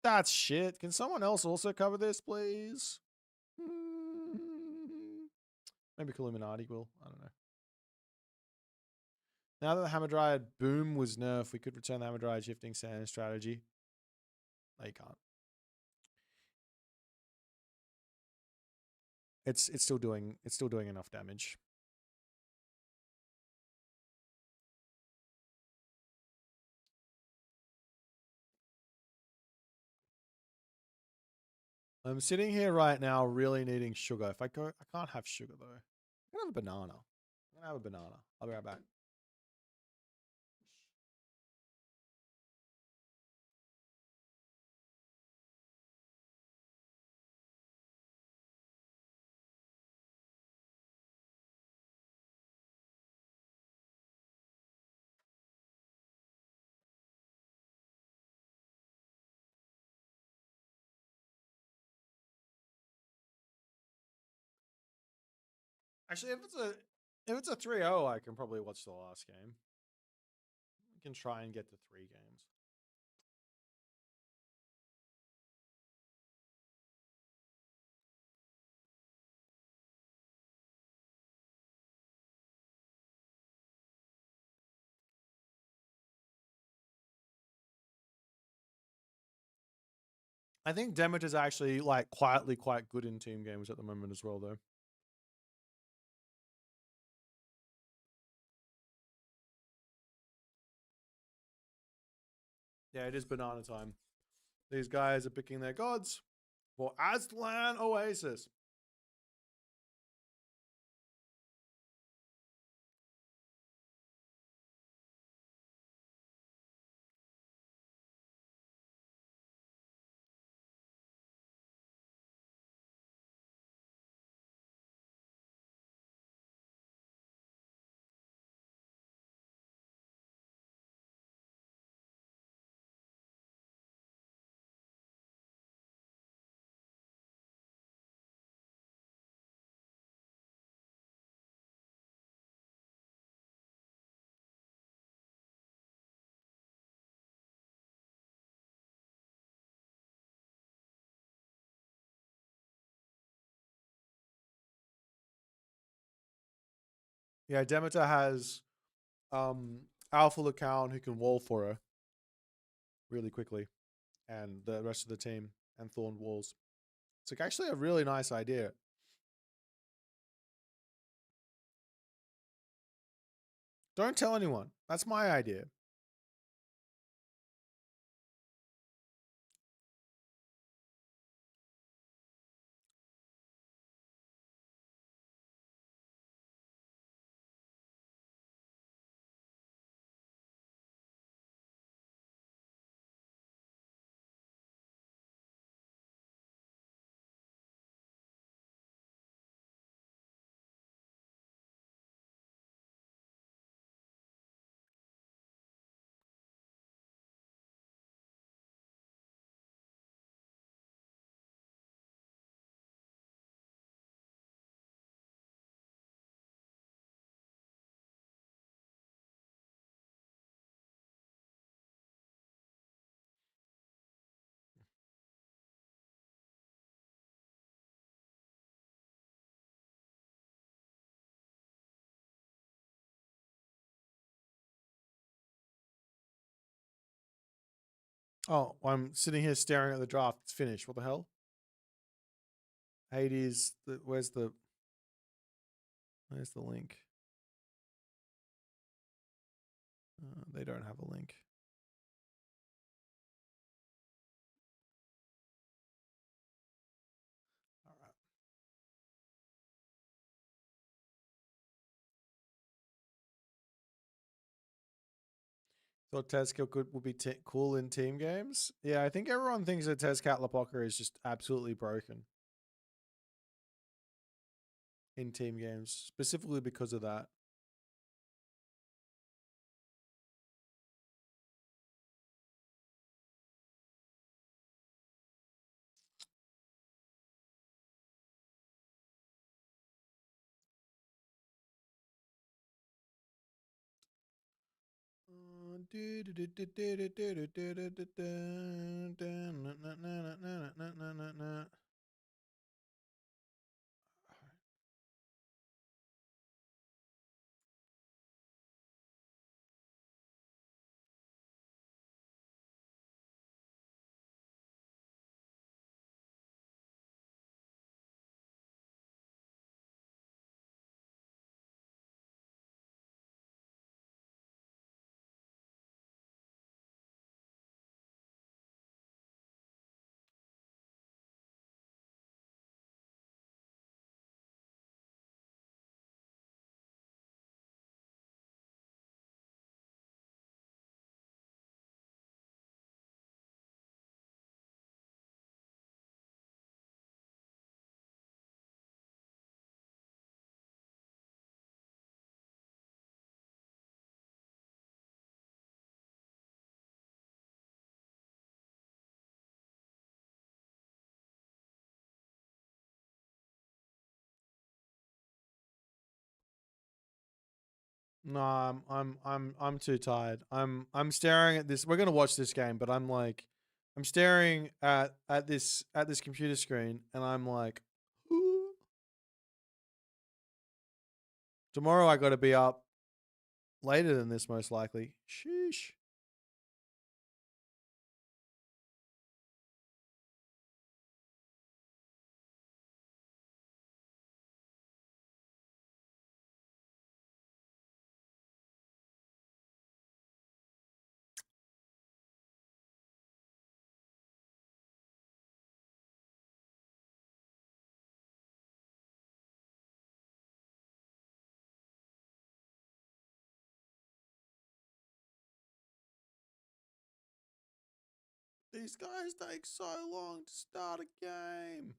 That's shit. Can someone else also cover this, please? Maybe Illuminati will. I don't know. Now that the Hammer Dryad boom was nerfed, we could return the Hammer Dryad Shifting Sand strategy. No, you can't. It's still doing enough damage. I'm sitting here right now really needing sugar. If I can't have sugar though. I'm gonna have a banana. I'll be right back. Actually, if it's a 3-0, I can probably watch the last game. We can try and get to 3 games. I think Demet is actually like quietly quite good in team games at the moment as well, though. Yeah, it is banana time. These guys are picking their gods for Aslan Oasis. Yeah, Demeter has Alpha Lucaun who can wall for her really quickly, and the rest of the team, and Thorn walls. It's like actually a really nice idea. Don't tell anyone. That's my idea. Oh, I'm sitting here staring at the draft. It's finished. What the hell? Hades. Where's the link? They don't have a link. All right. Thought Tezcat would be cool in team games. Yeah, I think everyone thinks that Tezcat Lapoca is just absolutely broken in team games, specifically because of that. No, I'm too tired. I'm staring at this. We're gonna watch this game, but I'm like, I'm staring at this computer screen, and I'm like, ooh. Tomorrow I got to be up later than this, most likely. Sheesh. These guys take so long to start a game.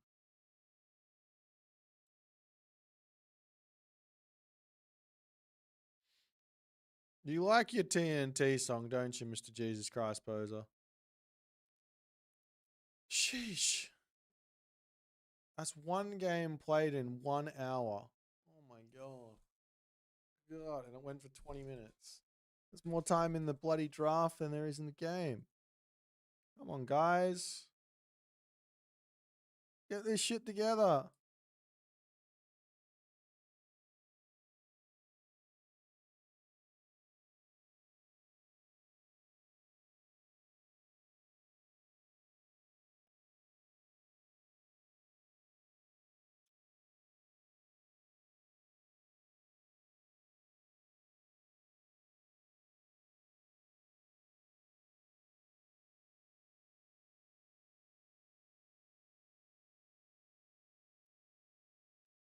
You like your TNT song, don't you, Mr. Jesus Christ Poser? Sheesh. That's one game played in 1 hour. Oh my god. God, and it went for 20 minutes. There's more time in the bloody draft than there is in the game. Come on, guys. Get this shit together.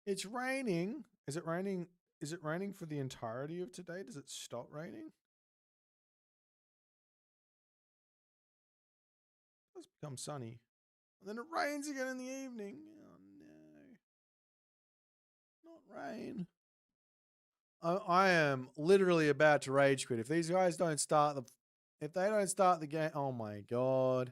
It's raining. Is it raining? Is it raining for the entirety of today? Does it stop raining? It's become sunny. And then it rains again in the evening. Oh no. Not rain. I am literally about to rage quit. If these guys don't start the if they don't start the game, oh my god.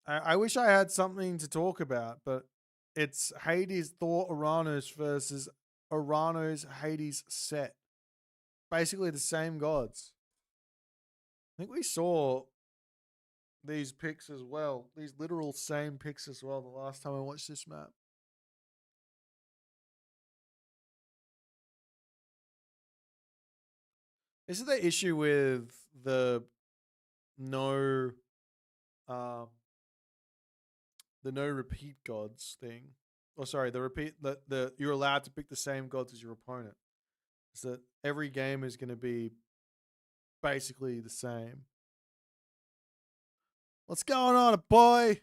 I wish I had something to talk about, but it's Hades Thor Uranus versus Uranus Hades Set. Basically the same gods. I think we saw these picks as well. These literal same picks as well the last time I watched this map. This is the issue with the no repeat gods thing. Oh, sorry, the you're allowed to pick the same gods as your opponent. So that every game is going to be basically the same. What's going on, boy?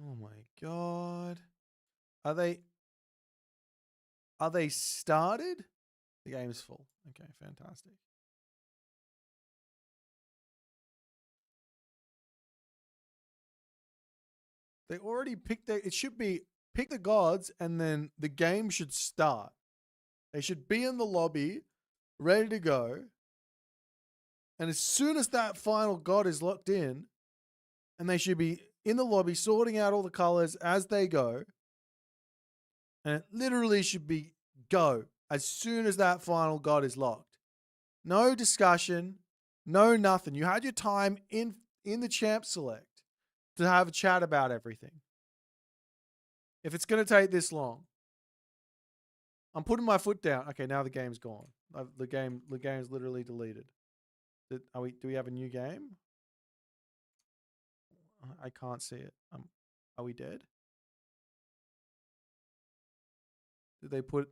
Oh my god. Are they started? The game's full. Okay, fantastic. They already picked it should be pick the gods and then the game should start. They should be in the lobby, ready to go. And as soon as that final god is locked in, and they should be in the lobby sorting out all the colors as they go. And it literally should be go as soon as that final god is locked. No discussion, no nothing. You had your time in the champ select to have a chat about everything. If it's going to take this long, I'm putting my foot down. Okay, now the game's gone. The game's literally deleted. Do we have a new game? I can't see it. Are we dead? Did they put?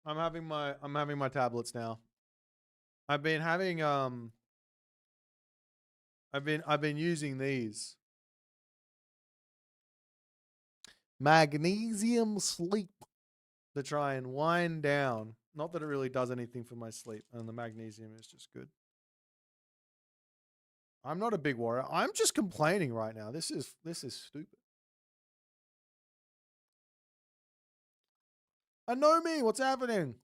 I'm having my tablets now. I've been having I've been using these. Magnesium sleep to try and wind down. Not that it really does anything for my sleep, and the magnesium is just good. I'm not a big warrior. I'm just complaining right now. This is stupid. I know me. What's happening?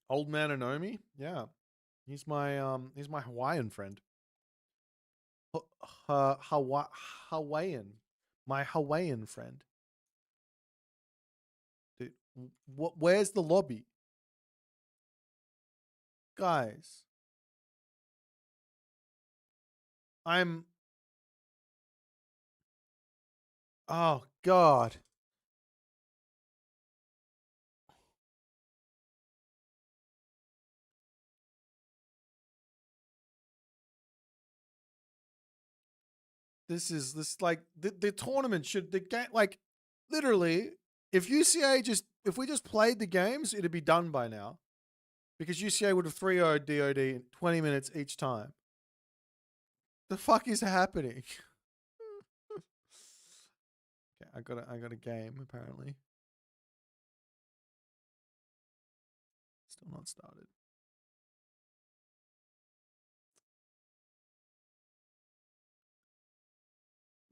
Old man Anomi? Yeah. He's my Hawaiian friend. Hawaiian. My Hawaiian friend. Dude, where's the lobby? Guys. Oh god. This like the tournament should the game like literally if if we just played the games it'd be done by now because UCA would have 3-0'd DOD in 20 minutes each time. The fuck is happening? Okay, I got a game apparently. Still not started.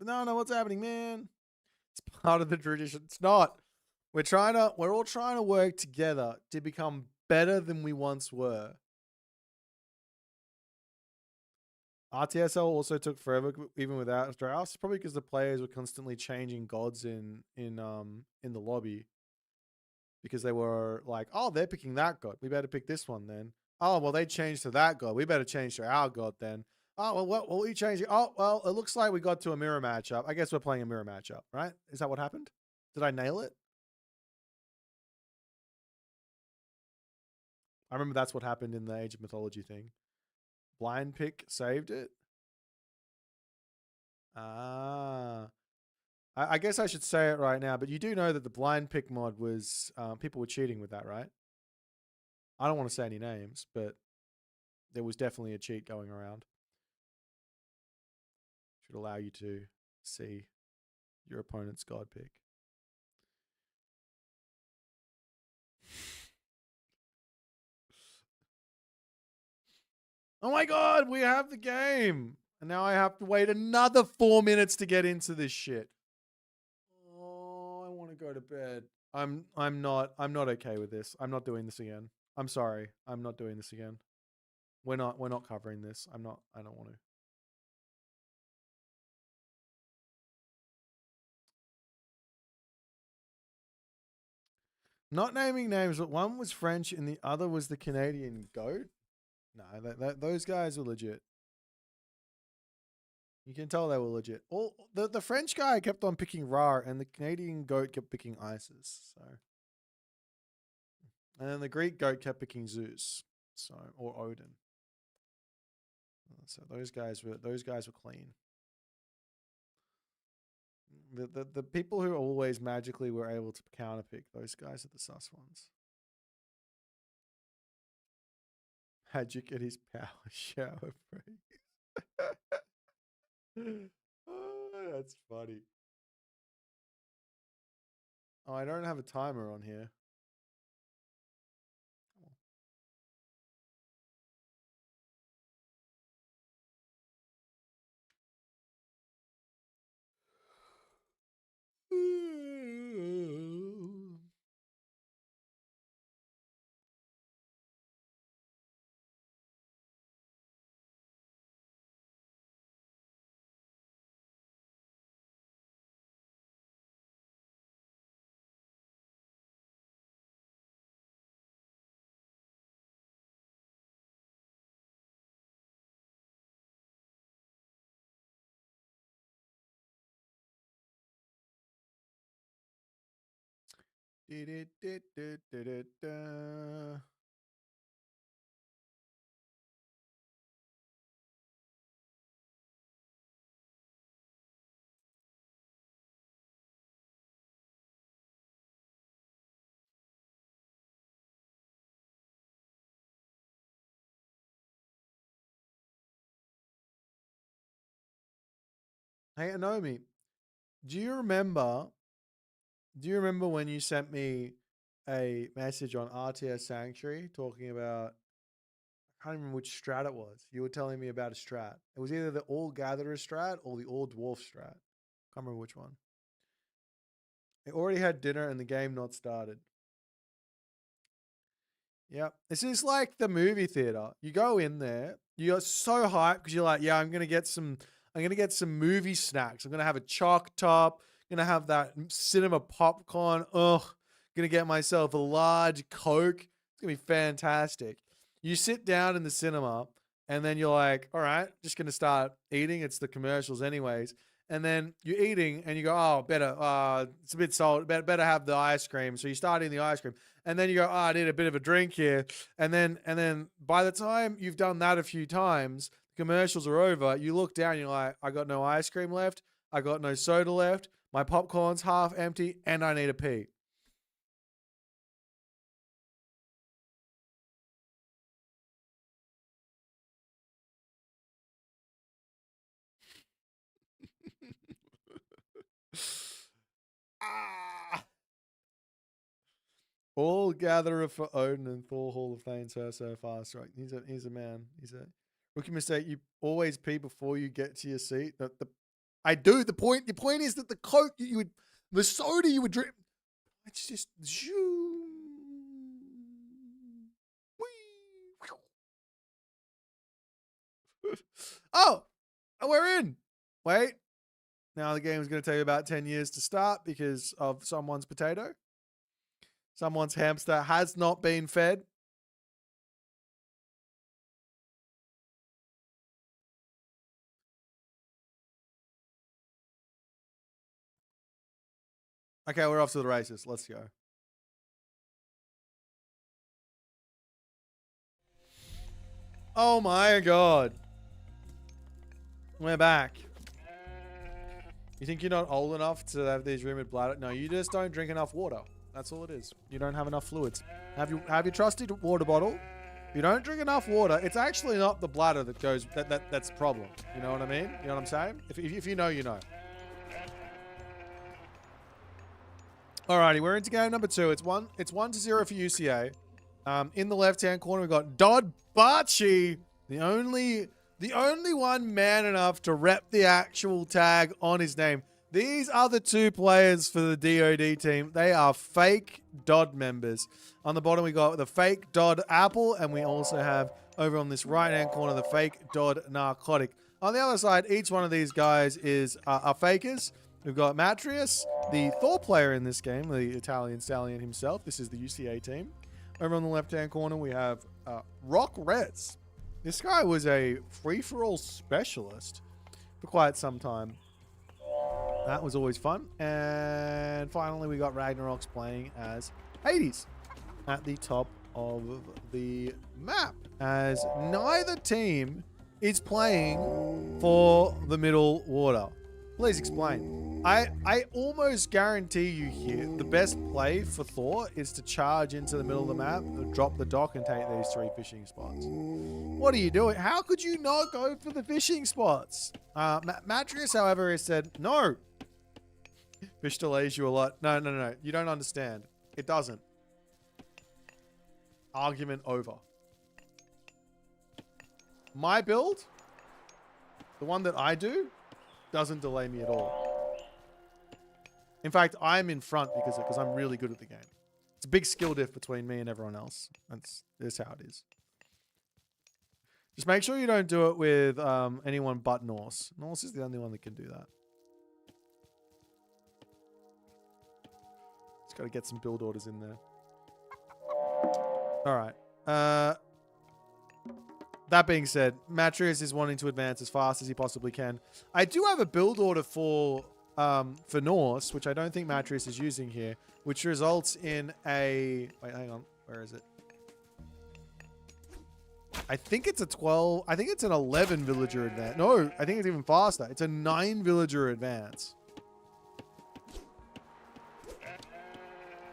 No, what's happening, man? It's part of the tradition. It's not. We're all trying to work together to become better than we once were. RTSL also took forever, even without Strauss. Probably because the players were constantly changing gods in the lobby. Because they were like, oh, they're picking that god. We better pick this one then. Oh, well, they changed to that god. We better change to our god then. Oh, well, what will we change? Oh, well, it looks like we got to a mirror matchup. I guess we're playing a mirror matchup, right? Is that what happened? Did I nail it? I remember that's what happened in the Age of Mythology thing. Blind pick saved it. Ah. I guess I should say it right now, but you do know that the blind pick mod was, people were cheating with that, right? I don't want to say any names, but there was definitely a cheat going around. Should allow you to see your opponent's god pick. Oh my god, we have the game! And now I have to wait another 4 minutes to get into this shit. Oh, I want to go to bed. I'm not okay with this. I'm not doing this again. I'm sorry. I'm not doing this again. We're not covering this. I don't want to. Not naming names, but one was French and the other was the Canadian goat. No, those guys were legit. You can tell they were legit. All the French guy kept on picking Ra, and the Canadian goat kept picking Isis. So, and then the Greek goat kept picking Zeus. So, or Odin. So those guys were clean. The people who always magically were able to counterpick, those guys are the sus ones. Magic at his power shower break. Oh, that's funny. Oh, I don't have a timer on here. Hey, Anomi, do you remember when you sent me a message on RTS Sanctuary talking about, I can't remember which strat it was. You were telling me about a strat. It was either the All Gatherer strat or the All Dwarf strat. Can't remember which one. It already had dinner and the game not started. Yep. This is like the movie theater. You go in there, you're so hyped because you're like, yeah, I'm gonna get some movie snacks. I'm gonna have a chalk top, gonna have that cinema popcorn. Ugh. Gonna get myself a large Coke. It's gonna be fantastic. You sit down in the cinema and then you're like, all right, just gonna start eating. It's the commercials anyways. And then you're eating and you go, oh, better, it's a bit salt, better have the ice cream. So you start eating the ice cream. And then you go, oh, I need a bit of a drink here. And then by the time you've done that a few times, the commercials are over. You look down, you're like, I got no ice cream left. I got no soda left. My popcorn's half empty and I need a pee. Ah! All gatherer for Odin and Thor Hall of Fame so fast, right? He's a man. He's a rookie mistake. You always pee before you get to your seat. The I do. The point is that the Coke the soda you would drink, it's just Oh, we're in. Wait. Now the game is going to take about 10 years to start because of someone's potato. Someone's hamster has not been fed. Okay, we're off to the races. Let's go. Oh my god. We're back. You think you're not old enough to have these rumored bladder? No, you just don't drink enough water. That's all it is. You don't have enough fluids. Have your trusty water bottle. If you don't drink enough water, it's actually not the bladder that goes that's the problem. You know what I mean? You know what I'm saying? If you know, you know. Alrighty, we're into game number 2. It's 1-0 for UCA. In the left-hand corner, we've got Dodd Barchi, the only one man enough to rep the actual tag on his name. These other 2 players for the DOD team, they are fake Dodd members. On the bottom, we got the fake Dodd Apple, and we also have over on this right-hand corner the fake Dodd Narcotic. On the other side, each one of these guys is are fakers. We've got Matrius, the Thor player in this game, the Italian stallion himself. This is the UCA team. Over on the left-hand corner, we have Rock Reds. This guy was a free-for-all specialist for quite some time. That was always fun. And finally, we got Ragnarok's playing as Hades at the top of the map, as neither team is playing for the middle water. Please explain. I almost guarantee you here, the best play for Thor is to charge into the middle of the map, drop the dock, and take these 3 fishing spots. What are you doing? How could you not go for the fishing spots? Matrius, however, has said, no. Fish delays you a lot. No. You don't understand. It doesn't. Argument over. My build, the one that I do, doesn't delay me at all. In fact, I'm in front because I'm really good at the game. It's a big skill diff between me and everyone else. That's how it is. Just make sure you don't do it with anyone but Norse. Norse is the only one that can do that. Just got to get some build orders in there. All right. That being said, Matrius is wanting to advance as fast as he possibly can. I do have a build order for Norse, which I don't think Matrius is using here, which results in a... Wait, hang on. Where is it? I think it's a 12... I think it's an 11 villager advance. No, I think it's even faster. It's a 9 villager advance.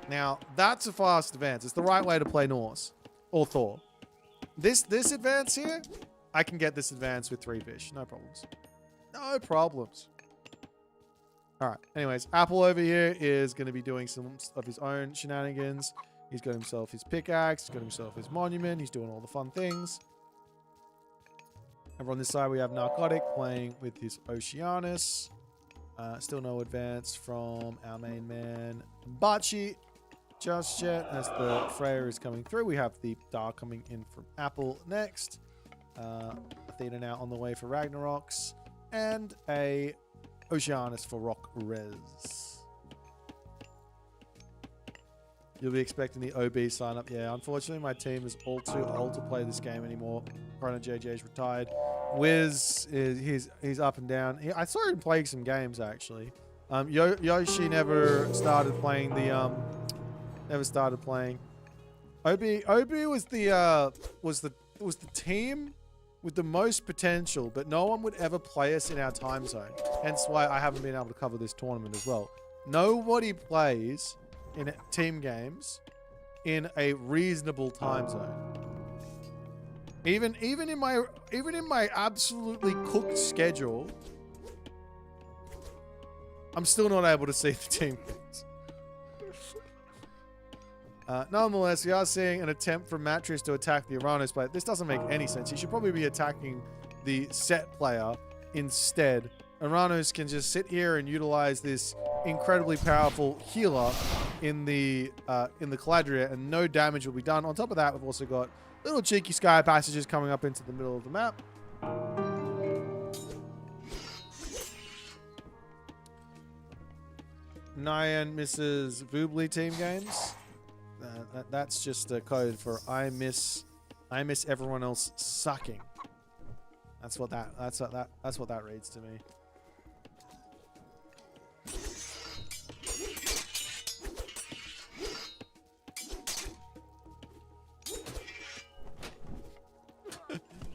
Now, that's a fast advance. It's the right way to play Norse. Or Thor. This advance here, I can get this advance with 3 fish. No problems. No problems. Alright, anyways, Apple over here is going to be doing some of his own shenanigans. He's got himself his pickaxe, he's got himself his monument, he's doing all the fun things. Over on this side, we have Narcotic playing with his Oceanus. Still no advance from our main man, Bachi, just yet. As the Freya is coming through, we have the Dar coming in from Apple next. Athena now on the way for Ragnarok's. And a Oceanus for Rock Res. You'll be expecting the OB sign up. Yeah, unfortunately, my team is all too old to play this game anymore. Chrono JJ's retired. Wiz he's up and down. I saw him playing some games actually. Yoshi never started playing the never started playing. OB was the team with the most potential, but no one would ever play us in our time zone. Hence why I haven't been able to cover this tournament as well. Nobody plays in team games in a reasonable time zone. Even in my absolutely cooked schedule, I'm still not able to see the team games. Nonetheless, we are seeing an attempt from Matrius to attack the Uranus, but this doesn't make any sense. He should probably be attacking the set player instead Aranos can just sit here and utilize this incredibly powerful healer in the Caladria, and no damage will be done. On top of that, we've also got little cheeky sky passages coming up into the middle of the map. Nyan misses Voobly team games. That's just a code for I miss everyone else sucking. That's what that reads to me.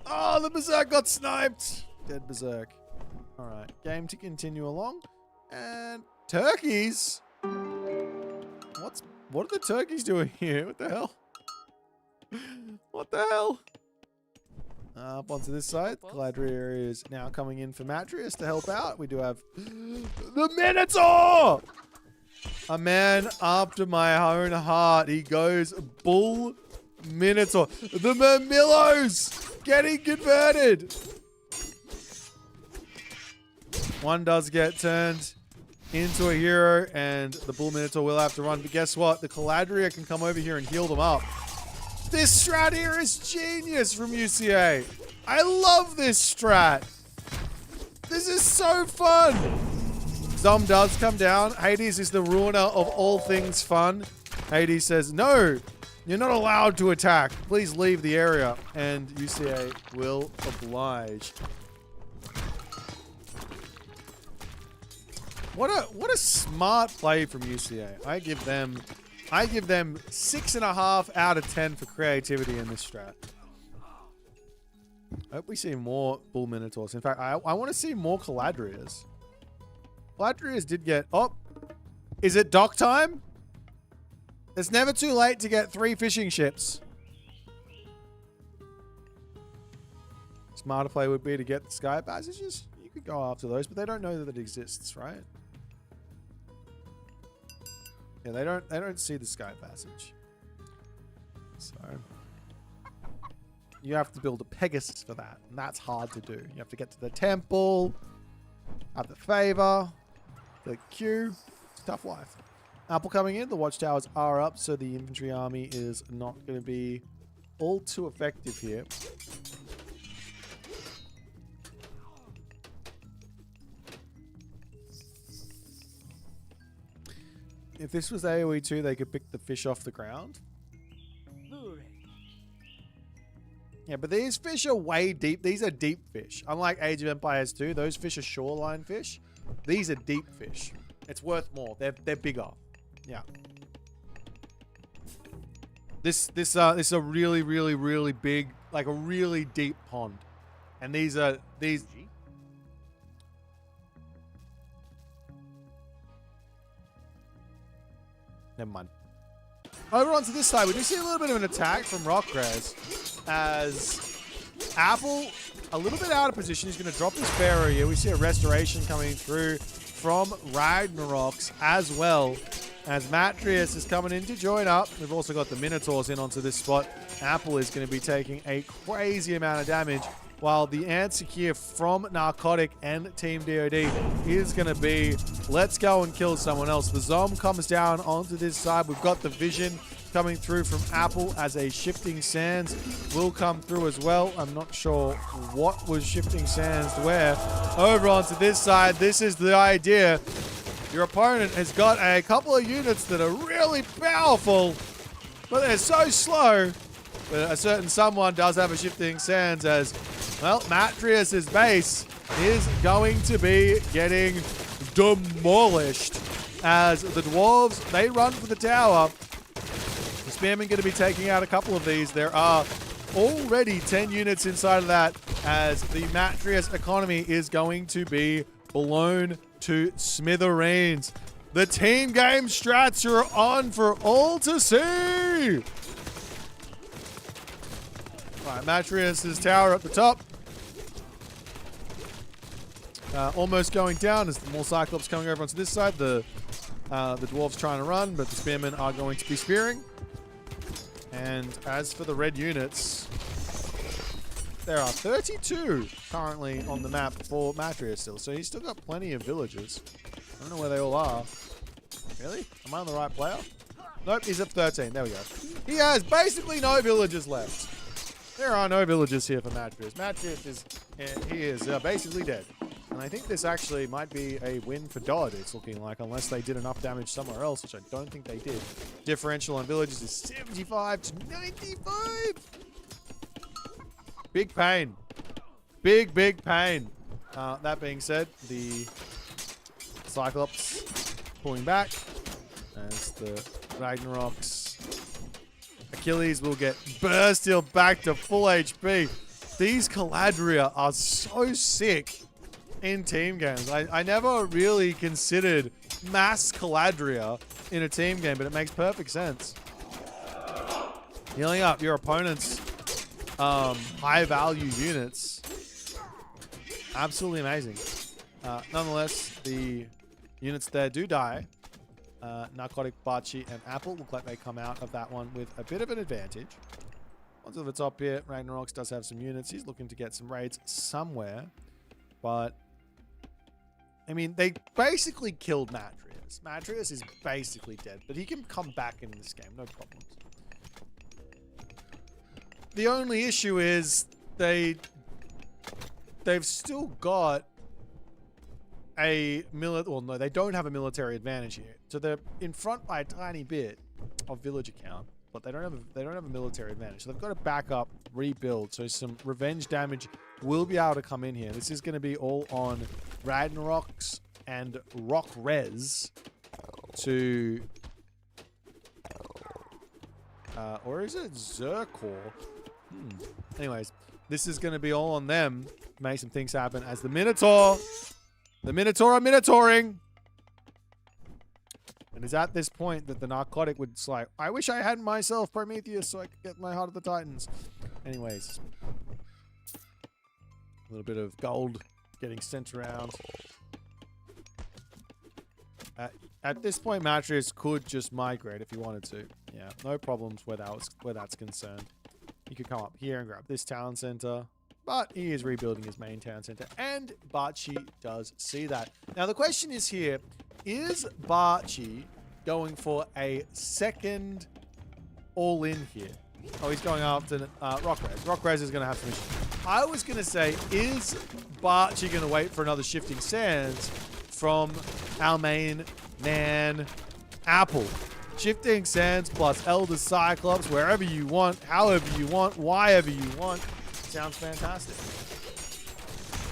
Oh, the Berserk got sniped. Dead Berserk. All right, game to continue along. And turkeys. What are the turkeys doing here? What the hell? What the hell? Up onto this side. Caladria is now coming in for Matrius to help out. We do have the Minotaur! A man after my own heart. He goes bull Minotaur. The Mermillos getting converted. One does get turned into a hero, and the Bull Minotaur will have to run. But guess what? The Caladria can come over here and heal them up. This strat here is genius from UCA. I love this strat. This is so fun. Zom does come down. Hades is the ruiner of all things fun. Hades says, no, you're not allowed to attack. Please leave the area. And UCA will oblige. What a smart play from UCA. I give them 6.5 out of 10 for creativity in this strat. I hope we see more Bull Minotaurs. In fact, I want to see more Caladrias. Caladrias did get... Oh! Is it dock time? It's never too late to get 3 fishing ships. Smarter play would be to get the sky passages. You could go after those, but they don't know that it exists, right? Yeah, they don't see the sky passage. So you have to build a Pegasus for that, and that's hard to do. You have to get to the temple, have the favor, the queue. It's a tough life. Apple coming in, the watchtowers are up, so the infantry army is not going to be all too effective here. If this was AoE 2, they could pick the fish off the ground. Yeah, but these fish are way deep. These are deep fish. Unlike Age of Empires 2, those fish are shoreline fish. These are deep fish. It's worth more. They're bigger. Yeah. This is a really, really, really big, like a really deep pond. And these. Never mind. Over onto this side, we do see a little bit of an attack from Rockgrass as Apple, a little bit out of position. He's going to drop his Pharaoh here. We see a restoration coming through from Ragnaroks as well as Matrius is coming in to join up. We've also got the Minotaurs in onto this spot. Apple is going to be taking a crazy amount of damage, while the answer here from Narcotic and Team DOD is going to be, let's go and kill someone else. The Zom comes down onto this side. We've got the Vision coming through from Apple as a Shifting Sands will come through as well. I'm not sure what was Shifting Sands where. Over onto this side, this is the idea. Your opponent has got a couple of units that are really powerful, but they're so slow. But a certain someone does have a Shifting Sands as, well, Matrius's base is going to be getting demolished as the Dwarves, they run for the tower. The Spearmen going to be taking out a couple of these. There are already 10 units inside of that as the Matrius economy is going to be blown to smithereens. The team game strats are on for all to see. Right, Matrius' tower at the top. Almost going down as the more Cyclops coming over onto this side. The Dwarves trying to run, but the Spearmen are going to be spearing. And as for the red units, there are 32 currently on the map for Matria still. So he's still got plenty of villagers. I don't know where they all are. Really? Am I on the right player? Nope, he's at 13. There we go. He has basically no villagers left. There are no villagers here for Matria. Matria is, he is basically dead. And I think this actually might be a win for Dodd, it's looking like, unless they did enough damage somewhere else, which I don't think they did. Differential on villages is 75 to 95. Big pain. Big, big pain. That being said, the Cyclops pulling back as the Ragnarok's Achilles will get burst healed back to full HP. These Caladria are so sick in team games. I never really considered mass Caladria in a team game, but it makes perfect sense. Healing up your opponent's high value units. Absolutely amazing. Nonetheless, the units there do die. Narcotic, Bachi, and Apple look like they come out of that one with a bit of an advantage. Onto the top here, Ragnaroks does have some units. He's looking to get some raids somewhere. But, I mean, they basically killed Matrius. Matrius is basically dead, but he can come back in this game, no problems. The only issue is they've still got a well, no, they don't have a military advantage here. So they're in front by a tiny bit of villager count, but they don't have a military advantage. So they've got to back up, rebuild. So some revenge damage will be able to come in here. This is going to be all on Ragnaroks and Rock Res to or is it Zerkor? Anyways, this is going to be all on them to make some things happen as the Minotaur are Minotauring. And it's at this point that the Narcotic would like, I wish I had myself Prometheus so I could get my Heart of the Titans. Anyways. A little bit of gold getting sent around. At this point, Matrius could just migrate if he wanted to. Yeah, no problems where that's concerned. He could come up here and grab this town center. But he is rebuilding his main town center, and Bachi does see that. Now, the question is here, is Bachi going for a second all-in here? Oh, he's going after Rockrez. Rockrez is going to have some issues. I was going to say, is Bachi going to wait for another Shifting Sands from our main man, Apple? Shifting Sands plus Elder Cyclops, wherever you want, however you want, whyever you want. Sounds fantastic.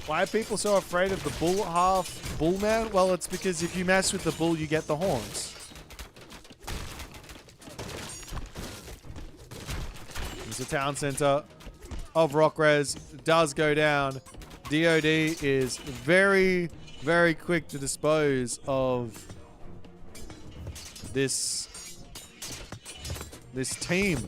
Why are people so afraid of the bull half bull man? Well, it's because if you mess with the bull, you get the horns. There's the town center of Rockres does go down. DOD is very, very quick to dispose of this team.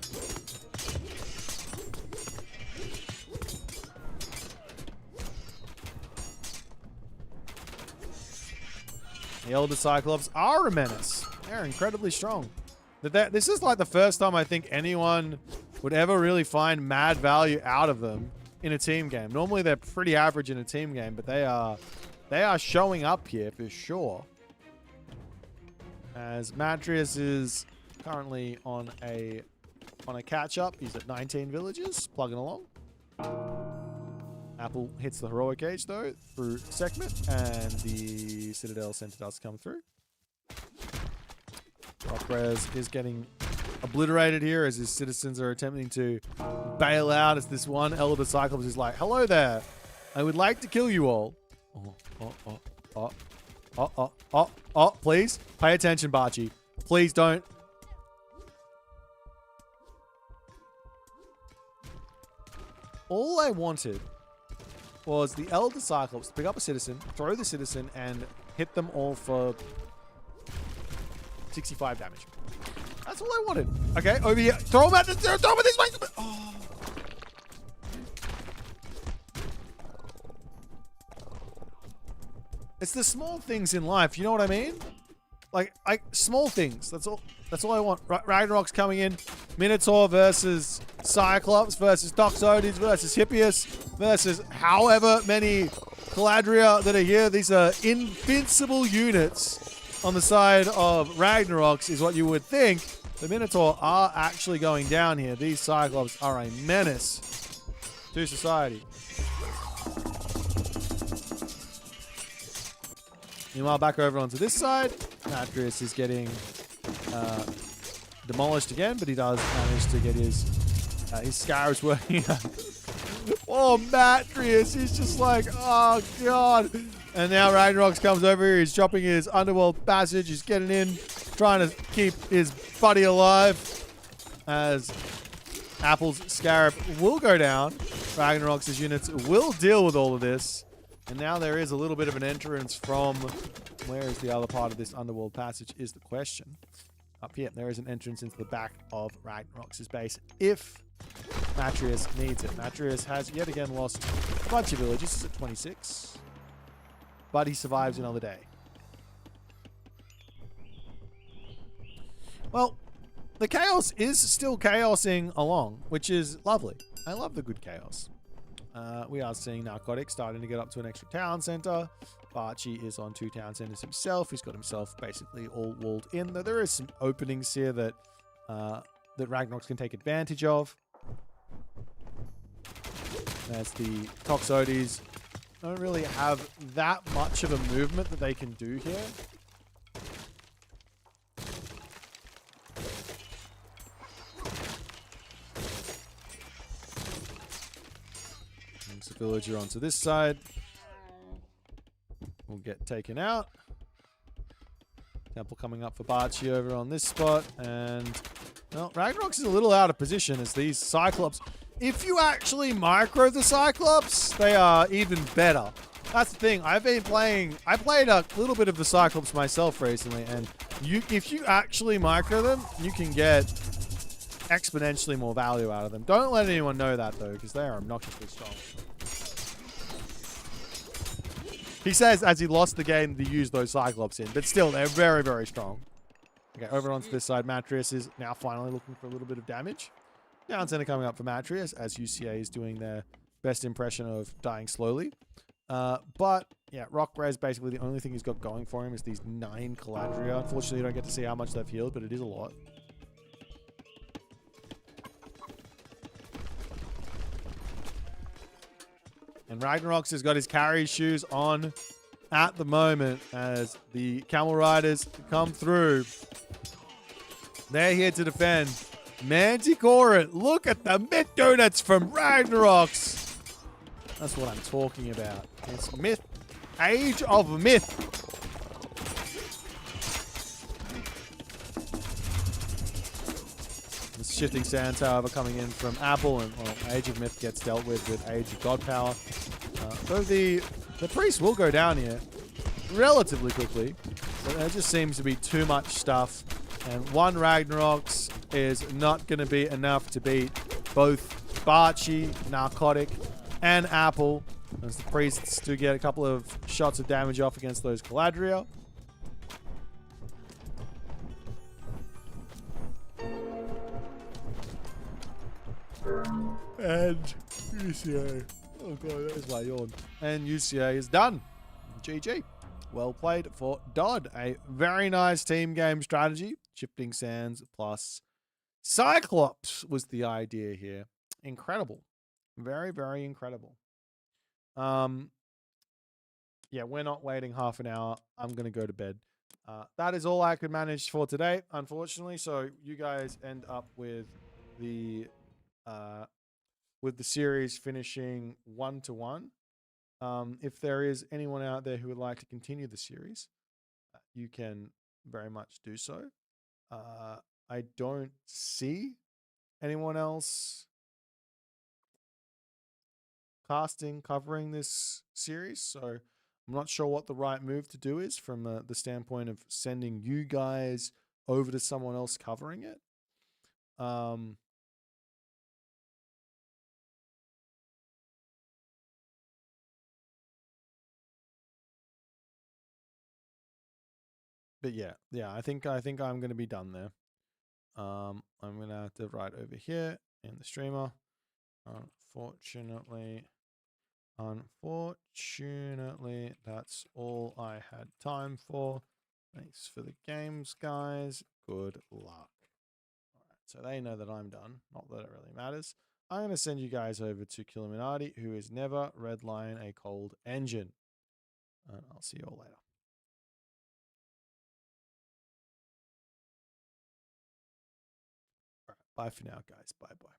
The Elder Cyclops are a menace. They're incredibly strong. This is like the first time I think anyone would ever really find mad value out of them in a team game. Normally they're pretty average in a team game, but they are showing up here for sure. As Matrius is currently on a catch up. He's at 19 villages, plugging along. Apple hits the heroic age though through Sekhmet, and the Citadel Center does come through. Rockrez is getting obliterated here as his citizens are attempting to bail out as this one Elder Cyclops is like, hello there, I would like to kill you all. Please pay attention, Bachi. Please don't. All I wanted was the Elder Cyclops to pick up a citizen, throw the citizen, and hit them all for 65 damage. That's all I wanted. Okay, over here. Throw him at this way. Oh. It's the small things in life, you know what I mean? like small things. That's all I want. Ragnarok's coming in. Minotaur versus Cyclops versus Toxotes versus Hippias versus however many Caladria that are here. These are invincible units on the side of Ragnarok's is what you would think. The Minotaur are actually going down here. These Cyclops are a menace to society. Meanwhile, back over onto this side, Matrius is getting demolished again, but he does manage to get his Scarabs working out. Oh, Matrius is just like, oh, God. And now Ragnarok comes over here. He's dropping his Underworld Passage. He's getting in, trying to keep his buddy alive as Apple's Scarab will go down. Ragnarok's units will deal with all of this. And now there is a little bit of an entrance from... Where is the other part of this Underworld Passage is the question. Up here, there is an entrance into the back of Ragnarok's base if Matrius needs it. Matrius has yet again lost a bunch of villages. He's at 26. But he survives another day. Well, the chaos is still chaosing along, which is lovely. I love the good chaos. We are seeing Narcotic starting to get up to an extra town center. Archie is on 2 town centers himself. He's got himself basically all walled in. Though there is some openings here that that Ragnarok can take advantage of. As the Toxotes don't really have that much of a movement that they can do here. Moves the villager onto this side. Will get taken out. Temple coming up for Barchi over on this spot. And, well, Ragnarok's is a little out of position as these Cyclops... If you actually micro the Cyclops, they are even better. That's the thing. I've been playing... I played a little bit of the Cyclops myself recently, and if you actually micro them, you can get exponentially more value out of them. Don't let anyone know that, though, because they are obnoxiously strong. He says as he lost the game to use those Cyclops in, but still, they're very, very strong. Okay, over onto this side, Matrius is now finally looking for a little bit of damage. Down center coming up for Matrius as UCA is doing their best impression of dying slowly. But, yeah, Rock Res basically the only thing he's got going for him is these 9 Caladria. Unfortunately, you don't get to see how much they've healed, but it is a lot. And Ragnarok's has got his carry shoes on at the moment as the Camel Riders come through. They're here to defend. Manticore, look at the myth donuts from Ragnarok's. That's what I'm talking about. It's myth. Age of Myth. Shifting Sands, however, coming in from Apple, and well, Age of Myth gets dealt with Age of God Power. So the priest will go down here relatively quickly, but there just seems to be too much stuff, and one Ragnarok's is not going to be enough to beat both Barchi, Narcotic, and Apple, as the priests do get a couple of shots of damage off against those Caladria. And UCA. Oh god, that is my yawn. And UCA is done. GG. Well played for Dodd. A very nice team game strategy. Shifting Sands plus Cyclops was the idea here. Incredible. Very, very incredible. Yeah, we're not waiting half an hour. I'm going to go to bed. That is all I could manage for today, unfortunately. So you guys end up with the series finishing 1-1. If there is anyone out there who would like to continue the series, you can very much do so. I don't see anyone else covering this series, so I'm not sure what the right move to do is from the standpoint of sending you guys over to someone else covering it. yeah, I think I'm gonna be done there. I'm gonna have to write over here in the streamer. Unfortunately, that's all I had time for. Thanks for the games, guys. Good luck. All right, so they know that I'm done. Not that it really matters. I'm going to send you guys over to Killuminati, who is never redline a cold engine. And I'll see you all later. All right, bye for now, guys. Bye-bye.